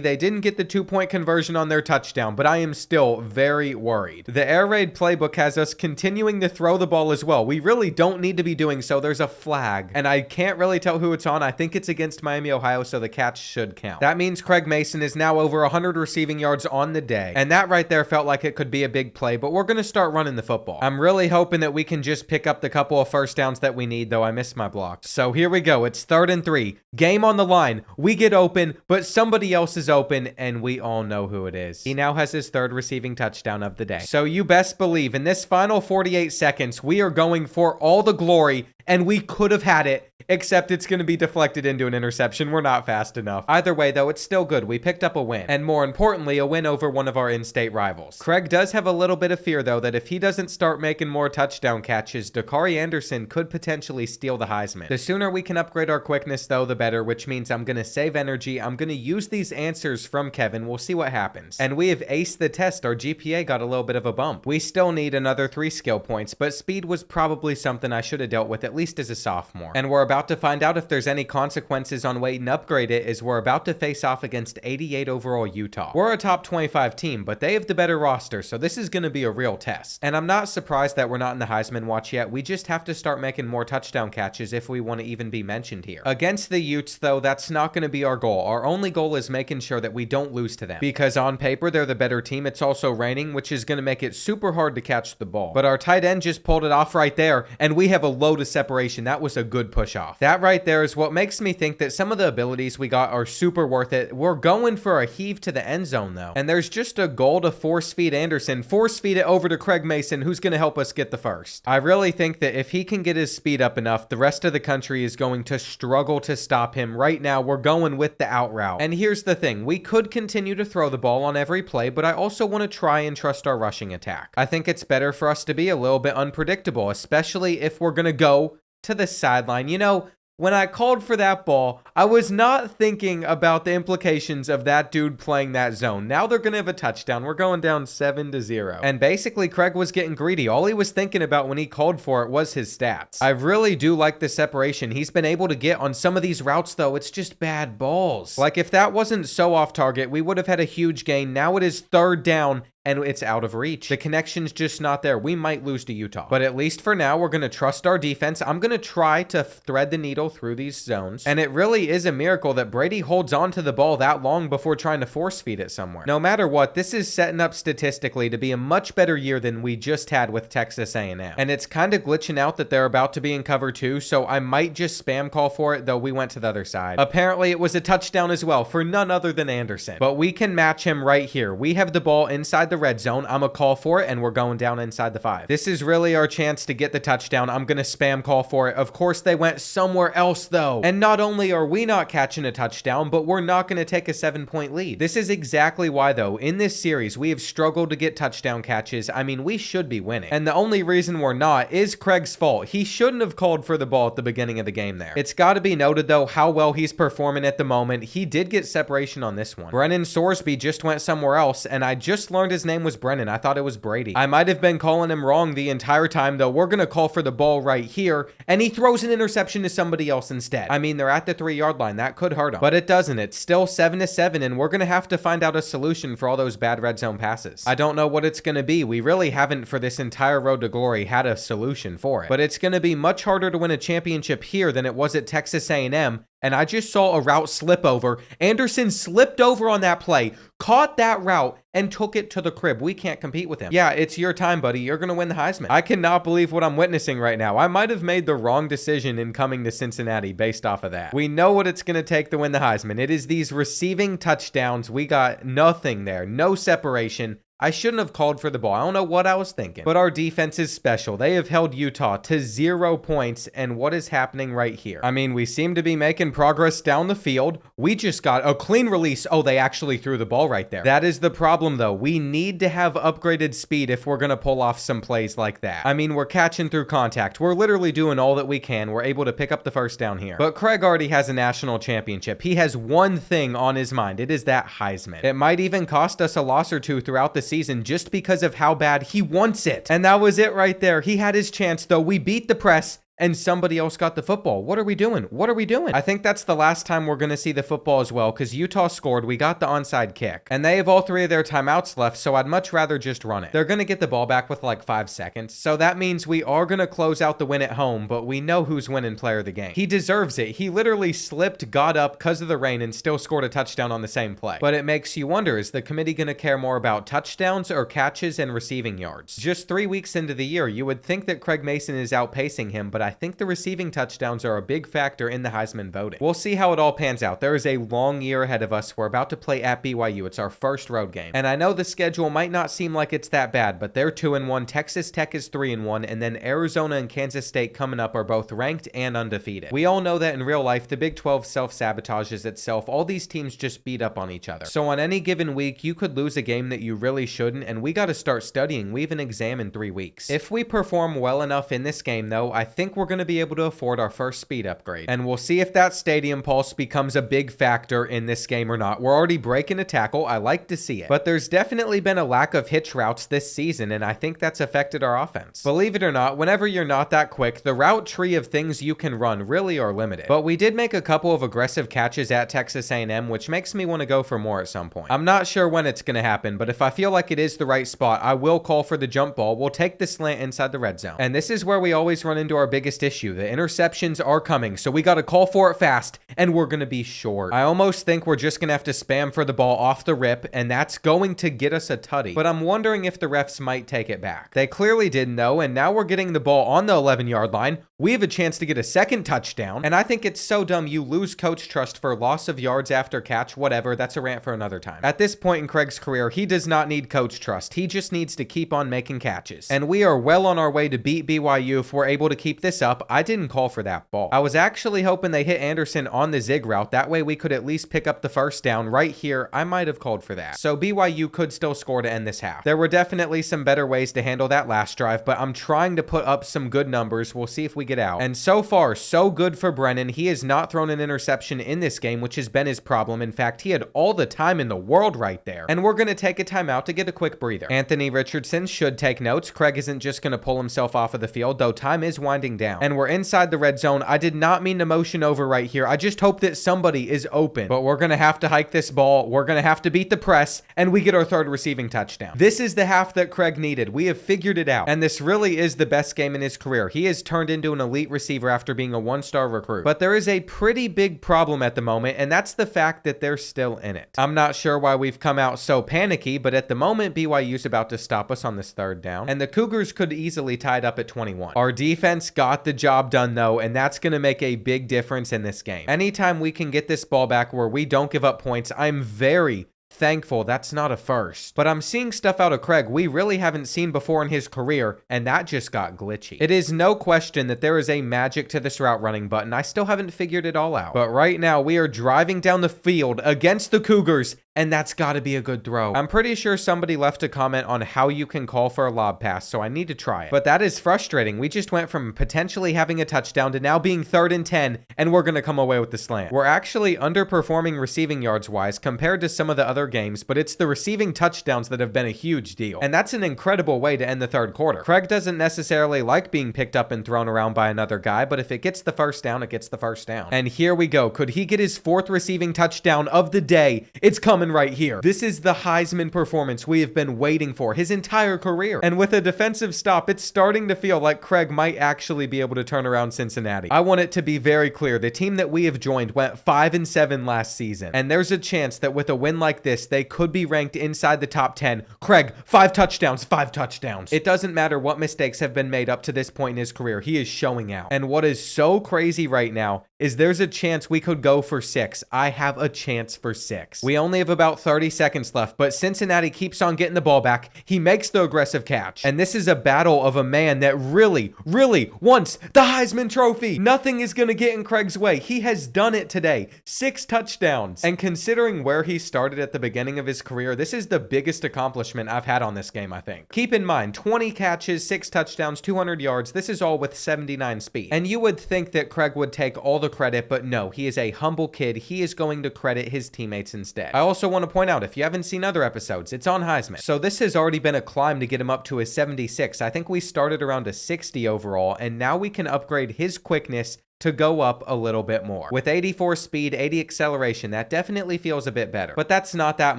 they didn't get the 2-point conversion on their touchdown, but I am still very worried. The air raid playbook has us continuing to throw the ball as well. We really don't need to be doing so. There's a flag, and I can't really tell who it's on. I think it's against Miami, Ohio, so the catch should count. That means Craig Mason is now over 100 receiving yards on the day, and that right there felt like it could be a big play, but we're going to start running the football. I'm really hoping that we can just pick up the couple of first downs that we need, though I missed my blocks. So here we go. It's 3rd and 3. Game on the line. We get open, but somebody else is open, and we all know who it is. He now has his 3rd receiving touchdown of the day. So you best believe in this final 48 seconds, we are going for all the glory, and we could have had it, except it's going to be deflected into an interception. We're not fast enough. Either way, though, it's still good. We picked up a win, and more importantly, a win over one of our in-state rivals. Craig does have a little bit of fear, though, that if he doesn't start making more touchdown catches, Dakari Anderson could potentially steal the Heisman. The sooner we can upgrade our quickness, though, the better, which means I'm going to save energy. I'm going to use these answers from Kevin. We'll see what happens. And we have aced the test. Our GPA got a little bit of a bump. We still need another 3 skill points, but speed was probably something I should have dealt with at least as a sophomore. And we're about to find out if there's any consequences on waiting to upgrade it, as we're about to face off against 88 overall Utah. We're a top 25 team, but they have the better roster, so this is going to be a real test. And I'm not surprised that we're not in the Heisman watch yet. We just have to start making more touchdown catches if we want to even be mentioned here. Against the Utes, though, that's not going to be our goal. Our only goal is making sure that we don't lose to them, because on paper, they're the better team. It's also raining, which is going to make it super hard to catch the ball. But our tight end just pulled it off right there, and we have a load of separation. That was a good push off. That right there is what makes me think that some of the abilities we got are super worth it. We're going for a heave to the end zone, though. And there's just a goal to force feed Anderson, force feed it over to Craig Mason, who's going to help us get the first. I really think that if he can get his speed up enough, the rest of the country is going to struggle to stop him. Right now, we're going with the out route. And here's the thing. We could continue to throw the ball on every play, but I also want to try and trust our rushing attack. I think it's better for us to be a little bit unpredictable, especially if we're going to go to the sideline. You know, when I called for that ball, I was not thinking about the implications of that dude playing that zone. Now they're going to have a touchdown. We're going down 7-0. And basically, Craig was getting greedy. All he was thinking about when he called for it was his stats. I really do like the separation he's been able to get on some of these routes, though. It's just bad balls. Like, if that wasn't so off target, we would have had a huge gain. Now it is 3rd down, and it's out of reach. The connection's just not there. We might lose to Utah. But at least for now, we're going to trust our defense. I'm going to try to thread the needle through these zones. And it really is a miracle that Brady holds on to the ball that long before trying to force feed it somewhere. No matter what, this is setting up statistically to be a much better year than we just had with Texas A&M. And it's kind of glitching out that they're about to be in cover 2, so I might just spam call for it, though we went to the other side. Apparently, it was a touchdown as well for none other than Anderson. But we can match him right here. We have the ball inside the red zone. I'm a call for it, and we're going down inside the 5. This is really our chance to get the touchdown. I'm going to spam call for it. Of course, they went somewhere else, though. And not only are we not catching a touchdown, but we're not going to take a 7-point lead. This is exactly why, though, in this series, we have struggled to get touchdown catches. I mean, we should be winning. And the only reason we're not is Craig's fault. He shouldn't have called for the ball at the beginning of the game there. It's got to be noted, though, how well he's performing at the moment. He did get separation on this one. Brennan Sorsby just went somewhere else, and I just learned his name was Brennan. I thought it was Brady. I might have been calling him wrong the entire time, though. We're going to call for the ball right here, and he throws an interception to somebody else instead. I mean, they're at the 3-yard line. That could hurt him, but it doesn't. It's still 7-7, and we're going to have to find out a solution for all those bad red zone passes. I don't know what it's going to be. We really haven't, for this entire road to glory, had a solution for it, but it's going to be much harder to win a championship here than it was at Texas A&M. And I just saw a route slip over. Anderson slipped over on that play, caught that route, and took it to the crib. We can't compete with him. Yeah, it's your time, buddy. You're going to win the Heisman. I cannot believe what I'm witnessing right now. I might have made the wrong decision in coming to Cincinnati based off of that. We know what it's going to take to win the Heisman. It is these receiving touchdowns. We got nothing there. No separation. I shouldn't have called for the ball. I don't know what I was thinking. But our defense is special. They have held Utah to 0 points. And what is happening right here? I mean, we seem to be making progress down the field. We just got a clean release. Oh, they actually threw the ball right there. That is the problem, though. We need to have upgraded speed if we're going to pull off some plays like that. I mean, we're catching through contact. We're literally doing all that we can. We're able to pick up the first down here. But Craig already has a national championship. He has one thing on his mind. It is that Heisman. It might even cost us a loss or two throughout the season just because of how bad he wants it. And that was it right there. He had his chance, though. We beat the press, and somebody else got the football. What are we doing? What are we doing? I think that's the last time we're going to see the football as well, because Utah scored, we got the onside kick, and they have all 3 of their timeouts left, so I'd much rather just run it. They're going to get the ball back with like 5 seconds, so that means we are going to close out the win at home, but we know who's winning player of the game. He deserves it. He literally slipped, got up because of the rain, and still scored a touchdown on the same play. But it makes you wonder, is the committee going to care more about touchdowns or catches and receiving yards? Just 3 weeks into the year, you would think that Craig Mason is outpacing him, but I think the receiving touchdowns are a big factor in the Heisman voting. We'll see how it all pans out. There is a long year ahead of us. We're about to play at BYU. It's our first road game. And I know the schedule might not seem like it's that bad, but they're 2-1. Texas Tech is 3-1. And then Arizona and Kansas State coming up are both ranked and undefeated. We all know that in real life, the Big 12 self-sabotages itself. All these teams just beat up on each other. So on any given week, you could lose a game that you really shouldn't, and we got to start studying. We have an exam in 3 weeks. If we perform well enough in this game, though, I think we're going to be able to afford our first speed upgrade. And we'll see if that stadium pulse becomes a big factor in this game or not. We're already breaking a tackle. I like to see it. But there's definitely been a lack of hitch routes this season, and I think that's affected our offense. Believe it or not, whenever you're not that quick, the route tree of things you can run really are limited. But we did make a couple of aggressive catches at Texas A&M, which makes me want to go for more at some point. I'm not sure when it's going to happen, but if I feel like it is the right spot, I will call for the jump ball. We'll take the slant inside the red zone. And this is where we always run into our biggest issue. The interceptions are coming, so we got to call for it fast, and we're going to be short. I almost think we're just going to have to spam for the ball off the rip, and that's going to get us a tutty. But I'm wondering if the refs might take it back. They clearly didn't, though, and now we're getting the ball on the 11-yard line. We have a chance to get a second touchdown, and I think it's so dumb you lose coach trust for loss of yards after catch, whatever. That's a rant for another time. At this point in Craig's career, he does not need coach trust. He just needs to keep on making catches. And we are well on our way to beat BYU if we're able to keep this up. I didn't call for that ball. I was actually hoping they hit Anderson on the zig route. That way we could at least pick up the first down right here. I might have called for that. So BYU could still score to end this half. There were definitely some better ways to handle that last drive, but I'm trying to put up some good numbers. We'll see if we get out. And so far, so good for Brennan. He has not thrown an interception in this game, which has been his problem. In fact, he had all the time in the world right there. And we're going to take a timeout to get a quick breather. Anthony Richardson should take notes. Craig isn't just going to pull himself off of the field, though time is winding down. And we're inside the red zone. I did not mean to motion over right here. I just hope that somebody is open. But we're going to have to hike this ball. We're going to have to beat the press, and we get our third receiving touchdown. This is the half that Craig needed. We have figured it out. And this really is the best game in his career. He has turned into an elite receiver after being a one-star recruit. But there is a pretty big problem at the moment, and that's the fact that they're still in it. I'm not sure why we've come out so panicky, but at the moment, BYU's about to stop us on this third down, and the Cougars could easily tie it up at 21. Our defense got the job done, though, and that's going to make a big difference in this game. Anytime we can get this ball back where we don't give up points, I'm very thankful that's not a first. But I'm seeing stuff out of Craig we really haven't seen before in his career, and that just got glitchy. It is no question that there is a magic to this route running button. I still haven't figured it all out. But right now, we are driving down the field against the Cougars, and that's got to be a good throw. I'm pretty sure somebody left a comment on how you can call for a lob pass, so I need to try it. But that is frustrating. We just went from potentially having a touchdown to now being 3rd and 10, and we're going to come away with the slant. We're actually underperforming receiving yards-wise compared to some of the other games, but it's the receiving touchdowns that have been a huge deal. And that's an incredible way to end the third quarter. Craig doesn't necessarily like being picked up and thrown around by another guy, but if it gets the first down, it gets the first down. And here we go. Could he get his 4th receiving touchdown of the day? It's coming right here. This is the Heisman performance we have been waiting for his entire career. And with a defensive stop, it's starting to feel like Craig might actually be able to turn around Cincinnati. I want it to be very clear. The team that we have joined went 5-7 last season. And there's a chance that with a win like this, they could be ranked inside the top 10. Craig, 5 touchdowns, 5 touchdowns. It doesn't matter what mistakes have been made up to this point in his career. He is showing out. And what is so crazy right now is there's a chance we could go for 6. I have a chance for 6. We only have about 30 seconds left, but Cincinnati keeps on getting the ball back. He makes the aggressive catch. And this is a battle of a man that really, really wants the Heisman Trophy. Nothing is going to get in Craig's way. He has done it today. 6 touchdowns. And considering where he started at the beginning of his career, this is the biggest accomplishment I've had on this game, I think. Keep in mind, 20 catches, 6 touchdowns, 200 yards. This is all with 79 speed. And you would think that Craig would take all the credit, but no, he is a humble kid. He is going to credit his teammates instead. I also also want to point out, if you haven't seen other episodes, it's on Heisman. So this has already been a climb to get him up to a 76. I think we started around a 60 overall, and now we can upgrade his quickness to go up a little bit more. With 84 speed, 80 acceleration, that definitely feels a bit better. But that's not that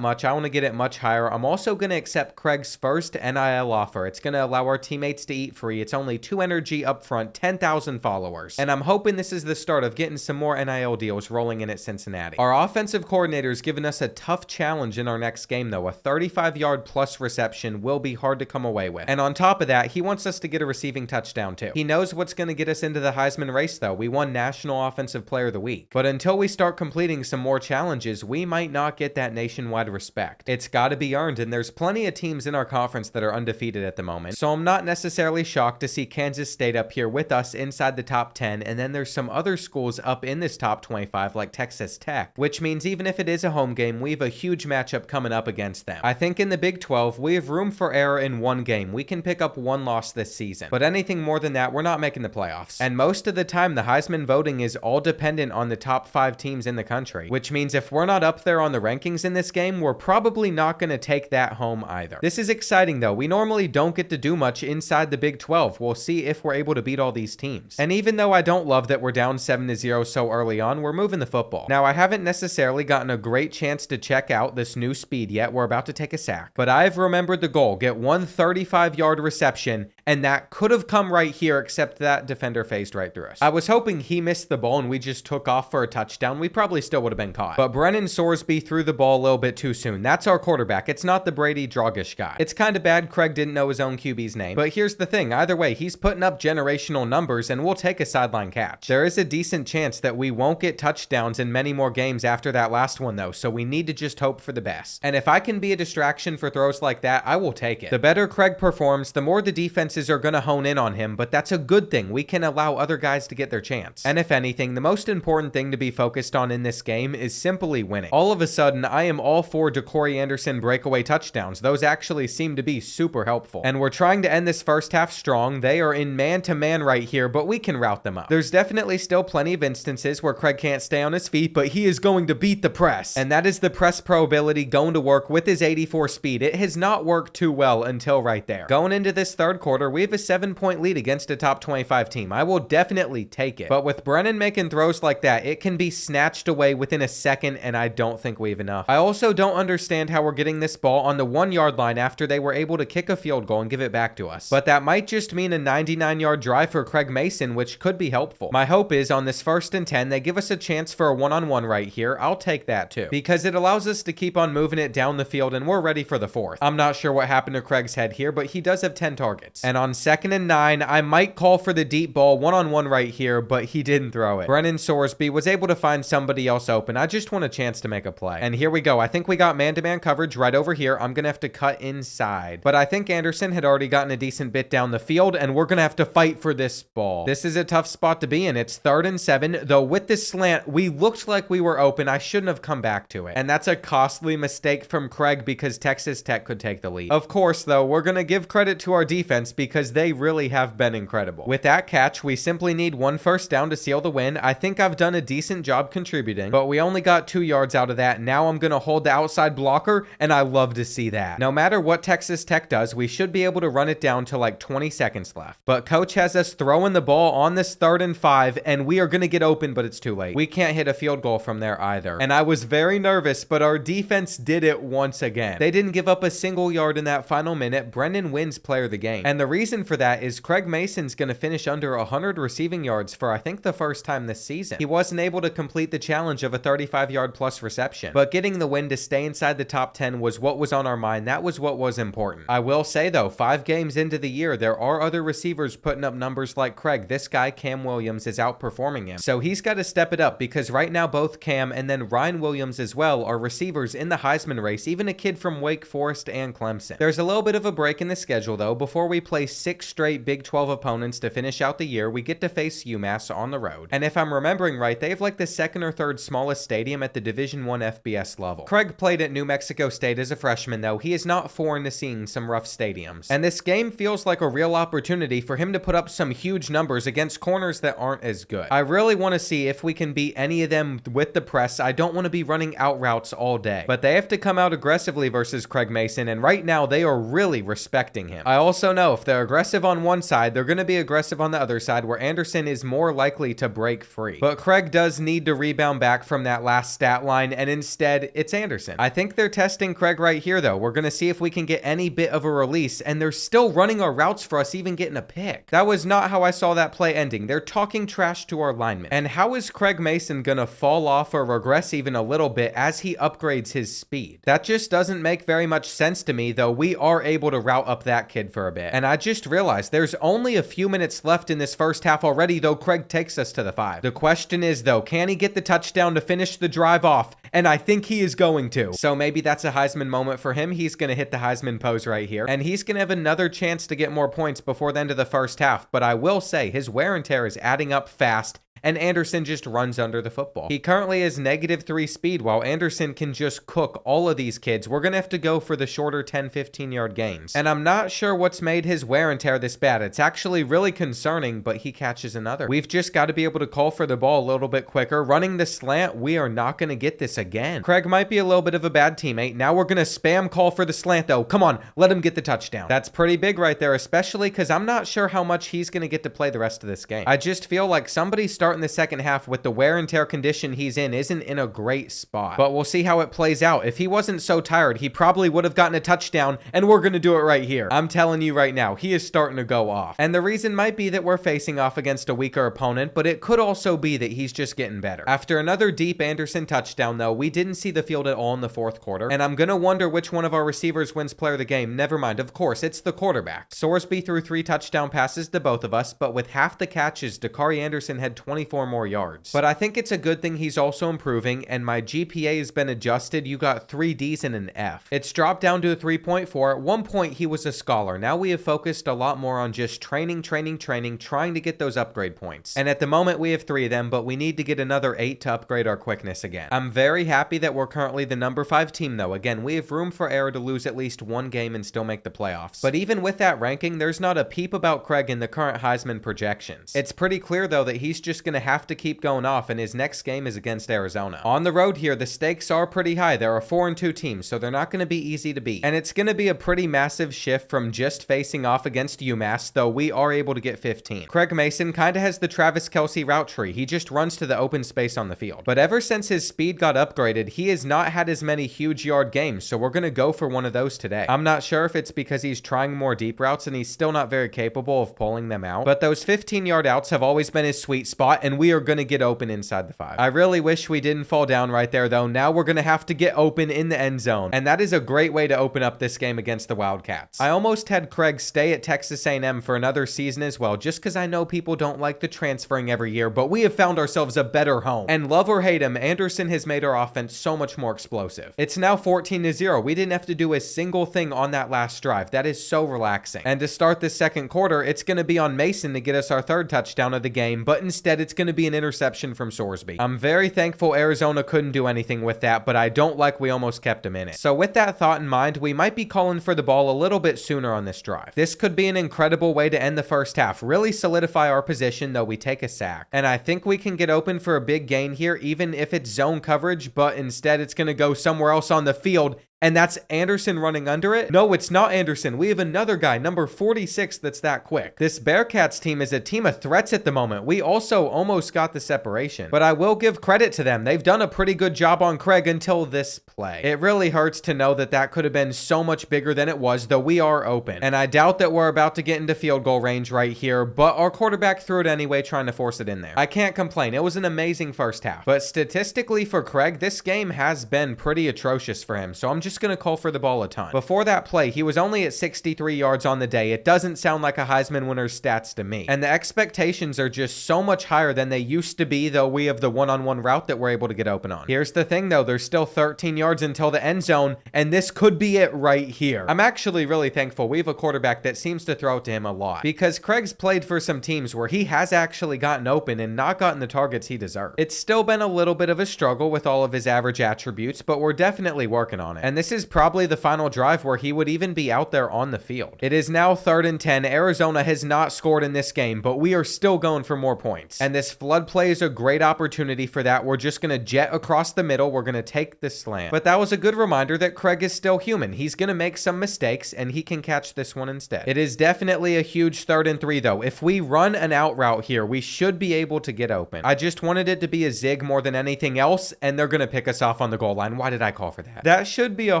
much. I want to get it much higher. I'm also going to accept Craig's first NIL offer. It's going to allow our teammates to eat free. It's only 2 energy up front, 10,000 followers. And I'm hoping this is the start of getting some more NIL deals rolling in at Cincinnati. Our offensive coordinator has given us a tough challenge in our next game, though. A 35-yard plus reception will be hard to come away with. And on top of that, he wants us to get a receiving touchdown, too. He knows what's going to get us into the Heisman race, though. We won National Offensive Player of the Week. But until we start completing some more challenges, we might not get that nationwide respect. It's got to be earned, and there's plenty of teams in our conference that are undefeated at the moment. So I'm not necessarily shocked to see Kansas State up here with us inside the top 10, and then there's some other schools up in this top 25 like Texas Tech, which means even if it is a home game, we have a huge matchup coming up against them. I think in the Big 12, we have room for error in one game. We can pick up one loss this season, but anything more than that, we're not making the playoffs. And most of the time, the Heisman voting is all dependent on the top 5 teams in the country, which means if we're not up there on the rankings in this game, we're probably not going to take that home either. This is exciting though. We normally don't get to do much inside the Big 12. We'll see if we're able to beat all these teams. And even though I don't love that we're down 7-0 so early on, we're moving the football. Now, I haven't necessarily gotten a great chance to check out this new speed yet. We're about to take a sack, but I've remembered the goal. Get one 35-yard reception, and that could have come right here, except that defender phased right through us. I was hoping he missed the ball and we just took off for a touchdown. We probably still would have been caught. But Brennan Sorsby threw the ball a little bit too soon. That's our quarterback. It's not the Brady Dragish guy. It's kind of bad Craig didn't know his own QB's name. But here's the thing. Either way, he's putting up generational numbers and we'll take a sideline catch. There is a decent chance that we won't get touchdowns in many more games after that last one though, so we need to just hope for the best. And if I can be a distraction for throws like that, I will take it. The better Craig performs, the more the defenses are going to hone in on him, but that's a good thing. We can allow other guys to get their chance. And if anything, the most important thing to be focused on in this game is simply winning. All of a sudden, I am all for DeCorey Anderson breakaway touchdowns. Those actually seem to be super helpful. And we're trying to end this first half strong. They are in man-to-man right here, but we can route them up. There's definitely still plenty of instances where Craig can't stay on his feet, but he is going to beat the press. And that is the press pro ability going to work with his 84 speed. It has not worked too well until right there. Going into this third quarter, we have a 7-point lead against a top 25 team. I will definitely take it. But with Brennan making throws like that, it can be snatched away within a second, and I don't think we have enough. I also don't understand how we're getting this ball on the 1-yard line after they were able to kick a field goal and give it back to us. But that might just mean a 99-yard drive for Craig Mason, which could be helpful. My hope is on this 1st and 10, they give us a chance for a one-on-one right here. I'll take that too, because it allows us to keep on moving it down the field, and we're ready for the 4th. I'm not sure what happened to Craig's head here, but he does have 10 targets. And on 2nd and 9, I might call for the deep ball one-on-one right here, but he didn't throw it. Brennan Sorsby was able to find somebody else open. I just want a chance to make a play. And here we go. I think we got man-to-man coverage right over here. I'm going to have to cut inside. But I think Anderson had already gotten a decent bit down the field, and we're going to have to fight for this ball. This is a tough spot to be in. It's 3rd and 7, though with this slant, we looked like we were open. I shouldn't have come back to it. And that's a costly mistake from Craig because Texas Tech could take the lead. Of course, though, we're going to give credit to our defense because they really have been incredible. With that catch, we simply need 1 first down to seal the win. I think I've done a decent job contributing, but we only got 2 yards out of that. Now I'm going to hold the outside blocker, and I love to see that. No matter what Texas Tech does, we should be able to run it down to like 20 seconds left. But coach has us throwing the ball on this 3rd and 5, and we are going to get open, but it's too late. We can't hit a field goal from there either. And I was very nervous, but our defense did it once again. They didn't give up a single yard in that final minute. Brennan wins player of the game. And the reason for that is Craig Mason's going to finish under 100 receiving yards for I think the first time this season. He wasn't able to complete the challenge of a 35-yard plus reception, but getting the win to stay inside the top 10 was what was on our mind. That was what was important. I will say though, 5 games into the year, there are other receivers putting up numbers like Craig. This guy, Cam Williams, is outperforming him. So he's got to step it up because right now both Cam and then Ryan Williams as well are receivers in the Heisman race, even a kid from Wake Forest and Clemson. There's a little bit of a break in the schedule though. Before we play 6 straight Big 12 opponents to finish out the year, we get to face UMass, pass on the road. And if I'm remembering right, they have like the second or third smallest stadium at the Division I FBS level. Craig played at New Mexico State as a freshman though. He is not foreign to seeing some rough stadiums. And this game feels like a real opportunity for him to put up some huge numbers against corners that aren't as good. I really want to see if we can beat any of them with the press. I don't want to be running out routes all day. But they have to come out aggressively versus Craig Mason, and right now they are really respecting him. I also know if they're aggressive on one side, they're going to be aggressive on the other side where Anderson is more likely to break free. But Craig does need to rebound back from that last stat line, and instead it's Anderson. I think they're testing Craig right here though. We're going to see if we can get any bit of a release, and they're still running our routes for us even getting a pick. That was not how I saw that play ending. They're talking trash to our linemen. And how is Craig Mason going to fall off or regress even a little bit as he upgrades his speed? That just doesn't make very much sense to me, though we are able to route up that kid for a bit. And I just realized there's only a few minutes left in this first half already, though Craig takes us to the 5. The question is though, can he get the touchdown to finish the drive off? And I think he is going to. So maybe that's a Heisman moment for him. He's going to hit the Heisman pose right here, and he's going to have another chance to get more points before the end of the first half. But I will say his wear and tear is adding up fast, and Anderson just runs under the football. He currently has -3 speed, while Anderson can just cook all of these kids. We're going to have to go for the shorter 10-15 yard gains. And I'm not sure what's made his wear and tear this bad. It's actually really concerning, but he catches another. We've just got to be able to call for the ball a little bit quicker. Running the slant, we are not going to get this again. Craig might be a little bit of a bad teammate. Now we're going to spam call for the slant though. Come on, let him get the touchdown. That's pretty big right there, especially because I'm not sure how much he's going to get to play the rest of this game. I just feel like somebody starting the second half with the wear and tear condition he's in isn't in a great spot. But we'll see how it plays out. If he wasn't so tired, he probably would have gotten a touchdown, and we're going to do it right here. I'm telling you right now, he is starting to go off. And the reason might be that we're facing off against a weaker opponent, but it could also be that he's just getting better. After another deep Anderson touchdown though, we didn't see the field at all in the fourth quarter, and I'm going to wonder which one of our receivers wins player of the game. Never mind, of course, it's the quarterback. Sorsby threw 3 touchdown passes to both of us, but with half the catches, Dakari Anderson had 24 more yards. But I think it's a good thing he's also improving, and my GPA has been adjusted. You got 3 Ds and an F. It's dropped down to a 3.4. At one point, he was a scholar. Now we have focused a lot more on just training, trying to get those upgrade points. And at the moment, we have 3 of them, but we need to get another 8 to upgrade our quickness again. I'm very happy that we're currently the number 5 team, though. Again, we have room for error to lose at least 1 game and still make the playoffs. But even with that ranking, there's not a peep about Craig in the current Heisman projections. It's pretty clear, though, that he's just going to have to keep going off, and his next game is against Arizona. On the road here, the stakes are pretty high. There are 4-2 teams, so they're not going to be easy to beat. And it's going to be a pretty massive shift from just facing off against UMass, though we are able to get 15. Craig Mason kind of has the Travis Kelce route tree. He just runs to the open space on the field. But ever since his speed got upgraded, he has not had as many huge yard games, so we're going to go for one of those today. I'm not sure if it's because he's trying more deep routes and he's still not very capable of pulling them out, but those 15-yard outs have always been his sweet spot, and we are going to get open inside the 5. I really wish we didn't fall down right there, though. Now we're going to have to get open in the end zone, and that is a great way to open up this game against the Wildcats. I almost had Craig stay at Texas A&M for another season as well, just because I know people don't like the transferring every year, but we have found ourselves a better home. And love or hate him, Anderson has made our offense so much more explosive. It's now 14-0. We didn't have to do a single thing on that last drive. That is so relaxing. And to start the second quarter, it's going to be on Mason to get us our 3rd touchdown of the game, but instead it's going to be an interception from Sorsby. I'm very thankful Arizona couldn't do anything with that, but I don't like we almost kept him in it. So with that thought in mind, we might be calling for the ball a little bit sooner on this drive. This could be an incredible way to end the first half, really solidify our position, though we take a sack. And I think we can get open for a big gain here, even if it's zone coverage, but instead it's going to go somewhere else on the field. And that's Anderson running under it? No, it's not Anderson. We have another guy, number 46, that's that quick. This Bearcats team is a team of threats at the moment. We also almost got the separation. But I will give credit to them. They've done a pretty good job on Craig until this play. It really hurts to know that that could have been so much bigger than it was, though we are open. And I doubt that we're about to get into field goal range right here, but our quarterback threw it anyway, trying to force it in there. I can't complain. It was an amazing first half. But statistically for Craig, this game has been pretty atrocious for him. So I'm just just going to call for the ball a ton. Before that play, he was only at 63 yards on the day. It doesn't sound like a Heisman winner's stats to me. And the expectations are just so much higher than they used to be, though we have the one-on-one route that we're able to get open on. Here's the thing though, there's still 13 yards until the end zone, and this could be it right here. I'm actually really thankful we have a quarterback that seems to throw it to him a lot, because Craig's played for some teams where he has actually gotten open and not gotten the targets he deserved. It's still been a little bit of a struggle with all of his average attributes, but we're definitely working on it. And this is probably the final drive where he would even be out there on the field. It is now 3rd and 10. Arizona has not scored in this game, but we are still going for more points. And this flood play is a great opportunity for that. We're just going to jet across the middle. We're going to take the slant. But that was a good reminder that Craig is still human. He's going to make some mistakes, and he can catch this one instead. It is definitely a huge 3rd and 3, though. If we run an out route here, we should be able to get open. I just wanted it to be a zig more than anything else, and they're going to pick us off on the goal line. Why did I call for that? That should be a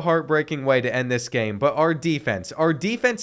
heartbreaking way to end this game, but our defense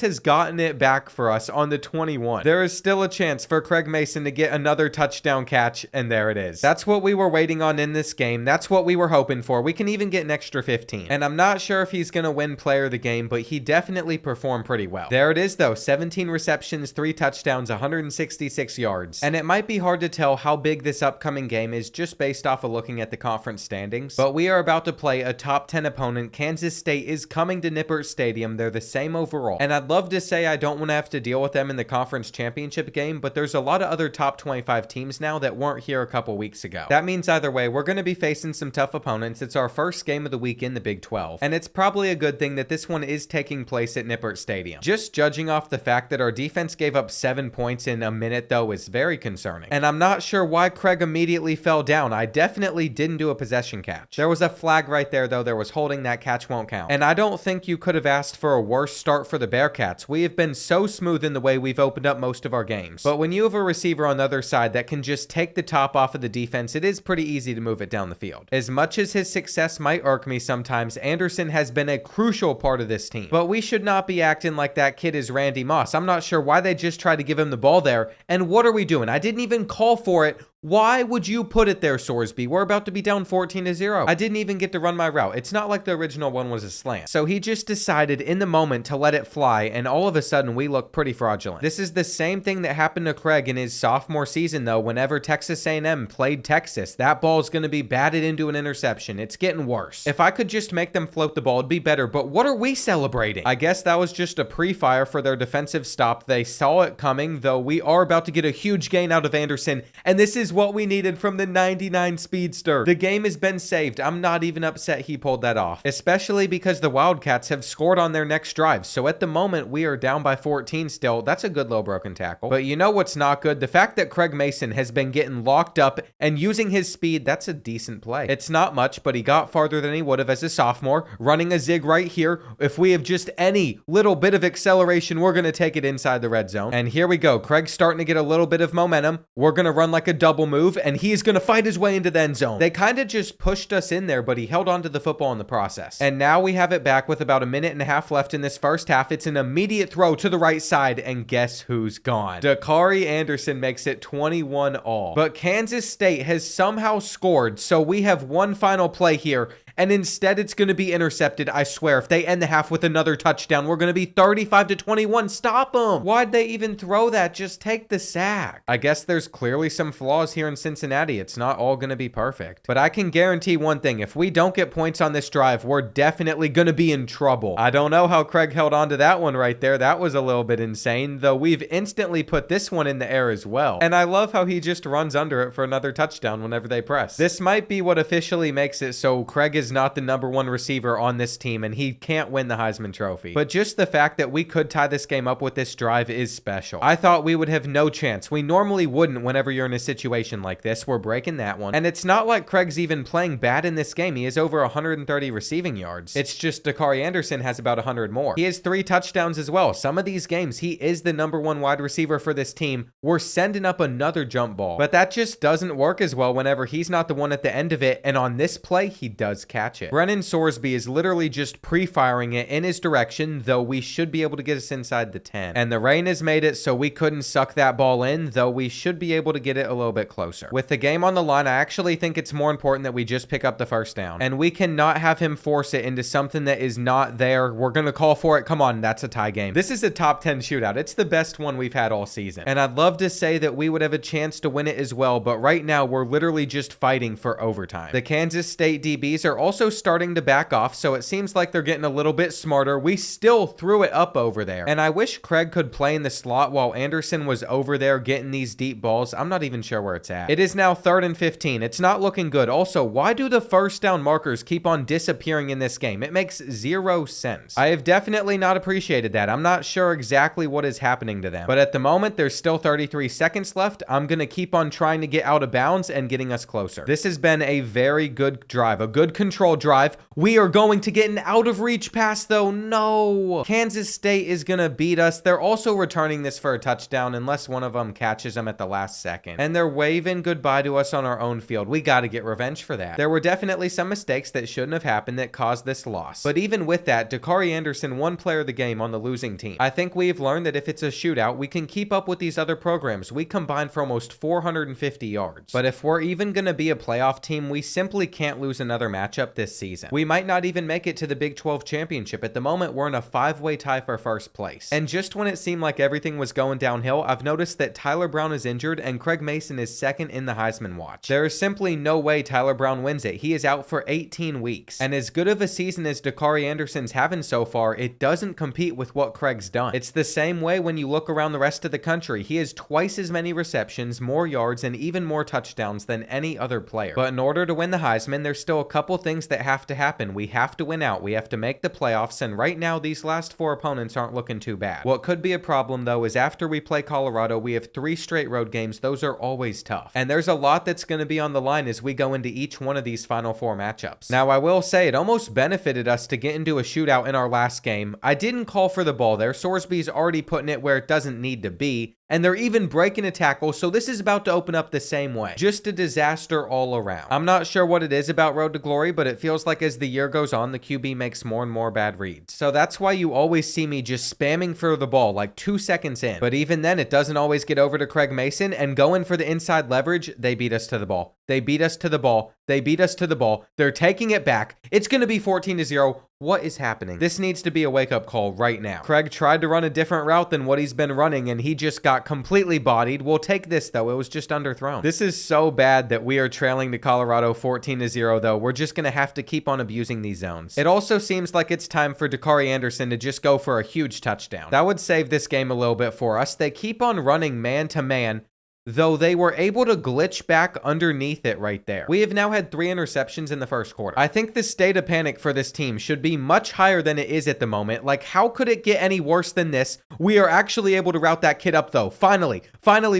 has gotten it back for us on the 21. There is still a chance for Craig Mason to get another touchdown catch, and there it is. That's what we were waiting on in this game. That's what we were hoping for. We can even get an extra 15. And I'm not sure if he's going to win player of the game, but he definitely performed pretty well. There it is though, 17 receptions, 3 touchdowns, 166 yards. And it might be hard to tell how big this upcoming game is just based off of looking at the conference standings, but we are about to play a top 10 opponent. Kansas State is coming to Nippert Stadium. They're the same overall. And I'd love to say I don't want to have to deal with them in the conference championship game, but there's a lot of other top 25 teams now that weren't here a couple weeks ago. That means either way, we're going to be facing some tough opponents. It's our first game of the week in the Big 12, and it's probably a good thing that this one is taking place at Nippert Stadium. Just judging off the fact that our defense gave up 7 points in a minute though is very concerning. And I'm not sure why Craig immediately fell down. I definitely didn't do a possession catch. There was a flag right there though. There was holding. That catch won't count. And I don't think you could have asked for a worse start for the Bearcats. We have been so smooth in the way we've opened up most of our games. But when you have a receiver on the other side that can just take the top off of the defense, it is pretty easy to move it down the field. As much as his success might irk me sometimes, Anderson has been a crucial part of this team. But we should not be acting like that kid is Randy Moss. I'm not sure why they just tried to give him the ball there. And what are we doing? I didn't even call for it. Why would you put it there, Sorsby? We're about to be down 14-0. I didn't even get to run my route. It's not like the original one was a slant. So he just decided in the moment to let it fly, and all of a sudden we look pretty fraudulent. This is the same thing that happened to Craig in his sophomore season, though, whenever Texas A&M played Texas. That ball is going to be batted into an interception. It's getting worse. If I could just make them float the ball, it'd be better, but what are we celebrating? I guess that was just a pre-fire for their defensive stop. They saw it coming, though we are about to get a huge gain out of Anderson, and this is what we needed from the 99 speedster. The game has been saved. I'm not even upset he pulled that off, especially because the Wildcats have scored on their next drive. So at the moment, we are down by 14 still. That's a good low broken tackle. But you know what's not good? The fact that Craig Mason has been getting locked up and using his speed, that's a decent play. It's not much, but he got farther than he would have as a sophomore, running a zig right here. If we have just any little bit of acceleration, we're going to take it inside the red zone. And here we go. Craig's starting to get a little bit of momentum. We're going to run like a double move, and he's going to fight his way into the end zone. They kind of just pushed us in there, but he held on to the football in the process. And now we have it back with about a minute and a half left in this first half. It's an immediate throw to the right side, and guess who's gone? Dakari Anderson makes it 21-all. But Kansas State has somehow scored, so we have one final play here, and instead it's going to be intercepted. I swear, if they end the half with another touchdown, we're going to be 35-21. Stop them. Why'd they even throw that? Just take the sack. I guess there's clearly some flaws here in Cincinnati. It's not all going to be perfect. But I can guarantee one thing. If we don't get points on this drive, we're definitely going to be in trouble. I don't know how Craig held on to that one right there. That was a little bit insane, though we've instantly put this one in the air as well. And I love how he just runs under it for another touchdown whenever they press. This might be what officially makes it so Craig is not the #1 receiver on this team, and he can't win the Heisman Trophy. But just the fact that we could tie this game up with this drive is special. I thought we would have no chance. We normally wouldn't whenever you're in a situation like this. We're breaking that one. And it's not like Craig's even playing bad in this game. He has over 130 receiving yards. It's just Dakari Anderson has about 100 more. He has 3 touchdowns as well. Some of these games, he is the #1 wide receiver for this team. We're sending up another jump ball. But that just doesn't work as well whenever he's not the one at the end of it. And on this play, he does catch it. Brennan Sorsby is literally just pre-firing it in his direction, though we should be able to get us inside the 10. And the rain has made it so we couldn't suck that ball in, though we should be able to get it a little bit closer. With the game on the line, I actually think it's more important that we just pick up the first down. And we cannot have him force it into something that is not there. We're going to call for it. Come on, that's a tie game. This is a top 10 shootout. It's the best one we've had all season. And I'd love to say that we would have a chance to win it as well, but right now we're literally just fighting for overtime. The Kansas State DBs are also starting to back off, so it seems like they're getting a little bit smarter. We still threw it up over there. And I wish Craig could play in the slot while Anderson was over there getting these deep balls. I'm not even sure where it's at. It is now 3rd and 15. It's not looking good. Also, why do the first down markers keep on disappearing in this game? It makes zero sense. I have definitely not appreciated that. I'm not sure exactly what is happening to them. But at the moment, there's still 33 seconds left. I'm going to keep on trying to get out of bounds and getting us closer. This has been a very good drive, a good control drive. We are going to get an out of reach pass though. No. Kansas State is going to beat us. They're also returning this for a touchdown unless one of them catches them at the last second. And they're waving goodbye to us on our own field. We got to get revenge for that. There were definitely some mistakes that shouldn't have happened that caused this loss. But even with that, Dakari Anderson won player of the game on the losing team. I think we've learned that if it's a shootout, we can keep up with these other programs. We combined for almost 450 yards. But if we're even going to be a playoff team, we simply can't lose another matchup this season. We might not even make it to the Big 12 championship. At the moment, we're in a 5-way tie for first place. And just when it seemed like everything was going downhill, I've noticed that Tyler Brown is injured and Craig Mason is second in the Heisman watch. There is simply no way Tyler Brown wins it. He is out for 18 weeks. And as good of a season as Dakari Anderson's having so far, it doesn't compete with what Craig's done. It's the same way when you look around the rest of the country. He has twice as many receptions, more yards, and even more touchdowns than any other player. But in order to win the Heisman, there's still a couple things that have to happen. We have to win out. We have to make the playoffs, and right now, these last 4 opponents aren't looking too bad. What could be a problem, though, is after we play Colorado, we have 3 straight road games. Those are always tough. And there's a lot that's going to be on the line as we go into each one of these final 4 matchups. Now, I will say it almost benefited us to get into a shootout in our last game. I didn't call for the ball there. Sorsby's already putting it where it doesn't need to be. And they're even breaking a tackle, so this is about to open up the same way. Just a disaster all around. I'm not sure what it is about Road to Glory, but it feels like as the year goes on, the QB makes more and more bad reads. So that's why you always see me just spamming for the ball like 2 seconds in. But even then, it doesn't always get over to Craig Mason, and going for the inside leverage, they beat us to the ball. They beat us to the ball. They beat us to the ball. They're taking it back. It's going to be 14-0. What is happening? This needs to be a wake-up call right now. Craig tried to run a different route than what he's been running, and he just got completely bodied. We'll take this, though. It was just underthrown. This is so bad that we are trailing to Colorado 14-0, though. We're just going to have to keep on abusing these zones. It also seems like it's time for Dakari Anderson to just go for a huge touchdown. That would save this game a little bit for us. They keep on running man-to-man, though they were able to glitch back underneath it right there. We have now had 3 interceptions in the first quarter. I think the state of panic for this team should be much higher than it is at the moment. Like, how could it get any worse than this? We are actually able to route that kid up, though. Finally,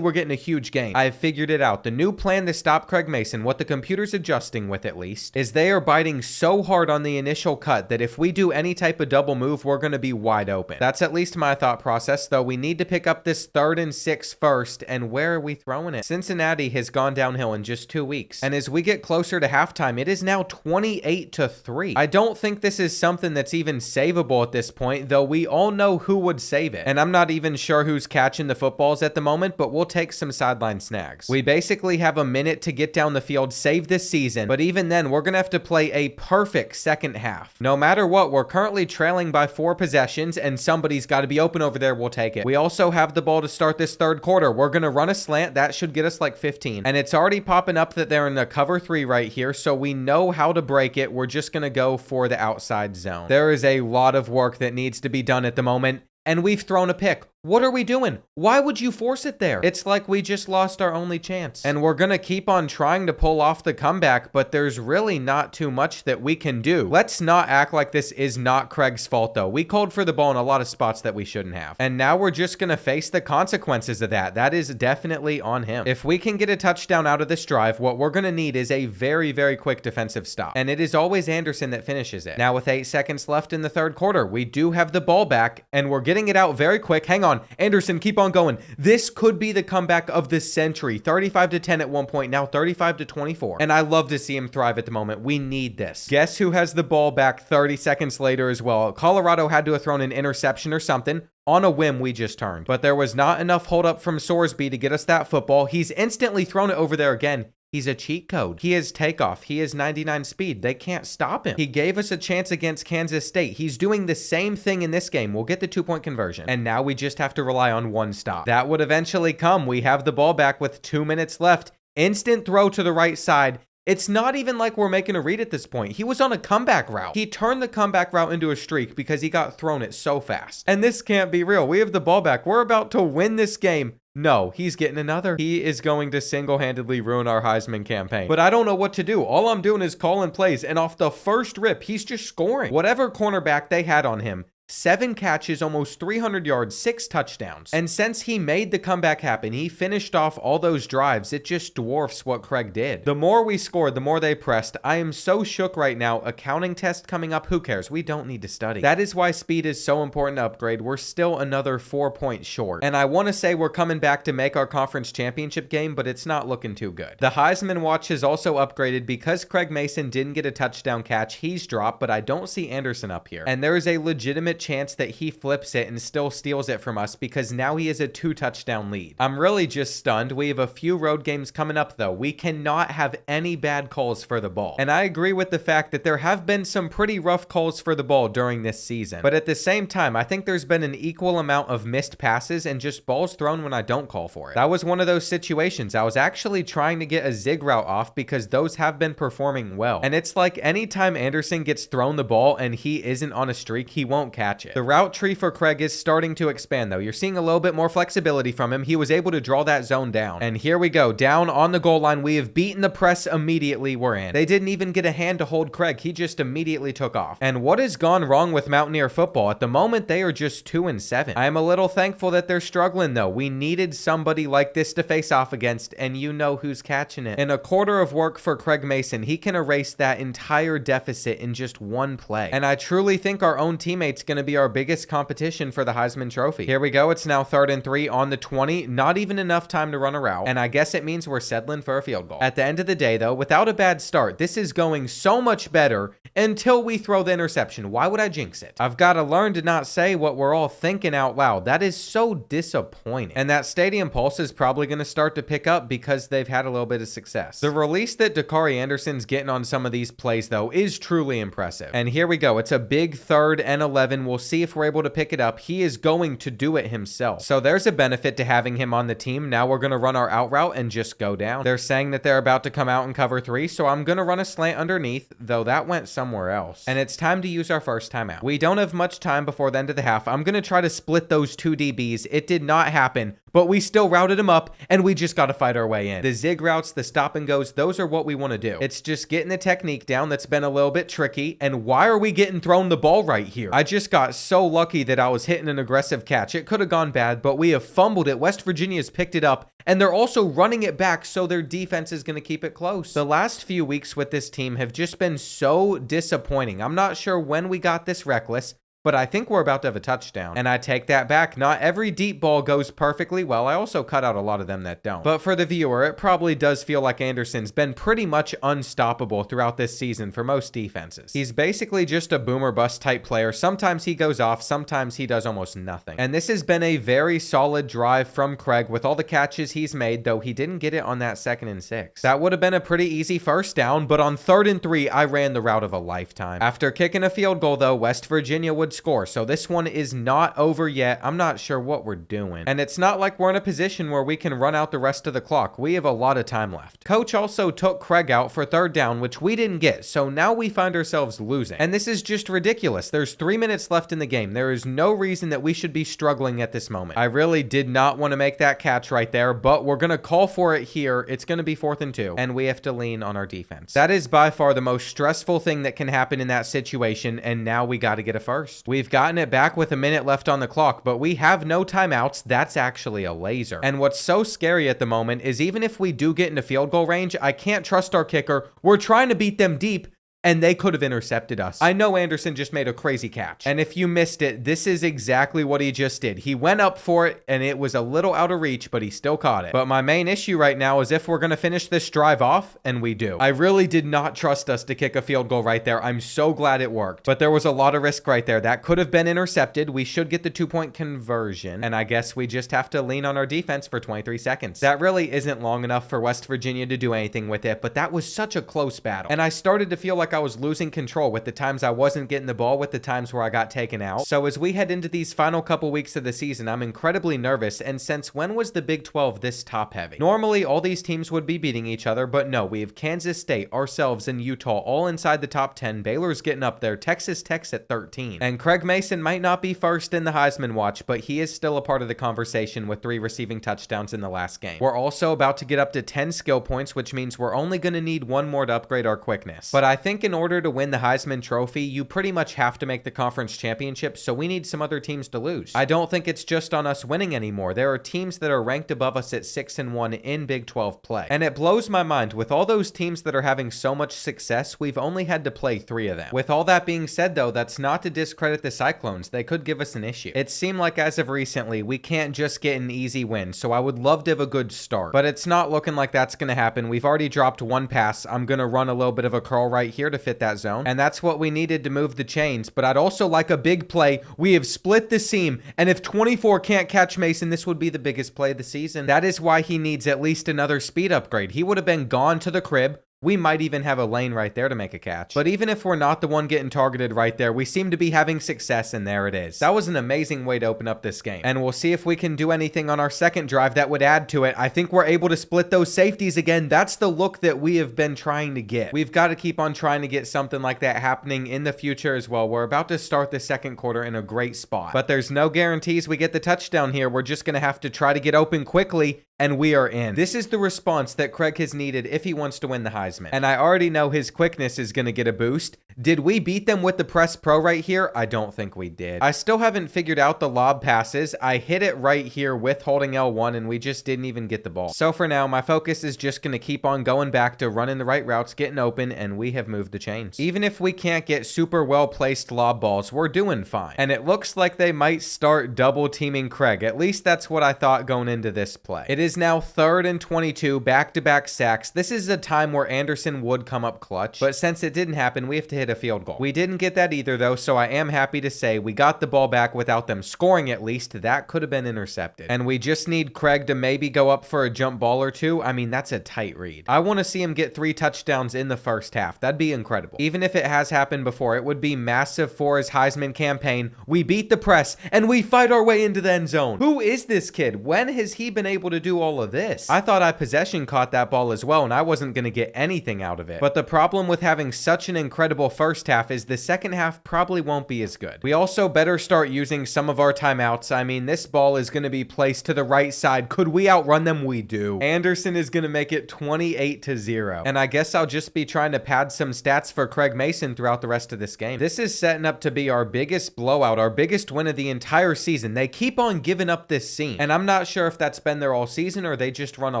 we're getting a huge gain. I've figured it out. The new plan to stop Craig Mason, what the computer's adjusting with at least, is they are biting so hard on the initial cut that if we do any type of double move, we're going to be wide open. That's at least my thought process, though. We need to pick up this 3rd and 6 first, and where are we throwing it? Cincinnati has gone downhill in just 2 weeks. And as we get closer to halftime, it is now 28-3. I don't think this is something that's even savable at this point, though we all know who would save it. And I'm not even sure who's catching the footballs at the moment, but we'll take some sideline snags. We basically have a minute to get down the field, save this season, but even then, we're going to have to play a perfect second half. No matter what, we're currently trailing by 4 possessions, and somebody's got to be open over there. We'll take it. We also have the ball to start this 3rd quarter. We're going to run a slant. That should get us like 15. And it's already popping up that they're in the cover 3 right here, so we know how to break it. We're just going to go for the outside zone. There is a lot of work that needs to be done at the moment, and we've thrown a pick. What are we doing? Why would you force it there? It's like we just lost our only chance. And we're going to keep on trying to pull off the comeback, but there's really not too much that we can do. Let's not act like this is not Craig's fault, though. We called for the ball in a lot of spots that we shouldn't have. And now we're just going to face the consequences of that. That is definitely on him. If we can get a touchdown out of this drive, what we're going to need is a very, very quick defensive stop. And it is always Anderson that finishes it. Now with 8 seconds left in the 3rd quarter, we do have the ball back, and we're getting it out very quick. Hang on. Anderson, keep on going. This could be the comeback of the century. 35-10 at one point, now 35-24. And I love to see him thrive at the moment. We need this. Guess who has the ball back 30 seconds later as well? Colorado had to have thrown an interception or something. On a whim, we just turned. But there was not enough hold up from Sorsby to get us that football. He's instantly thrown it over there again. He's a cheat code. He is takeoff. He is 99 speed. They can't stop him. He gave us a chance against Kansas State. He's doing the same thing in this game. We'll get the 2-point conversion. And now we just have to rely on one stop. That would eventually come. We have the ball back with 2 minutes left. Instant throw to the right side. It's not even like we're making a read at this point. He was on a comeback route. He turned the comeback route into a streak because he got thrown it so fast. And this can't be real. We have the ball back. We're about to win this game. No, he's getting another. He is going to single-handedly ruin our Heisman campaign. But I don't know what to do. All I'm doing is calling plays, and off the first rip, he's just scoring. Whatever cornerback they had on him, 7 catches, almost 300 yards, 6 touchdowns. And since he made the comeback happen, he finished off all those drives. It just dwarfs what Craig did. The more we scored, the more they pressed. I am so shook right now. Accounting test coming up. Who cares? We don't need to study. That is why speed is so important to upgrade. We're still another 4 points short. And I want to say we're coming back to make our conference championship game, but it's not looking too good. The Heisman watch has also upgraded because Craig Mason didn't get a touchdown catch. He's dropped, but I don't see Anderson up here. And there is a legitimate chance that he flips it and still steals it from us because now he has a 2-touchdown lead. I'm really just stunned. We have a few road games coming up though. We cannot have any bad calls for the ball. And I agree with the fact that there have been some pretty rough calls for the ball during this season. But at the same time, I think there's been an equal amount of missed passes and just balls thrown when I don't call for it. That was one of those situations. I was actually trying to get a zig route off because those have been performing well. And it's like anytime Anderson gets thrown the ball and he isn't on a streak, he won't catch it. The route tree for Craig is starting to expand though. You're seeing a little bit more flexibility from him. He was able to draw that zone down. And here we go. Down on the goal line. We have beaten the press immediately. We're in. They didn't even get a hand to hold Craig. He just immediately took off. And what has gone wrong with Mountaineer football? At the moment, they are just 2-7. I am a little thankful that they're struggling though. We needed somebody like this to face off against, and you know who's catching it. In a quarter of work for Craig Mason, he can erase that entire deficit in just one play. And I truly think our own teammate's going to be our biggest competition for the Heisman Trophy. Here we go. It's now 3rd and 3 on the 20. Not even enough time to run a route. And I guess it means we're settling for a field goal. At the end of the day, though, without a bad start, this is going so much better until we throw the interception. Why would I jinx it? I've got to learn to not say what we're all thinking out loud. That is so disappointing. And that stadium pulse is probably going to start to pick up because they've had a little bit of success. The release that Dakari Anderson's getting on some of these plays, though, is truly impressive. And here we go. It's a big 3rd and 11. We'll see if we're able to pick it up. He is going to do it himself. So there's a benefit to having him on the team. Now we're going to run our out route and just go down. They're saying that they're about to come out and cover 3, so I'm going to run a slant underneath, though that went somewhere else. And it's time to use our first timeout. We don't have much time before the end of the half. I'm going to try to split those 2 DBs. It did not happen, but we still routed him up, and we just got to fight our way in. The zig routes, the stop and goes, those are what we want to do. It's just getting the technique down that's been a little bit tricky, and why are we getting thrown the ball right here? I just got so lucky that I was hitting an aggressive catch. It could have gone bad, but we have fumbled it. West Virginia's picked it up, and they're also running it back, so their defense is going to keep it close. The last few weeks with this team have just been so disappointing. I'm not sure when we got this reckless, but I think we're about to have a touchdown. And I take that back. Not every deep ball goes perfectly well. I also cut out a lot of them that don't. But for the viewer, it probably does feel like Anderson's been pretty much unstoppable throughout this season for most defenses. He's basically just a boomer bust type player. Sometimes he goes off, sometimes he does almost nothing. And this has been a very solid drive from Craig with all the catches he's made, though he didn't get it on that 2nd and 6. That would have been a pretty easy first down, but on 3rd and 3, I ran the route of a lifetime. After kicking a field goal, though, West Virginia would score. So this one is not over yet. I'm not sure what we're doing. And it's not like we're in a position where we can run out the rest of the clock. We have a lot of time left. Coach also took Craig out for 3rd down, which we didn't get. So now we find ourselves losing. And this is just ridiculous. There's 3 minutes left in the game. There is no reason that we should be struggling at this moment. I really did not want to make that catch right there, but we're going to call for it here. It's going to be 4th and 2, and we have to lean on our defense. That is by far the most stressful thing that can happen in that situation, and now we got to get a first. We've gotten it back with a minute left on the clock, but we have no timeouts. That's actually a laser. And what's so scary at the moment is even if we do get into field goal range, I can't trust our kicker. We're trying to beat them deep, and they could have intercepted us. I know Anderson just made a crazy catch. And if you missed it, this is exactly what he just did. He went up for it, and it was a little out of reach, but he still caught it. But my main issue right now is if we're going to finish this drive off, and we do. I really did not trust us to kick a field goal right there. I'm so glad it worked. But there was a lot of risk right there. That could have been intercepted. We should get the 2-point conversion, and I guess we just have to lean on our defense for 23 seconds. That really isn't long enough for West Virginia to do anything with it, but that was such a close battle. And I started to feel like I was losing control with the times I wasn't getting the ball, with the times where I got taken out. So as we head into these final couple weeks of the season, I'm incredibly nervous. And since when was the Big 12 this top heavy? Normally, all these teams would be beating each other, but no, we have Kansas State, ourselves, and Utah all inside the top 10. Baylor's getting up there. Texas Tech's at 13. And Craig Mason might not be first in the Heisman watch, but he is still a part of the conversation with 3 receiving touchdowns in the last game. We're also about to get up to 10 skill points, which means we're only going to need 1 more to upgrade our quickness. But I think in order to win the Heisman Trophy, you pretty much have to make the conference championship, so we need some other teams to lose. I don't think it's just on us winning anymore. There are teams that are ranked above us at 6-1 in Big 12 play. And it blows my mind, with all those teams that are having so much success, we've only had to play 3 of them. With all that being said though, that's not to discredit the Cyclones. They could give us an issue. It seemed like as of recently, we can't just get an easy win, so I would love to have a good start. But it's not looking like that's going to happen. We've already dropped 1 pass. I'm going to run a little bit of a curl right here to fit that zone. And that's what we needed to move the chains. But I'd also like a big play. We have split the seam. And if 24 can't catch Mason, this would be the biggest play of the season. That is why he needs at least another speed upgrade. He would have been gone to the crib. We might even have a lane right there to make a catch. But even if we're not the one getting targeted right there, we seem to be having success, and there it is. That was an amazing way to open up this game. And we'll see if we can do anything on our second drive that would add to it. I think we're able to split those safeties again. That's the look that we have been trying to get. We've got to keep on trying to get something like that happening in the future as well. We're about to start the second quarter in a great spot. But there's no guarantees we get the touchdown here. We're just going to have to try to get open quickly, and we are in. This is the response that Craig has needed if he wants to win the Heisman. And I already know his quickness is going to get a boost. Did we beat them with the press pro right here? I don't think we did. I still haven't figured out the lob passes. I hit it right here with holding L1, and we just didn't even get the ball. So for now, my focus is just going to keep on going back to running the right routes, getting open, and we have moved the chains. Even if we can't get super well-placed lob balls, we're doing fine. And it looks like they might start double teaming Craig. At least that's what I thought going into this play. It is now 3rd and 22, back-to-back sacks. This is a time where Anderson would come up clutch, but since it didn't happen, we have to hit a field goal. We didn't get that either though, so I am happy to say we got the ball back without them scoring at least. That could have been intercepted. And we just need Craig to maybe go up for a jump ball or 2. I mean, that's a tight read. I want to see him get 3 touchdowns in the first half. That'd be incredible. Even if it has happened before, it would be massive for his Heisman campaign. We beat the press, and we fight our way into the end zone. Who is this kid? When has he been able to do all of this? I thought I possession caught that ball as well, and I wasn't going to get anything out of it. But the problem with having such an incredible first half is the second half probably won't be as good. We also better start using some of our timeouts. I mean, this ball is going to be placed to the right side. Could we outrun them? We do. Anderson is going to make it 28-0. And I guess I'll just be trying to pad some stats for Craig Mason throughout the rest of this game. This is setting up to be our biggest blowout, our biggest win of the entire season. They keep on giving up this seam. And I'm not sure if that's been there all season or they just run a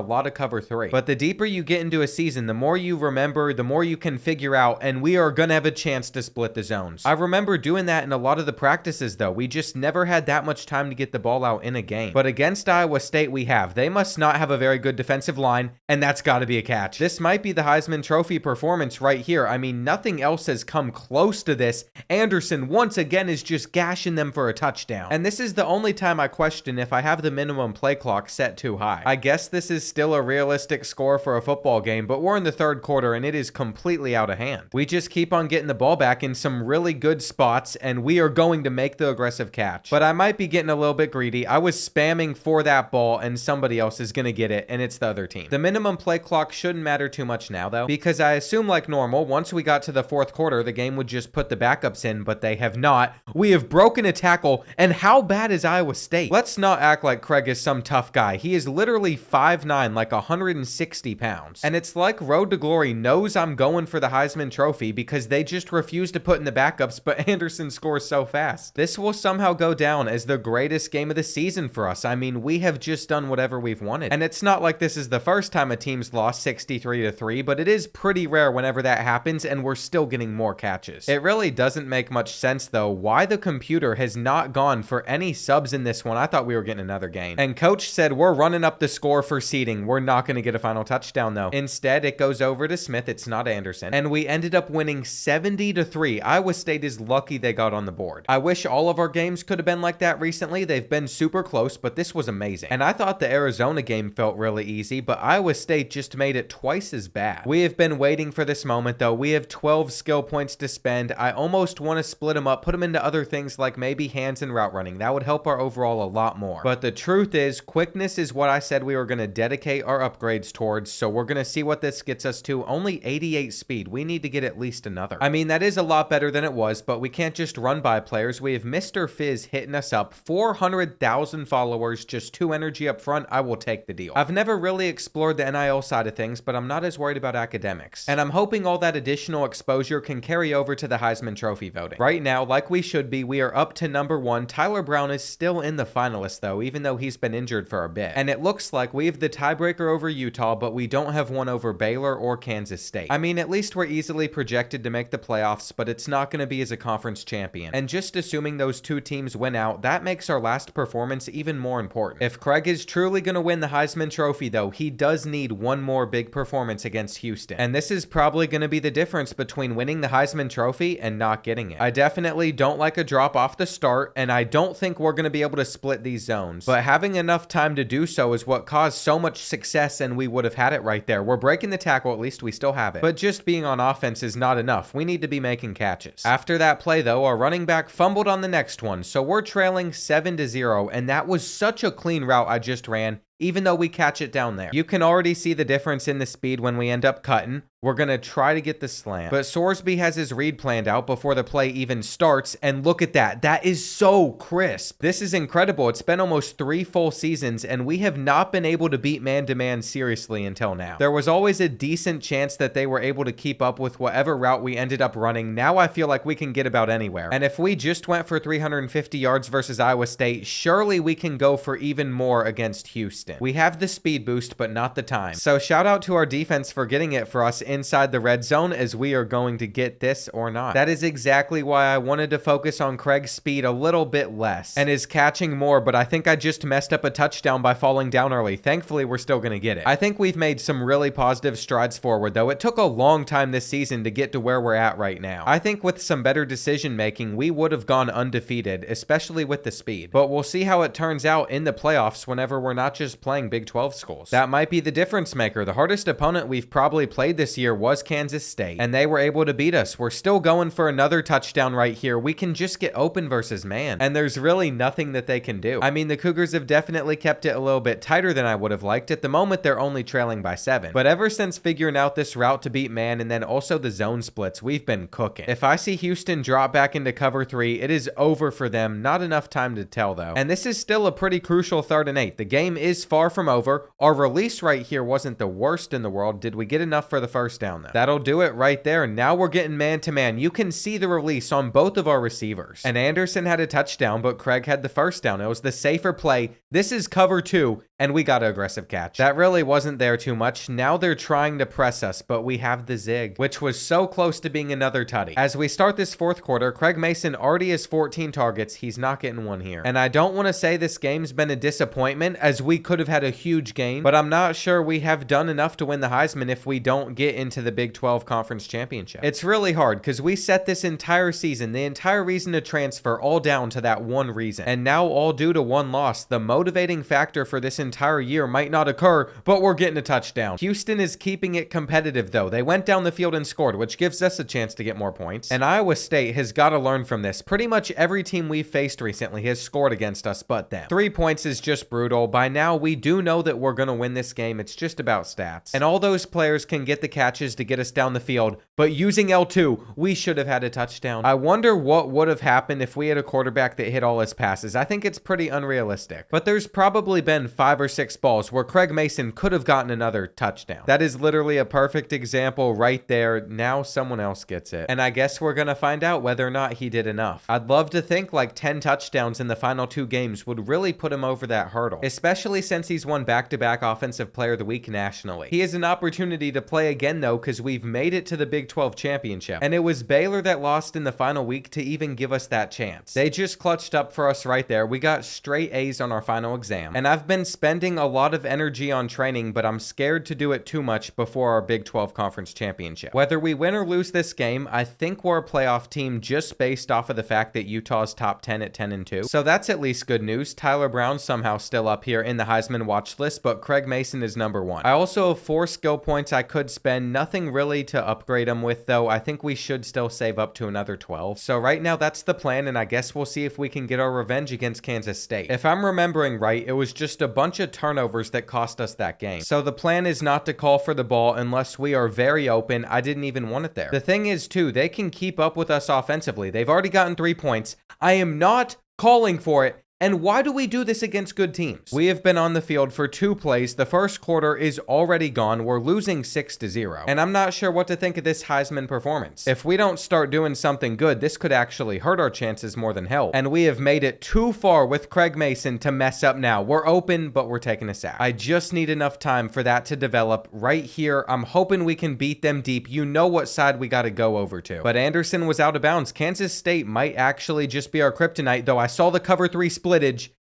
lot of cover 3. But the deeper you get into a season, the more you remember, the more you can figure out, and we are going to have a chance to split the zones. I remember doing that in a lot of the practices though. We just never had that much time to get the ball out in a game. But against Iowa State we have. They must not have a very good defensive line, and that's got to be a catch. This might be the Heisman Trophy performance right here. I mean, nothing else has come close to this. Anderson once again is just gashing them for a touchdown. And this is the only time I question if I have the minimum play clock set too high. I guess this is still a realistic score for a football game, but we're in the 3rd quarter and it is completely out of hand. We just keep on getting the ball back in some really good spots, and we are going to make the aggressive catch. But I might be getting a little bit greedy. I was spamming for that ball, and somebody else is going to get it, and it's the other team. The minimum play clock shouldn't matter too much now, though, because I assume like normal, once we got to the 4th quarter, the game would just put the backups in, but they have not. We have broken a tackle, and how bad is Iowa State? Let's not act like Craig is some tough guy. He is literally 5'9", like 160 pounds. And it's like Road to Glory knows I'm going for the Heisman Trophy because they They just refuse to put in the backups, but Anderson scores so fast. This will somehow go down as the greatest game of the season for us. I mean, we have just done whatever we've wanted. And it's not like this is the first time a team's lost 63-3, but it is pretty rare whenever that happens, and we're still getting more catches. It really doesn't make much sense, though, why the computer has not gone for any subs in this one. I thought we were getting another gain. And coach said, we're running up the score for seeding. We're not going to get a final touchdown, though. Instead, it goes over to Smith. It's not Anderson. And we ended up winning 70-3. Iowa State is lucky they got on the board. I wish all of our games could have been like that recently. They've been super close, but this was amazing. And I thought the Arizona game felt really easy, but Iowa State just made it twice as bad. We have been waiting for this moment, though. We have 12 skill points to spend. I almost want to split them up, put them into other things like maybe hands and route running. That would help our overall a lot more. But the truth is, quickness is what I said we were going to dedicate our upgrades towards, so we're going to see what this gets us to. Only 88 speed. We need to get at least another. I mean, that is a lot better than it was, but we can't just run by players. We have Mr. Fizz hitting us up. 400,000 followers, just 2 energy up front. I will take the deal. I've never really explored the NIL side of things, but I'm not as worried about academics. And I'm hoping all that additional exposure can carry over to the Heisman Trophy voting. Right now, like we should be, we are up to number 1. Tyler Brown is still in the finalists, though, even though he's been injured for a bit. And it looks like we have the tiebreaker over Utah, but we don't have one over Baylor or Kansas State. I mean, at least we're easily projected to make the playoffs, but it's not going to be as a conference champion. And just assuming those 2 teams win out, that makes our last performance even more important. If Craig is truly going to win the Heisman Trophy, though, he does need one more big performance against Houston. And this is probably going to be the difference between winning the Heisman Trophy and not getting it. I definitely don't like a drop off the start, and I don't think we're going to be able to split these zones. But having enough time to do so is what caused so much success, and we would have had it right there. We're breaking the tackle, at least we still have it. But just being on offense is not enough. We need to be making catches. After that play, though, our running back fumbled on the next one, so we're trailing 7-0, and that was such a clean route I just ran, even though we catch it down there. You can already see the difference in the speed when we end up cutting. We're going to try to get the slant. But Sorsby has his read planned out before the play even starts, and look at that. That is so crisp. This is incredible. It's been almost 3 full seasons, and we have not been able to beat man-to-man seriously until now. There was always a decent chance that they were able to keep up with whatever route we ended up running. Now I feel like we can get about anywhere. And if we just went for 350 yards versus Iowa State, surely we can go for even more against Houston. We have the speed boost, but not the time. So shout out to our defense for getting it for us inside the red zone, as we are going to get this or not. That is exactly why I wanted to focus on Craig's speed a little bit less and his catching more, but I think I just messed up a touchdown by falling down early. Thankfully, we're still going to get it. I think we've made some really positive strides forward, though. It took a long time this season to get to where we're at right now. I think with some better decision making, we would have gone undefeated, especially with the speed. But we'll see how it turns out in the playoffs whenever we're not just playing Big 12 schools. That might be the difference maker. The hardest opponent we've probably played this year was Kansas State, and they were able to beat us. We're still going for another touchdown right here. We can just get open versus man, and there's really nothing that they can do. I mean, the Cougars have definitely kept it a little bit tighter than I would have liked. At the moment, they're only trailing by 7. But ever since figuring out this route to beat man and then also the zone splits, we've been cooking. If I see Houston drop back into cover 3, it is over for them. Not enough time to tell, though. And this is still a pretty crucial 3rd and 8. The game is far from over. Our release right here wasn't the worst in the world. Did we get enough for the first down, though? That'll do it right there. Now we're getting man-to-man. You can see the release on both of our receivers. And Anderson had a touchdown, but Craig had the first down. It was the safer play. This is cover 2, and we got an aggressive catch. That really wasn't there too much. Now they're trying to press us, but we have the zig, which was so close to being another tutty. As we start this 4th quarter, Craig Mason already has 14 targets. He's not getting one here. And I don't want to say this game's been a disappointment, as we could have had a huge game, but I'm not sure we have done enough to win the Heisman if we don't get into the Big 12 Conference Championship. It's really hard because we set this entire season, the entire reason to transfer, all down to that one reason. And now all due to one loss, the motivating factor for this entire year might not occur, but we're getting a touchdown. Houston is keeping it competitive, though. They went down the field and scored, which gives us a chance to get more points. And Iowa State has got to learn from this. Pretty much every team we've faced recently has scored against us but them. 3 points is just brutal. By now, we do know that we're going to win this game. It's just about stats. And all those players can get the catch catches to get us down the field, but using L2, we should have had a touchdown. I wonder what would have happened if we had a quarterback that hit all his passes. I think it's pretty unrealistic, but there's probably been 5 or 6 balls where Craig Mason could have gotten another touchdown. That is literally a perfect example right there. Now someone else gets it, and I guess we're gonna find out whether or not he did enough. I'd love to think like 10 touchdowns in the final 2 games would really put him over that hurdle, especially since he's won back-to-back Offensive Player of the Week nationally. He has an opportunity to play again though, because we've made it to the Big 12 championship, and it was Baylor that lost in the final week to even give us that chance. They just clutched up for us right there. We got straight A's on our final exam, and I've been spending a lot of energy on training, but I'm scared to do it too much before our Big 12 conference championship. Whether we win or lose this game, I think we're a playoff team just based off of the fact that Utah's top 10 at 10-2. So that's at least good news. Tyler Brown's somehow still up here in the Heisman watch list, but Craig Mason is number 1. I also have 4 skill points I could spend, nothing really to upgrade them with though. I think we should still save up to another 12. So right now that's the plan, and I guess we'll see if we can get our revenge against Kansas State. If I'm remembering right, it was just a bunch of turnovers that cost us that game. So the plan is not to call for the ball unless we are very open. I didn't even want it there. The thing is too, they can keep up with us offensively. They've already gotten 3 points. I am not calling for it. And why do we do this against good teams? We have been on the field for 2 plays. The first quarter is already gone. We're losing 6-0. And I'm not sure what to think of this Heisman performance. If we don't start doing something good, this could actually hurt our chances more than help. And we have made it too far with Craig Mason to mess up now. We're open, but we're taking a sack. I just need enough time for that to develop right here. I'm hoping we can beat them deep. You know what side we got to go over to. But Anderson was out of bounds. Kansas State might actually just be our kryptonite, though I saw the cover 3 splittage,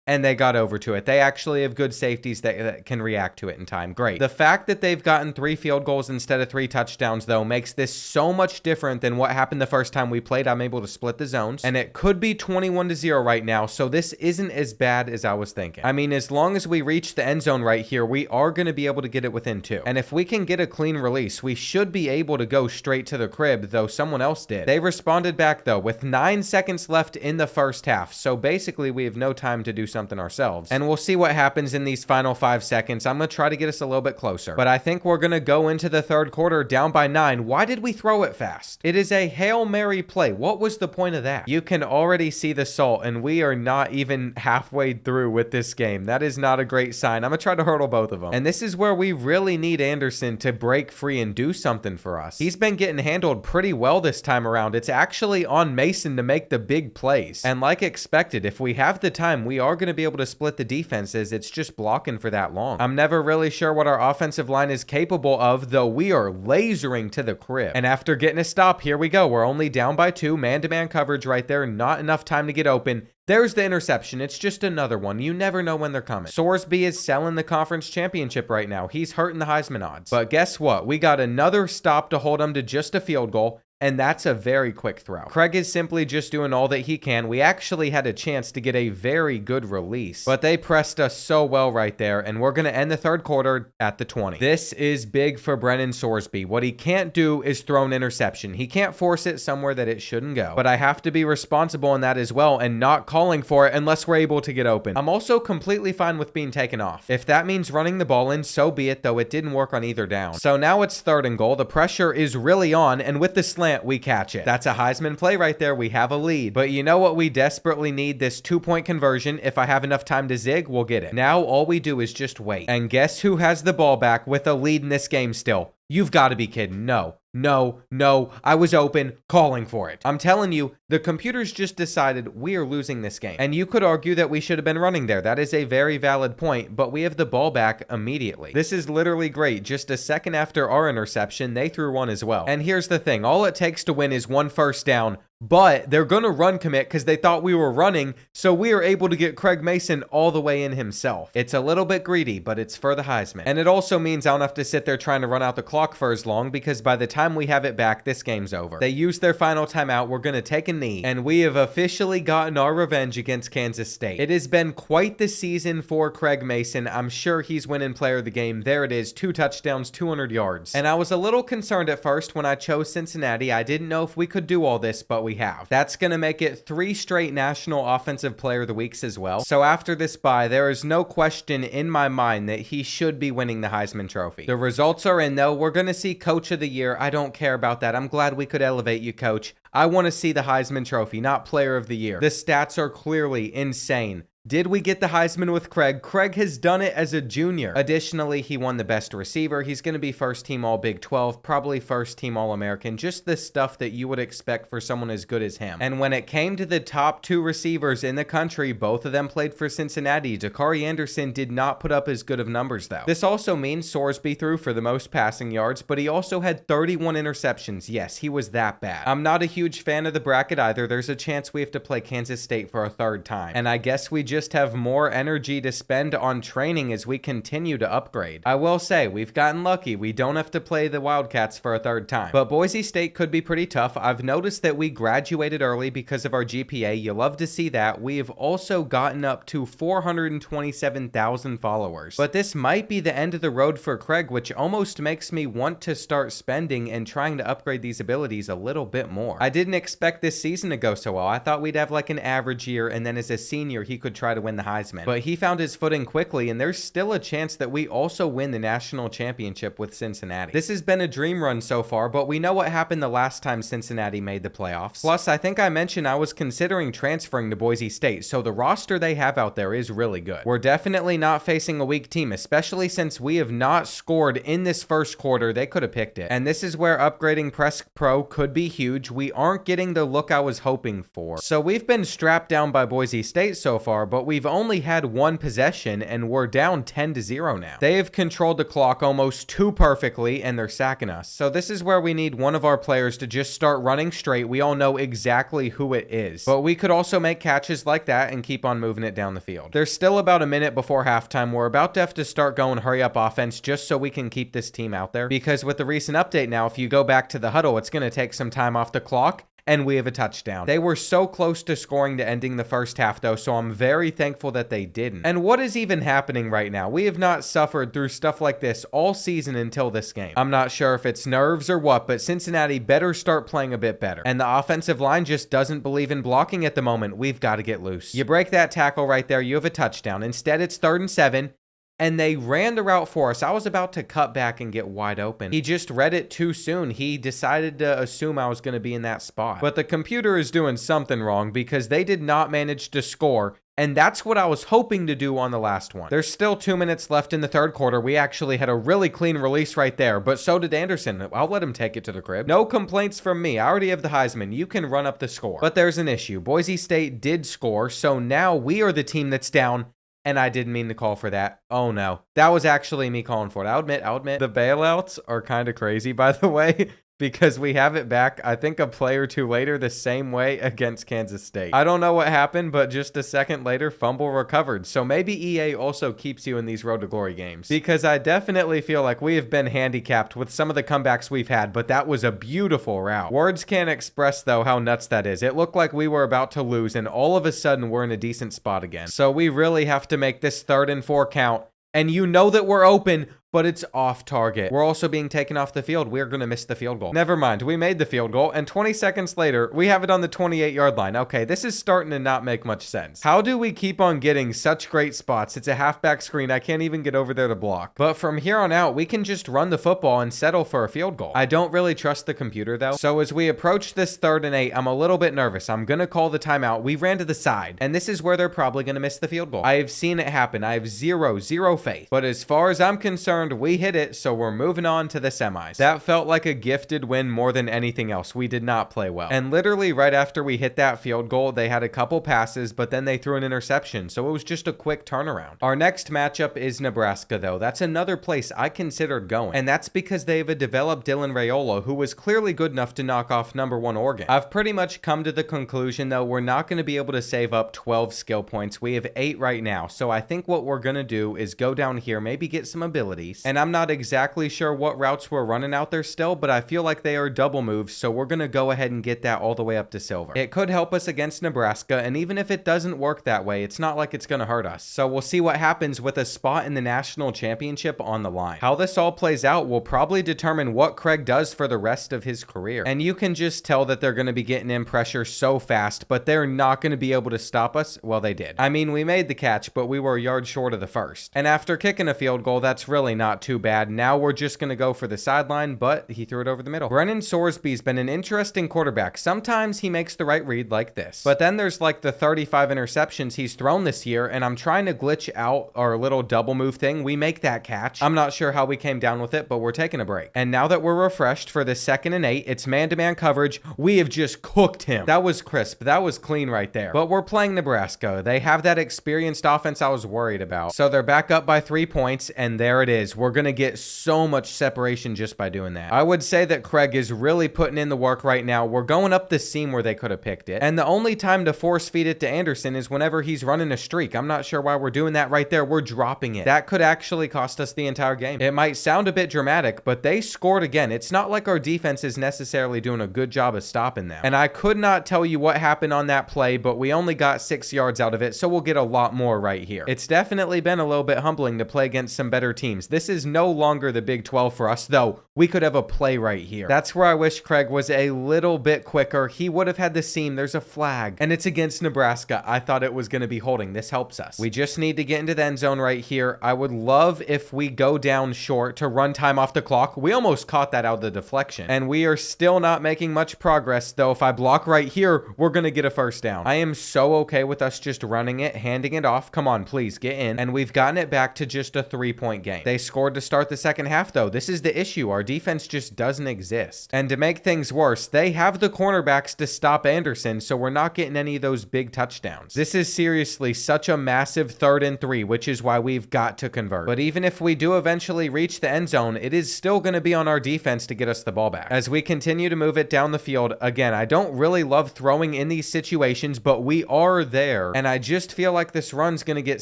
and they got over to it. They actually have good safeties that can react to it in time. Great. The fact that they've gotten 3 field goals instead of 3 touchdowns, though, makes this so much different than what happened the first time we played. I'm able to split the zones, and it could be 21-0 right now, so this isn't as bad as I was thinking. I mean, as long as we reach the end zone right here, we are going to be able to get it within 2. And if we can get a clean release, we should be able to go straight to the crib, though someone else did. They responded back, though, with 9 seconds left in the first half, so basically we have no time to do something ourselves. And we'll see what happens in these final 5 seconds. I'm going to try to get us a little bit closer. But I think we're going to go into the third quarter down by 9. Why did we throw it fast? It is a Hail Mary play. What was the point of that? You can already see the salt, and we are not even halfway through with this game. That is not a great sign. I'm going to try to hurdle both of them. And this is where we really need Anderson to break free and do something for us. He's been getting handled pretty well this time around. It's actually on Mason to make the big plays. And like expected, if we have the time, we are going to be able to split the defenses. It's just blocking for that long. I'm never really sure what our offensive line is capable of, though we are lasering to the crib. And after getting a stop, here we go. We're only down by 2. Man-to-man coverage right there. Not enough time to get open. There's the interception. It's just another one. You never know when they're coming. Sorsby is selling the conference championship right now. He's hurting the Heisman odds. But guess what? We got another stop to hold him to just a field goal. And that's a very quick throw. Craig is simply just doing all that he can. We actually had a chance to get a very good release, but they pressed us so well right there, and we're going to end the third quarter at the 20. This is big for Brennan Sorsby. What he can't do is throw an interception. He can't force it somewhere that it shouldn't go, but I have to be responsible in that as well and not calling for it unless we're able to get open. I'm also completely fine with being taken off. If that means running the ball in, so be it, though it didn't work on either down. So now it's 3rd and goal. The pressure is really on, and with the slant, we catch it. That's a Heisman play right there. We have a lead. But you know what we desperately need? This 2-point conversion. If I have enough time to zig, we'll get it. Now all we do is just wait. And guess who has the ball back with a lead in this game still? You've got to be kidding. No. I was open, calling for it. I'm telling you, the computers just decided we are losing this game. And you could argue that we should have been running there. That is a very valid point, but we have the ball back immediately. This is literally great. Just a second after our interception, they threw one as well. And here's the thing. All it takes to win is 1 first down, but they're going to run commit because they thought we were running, so we are able to get Craig Mason all the way in himself. It's a little bit greedy, but it's for the Heisman. And it also means I don't have to sit there trying to run out the clock for as long, because by the time we have it back, this game's over. They used their final timeout. We're going to take a knee, and we have officially gotten our revenge against Kansas State. It has been quite the season for Craig Mason. I'm sure he's winning player of the game. There it is, 2 touchdowns, 200 yards. And I was a little concerned at first when I chose Cincinnati. I didn't know if we could do all this, but we we have. That's going to make it 3 straight National Offensive Player of the Weeks as well. So after this bye, there is no question in my mind that he should be winning the Heisman Trophy. The results are in though. We're going to see Coach of the Year. I don't care about that. I'm glad we could elevate you, Coach. I want to see the Heisman Trophy, not Player of the Year. The stats are clearly insane. Did we get the Heisman with Craig? Craig has done it as a junior. Additionally, he won the best receiver. He's going to be first team All Big 12, probably first team All American, just the stuff that you would expect for someone as good as him. And when it came to the top 2 receivers in the country, both of them played for Cincinnati. Dakari Anderson did not put up as good of numbers though. This also means Sorsby threw for the most passing yards, but he also had 31 interceptions. Yes, he was that bad. I'm not a huge fan of the bracket either. There's a chance we have to play Kansas State for a 3rd time. And I guess we just have more energy to spend on training as we continue to upgrade. I will say, we've gotten lucky. We don't have to play the Wildcats for a 3rd time. But Boise State could be pretty tough. I've noticed that we graduated early because of our GPA. You love to see that. We have also gotten up to 427,000 followers. But this might be the end of the road for Craig, which almost makes me want to start spending and trying to upgrade these abilities a little bit more. I didn't expect this season to go so well. I thought we'd have like an average year, and then as a senior, he could try to win the Heisman. But he found his footing quickly, and there's still a chance that we also win the national championship with Cincinnati. This has been a dream run so far, but we know what happened the last time Cincinnati made the playoffs. Plus, I think I mentioned I was considering transferring to Boise State, so the roster they have out there is really good. We're definitely not facing a weak team, especially since we have not scored in this first quarter. They could have picked it. And this is where upgrading Press Pro could be huge. We aren't getting the look I was hoping for. So we've been strapped down by Boise State so far, but we've only had 1 possession and we're down 10-0 now. They have controlled the clock almost too perfectly and they're sacking us. So this is where we need one of our players to just start running straight. We all know exactly who it is. But we could also make catches like that and keep on moving it down the field. There's still about a minute before halftime. We're about to have to start going hurry up offense just so we can keep this team out there. Because with the recent update now, if you go back to the huddle, it's going to take some time off the clock. And we have a touchdown. They were so close to scoring to ending the first half though, so I'm very thankful that they didn't. And what is even happening right now? We have not suffered through stuff like this all season until this game. I'm not sure if it's nerves or what, but Cincinnati better start playing a bit better. And the offensive line just doesn't believe in blocking at the moment. We've got to get loose. You break that tackle right there, you have a touchdown. Instead, it's 3rd and 7. And they ran the route for us. I was about to cut back and get wide open. He just read it too soon. He decided to assume I was going to be in that spot. But the computer is doing something wrong because they did not manage to score. And that's what I was hoping to do on the last one. There's still 2 minutes left in the 3rd quarter. We actually had a really clean release right there, but so did Anderson. I'll let him take it to the crib. No complaints from me. I already have the Heisman. You can run up the score. But there's an issue. Boise State did score, so now we are the team that's down. And I didn't mean to call for that. Oh no. That was actually me calling for it. I'll admit. The bailouts are kind of crazy, by the way, because we have it back, I think a play or two later, the same way against Kansas State. I don't know what happened, but just a second later, fumble recovered. So maybe EA also keeps you in these Road to Glory games, because I definitely feel like we have been handicapped with some of the comebacks we've had, but that was a beautiful route. Words can't express, though, how nuts that is. It looked like we were about to lose, and all of a sudden, we're in a decent spot again. So we really have to make this 3rd and 4 count, and you know that we're open, but it's off target. We're also being taken off the field. We're going to miss the field goal. Never mind. We made the field goal, and 20 seconds later, we have it on the 28-yard line. Okay, this is starting to not make much sense. How do we keep on getting such great spots? It's a halfback screen. I can't even get over there to block. But from here on out, we can just run the football and settle for a field goal. I don't really trust the computer, though. So as we approach this 3rd and 8, I'm a little bit nervous. I'm going to call the timeout. We ran to the side, and this is where they're probably going to miss the field goal. I have seen it happen. I have zero faith. But as far as I'm concerned, we hit it, so we're moving on to the semis. That felt like a gifted win more than anything else. We did not play well. And literally right after we hit that field goal, they had a couple passes, but then they threw an interception, so it was just a quick turnaround. Our next matchup is Nebraska, though. That's another place I considered going, and that's because they have a developed Dylan Raiola, who was clearly good enough to knock off #1 Oregon. I've pretty much come to the conclusion, though, we're not going to be able to save up 12 skill points. We have 8 right now, so I think what we're going to do is go down here, maybe get some abilities, piece. And I'm not exactly sure what routes we're running out there still, but I feel like they are double moves, so we're going to go ahead and get that all the way up to silver. It could help us against Nebraska, and even if it doesn't work that way, it's not like it's going to hurt us. So we'll see what happens with a spot in the national championship on the line. How this all plays out will probably determine what Craig does for the rest of his career. And you can just tell that they're going to be getting in pressure so fast, but they're not going to be able to stop us. Well, they did. I mean, we made the catch, but we were a yard short of the first. And after kicking a field goal, that's really not too bad. Now we're just going to go for the sideline, but he threw it over the middle. Brennan Sorsby's been an interesting quarterback. Sometimes he makes the right read like this, but then there's like the 35 interceptions he's thrown this year, and I'm trying to glitch out our little double move thing. We make that catch. I'm not sure how we came down with it, but we're taking a break. And now that we're refreshed for the 2nd and 8, it's man-to-man coverage. We have just cooked him. That was crisp. That was clean right there. But we're playing Nebraska. They have that experienced offense I was worried about. So they're back up by 3 points, and there it is. We're going to get so much separation just by doing that. I would say that Craig is really putting in the work right now. We're going up the seam where they could have picked it. And the only time to force feed it to Anderson is whenever he's running a streak. I'm not sure why we're doing that right there. We're dropping it. That could actually cost us the entire game. It might sound a bit dramatic, but they scored again. It's not like our defense is necessarily doing a good job of stopping them. And I could not tell you what happened on that play, but we only got 6 yards out of it, so we'll get a lot more right here. It's definitely been a little bit humbling to play against some better teams. This is no longer the Big 12 for us, though. We could have a play right here. That's where I wish Craig was a little bit quicker. He would have had the seam. There's a flag, and it's against Nebraska. I thought it was going to be holding. This helps us. We just need to get into the end zone right here. I would love if we go down short to run time off the clock. We almost caught that out of the deflection, and we are still not making much progress, though. If I block right here, we're going to get a first down. I am so okay with us just running it, handing it off. Come on, please get in. And we've gotten it back to just a 3-point game. They scored to start the second half, though. This is the issue. Our defense just doesn't exist. And to make things worse, they have the cornerbacks to stop Anderson, so we're not getting any of those big touchdowns. This is seriously such a massive 3rd and 3, which is why we've got to convert. But even if we do eventually reach the end zone, it is still going to be on our defense to get us the ball back. As we continue to move it down the field, again, I don't really love throwing in these situations, but we are there. And I just feel like this run's going to get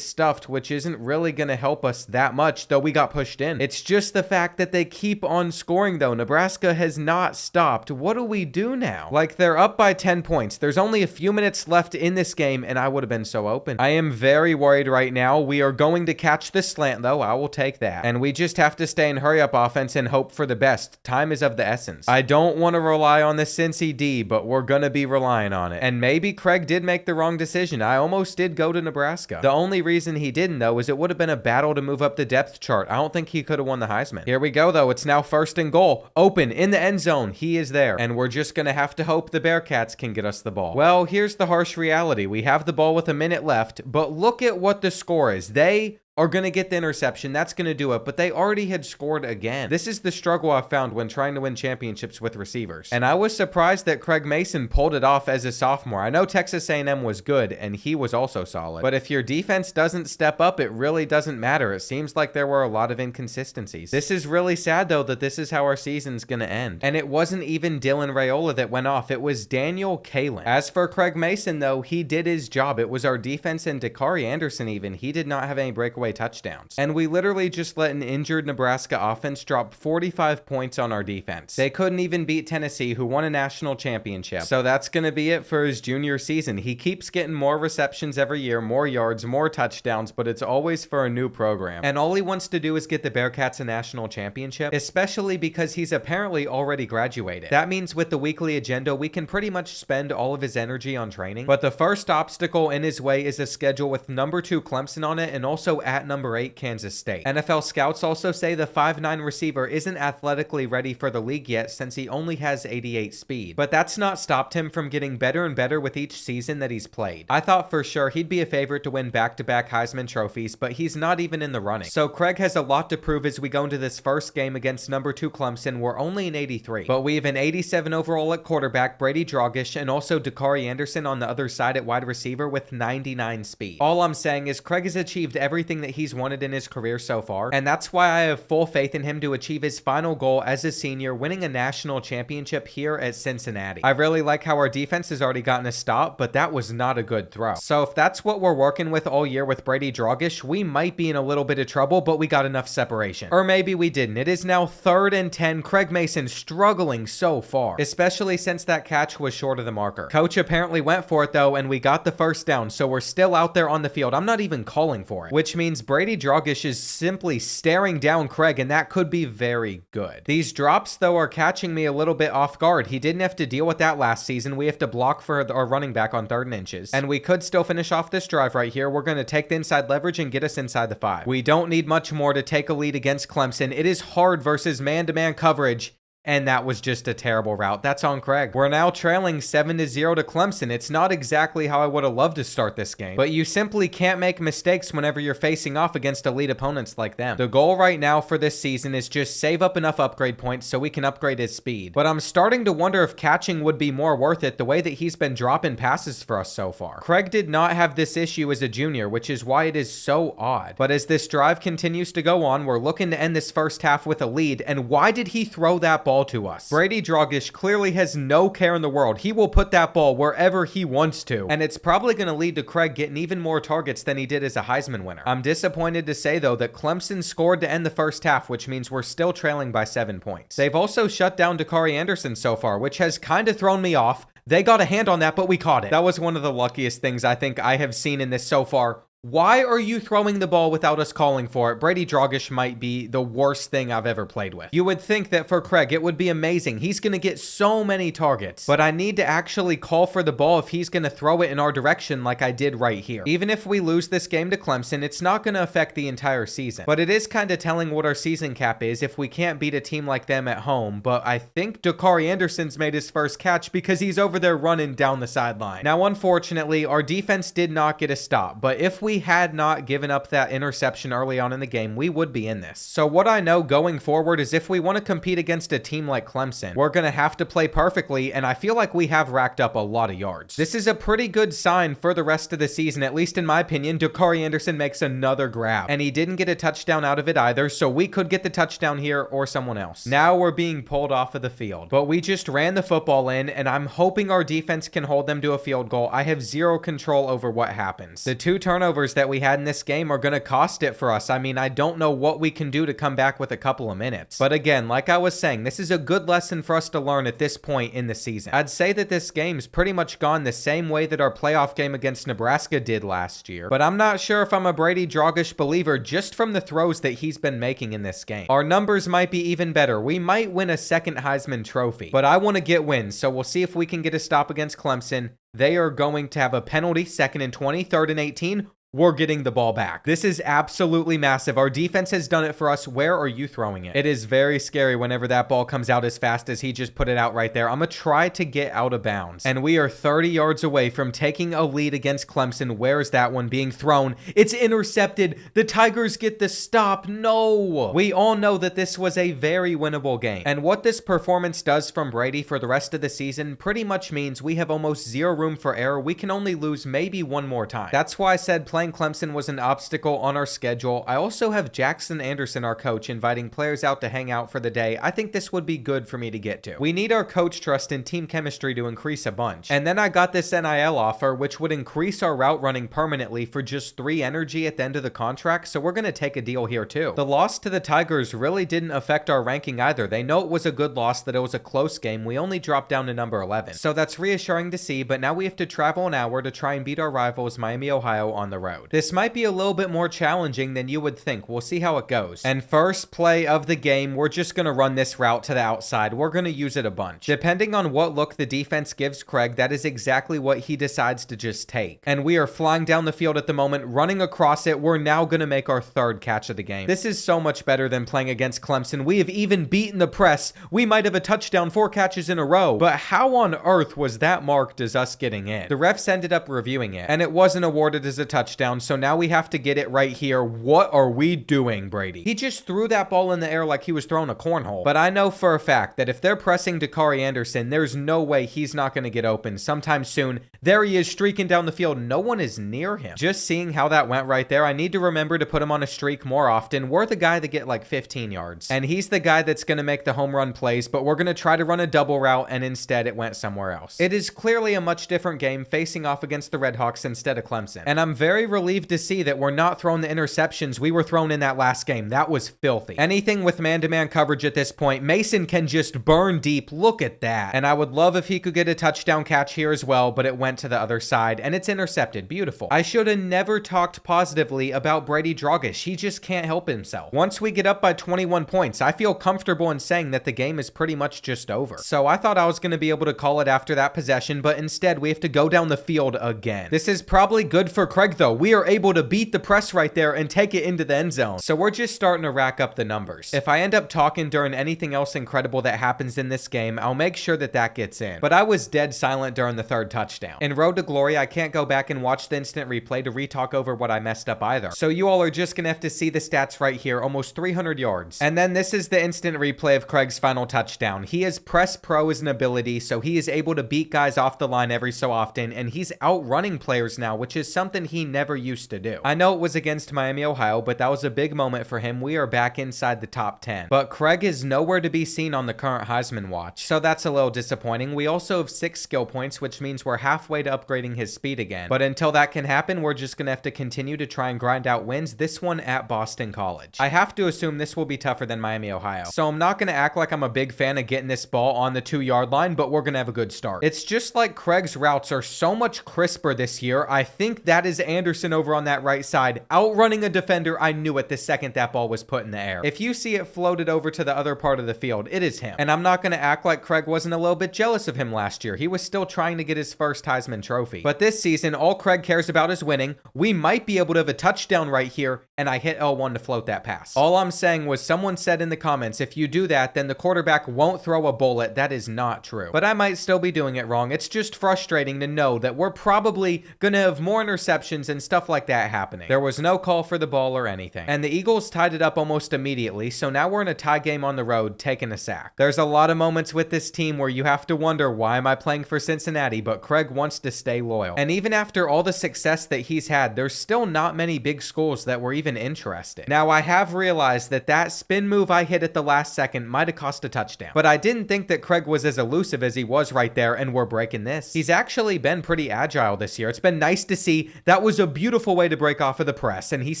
stuffed, which isn't really going to help us that much, though we got pushed in. It's just the fact that they keep on scoring, though. Nebraska has not stopped. What do we do now? Like, they're up by 10 points. There's only a few minutes left in this game, and I would have been so open. I am very worried right now. We are going to catch this slant, though. I will take that. And we just have to stay in hurry-up offense and hope for the best. Time is of the essence. I don't want to rely on the Cincy D, but we're going to be relying on it. And maybe Craig did make the wrong decision. I almost did go to Nebraska. The only reason he didn't, though, is it would have been a battle to move up the depth chart. I don't think he could have won the Heisman. Here we go, though. It's now 1st and goal. Open in the end zone. He is there. And we're just going to have to hope the Bearcats can get us the ball. Well, here's the harsh reality. We have the ball with a minute left, but look at what the score is. They are going to get the interception. That's going to do it, but they already had scored again. This is the struggle I've found when trying to win championships with receivers. And I was surprised that Craig Mason pulled it off as a sophomore. I know Texas A&M was good, and he was also solid. But if your defense doesn't step up, it really doesn't matter. It seems like there were a lot of inconsistencies. This is really sad, though, that this is how our season's going to end. And it wasn't even Dylan Raiola that went off. It was Daniel Kalen. As for Craig Mason, though, he did his job. It was our defense and Dakari Anderson even. He did not have any breakaway touchdowns. And we literally just let an injured Nebraska offense drop 45 points on our defense. They couldn't even beat Tennessee, who won a national championship. So that's going to be it for his junior season. He keeps getting more receptions every year, more yards, more touchdowns, but it's always for a new program. And all he wants to do is get the Bearcats a national championship, especially because he's apparently already graduated. That means with the weekly agenda, we can pretty much spend all of his energy on training. But the first obstacle in his way is a schedule with number 2 Clemson on it and also at number 8 Kansas State. NFL scouts also say the 5'9" receiver isn't athletically ready for the league yet since he only has 88 speed. But that's not stopped him from getting better and better with each season that he's played. I thought for sure he'd be a favorite to win back-to-back Heisman trophies, but he's not even in the running. So Craig has a lot to prove as we go into this first game against number 2 Clemson. We're only an 83, but we have an 87 overall at quarterback, Brady Dragish, and also Dakari Anderson on the other side at wide receiver with 99 speed. All I'm saying is Craig has achieved everything that he's wanted in his career so far, and that's why I have full faith in him to achieve his final goal as a senior, winning a national championship here at Cincinnati. I really like how our defense has already gotten a stop, but that was not a good throw. So if that's what we're working with all year with Brady Dragish, we might be in a little bit of trouble, but we got enough separation. Or maybe we didn't. It is now 3rd and 10. Craig Mason struggling so far, especially since that catch was short of the marker. Coach apparently went for it though, and we got the first down, so we're still out there on the field. I'm not even calling for it, which means Brady Dragish is simply staring down Craig, and that could be very good. These drops though are catching me a little bit off guard. He didn't have to deal with that last season. We have to block for our running back on 3rd and inches, and we could still finish off this drive right here. We're going to take the inside leverage and get us inside the 5. We don't need much more to take a lead against Clemson. It is hard versus man-to-man coverage, and that was just a terrible route. That's on Craig. We're now trailing 7-0 to Clemson. It's not exactly how I would have loved to start this game, but you simply can't make mistakes whenever you're facing off against elite opponents like them. The goal right now for this season is just save up enough upgrade points so we can upgrade his speed. But I'm starting to wonder if catching would be more worth it the way that he's been dropping passes for us so far. Craig did not have this issue as a junior, which is why it is so odd. But as this drive continues to go on, we're looking to end this first half with a lead, and why did he throw that ball to us? Brady Dragish clearly has no care in the world. He will put that ball wherever he wants to, and it's probably going to lead to Craig getting even more targets than he did as a Heisman winner. I'm disappointed to say though that Clemson scored to end the first half, which means we're still trailing by 7 points. They've also shut down Dakari Anderson so far, which has kind of thrown me off. They got a hand on that, but we caught it. That was one of the luckiest things I think I have seen in this so far. Why are you throwing the ball without us calling for it? Brady Dragish might be the worst thing I've ever played with. You would think that for Craig, it would be amazing. He's going to get so many targets, but I need to actually call for the ball if he's going to throw it in our direction like I did right here. Even if we lose this game to Clemson, it's not going to affect the entire season, but it is kind of telling what our season cap is if we can't beat a team like them at home. But I think Dakari Anderson's made his first catch because he's over there running down the sideline. Now, unfortunately, our defense did not get a stop, but if we had not given up that interception early on in the game, we would be in this. So what I know going forward is if we want to compete against a team like Clemson, we're going to have to play perfectly, and I feel like we have racked up a lot of yards. This is a pretty good sign for the rest of the season, at least in my opinion. Dakari Anderson makes another grab, and he didn't get a touchdown out of it either, so we could get the touchdown here or someone else. Now we're being pulled off of the field, but we just ran the football in, and I'm hoping our defense can hold them to a field goal. I have zero control over what happens. The 2 turnovers that we had in this game are going to cost it for us. I mean, I don't know what we can do to come back with a couple of minutes. But again, like I was saying, this is a good lesson for us to learn at this point in the season. I'd say that this game's pretty much gone the same way that our playoff game against Nebraska did last year. But I'm not sure if I'm a Brady Dragish believer just from the throws that he's been making in this game. Our numbers might be even better. We might win a second Heisman Trophy. But I want to get wins, so we'll see if we can get a stop against Clemson. They are going to have a penalty, 2nd and 20, 3rd and 18. We're getting the ball back. This is absolutely massive. Our defense has done it for us. Where are you throwing it? It is very scary whenever that ball comes out as fast as he just put it out right there. I'm going to try to get out of bounds. And we are 30 yards away from taking a lead against Clemson. Where is that one being thrown? It's intercepted. The Tigers get the stop. No. We all know that this was a very winnable game. And what this performance does from Brady for the rest of the season pretty much means we have almost zero room for error. We can only lose maybe one more time. That's why I said playing Clemson was an obstacle on our schedule. I also have Jackson Anderson, our coach, inviting players out to hang out for the day. I think this would be good for me to get to. We need our coach trust and team chemistry to increase a bunch. And then I got this NIL offer, which would increase our route running permanently for just 3 energy at the end of the contract, so we're going to take a deal here too. The loss to the Tigers really didn't affect our ranking either. They know it was a good loss, that it was a close game. We only dropped down to number 11. So that's reassuring to see, but now we have to travel an hour to try and beat our rivals Miami, Ohio on the road. This might be a little bit more challenging than you would think. We'll see how it goes. And first play of the game, we're just going to run this route to the outside. We're going to use it a bunch. Depending on what look the defense gives Craig, that is exactly what he decides to just take. And we are flying down the field at the moment, running across it. We're now going to make our 3rd catch of the game. This is so much better than playing against Clemson. We have even beaten the press. We might have a touchdown 4 catches in a row. But how on earth was that marked as us getting in. The refs ended up reviewing it, and it wasn't awarded as a touchdown, so now we have to get it right here. What are we doing, Brady? He just threw that ball in the air like he was throwing a cornhole. But I know for a fact that if they're pressing Dakari Anderson, there's no way he's not going to get open sometime soon. There he is streaking down the field. No one is near him. Just seeing how that went right there, I need to remember to put him on a streak more often. We're the guy that get like 15 yards, and he's the guy that's going to make the home run plays, but we're going to try to run a double route, and instead it went somewhere else. It is clearly a much different game facing off against the Redhawks instead of Clemson, and I'm very relieved to see that we're not throwing the interceptions we were thrown in that last game. That was filthy. Anything with man-to-man coverage at this point, Mason can just burn deep. Look at that. And I would love if he could get a touchdown catch here as well, but it went to the other side, and it's intercepted. Beautiful. I should have never talked positively about Brady Dragish. He just can't help himself. Once we get up by 21 points, I feel comfortable in saying that the game is pretty much just over. So I thought I was going to be able to call it after that possession, but instead we have to go down the field again. This is probably good for Craig though. We are able to beat the press right there and take it into the end zone. So we're just starting to rack up the numbers. If I end up talking during anything else incredible that happens in this game, I'll make sure that that gets in. But I was dead silent during the third touchdown. In Road to Glory, I can't go back and watch the instant replay to re-talk over what I messed up either. So you all are just gonna have to see the stats right here, almost 300 yards. And then this is the instant replay of Craig's final touchdown. He is press pro as an ability, so he is able to beat guys off the line every so often, and he's outrunning players now, which is something he never used to do. I know it was against Miami, Ohio, but that was a big moment for him. We are back inside the top 10. But Craig is nowhere to be seen on the current Heisman watch, so that's a little disappointing. We also have 6 skill points, which means we're halfway to upgrading his speed again. But until that can happen, we're just gonna have to continue to try and grind out wins, this one at Boston College. I have to assume this will be tougher than Miami, Ohio. So I'm not gonna act like I'm a big fan of getting this ball on the 2-yard line, but we're gonna have a good start. It's just like Craig's routes are so much crisper this year. I think that is Anderson over on that right side, outrunning a defender. I knew it the second that ball was put in the air. If you see it floated over to the other part of the field, it is him. And I'm not gonna act like Craig wasn't a little bit jealous of him last year. He was still trying to get his first Heisman trophy. But this season, all Craig cares about is winning. We might be able to have a touchdown right here, and I hit L1 to float that pass. All I'm saying was someone said in the comments, if you do that, then the quarterback won't throw a bullet. That is not true. But I might still be doing it wrong. It's just frustrating to know that we're probably gonna have more interceptions and stuff like that happening. There was no call for the ball or anything. And the Eagles tied it up almost immediately, so now we're in a tie game on the road, taking a sack. There's a lot of moments with this team where you have to wonder, why am I playing for Cincinnati? But Craig wants to stay loyal. And even after all the success that he's had, there's still not many big schools that were even interested. Now, I have realized that that spin move I hit at the last second might have cost a touchdown, but I didn't think that Craig was as elusive as he was right there, and we're breaking this. He's actually been pretty agile this year. It's been nice to see. That was a beautiful way to break off of the press, and he's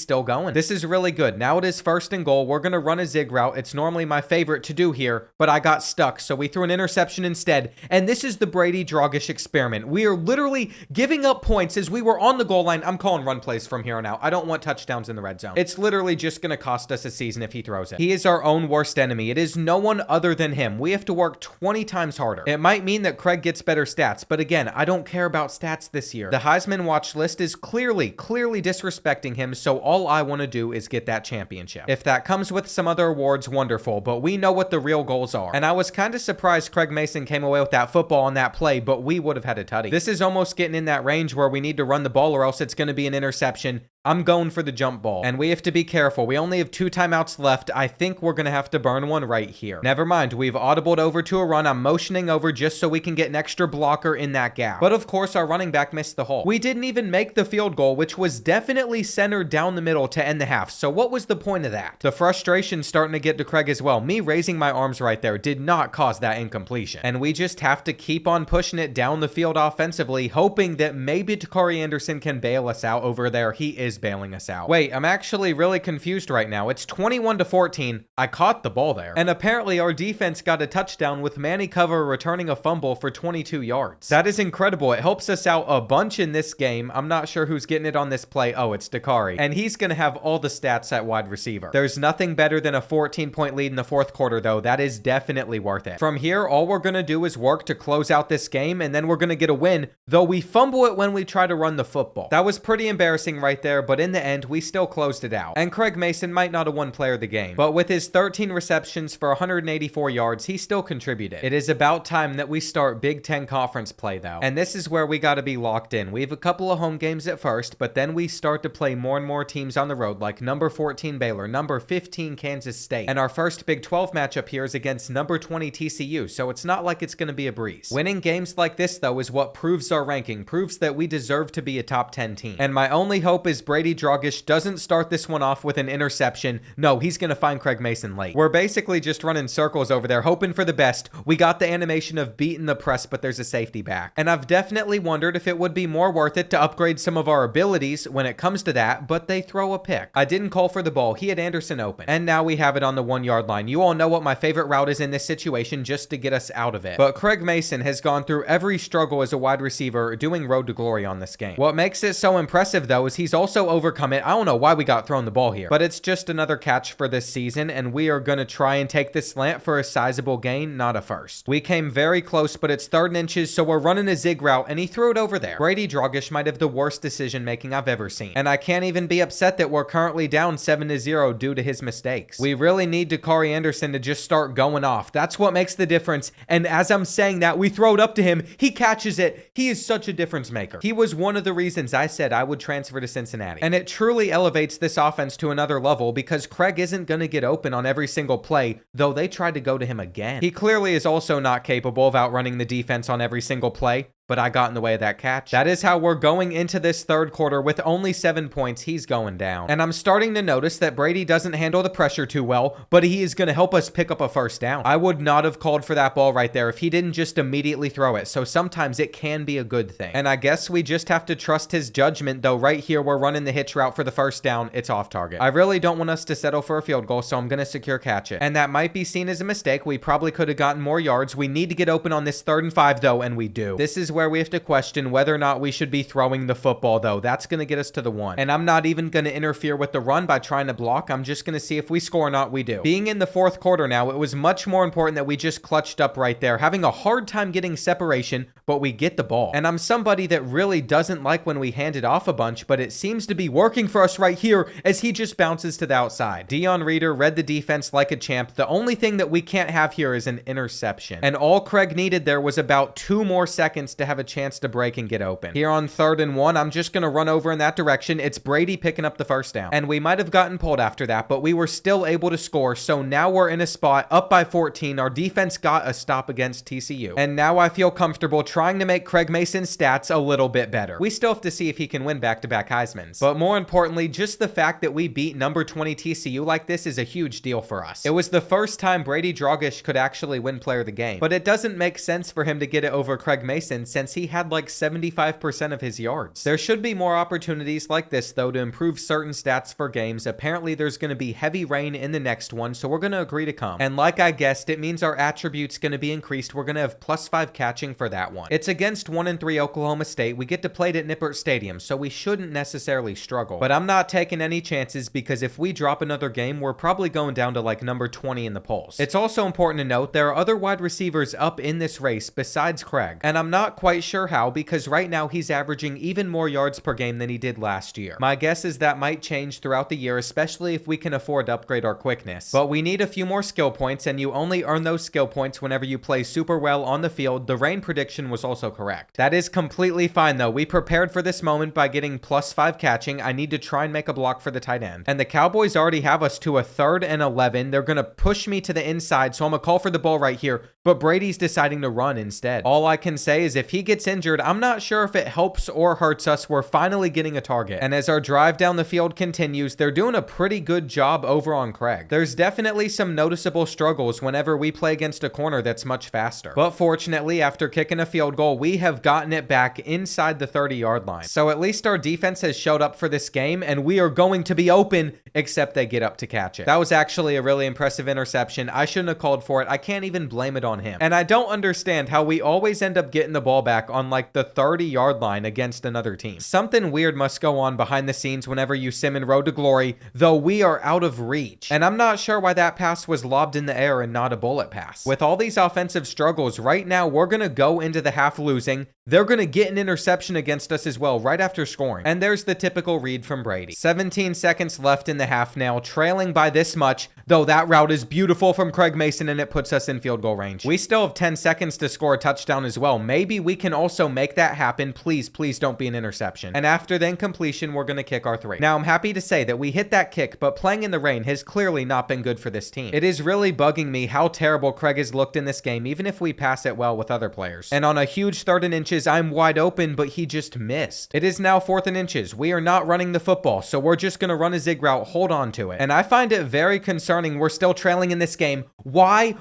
still going. This is really good. Now it is 1st and goal. We're going to run a zig route. It's normally my favorite to do here, but I got stuck, so we threw an interception instead, and this is the Brady Dragish experiment. We are literally giving up points as we were on the goal line. I'm calling run plays from here on out. I don't want touchdowns in the red zone. It's literally just going to cost us a season if he throws it. He is our own worst enemy. It is no one other than him. We have to work 20 times harder. It might mean that Craig gets better stats, but again, I don't care about stats this year. The Heisman watch list is clearly disrespecting him, so all I want to do is get that championship. If that comes with some other awards, wonderful, but we know what the real goals are. And I was kind of surprised Craig Mason came away with that football on that play, but we would have had a tutty. This is almost getting in that range where we need to run the ball or else it's going to be an interception. I'm going for the jump ball, and we have to be careful. We only have 2 timeouts left. I think we're going to have to burn one right here. Never mind, we've audibled over to a run. I'm motioning over just so we can get an extra blocker in that gap. But of course, our running back missed the hole. We didn't even make the field goal, which was definitely centered down the middle to end the half. So what was the point of that? The frustration's starting to get to Craig as well. Me raising my arms right there did not cause that incompletion. And we just have to keep on pushing it down the field offensively, hoping that maybe Dakari Anderson can bail us out over there. He is bailing us out. Wait, I'm actually really confused right now. It's 21-14. I caught the ball there. And apparently our defense got a touchdown with Manny Cover returning a fumble for 22 yards. That is incredible. It helps us out a bunch in this game. I'm not sure who's getting it on this play. Oh, it's Dakari. And he's going to have all the stats at wide receiver. There's nothing better than a 14-point lead in the 4th quarter, though. That is definitely worth it. From here, all we're going to do is work to close out this game, and then we're going to get a win, though we fumble it when we try to run the football. That was pretty embarrassing right there, there, but in the end, we still closed it out. And Craig Mason might not have won player of the game, but with his 13 receptions for 184 yards, he still contributed. It is about time that we start Big Ten Conference play though, and this is where we got to be locked in. We have a couple of home games at first, but then we start to play more and more teams on the road, like number 14 Baylor, number 15 Kansas State, and our first Big 12 matchup here is against number 20 TCU, so it's not like it's going to be a breeze. Winning games like this though is what proves our ranking, proves that we deserve to be a top 10 team. And my only hope is Brady Drogish doesn't start this one off with an interception. No, he's going to find Craig Mason late. We're basically just running circles over there, hoping for the best. We got the animation of beating the press, but there's a safety back. And I've definitely wondered if it would be more worth it to upgrade some of our abilities when it comes to that, but they throw a pick. I didn't call for the ball. He had Anderson open. And now we have it on the 1 yard line. You all know what my favorite route is in this situation, just to get us out of it. But Craig Mason has gone through every struggle as a wide receiver, doing road to glory on this game. What makes it so impressive though is he's also overcome it. I don't know why we got thrown the ball here, but it's just another catch for this season, and we are going to try and take this slant for a sizable gain, not a first. We came very close, but it's 3rd and inches, so we're running a zig route, and he threw it over there. Brady Drogish might have the worst decision making I've ever seen, and I can't even be upset that we're currently down 7-0 due to his mistakes. We really need Dakari Anderson to just start going off. That's what makes the difference, and as I'm saying that, we throw it up to him, he catches it. He is such a difference maker. He was one of the reasons I said I would transfer to Cincinnati, and it truly elevates this offense to another level because Craig isn't going to get open on every single play, though they tried to go to him again. He clearly is also not capable of outrunning the defense on every single play, but I got in the way of that catch. That is how we're going into this 3rd quarter with only 7 points. He's going down. And I'm starting to notice that Brady doesn't handle the pressure too well, but he is going to help us pick up a first down. I would not have called for that ball right there if he didn't just immediately throw it. So sometimes it can be a good thing. And I guess we just have to trust his judgment, though right here we're running the hitch route for the first down. It's off target. I really don't want us to settle for a field goal, so I'm going to secure catch it. And that might be seen as a mistake. We probably could have gotten more yards. We need to get open on this 3rd and 5 though, and we do. This is where we have to question whether or not we should be throwing the football though. That's going to get us to the 1. And I'm not even going to interfere with the run by trying to block. I'm just going to see if we score or not. We do. Being in the 4th quarter now, it was much more important that we just clutched up right there, having a hard time getting separation, but we get the ball. And I'm somebody that really doesn't like when we hand it off a bunch, but it seems to be working for us right here as he just bounces to the outside. Dion Reader read the defense like a champ. The only thing that we can't have here is an interception. And all Craig needed there was about 2 more seconds to have a chance to break and get open. Here on 3rd and 1, I'm just going to run over in that direction. It's Brady picking up the first down. And we might have gotten pulled after that, but we were still able to score. So now we're in a spot up by 14. Our defense got a stop against TCU. And now I feel comfortable trying to make Craig Mason's stats a little bit better. We still have to see if he can win back-to-back Heismans. But more importantly, just the fact that we beat number 20 TCU like this is a huge deal for us. It was the first time Brady Drogish could actually win player of the game. But it doesn't make sense for him to get it over Craig Mason since he had like 75% of his yards. There should be more opportunities like this though to improve certain stats for games. Apparently there's going to be heavy rain in the next one, so we're going to agree to come. And like I guessed, it means our attributes going to be increased. We're going to have +5 catching for that one. It's against 1-3 Oklahoma State. We get to play it at Nippert Stadium, so we shouldn't necessarily struggle. But I'm not taking any chances because if we drop another game, we're probably going down to like number 20 in the polls. It's also important to note there are other wide receivers up in this race besides Craig, and I'm not quite sure how because right now he's averaging even more yards per game than he did last year. My guess is that might change throughout the year, especially if we can afford to upgrade our quickness. But we need a few more skill points, and you only earn those skill points whenever you play super well on the field. The rain prediction was also correct. That is completely fine though. We prepared for this moment by getting +5 catching. I need to try and make a block for the tight end. And the Cowboys already have us to a 3rd and 11. They're going to push me to the inside, so I'm going to call for the ball right here, but Brady's deciding to run instead. All I can say is if he gets injured, I'm not sure if it helps or hurts us. We're finally getting a target. And as our drive down the field continues, they're doing a pretty good job over on Craig. There's definitely some noticeable struggles whenever we play against a corner that's much faster. But fortunately, after kicking a field goal, we have gotten it back inside the 30-yard line. So at least our defense has showed up for this game, and we are going to be open, except they get up to catch it. That was actually a really impressive interception. I shouldn't have called for it. I can't even blame it on him. And I don't understand how we always end up getting the ball ball back on like the 30-yard line against another team. Something weird must go on behind the scenes whenever you sim in Road to Glory, though we are out of reach. And I'm not sure why that pass was lobbed in the air and not a bullet pass. With all these offensive struggles, right now we're going to go into the half losing. They're going to get an interception against us as well right after scoring. And there's the typical read from Brady. 17 seconds left in the half now, trailing by this much, though that route is beautiful from Craig Mason and it puts us in field goal range. We still have 10 seconds to score a touchdown as well. Maybe we can also make that happen. Please, please don't be an interception. And after then completion, we're going to kick our 3. Now, I'm happy to say that we hit that kick, but playing in the rain has clearly not been good for this team. It is really bugging me how terrible Craig has looked in this game, even if we pass it well with other players. And on a huge 3rd and inches, I'm wide open, but he just missed. It is now 4th and inches. We are not running the football, so we're just going to run a zig route, hold on to it. And I find it very concerning we're still trailing in this game. Why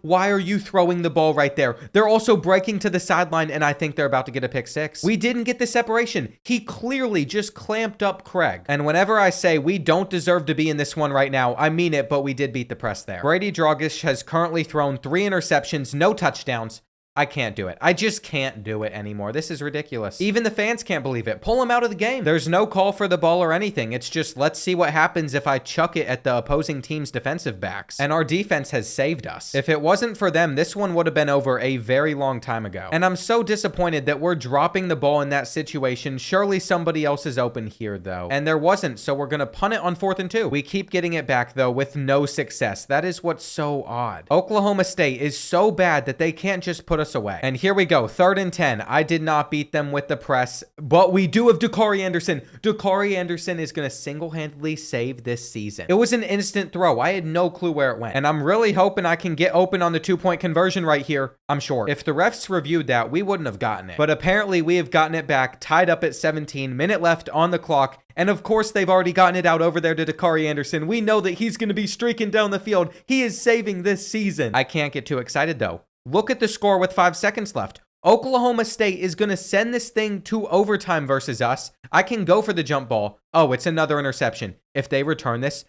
are you throwing the ball right there? They're also breaking to the sideline, and I think they're about to get a pick 6. We didn't get the separation. He clearly just clamped up Craig. And whenever I say we don't deserve to be in this one right now, I mean it, but we did beat the press there. Brady Dragish has currently thrown 3 interceptions, no touchdowns. I can't do it. I just can't do it anymore. This is ridiculous. Even the fans can't believe it. Pull him out of the game. There's no call for the ball or anything. It's just, let's see what happens if I chuck it at the opposing team's defensive backs. And our defense has saved us. If it wasn't for them, this one would have been over a very long time ago. And I'm so disappointed that we're dropping the ball in that situation. Surely somebody else is open here, though. And there wasn't, so we're going to punt it on 4th and 2. We keep getting it back, though, with no success. That is what's so odd. Oklahoma State is so bad that they can't just put us away. And here we go, 3rd and 10. I did not beat them with the press, but we do have Dakari Anderson. Dakari Anderson is going to single-handedly save this season. It was an instant throw. I had no clue where it went. And I'm really hoping I can get open on the 2-point conversion right here. I'm sure. If the refs reviewed that, we wouldn't have gotten it. But apparently we have gotten it back, tied up at 17, minute left on the clock. And of course, they've already gotten it out over there to Dakari Anderson. We know that he's going to be streaking down the field. He is saving this season. I can't get too excited, though. Look at the score with 5 seconds left. Oklahoma State is going to send this thing to overtime versus us. I can go for the jump ball. Oh, it's another interception. If they return this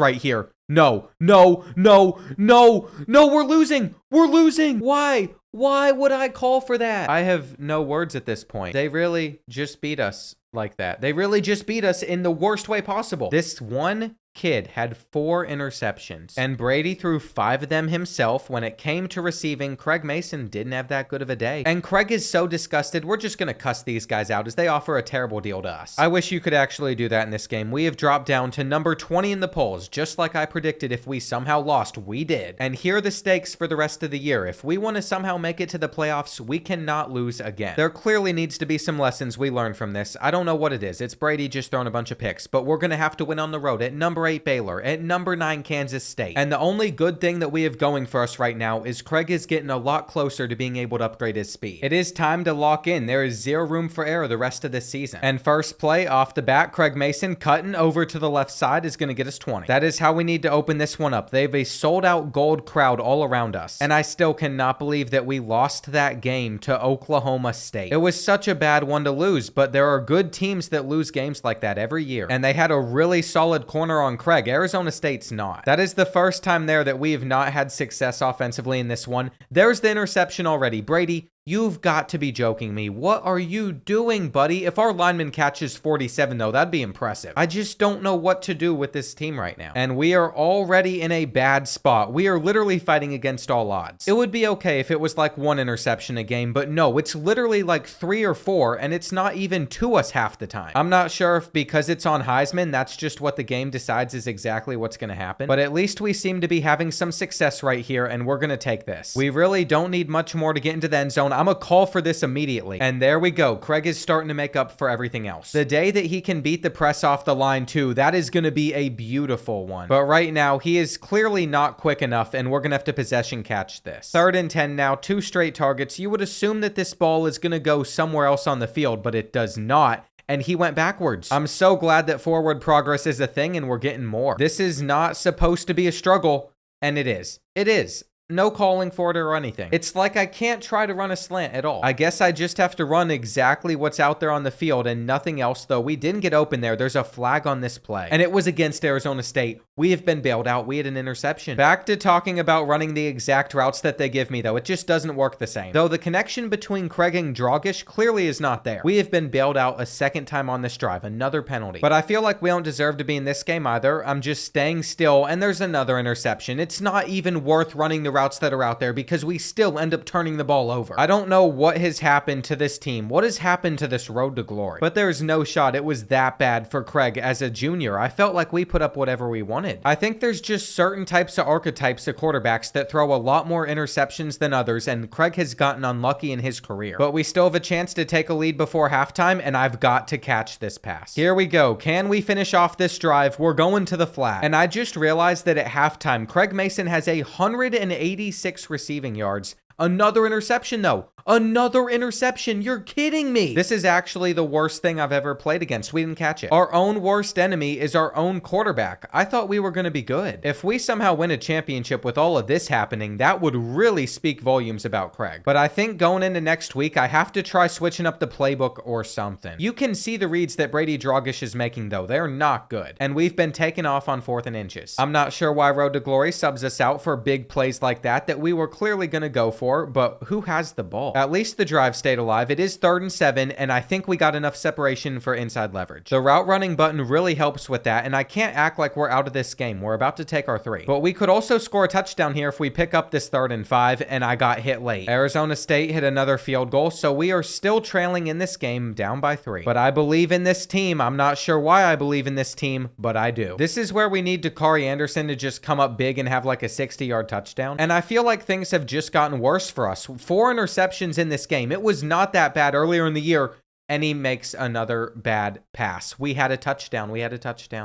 right here. No, we're losing. We're losing. Why? Why would I call for that? I have no words at this point. They really just beat us like that. They really just beat us in the worst way possible. This one kid had 4 interceptions, and Brady threw 5 of them himself. When it came to receiving, Craig Mason didn't have that good of a day. And Craig is so disgusted, we're just going to cuss these guys out as they offer a terrible deal to us. I wish you could actually do that in this game. We have dropped down to number 20 in the polls, just like I predicted. If we somehow lost, we did. And here are the stakes for the rest of the year. If we want to somehow make it to the playoffs, we cannot lose again. There clearly needs to be some lessons we learn from this. I don't know what it is. It's Brady just throwing a bunch of picks, but we're going to have to win on the road at number 8 Baylor, at number 9 Kansas State. And the only good thing that we have going for us right now is Craig is getting a lot closer to being able to upgrade his speed. It is time to lock in. There is zero room for error the rest of this season. And first play off the bat, Craig Mason cutting over to the left side is going to get us 20. That is how we need to open this one up. They have a sold out gold crowd all around us. And I still cannot believe that we lost that game to Oklahoma State. It was such a bad one to lose, but there are good teams that lose games like that every year. And they had a really solid corner on Craig. Arizona State's not. That is the first time there that we have not had success offensively in this one. There's the interception already. Brady, you've got to be joking me. What are you doing, buddy? If our lineman catches 47, though, that'd be impressive. I just don't know what to do with this team right now. And we are already in a bad spot. We are literally fighting against all odds. It would be okay if it was like 1 interception a game, but no, it's literally like 3 or 4, and it's not even to us half the time. I'm not sure if because it's on Heisman, that's just what the game decides is exactly what's going to happen. But at least we seem to be having some success right here, and we're going to take this. We really don't need much more to get into the end zone. I'm going to call for this immediately. And there we go. Craig is starting to make up for everything else. The day that he can beat the press off the line too, that is going to be a beautiful one. But right now, he is clearly not quick enough, and we're going to have to possession catch this. 3rd and 10 now, 2 straight targets. You would assume that this ball is going to go somewhere else on the field, but it does not. And he went backwards. I'm so glad that forward progress is a thing and we're getting more. This is not supposed to be a struggle, and it is. It is. no calling for it or anything. It's like I can't try to run a slant at all. I guess I just have to run exactly what's out there on the field and nothing else, though. We didn't get open there. There's a flag on this play, and it was against Arizona State. We have been bailed out. We had an interception. Back to talking about running the exact routes that they give me, though. It just doesn't work the same. Though the connection between Craig and Drogish clearly is not there. We have been bailed out a second time on this drive, another penalty. But I feel like we don't deserve to be in this game either. I'm just staying still, and there's another interception. It's not even worth running the routes that are out there because we still end up turning the ball over. I don't know what has happened to this team. What has happened to this road to glory? But there's no shot it was that bad for Craig as a junior. I felt like we put up whatever we wanted. I think there's just certain types of archetypes of quarterbacks that throw a lot more interceptions than others, and Craig has gotten unlucky in his career. But we still have a chance to take a lead before halftime, and I've got to catch this pass. Here we go. Can we finish off this drive? We're going to the flag. And I just realized that at halftime, Craig Mason has 186 receiving yards. Another interception, though. Another interception. You're kidding me. This is actually the worst thing I've ever played against. We didn't catch it. Our own worst enemy is our own quarterback. I thought we were going to be good. If we somehow win a championship with all of this happening, that would really speak volumes about Craig. But I think going into next week, I have to try switching up the playbook or something. You can see the reads that Brady Drogish is making, though. They're not good. And we've been taken off on 4th and inches. I'm not sure why Road to Glory subs us out for big plays like that we were clearly going to go for, but who has the ball? At least the drive stayed alive. It is 3rd and 7, and I think we got enough separation for inside leverage. The route running button really helps with that, and I can't act like we're out of this game. We're about to take our 3. But we could also score a touchdown here if we pick up this 3rd and 5, and I got hit late. Arizona State hit another field goal, so we are still trailing in this game, down by 3. But I believe in this team. I'm not sure why I believe in this team, but I do. This is where we need Dakari Anderson to just come up big and have like a 60-yard touchdown. And I feel like things have just gotten worse for us. 4 interceptions in this game. It was not that bad earlier in the year, and he makes another bad pass. We had a touchdown.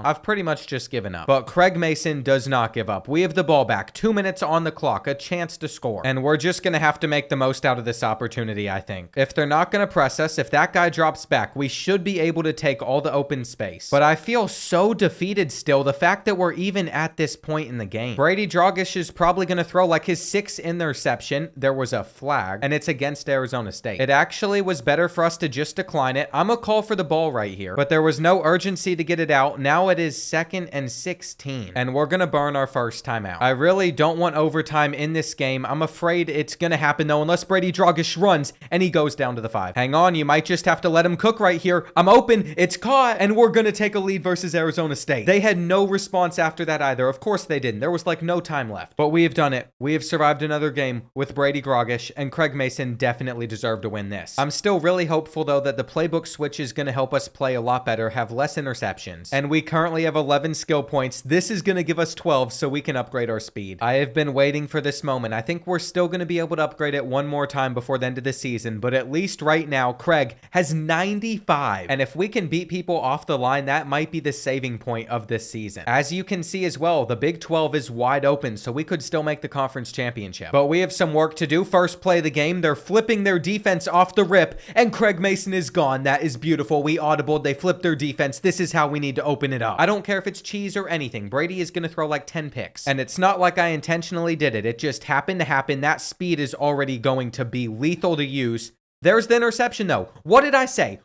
I've pretty much just given up. But Craig Mason does not give up. We have the ball back. 2 minutes on the clock. A chance to score. And we're just going to have to make the most out of this opportunity, I think. If they're not going to press us, if that guy drops back, we should be able to take all the open space. But I feel so defeated still. The fact that we're even at this point in the game. Brady Drogish is probably going to throw like his 6th interception. There was a flag, and it's against Arizona State. It actually was better for us to just decline it. I'm a call for the ball right here, but there was no urgency to get it out. Now it is 2nd and 16, and we're gonna burn our first timeout. I really don't want overtime in this game. I'm afraid it's gonna happen though, unless Brady Drogish runs and he goes down to the 5. Hang on, you might just have to let him cook right here. I'm open, it's caught, and we're gonna take a lead versus Arizona State. They had no response after that either. Of course they didn't. There was like no time left, but we have done it. We have survived another game with Brady Drogish, and Craig Mason definitely deserved to win this. I'm still really hopeful though that the playbook switch is going to help us play a lot better, have less interceptions. And we currently have 11 skill points. This is going to give us 12 so we can upgrade our speed. I have been waiting for this moment. I think we're still going to be able to upgrade it one more time before the end of the season, but at least right now, Craig has 95. And if we can beat people off the line, that might be the saving point of this season. As you can see as well, the Big 12 is wide open, so we could still make the conference championship. But we have some work to do. First play of the game, they're flipping their defense off the rip, and Craig Mason is gone. That is beautiful. We audibled. They flipped their defense. This is how we need to open it up. I don't care if it's cheese or anything. Brady is going to throw like 10 picks. And it's not like I intentionally did it. It just happened to happen. That speed is already going to be lethal to use. There's the interception, though. What did I say?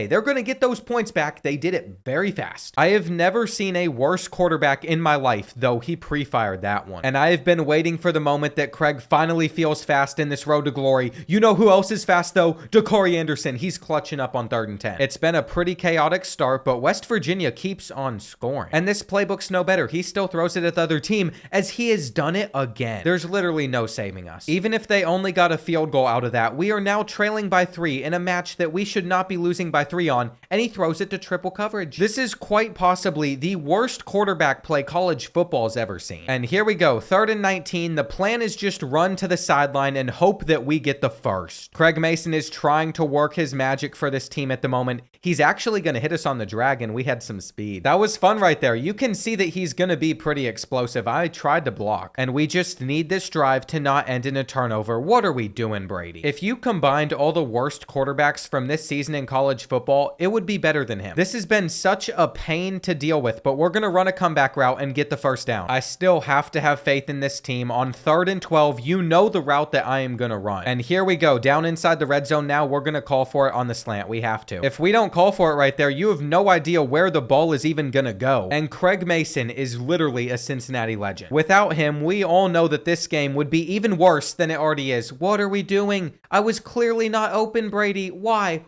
They're going to get those points back. They did it very fast. I have never seen a worse quarterback in my life, though he pre-fired that one. And I have been waiting for the moment that Craig finally feels fast in this road to glory. You know who else is fast, though? Dakari Anderson. He's clutching up on 3rd and 10. It's been a pretty chaotic start, but West Virginia keeps on scoring. And this playbook's no better. He still throws it at the other team, as he has done it again. There's literally no saving us. Even if they only got a field goal out of that, we are now trailing by 3 in a match that we should not be losing by 3 on, and he throws it to triple coverage. This is quite possibly the worst quarterback play college football's ever seen. And here we go, 3rd and 19. The plan is just run to the sideline and hope that we get the first. Craig Mason is trying to work his magic for this team at the moment. He's actually going to hit us on the drag, and we had some speed. That was fun right there. You can see that he's going to be pretty explosive. I tried to block, and we just need this drive to not end in a turnover. What are we doing, Brady? If you combined all the worst quarterbacks from this season in college football, it would be better than him. This has been such a pain to deal with, but we're going to run a comeback route and get the first down. I still have to have faith in this team. On 3rd and 12, you know the route that I am going to run. And here we go, down inside the red zone now. We're going to call for it on the slant. We have to. If we don't call for it right there, you have no idea where the ball is even going to go. And Craig Mason is literally a Cincinnati legend. Without him, we all know that this game would be even worse than it already is. What are we doing? I was clearly not open, Brady. Why?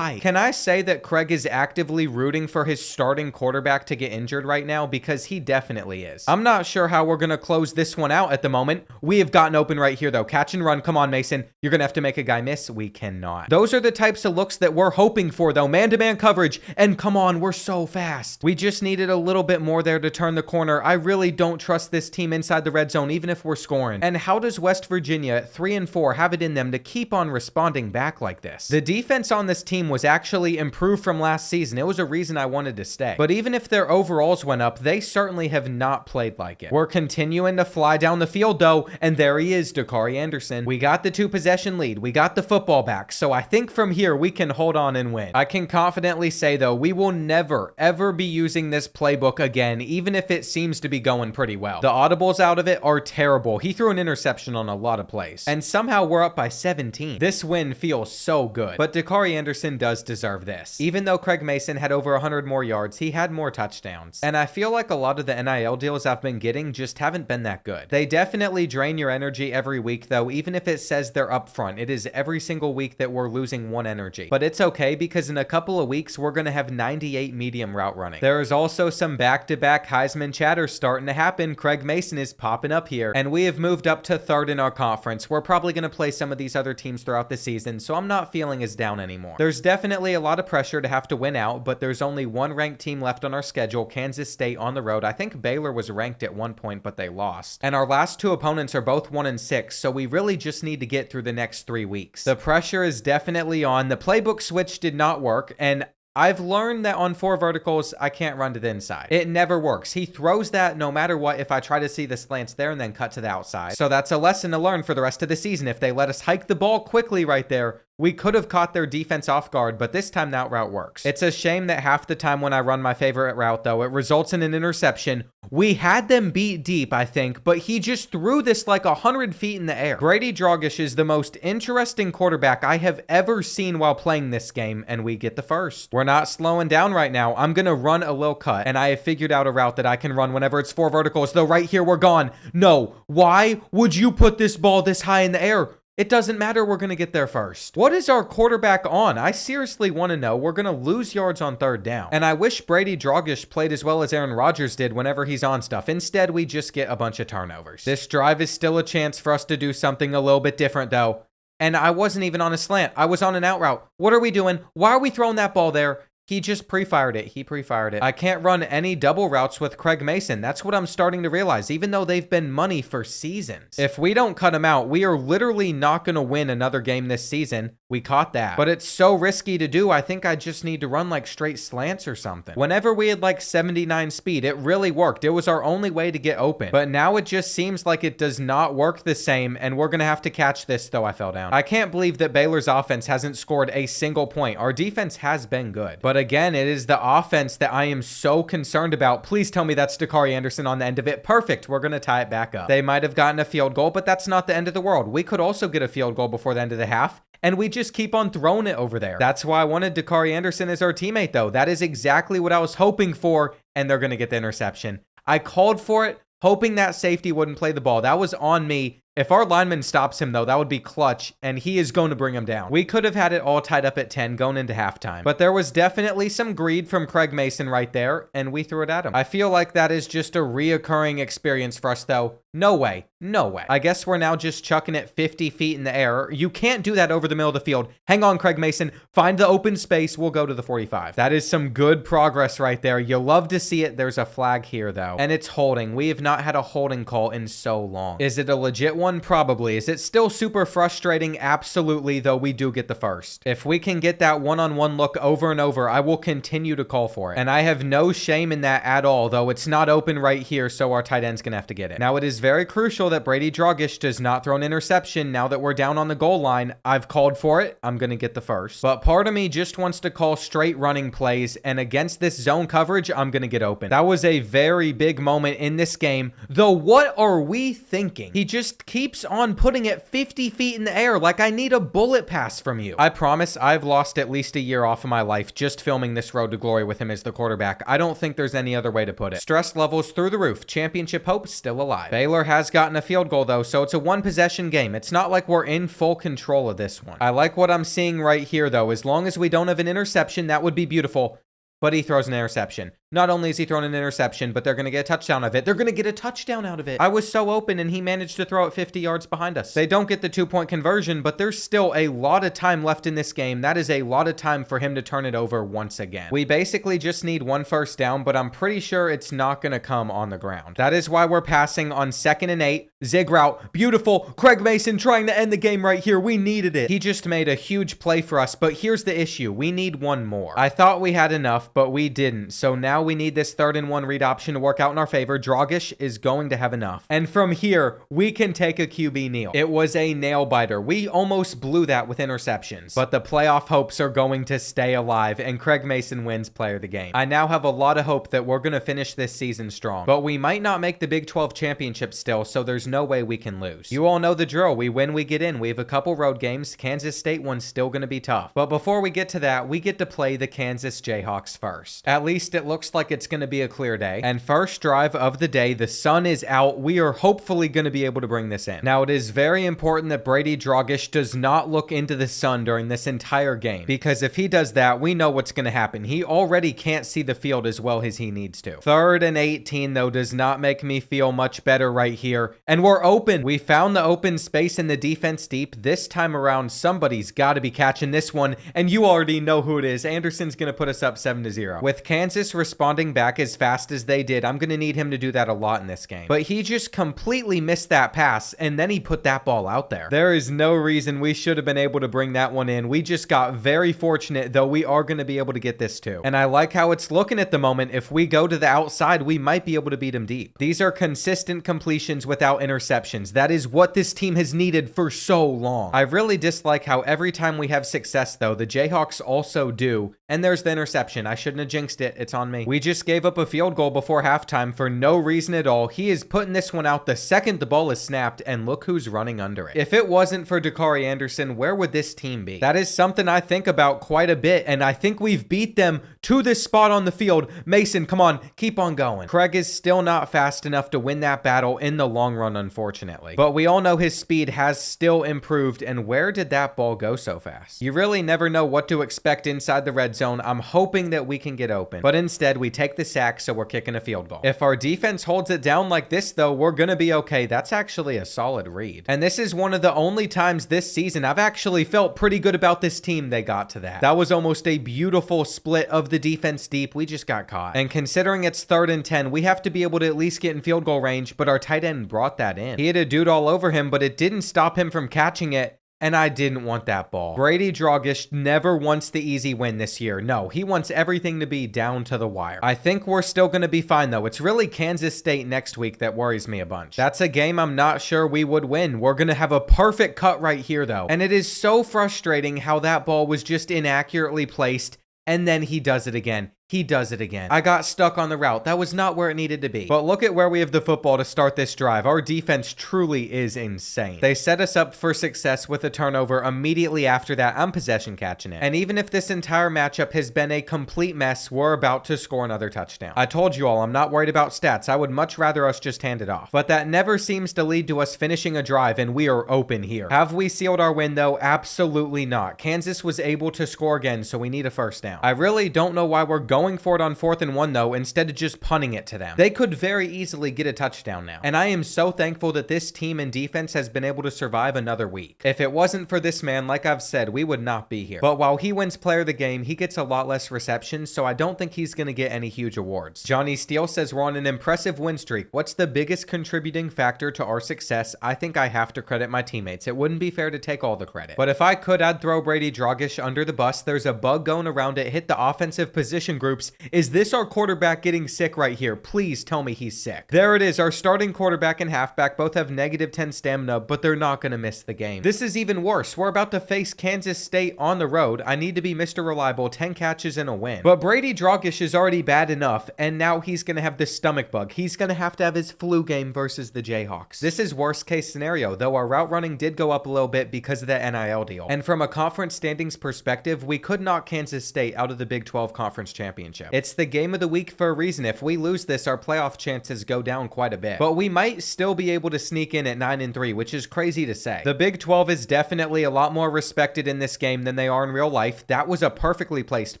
Can I say that Craig is actively rooting for his starting quarterback to get injured right now? Because he definitely is. I'm not sure how we're going to close this one out at the moment. We have gotten open right here, though. Catch and run. Come on, Mason. You're going to have to make a guy miss. We cannot. Those are the types of looks that we're hoping for, though. Man-to-man coverage. And come on, we're so fast. We just needed a little bit more there to turn the corner. I really don't trust this team inside the red zone, even if we're scoring. And how does West Virginia, 3-4, have it in them to keep on responding back like this? The defense on this team was actually improved from last season. It was a reason I wanted to stay. But even if their overalls went up, they certainly have not played like it. We're continuing to fly down the field, though, and there he is, Dakari Anderson. We got the 2-possession lead. We got the football back, so I think from here we can hold on and win. I can confidently say, though, we will never, ever be using this playbook again, even if it seems to be going pretty well. The audibles out of it are terrible. He threw an interception on a lot of plays, and somehow we're up by 17. This win feels so good, but Dakari Anderson does deserve this. Even though Craig Mason had over 100 more yards, he had more touchdowns. And I feel like a lot of the NIL deals I've been getting just haven't been that good. They definitely drain your energy every week, though. Even if it says they're up front, it is every single week that we're losing 1 energy. But it's okay, because in a couple of weeks, we're going to have 98 medium route running. There is also some back-to-back Heisman chatter starting to happen. Craig Mason is popping up here, and we have moved up to 3rd in our conference. We're probably going to play some of these other teams throughout the season, so I'm not feeling as down anymore. There's definitely a lot of pressure to have to win out, but there's only one ranked team left on our schedule, Kansas State on the road. I think Baylor was ranked at one point, but they lost. And our last 2 opponents are both 1-6, so we really just need to get through the next 3 weeks. The pressure is definitely on. The playbook switch did not work, and I've learned that on 4 verticals, I can't run to the inside. It never works. He throws that no matter what if I try to see the slants there and then cut to the outside. So that's a lesson to learn for the rest of the season. If they let us hike the ball quickly right there, we could have caught their defense off guard, but this time that route works. It's a shame that half the time when I run my favorite route, though, it results in an interception. We had them beat deep, I think, but he just threw this like 100 feet in the air. Brady Dragish is the most interesting quarterback I have ever seen while playing this game, and we get the first. We're not slowing down right now. I'm going to run a little cut, and I have figured out a route that I can run whenever it's 4 verticals, though right here we're gone. No, why would you put this ball this high in the air? It doesn't matter. We're going to get there first. What is our quarterback on? I seriously want to know. We're going to lose yards on 3rd down. And I wish Brady Dragish played as well as Aaron Rodgers did whenever he's on stuff. Instead, we just get a bunch of turnovers. This drive is still a chance for us to do something a little bit different, though. And I wasn't even on a slant. I was on an out route. What are we doing? Why are we throwing that ball there? He just pre-fired it. He pre-fired it. I can't run any double routes with Craig Mason. That's what I'm starting to realize, even though they've been money for seasons. If we don't cut him out, we are literally not going to win another game this season. We caught that. But it's so risky to do. I think I just need to run like straight slants or something. Whenever we had like 79 speed, it really worked. It was our only way to get open. But now it just seems like it does not work the same, and we're going to have to catch this, though I fell down. I can't believe that Baylor's offense hasn't scored a single point. Our defense has been good. But again, it is the offense that I am so concerned about. Please tell me that's Dakari Anderson on the end of it. Perfect. We're going to tie it back up. They might have gotten a field goal, but that's not the end of the world. We could also get a field goal before the end of the half, and we just keep on throwing it over there. That's why I wanted Dakari Anderson as our teammate, though. That is exactly what I was hoping for, and they're going to get the interception. I called for it, hoping that safety wouldn't play the ball. That was on me. If our lineman stops him, though, that would be clutch, and he is going to bring him down. We could have had it all tied up at 10 going into halftime, but there was definitely some greed from Craig Mason right there, and we threw it at him. I feel like that is just a reoccurring experience for us, though. No way. No way. I guess we're now just chucking it 50 feet in the air. You can't do that over the middle of the field. Hang on, Craig Mason. Find the open space. We'll go to the 45. That is some good progress right there. You love to see it. There's a flag here, though, and it's holding. We have not had a holding call in so long. Is it a legit one? 1? Probably. Is it still super frustrating? Absolutely, though we do get the first. If we can get that one-on-one look over and over, I will continue to call for it. And I have no shame in that at all, though it's not open right here, so our tight end's gonna have to get it. Now, it is very crucial that Brady Drogish does not throw an interception now that we're down on the goal line. I've called for it. I'm gonna get the first. But part of me just wants to call straight running plays, and against this zone coverage, I'm gonna get open. That was a very big moment in this game, though what are we thinking? He just keeps on putting it 50 feet in the air like I need a bullet pass from you. I promise I've lost at least a year off of my life just filming this road to glory with him as the quarterback. I don't think there's any other way to put it. Stress levels through the roof. Championship hope still alive. Baylor has gotten a field goal though, so it's a one possession game. It's not like we're in full control of this one. I like what I'm seeing right here though. As long as we don't have an interception, that would be beautiful. But he throws an interception. Not only is he throwing an interception, but they're going to get a touchdown out of it. They're going to get a touchdown out of it. I was so open and he managed to throw it 50 yards behind us. They don't get the 2-point conversion, but there's still a lot of time left in this game. That is a lot of time for him to turn it over once again. We basically just need one first down, but I'm pretty sure it's not going to come on the ground. That is why we're passing on 2nd and 8. Zig route. Beautiful. Craig Mason trying to end the game right here. We needed it. He just made a huge play for us, but here's the issue. We need one more. I thought we had enough, but we didn't. So now we need this 3rd and 1 read option to work out in our favor. Drogish is going to have enough. And from here, we can take a QB kneel. It was a nail biter. We almost blew that with interceptions, but the playoff hopes are going to stay alive and Craig Mason wins player of the game. I now have a lot of hope that we're going to finish this season strong, but we might not make the Big 12 championship still, so there's no way we can lose. You all know the drill. We win, we get in. We have a couple road games. Kansas State one's still going to be tough. But before we get to that, we get to play the Kansas Jayhawks first. At least it looks like it's going to be a clear day. And first drive of the day, the sun is out. We are hopefully going to be able to bring this in. Now, it is very important that Brady Drogish does not look into the sun during this entire game, because if he does that, we know what's going to happen. He already can't see the field as well as he needs to. 3rd and 18, though, does not make me feel much better right here. And we're open. We found the open space in the defense deep. This time around, somebody's got to be catching this one, and you already know who it is. Anderson's going to put us up 7-0. With Kansas responding back as fast as they did, I'm going to need him to do that a lot in this game. But he just completely missed that pass, and then he put that ball out there. There is no reason we should have been able to bring that one in. We just got very fortunate, though we are going to be able to get this too. And I like how it's looking at the moment. If we go to the outside, we might be able to beat him deep. These are consistent completions without interceptions. That is what this team has needed for so long. I really dislike how every time we have success, though, the Jayhawks also do. And there's the interception. I shouldn't have jinxed it. It's on me. We just gave up a field goal before halftime for no reason at all. He is putting this one out the second the ball is snapped, and look who's running under it. If it wasn't for Dakari Anderson, where would this team be? That is something I think about quite a bit, and I think we've beat them to this spot on the field. Mason, come on, keep on going. Craig is still not fast enough to win that battle in the long run, unfortunately. But we all know his speed has still improved, and where did that ball go so fast? You really never know what to expect inside the red zone. I'm hoping that we can get open, but instead we take the sack, so we're kicking a field goal. If our defense holds it down like this, though, we're gonna be okay. That's actually a solid read. And this is one of the only times this season I've actually felt pretty good about this team. They got to that. That was almost a beautiful split of the defense deep. We just got caught. And considering it's 3rd and 10, we have to be able to at least get in field goal range, but our tight end brought that in. He had a dude all over him, but it didn't stop him from catching it. And I didn't want that ball. Brady Drogish never wants the easy win this year. No, he wants everything to be down to the wire. I think we're still going to be fine, though. It's really Kansas State next week that worries me a bunch. That's a game I'm not sure we would win. We're going to have a perfect cut right here, though. And it is so frustrating how that ball was just inaccurately placed, and then he does it again. He does it again. I got stuck on the route. That was not where it needed to be. But look at where we have the football to start this drive. Our defense truly is insane. They set us up for success with a turnover. Immediately after that, I'm possession catching it. And even if this entire matchup has been a complete mess, we're about to score another touchdown. I told you all, I'm not worried about stats. I would much rather us just hand it off. But that never seems to lead to us finishing a drive, and we are open here. Have we sealed our win, though? Absolutely not. Kansas was able to score again, so we need a first down. I really don't know why we're going for it on 4th and 1 though, instead of just punting it to them. They could very easily get a touchdown now. And I am so thankful that this team and defense has been able to survive another week. If it wasn't for this man, like I've said, we would not be here. But while he wins player of the game, he gets a lot less receptions, so I don't think he's going to get any huge awards. Johnny Steele says we're on an impressive win streak. What's the biggest contributing factor to our success? I think I have to credit my teammates. It wouldn't be fair to take all the credit. But if I could, I'd throw Brady Dragish under the bus. There's a bug going around it. Hit the offensive position groups. Is this our quarterback getting sick right here? Please tell me he's sick. There it is. Our starting quarterback and halfback both have -10 stamina, but they're not going to miss the game. This is even worse. We're about to face Kansas State on the road. I need to be Mr. Reliable, 10 catches and a win. But Brady Dragish is already bad enough, and now he's going to have the stomach bug. He's going to have his flu game versus the Jayhawks. This is worst case scenario, though our route running did go up a little bit because of the NIL deal. And from a conference standings perspective, we could knock Kansas State out of the Big 12 Conference Championship. It's the game of the week for a reason. If we lose this, our playoff chances go down quite a bit. But we might still be able to sneak in at 9-3, which is crazy to say. The Big 12 is definitely a lot more respected in this game than they are in real life. That was a perfectly placed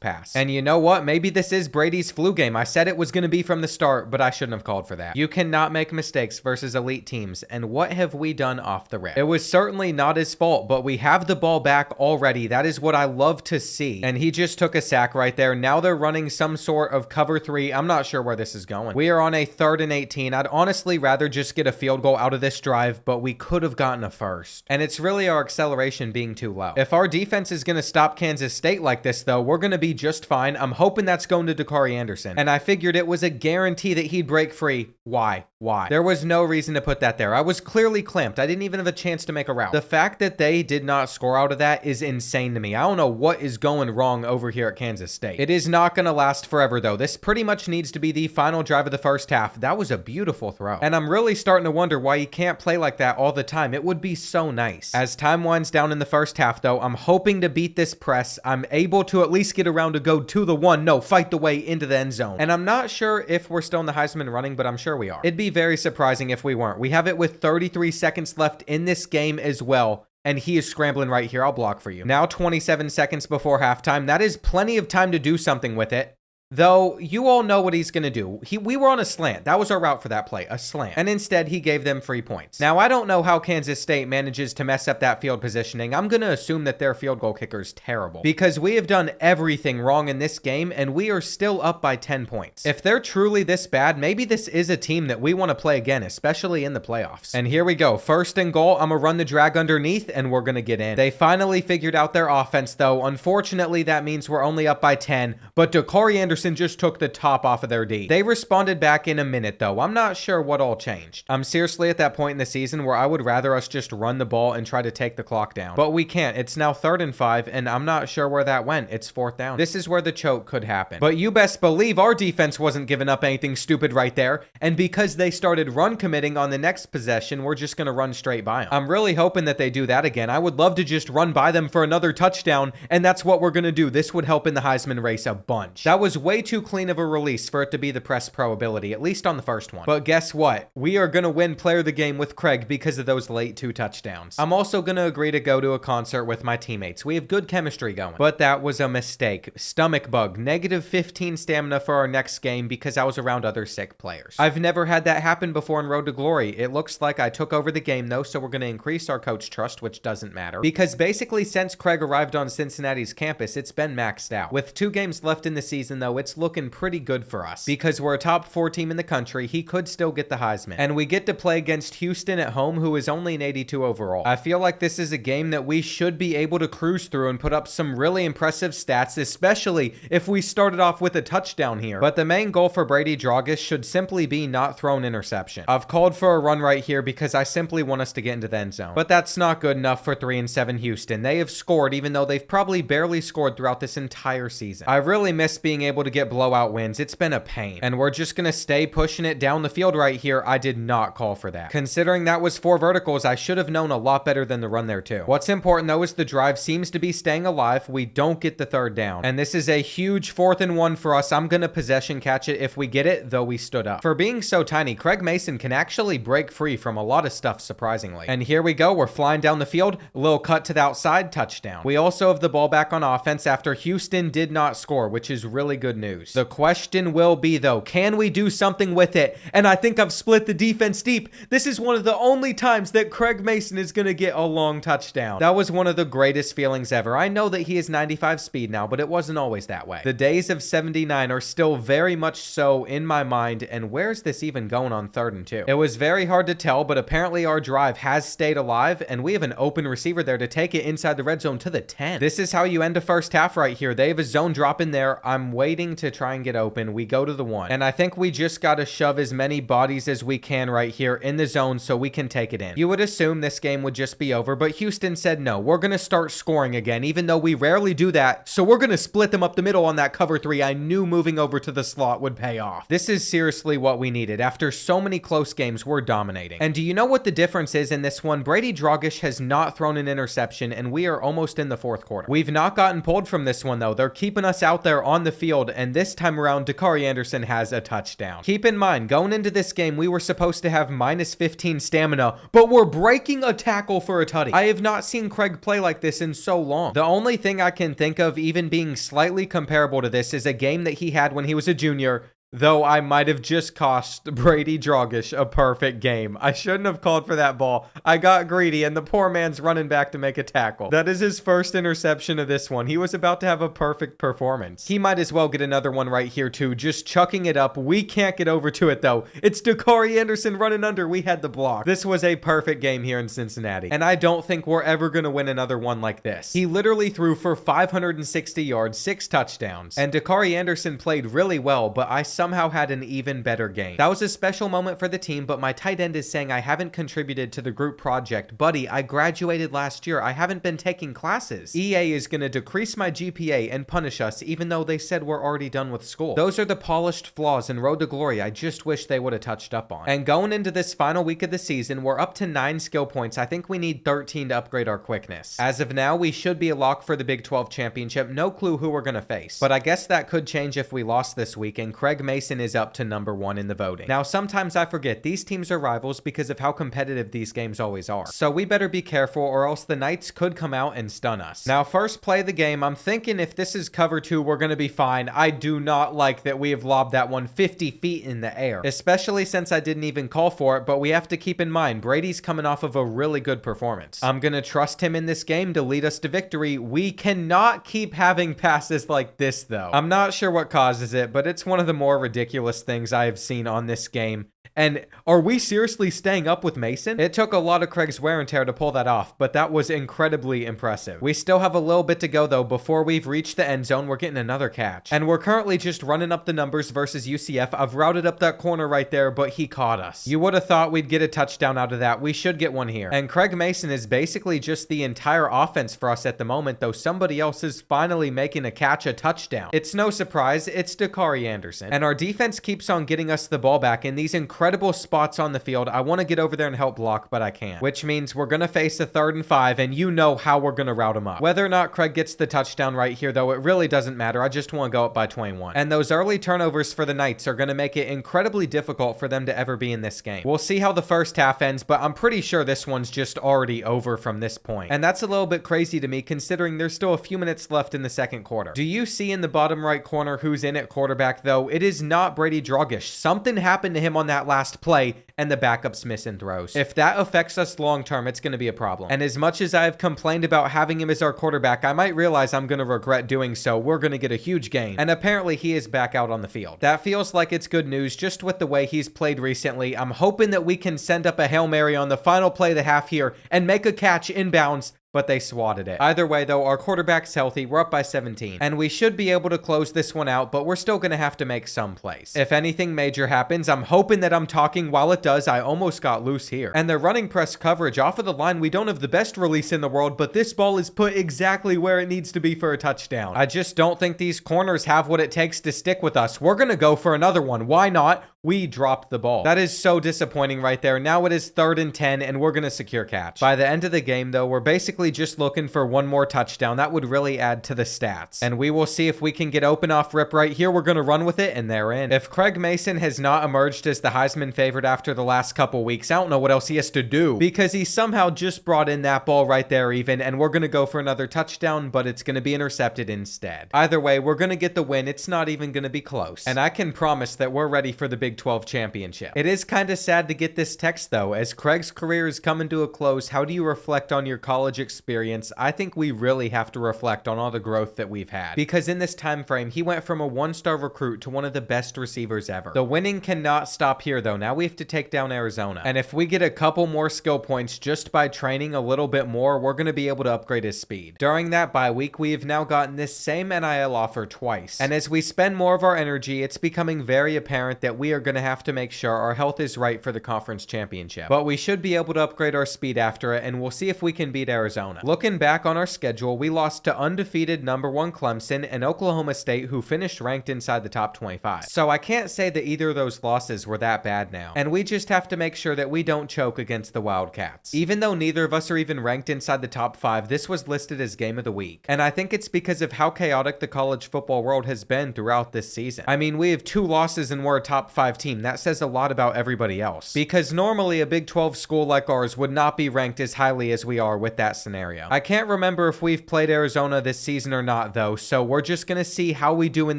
pass. And you know what? Maybe this is Brady's flu game. I said it was going to be from the start, but I shouldn't have called for that. You cannot make mistakes versus elite teams. And what have we done off the rip? It was certainly not his fault, but we have the ball back already. That is what I love to see. And he just took a sack right there. Now they're running some sort of cover 3. I'm not sure where this is going. We are on a 3rd and 18. I'd honestly rather just get a field goal out of this drive, but we could have gotten a first. And it's really our acceleration being too low. If our defense is going to stop Kansas State like this, though, we're going to be just fine. I'm hoping that's going to Dakari Anderson. And I figured it was a guarantee that he'd break free. Why? There was no reason to put that there. I was clearly clamped. I didn't even have a chance to make a route. The fact that they did not score out of that is insane to me. I don't know what is going wrong over here at Kansas State. It is not going to last forever, though. This pretty much needs to be the final drive of the first half. That was a beautiful throw. And I'm really starting to wonder why you can't play like that all the time. It would be so nice. As time winds down in the first half, though, I'm hoping to beat this press. I'm able to at least get around to go to the 1. No, fight the way into the end zone. And I'm not sure if we're still in the Heisman running, but I'm sure we are. It'd be very surprising if we weren't. We have it with 33 seconds left in this game as well. And he is scrambling right here. I'll block for you. Now 27 seconds before halftime. That is plenty of time to do something with it. Though, you all know what he's going to do. We were on a slant. That was our route for that play, a slant. And instead, he gave them free points. Now, I don't know how Kansas State manages to mess up that field positioning. I'm going to assume that their field goal kicker is terrible. Because we have done everything wrong in this game, and we are still up by 10 points. If they're truly this bad, maybe this is a team that we want to play again, especially in the playoffs. And here we go. 1st and goal. I'm going to run the drag underneath, and we're going to get in. They finally figured out their offense, though. Unfortunately, that means we're only up by 10. But Dakari Anderson just took the top off of their D. They responded back in a minute, though. I'm not sure what all changed. I'm seriously at that point in the season where I would rather us just run the ball and try to take the clock down. But we can't. It's now 3rd and 5, and I'm not sure where that went. It's 4th down. This is where the choke could happen. But you best believe our defense wasn't giving up anything stupid right there, and because they started run committing on the next possession, we're just going to run straight by them. I'm really hoping that they do that again. I would love to just run by them for another touchdown, and that's what we're going to do. This would help in the Heisman race a bunch. That was way too clean of a release for it to be the press pro ability, at least on the first one. But guess what? We are going to win player of the game with Craig because of those late 2 touchdowns. I'm also going to agree to go to a concert with my teammates. We have good chemistry going. But that was a mistake. Stomach bug. -15 stamina for our next game because I was around other sick players. I've never had that happen before in Road to Glory. It looks like I took over the game though, so we're going to increase our coach trust, which doesn't matter. Because basically since Craig arrived on Cincinnati's campus, it's been maxed out. With 2 games left in the season though, it's looking pretty good for us. Because we're a top 4 team in the country, he could still get the Heisman. And we get to play against Houston at home, who is only an 82 overall. I feel like this is a game that we should be able to cruise through and put up some really impressive stats, especially if we started off with a touchdown here. But the main goal for Brady Dragish should simply be not throw an interception. I've called for a run right here because I simply want us to get into the end zone. But that's not good enough for 3-7 Houston. They have scored, even though they've probably barely scored throughout this entire season. I really miss being able to get blowout wins. It's been a pain. And we're just going to stay pushing it down the field right here. I did not call for that. Considering that was 4 verticals, I should have known a lot better than the run there too. What's important though is the drive seems to be staying alive. We don't get the 3rd down. And this is a huge 4th and 1 for us. I'm going to possession catch it if we get it, though we stood up. For being so tiny, Craig Mason can actually break free from a lot of stuff, surprisingly. And here we go. We're flying down the field. A little cut to the outside, touchdown. We also have the ball back on offense after Houston did not score, which is really good good news. The question will be, though, can we do something with it? And I think I've split the defense deep. This is one of the only times that Craig Mason is going to get a long touchdown. That was one of the greatest feelings ever. I know that he is 95 speed now, but it wasn't always that way. The days of 79 are still very much so in my mind, and where's this even going on 3rd and 2? It was very hard to tell, but apparently our drive has stayed alive, and we have an open receiver there to take it inside the red zone to the 10. This is how you end a first half right here. They have a zone drop in there. I'm waiting to try and get open. We go to the 1, and I think we just got to shove as many bodies as we can right here in the zone so we can take it in. You would assume this game would just be over, but Houston said no. We're going to start scoring again, even though we rarely do that, so we're going to split them up the middle on that cover 3. I knew moving over to the slot would pay off. This is seriously what we needed. After so many close games, we're dominating. And do you know what the difference is in this one? Brady Drogish has not thrown an interception, and we are almost in the 4th quarter. We've not gotten pulled from this one, though. They're keeping us out there on the field, and this time around, Dakari Anderson has a touchdown. Keep in mind, going into this game, we were supposed to have minus 15 stamina, but we're breaking a tackle for a tutty. I have not seen Craig play like this in so long. The only thing I can think of even being slightly comparable to this is a game that he had when he was a junior, though I might have just cost Brady Drogish a perfect game. I shouldn't have called for that ball. I got greedy, and the poor man's running back to make a tackle. That is his first interception of this one. He was about to have a perfect performance. He might as well get another one right here, too, just chucking it up. We can't get over to it, though. It's Dakari Anderson running under. We had the block. This was a perfect game here in Cincinnati, and I don't think we're ever going to win another one like this. He literally threw for 560 yards, 6 touchdowns, and Dakari Anderson played really well, but I somehow had an even better game. That was a special moment for the team, but my tight end is saying I haven't contributed to the group project. Buddy, I graduated last year. I haven't been taking classes. EA is going to decrease my GPA and punish us, even though they said we're already done with school. Those are the polished flaws in Road to Glory I just wish they would have touched up on. And going into this final week of the season, we're up to 9 skill points. I think we need 13 to upgrade our quickness. As of now, we should be a lock for the Big 12 championship. No clue who we're going to face, but I guess that could change if we lost this week, and Craig Mason is up to number 1 in the voting. Now, sometimes I forget these teams are rivals because of how competitive these games always are. So we better be careful, or else the Knights could come out and stun us. Now, first play of the game, I'm thinking if this is cover 2, we're going to be fine. I do not like that we have lobbed that one 50 feet in the air, especially since I didn't even call for it, but we have to keep in mind, Brady's coming off of a really good performance. I'm going to trust him in this game to lead us to victory. We cannot keep having passes like this, though. I'm not sure what causes it, but it's one of the more ridiculous things I have seen on this game. And are we seriously staying up with Mason? It took a lot of Craig's wear and tear to pull that off, but that was incredibly impressive. We still have a little bit to go, though. Before we've reached the end zone, we're getting another catch. And we're currently just running up the numbers versus UCF. I've routed up that corner right there, but he caught us. You would have thought we'd get a touchdown out of that. We should get one here. And Craig Mason is basically just the entire offense for us at the moment, though somebody else is finally making a catch, a touchdown. It's no surprise. It's Dakari Anderson. And our defense keeps on getting us the ball back in these incredible spots on the field. I want to get over there and help block, but I can't. Which means we're going to face a 3rd and 5, and you know how we're going to route him up. Whether or not Craig gets the touchdown right here, though, it really doesn't matter. I just want to go up by 21. And those early turnovers for the Knights are going to make it incredibly difficult for them to ever be in this game. We'll see how the first half ends, but I'm pretty sure this one's just already over from this point. And that's a little bit crazy to me, considering there's still a few minutes left in the 2nd quarter. Do you see in the bottom right corner who's in at quarterback, though? It is not Brady Drogish. Something happened to him on that last play, and the backup's missing throws. If that affects us long term, it's going to be a problem. And as much as I've complained about having him as our quarterback, I might realize I'm going to regret doing so. We're going to get a huge gain. And apparently he is back out on the field. That feels like it's good news just with the way he's played recently. I'm hoping that we can send up a Hail Mary on the final play of the half here and make a catch inbounds, but they swatted it. Either way, though, our quarterback's healthy. We're up by 17. And we should be able to close this one out, but we're still going to have to make some plays. If anything major happens, I'm hoping that I'm talking while it does. I almost got loose here. And they're running press coverage off of the line. We don't have the best release in the world, but this ball is put exactly where it needs to be for a touchdown. I just don't think these corners have what it takes to stick with us. We're going to go for another one. Why not? We dropped the ball. That is so disappointing right there. Now it is 3rd and 10, and we're going to secure catch. By the end of the game, though, we're basically basically just looking for one more touchdown. That would really add to the stats. And we will see if we can get open off rip right here. We're going to run with it, and they're in. If Craig Mason has not emerged as the Heisman favorite after the last couple weeks, I don't know what else he has to do, because he somehow just brought in that ball right there even, and we're going to go for another touchdown, but it's going to be intercepted instead. Either way, we're going to get the win. It's not even going to be close. And I can promise that we're ready for the Big 12 championship. It is kind of sad to get this text though. As Craig's career is coming to a close, how do you reflect on your college experience? I think we really have to reflect on all the growth that we've had, because in this time frame, he went from a one-star recruit to one of the best receivers ever. The winning cannot stop here though. Now we have to take down Arizona. And if we get a couple more skill points just by training a little bit more, we're going to be able to upgrade his speed. During that bye week, we have now gotten this same NIL offer twice. And as we spend more of our energy, it's becoming very apparent that we are going to have to make sure our health is right for the conference championship. But we should be able to upgrade our speed after it, and we'll see if we can beat Arizona. Looking back on our schedule, we lost to undefeated #1 Clemson and Oklahoma State, who finished ranked inside the top 25. So I can't say that either of those losses were that bad now. And we just have to make sure that we don't choke against the Wildcats. Even though neither of us are even ranked inside the top 5, this was listed as game of the week. And I think it's because of how chaotic the college football world has been throughout this season. I mean, we have 2 losses and we're a top 5 team. That says a lot about everybody else. Because normally a Big 12 school like ours would not be ranked as highly as we are with that scenario. I can't remember if we've played Arizona this season or not though, so we're just gonna see how we do in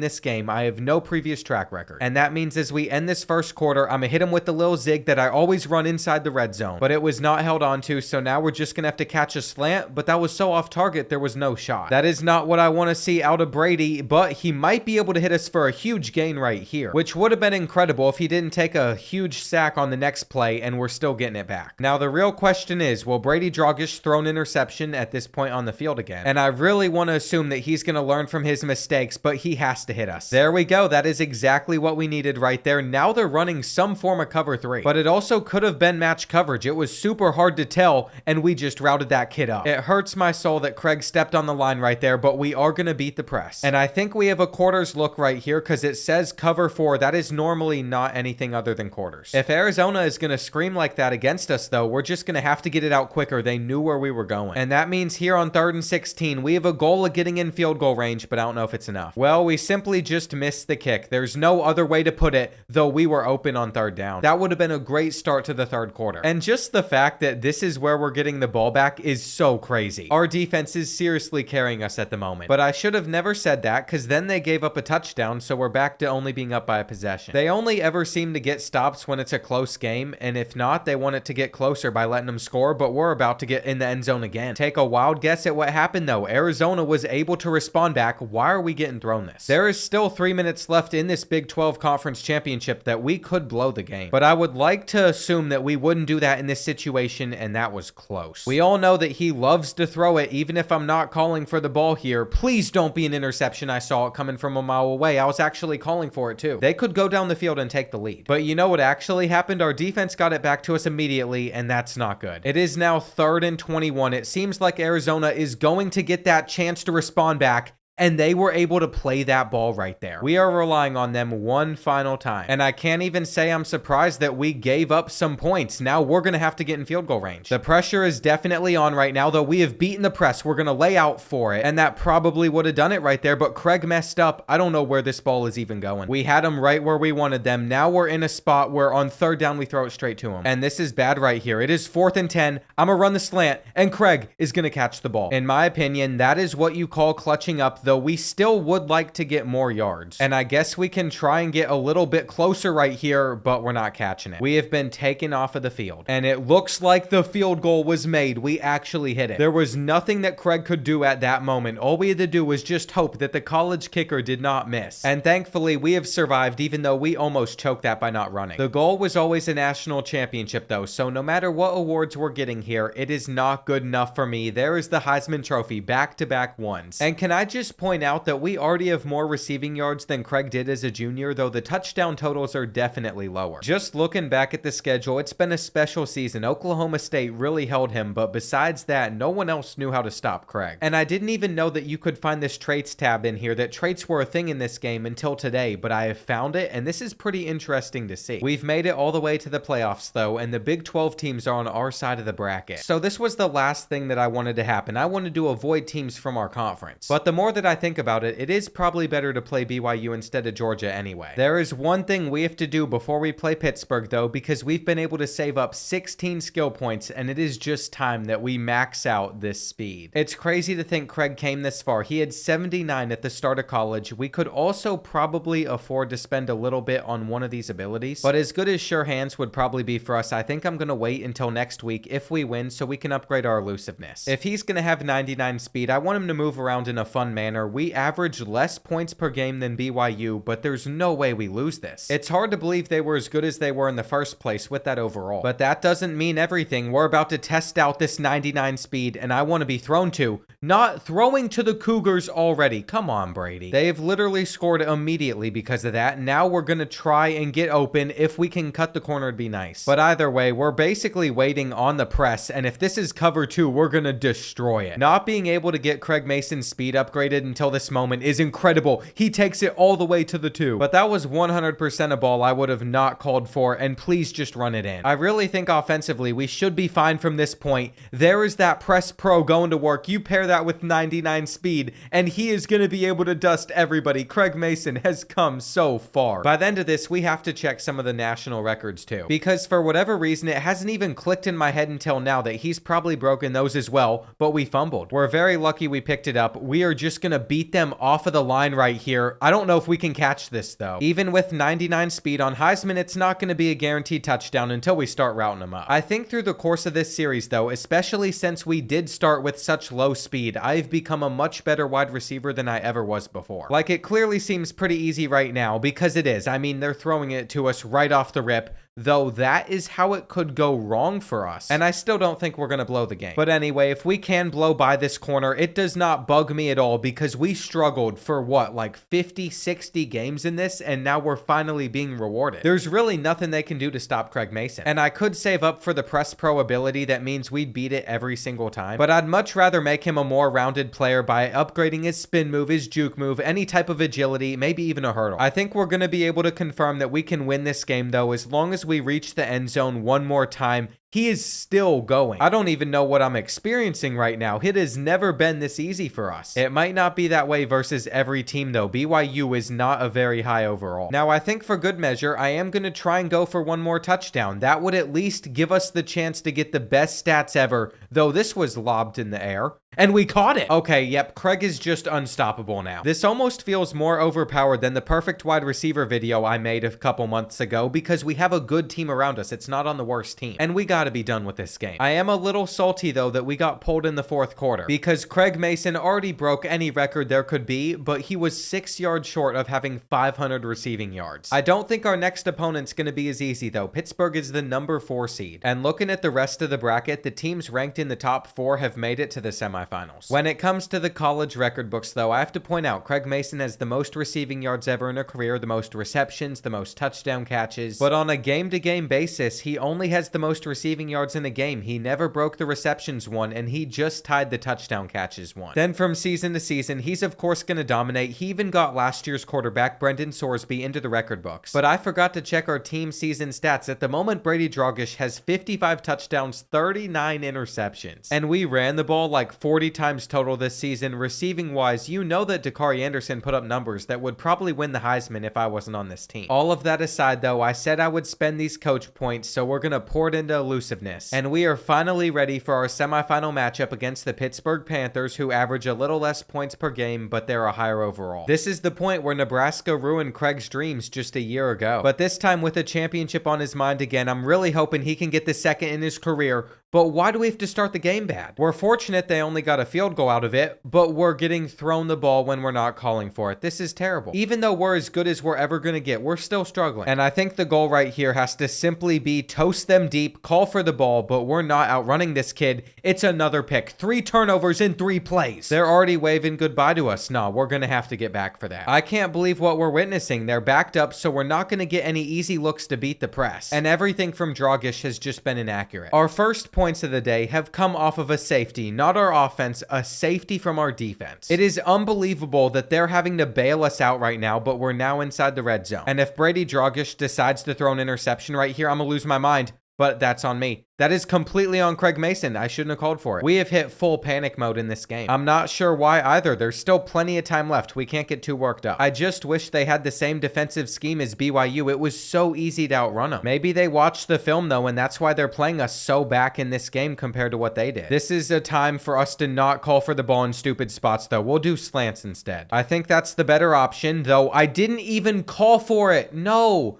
this game. I have no previous track record. And that means as we end this first quarter, I'm gonna hit him with the little zig that I always run inside the red zone. But it was not held onto, so now we're just gonna have to catch a slant, but that was so off target, there was no shot. That is not what I want to see out of Brady, but he might be able to hit us for a huge gain right here, which would have been incredible if he didn't take a huge sack on the next play and we're still getting it back. Now the real question is, will Brady Dragish throw an interception at this point on the field again? And I really want to assume that he's going to learn from his mistakes, but he has to hit us. There we go. That is exactly what we needed right there. Now they're running some form of cover 3, but it also could have been match coverage. It was super hard to tell, and we just routed that kid up. It hurts my soul that Craig stepped on the line right there, but we are going to beat the press. And I think we have a quarters look right here because it says cover 4. That is normally not anything other than quarters. If Arizona is going to scream like that against us though, we're just going to have to get it out quicker. They knew where we were going. And that means here on 3rd and 16, we have a goal of getting in field goal range, but I don't know if it's enough. Well, we simply just missed the kick. There's no other way to put it, though we were open on 3rd down. That would have been a great start to the 3rd quarter. And just the fact that this is where we're getting the ball back is so crazy. Our defense is seriously carrying us at the moment. But I should have never said that, because then they gave up a touchdown, so we're back to only being up by a possession. They only ever seem to get stops when it's a close game, and if not, they want it to get closer by letting them score, but we're about to get in the end zone again. Take a wild guess at what happened though. Arizona was able to respond back. Why are we getting thrown this? There is still 3 minutes left in this Big 12 Conference Championship that we could blow the game. But I would like to assume that we wouldn't do that in this situation, and that was close. We all know that he loves to throw it, even if I'm not calling for the ball here. Please don't be an interception. I saw it coming from a mile away. I was actually calling for it too. They could go down the field and take the lead. But you know what actually happened? Our defense got it back to us immediately, and that's not good. It is now 3rd and 21. It seems like Arizona is going to get that chance to respond back, and they were able to play that ball right there. We are relying on them one final time. And I can't even say I'm surprised that we gave up some points. Now we're going to have to get in field goal range. The pressure is definitely on right now, though. We have beaten the press. We're going to lay out for it. And that probably would have done it right there, but Craig messed up. I don't know where this ball is even going. We had them right where we wanted them. Now we're in a spot where on 3rd down, we throw it straight to him. And this is bad right here. It is 4th and 10. I'm going to run the slant, and Craig is going to catch the ball. In my opinion, that is what you call clutching up, though we still would like to get more yards. And I guess we can try and get a little bit closer right here, but we're not catching it. We have been taken off of the field. And it looks like the field goal was made. We actually hit it. There was nothing that Craig could do at that moment. All we had to do was just hope that the college kicker did not miss. And thankfully, we have survived, even though we almost choked that by not running. The goal was always a national championship, though, so no matter what awards we're getting here, it is not good enough for me. There is the Heisman Trophy, back-to-back ones. And can I just just point out that we already have more receiving yards than Craig did as a junior, though the touchdown totals are definitely lower. Just looking back at the schedule, it's been a special season. Oklahoma State really held him, but besides that, no one else knew how to stop Craig. And I didn't even know that you could find this traits tab in here, that traits were a thing in this game until today, but I have found it, and this is pretty interesting to see. We've made it all the way to the playoffs though, and the Big 12 teams are on our side of the bracket. So this was the last thing that I wanted to happen. I wanted to avoid teams from our conference. But the more that I think about it, it is probably better to play BYU instead of Georgia anyway. There is one thing we have to do before we play Pittsburgh though, because we've been able to save up 16 skill points, and it is just time that we max out this speed. It's crazy to think Craig came this far. He had 79 at the start of college. We could also probably afford to spend a little bit on one of these abilities, but as good as Sure Hands would probably be for us, I think I'm going to wait until next week if we win so we can upgrade our elusiveness. If he's going to have 99 speed, I want him to move around in a fun manner. We average less points per game than BYU, but there's no way we lose this. It's hard to believe they were as good as they were in the first place with that overall, but that doesn't mean everything. We're about to test out this 99 speed, and I want to be thrown to, not throwing to the Cougars already. Come on, Brady. They have literally scored immediately because of that. Now we're going to try and get open. If we can cut the corner, it'd be nice. But either way, we're basically waiting on the press, and if this is cover 2, we're going to destroy it. Not being able to get Craig Mason's speed upgraded until this moment is incredible. He takes it all the way to the 2. But that was 100% a ball I would have not called for, and please just run it in. I really think offensively we should be fine from this point. There is that press pro going to work. You pair that with 99 speed, and he is going to be able to dust everybody. Craig Mason has come so far. By the end of this, we have to check some of the national records too, because for whatever reason, it hasn't even clicked in my head until now that he's probably broken those as well, but we fumbled. We're very lucky we picked it up. We are just going to beat them off of the line right here. I don't know if we can catch this though. Even with 99 speed on Heisman, it's not going to be a guaranteed touchdown until we start routing them up. I think through the course of this series though, especially since we did start with such low speed, I've become a much better wide receiver than I ever was before. Like, it clearly seems pretty easy right now, because it is. I mean, they're throwing it to us right off the rip, though that is how it could go wrong for us. And I still don't think we're going to blow the game. But anyway, if we can blow by this corner, it does not bug me at all, because we struggled for what, like 50, 60 games in this, and now we're finally being rewarded. There's really nothing they can do to stop Craig Mason. And I could save up for the press pro ability that means we'd beat it every single time, but I'd much rather make him a more rounded player by upgrading his spin move, his juke move, any type of agility, maybe even a hurdle. I think we're going to be able to confirm that we can win this game though, as long as we reach the end zone one more time. He is still going. I don't even know what I'm experiencing right now. It has never been this easy for us. It might not be that way versus every team though. BYU is not a very high overall. Now I think for good measure, I am going to try and go for one more touchdown. That would at least give us the chance to get the best stats ever, though this was lobbed in the air. And we caught it. Okay, yep, Craig is just unstoppable now. This almost feels more overpowered than the perfect wide receiver video I made a couple months ago, because we have a good team around us. It's not on the worst team. And we gotta be done with this game. I am a little salty though that we got pulled in the fourth quarter, because Craig Mason already broke any record there could be, but he was 6 yards short of having 500 receiving yards. I don't think our next opponent's gonna be as easy though. Pittsburgh is the number 4 seed. And looking at the rest of the bracket, the teams ranked in the top 4 have made it to the semifinals. When it comes to the college record books though, I have to point out Craig Mason has the most receiving yards ever in a career, the most receptions, the most touchdown catches, but on a game-to-game basis, he only has the most receiving yards in a game. He never broke the receptions one, and he just tied the touchdown catches one. Then from season to season, he's of course going to dominate. He even got last year's quarterback Brendan Sorsby into the record books. But I forgot to check our team season stats. At the moment, Brady Dragish has 55 touchdowns, 39 interceptions, and we ran the ball like 40 times total this season. Receiving wise, you know that Dakari Anderson put up numbers that would probably win the Heisman if I wasn't on this team. All of that aside though, I said I would spend these coach points, so we're gonna pour it into elusiveness. And we are finally ready for our semifinal matchup against the Pittsburgh Panthers, who average a little less points per game, but they're a higher overall. This is the point where Nebraska ruined Craig's dreams just a year ago. But this time with a championship on his mind again, I'm really hoping he can get the second in his career, But why do we have to start the game bad? We're fortunate they only got a field goal out of it, but we're getting thrown the ball when we're not calling for it. This is terrible. Even though we're as good as we're ever going to get, we're still struggling. And I think the goal right here has to simply be toast them deep, call for the ball, but we're not outrunning this kid. It's another pick. 3 turnovers in 3 plays. They're already waving goodbye to us. No, we're going to have to get back for that. I can't believe what we're witnessing. They're backed up, so we're not going to get any easy looks to beat the press. And everything from Dragic has just been inaccurate. Our first points of the day have come off of a safety, not our offense, a safety from our defense. It is unbelievable that they're having to bail us out right now, but we're now inside the red zone. And if Brady Dragic decides to throw an interception right here, I'm gonna lose my mind. But that's on me. That is completely on Craig Mason. I shouldn't have called for it. We have hit full panic mode in this game. I'm not sure why either. There's still plenty of time left. We can't get too worked up. I just wish they had the same defensive scheme as BYU. It was so easy to outrun them. Maybe they watched the film though, and that's why they're playing us so back in this game compared to what they did. This is a time for us to not call for the ball in stupid spots though. We'll do slants instead. I think that's the better option, though I didn't even call for it. No.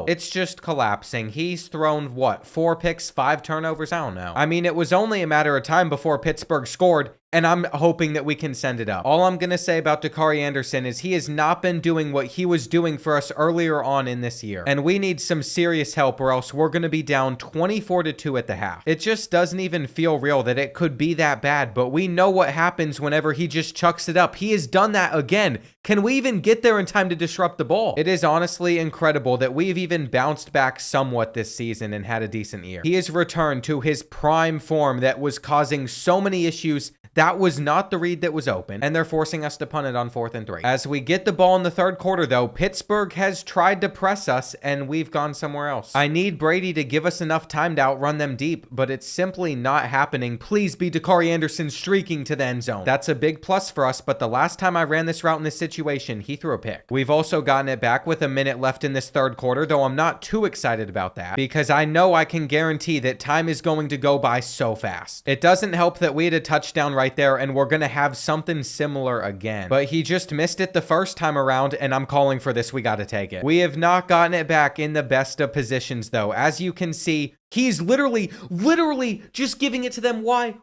It's just collapsing. He's thrown, what, 4 picks, 5 turnovers? I don't know. I mean, it was only a matter of time before Pittsburgh scored, and I'm hoping that we can send it up. All I'm going to say about Dakari Anderson is he has not been doing what he was doing for us earlier on in this year. And we need some serious help or else we're going to be down 24-2 at the half. It just doesn't even feel real that it could be that bad, but we know what happens whenever he just chucks it up. He has done that again. Can we even get there in time to disrupt the ball? It is honestly incredible that we've even bounced back somewhat this season and had a decent year. He has returned to his prime form that was causing so many issues. That was not the read that was open, and they're forcing us to punt it on 4th and 3. As we get the ball in the 3rd quarter, though, Pittsburgh has tried to press us, and we've gone somewhere else. I need Brady to give us enough time to outrun them deep, but it's simply not happening. Please be Dakari Anderson streaking to the end zone. That's a big plus for us, but the last time I ran this route in this situation, he threw a pick. We've also gotten it back with a minute left in this 3rd quarter, though I'm not too excited about that, because I know I can guarantee that time is going to go by so fast. It doesn't help that we had a touchdown right there, and we're going to have something similar again. But he just missed it the first time around, and I'm calling for this. We got to take it. We have not gotten it back in the best of positions, though. As you can see, he's literally just giving it to them. Why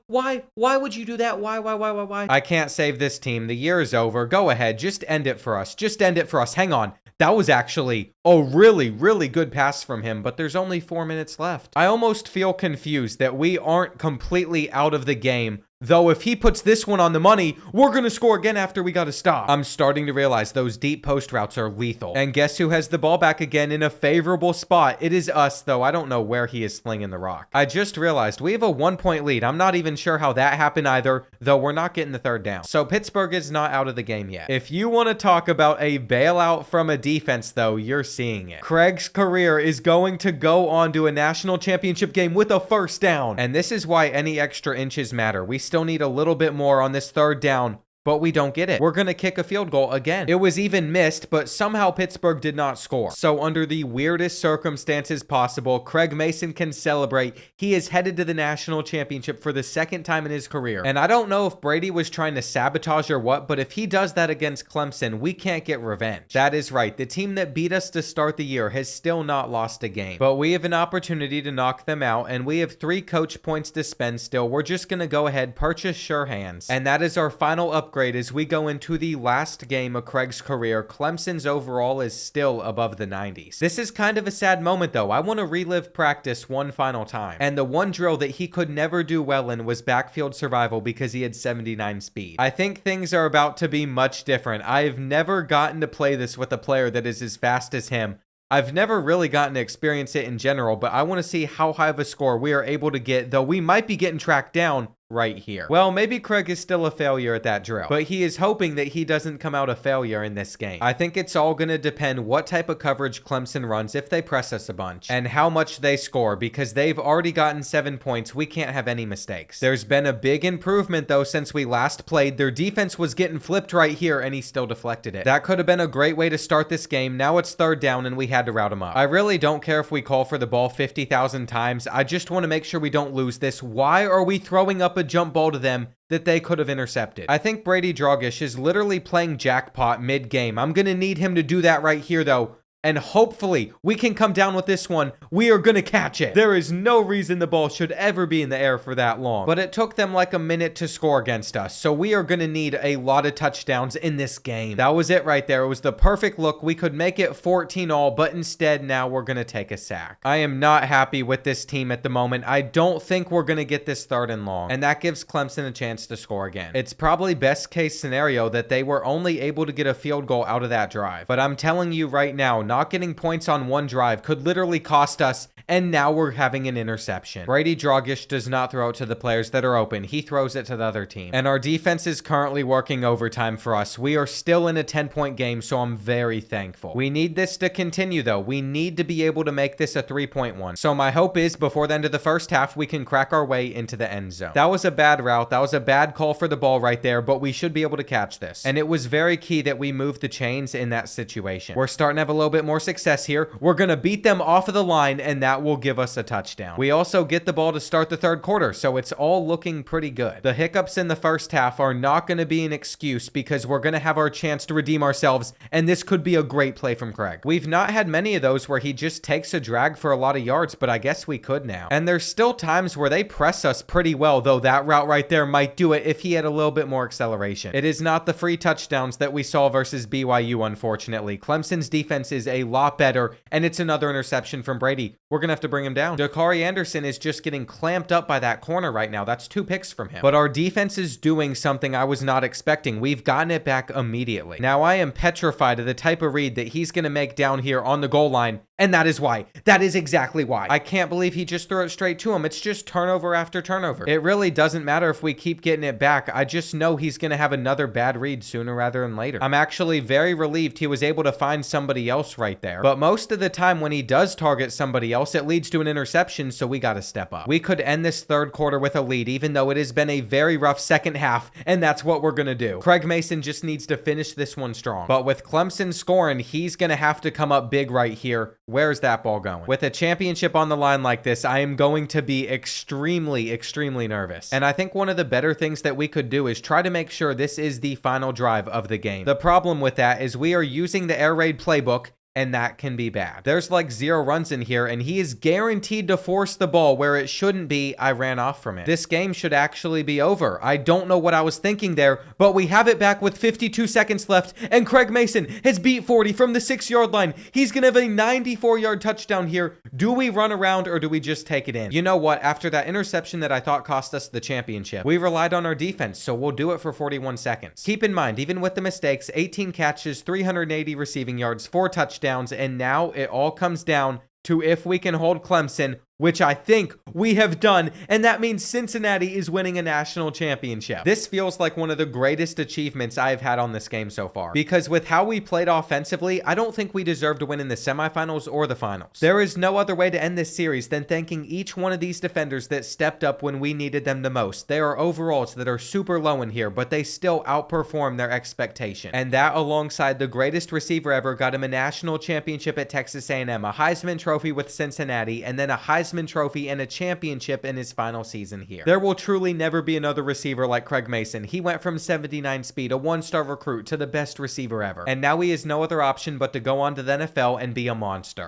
would you do that? Why? I can't save this team. The year is over. Go ahead. Just end it for us. Hang on. That was actually a really good pass from him, but there's only 4 minutes left. I almost feel confused that we aren't completely out of the game. Though if he puts this one on the money, we're going to score again after we got to stop. I'm starting to realize those deep post routes are lethal. And guess who has the ball back again in a favorable spot? It is us, though. I don't know where he is slinging the rock. I just realized we have a 1-point lead. I'm not even sure how that happened either, though we're not getting the 3rd down. So Pittsburgh is not out of the game yet. If you want to talk about a bailout from a defense, though, you're seeing it. Craig's career is going to go on to a national championship game with a 1st down. And this is why any extra inches matter. We still need a little bit more on this 3rd down, but we don't get it. We're going to kick a field goal again. It was even missed, but somehow Pittsburgh did not score. So under the weirdest circumstances possible, Craig Mason can celebrate. He is headed to the national championship for the 2nd time in his career. And I don't know if Brady was trying to sabotage or what, but if he does that against Clemson, we can't get revenge. That is right. The team that beat us to start the year has still not lost a game, but we have an opportunity to knock them out, and we have 3 coach points to spend still. We're just going to go ahead, purchase sure hands, and that is our final upgrade as we go into the last game of Craig's career. Clemson's overall is still above the 90s. This is kind of a sad moment though. I want to relive practice one final time. And the one drill that he could never do well in was backfield survival because he had 79 speed. I think things are about to be much different. I've never gotten to play this with a player that is as fast as him. I've never really gotten to experience it in general, but I want to see how high of a score we are able to get, though we might be getting tracked down right here. Well, maybe Craig is still a failure at that drill, but he is hoping that he doesn't come out a failure in this game. I think it's all going to depend what type of coverage Clemson runs if they press us a bunch, and how much they score, because they've already gotten 7 points. We can't have any mistakes. There's been a big improvement though since we last played. Their defense was getting flipped right here, and he still deflected it. That could have been a great way to start this game. Now it's 3rd down, and we had to route him up. I really don't care if we call for the ball 50,000 times. I just want to make sure we don't lose this. Why are we throwing up a jump ball to them that they could have intercepted? I think Brady Dragic is literally playing jackpot mid-game. I'm going to need him to do that right here, though. and hopefully we can come down with this one. We are going to catch it. There is no reason the ball should ever be in the air for that long. But it took them like a minute to score against us, so we are going to need a lot of touchdowns in this game. That was it right there. It was the perfect look. We could make it 14-all, but instead now we're going to take a sack. I am not happy with this team at the moment. I don't think we're going to get this 3rd and long, and that gives Clemson a chance to score again. It's probably best case scenario that they were only able to get a field goal out of that drive. But I'm telling you right now, not getting points on one drive could literally cost us, and now we're having an interception. Brady Dragish does not throw it to the players that are open. He throws it to the other team. And our defense is currently working overtime for us. We are still in a 10-point game, so I'm very thankful. We need this to continue, though. We need to be able to make this a 3-point one. So my hope is before the end of the first half, we can crack our way into the end zone. That was a bad route. That was a bad call for the ball right there, but we should be able to catch this. And it was very key that we moved the chains in that situation. We're starting to have a little bit more success here. We're going to beat them off of the line, and that will give us a touchdown. We also get the ball to start the 3rd quarter, so it's all looking pretty good. The hiccups in the first half are not going to be an excuse because we're going to have our chance to redeem ourselves, and this could be a great play from Craig. We've not had many of those where he just takes a drag for a lot of yards, but I guess we could now. And there's still times where they press us pretty well, though that route right there might do it if he had a little bit more acceleration. It is not the free touchdowns that we saw versus BYU, unfortunately. Clemson's defense is a lot better, and it's another interception from Brady. We're going to have to bring him down. Dakari Anderson is just getting clamped up by that corner right now. That's 2 picks from him. But our defense is doing something I was not expecting. We've gotten it back immediately. Now I am petrified of the type of read that he's going to make down here on the goal line, and that is why. That is exactly why. I can't believe he just threw it straight to him. It's just turnover after turnover. It really doesn't matter if we keep getting it back. I just know he's going to have another bad read sooner rather than later. I'm actually very relieved he was able to find somebody else right there. But most of the time when he does target somebody else, it leads to an interception, so we got to step up. We could end this 3rd quarter with a lead, even though it has been a very rough second half, and that's what we're going to do. Craig Mason just needs to finish this one strong. But with Clemson scoring, he's going to have to come up big right here. Where's that ball going? With a championship on the line like this, I am going to be extremely, extremely nervous. And I think one of the better things that we could do is try to make sure this is the final drive of the game. The problem with that is we are using the air raid playbook, and that can be bad. There's like 0 runs in here, and he is guaranteed to force the ball where it shouldn't be. I ran off from it. This game should actually be over. I don't know what I was thinking there, but we have it back with 52 seconds left, and Craig Mason has beat 40 from the 6-yard line. He's gonna have a 94-yard touchdown here. Do we run around or do we just take it in? You know what? After that interception that I thought cost us the championship, we relied on our defense, so we'll do it for 41 seconds. Keep in mind, even with the mistakes, 18 catches, 380 receiving yards, 4 touchdowns, and now it all comes down to if we can hold Clemson, which I think we have done, and that means Cincinnati is winning a national championship. This feels like one of the greatest achievements I've had on this game so far, because with how we played offensively, I don't think we deserve to win in the semifinals or the finals. There is no other way to end this series than thanking each one of these defenders that stepped up when we needed them the most. There are overalls that are super low in here, but they still outperform their expectation. And that, alongside the greatest receiver ever, got him a national championship at Texas A&M, a Heisman Trophy with Cincinnati, and then a Heisman Trophy and a championship in his final season here. There will truly never be another receiver like Craig Mason. He went from 79 speed, a 1-star recruit, to the best receiver ever. And now he has no other option but to go on to the NFL and be a monster.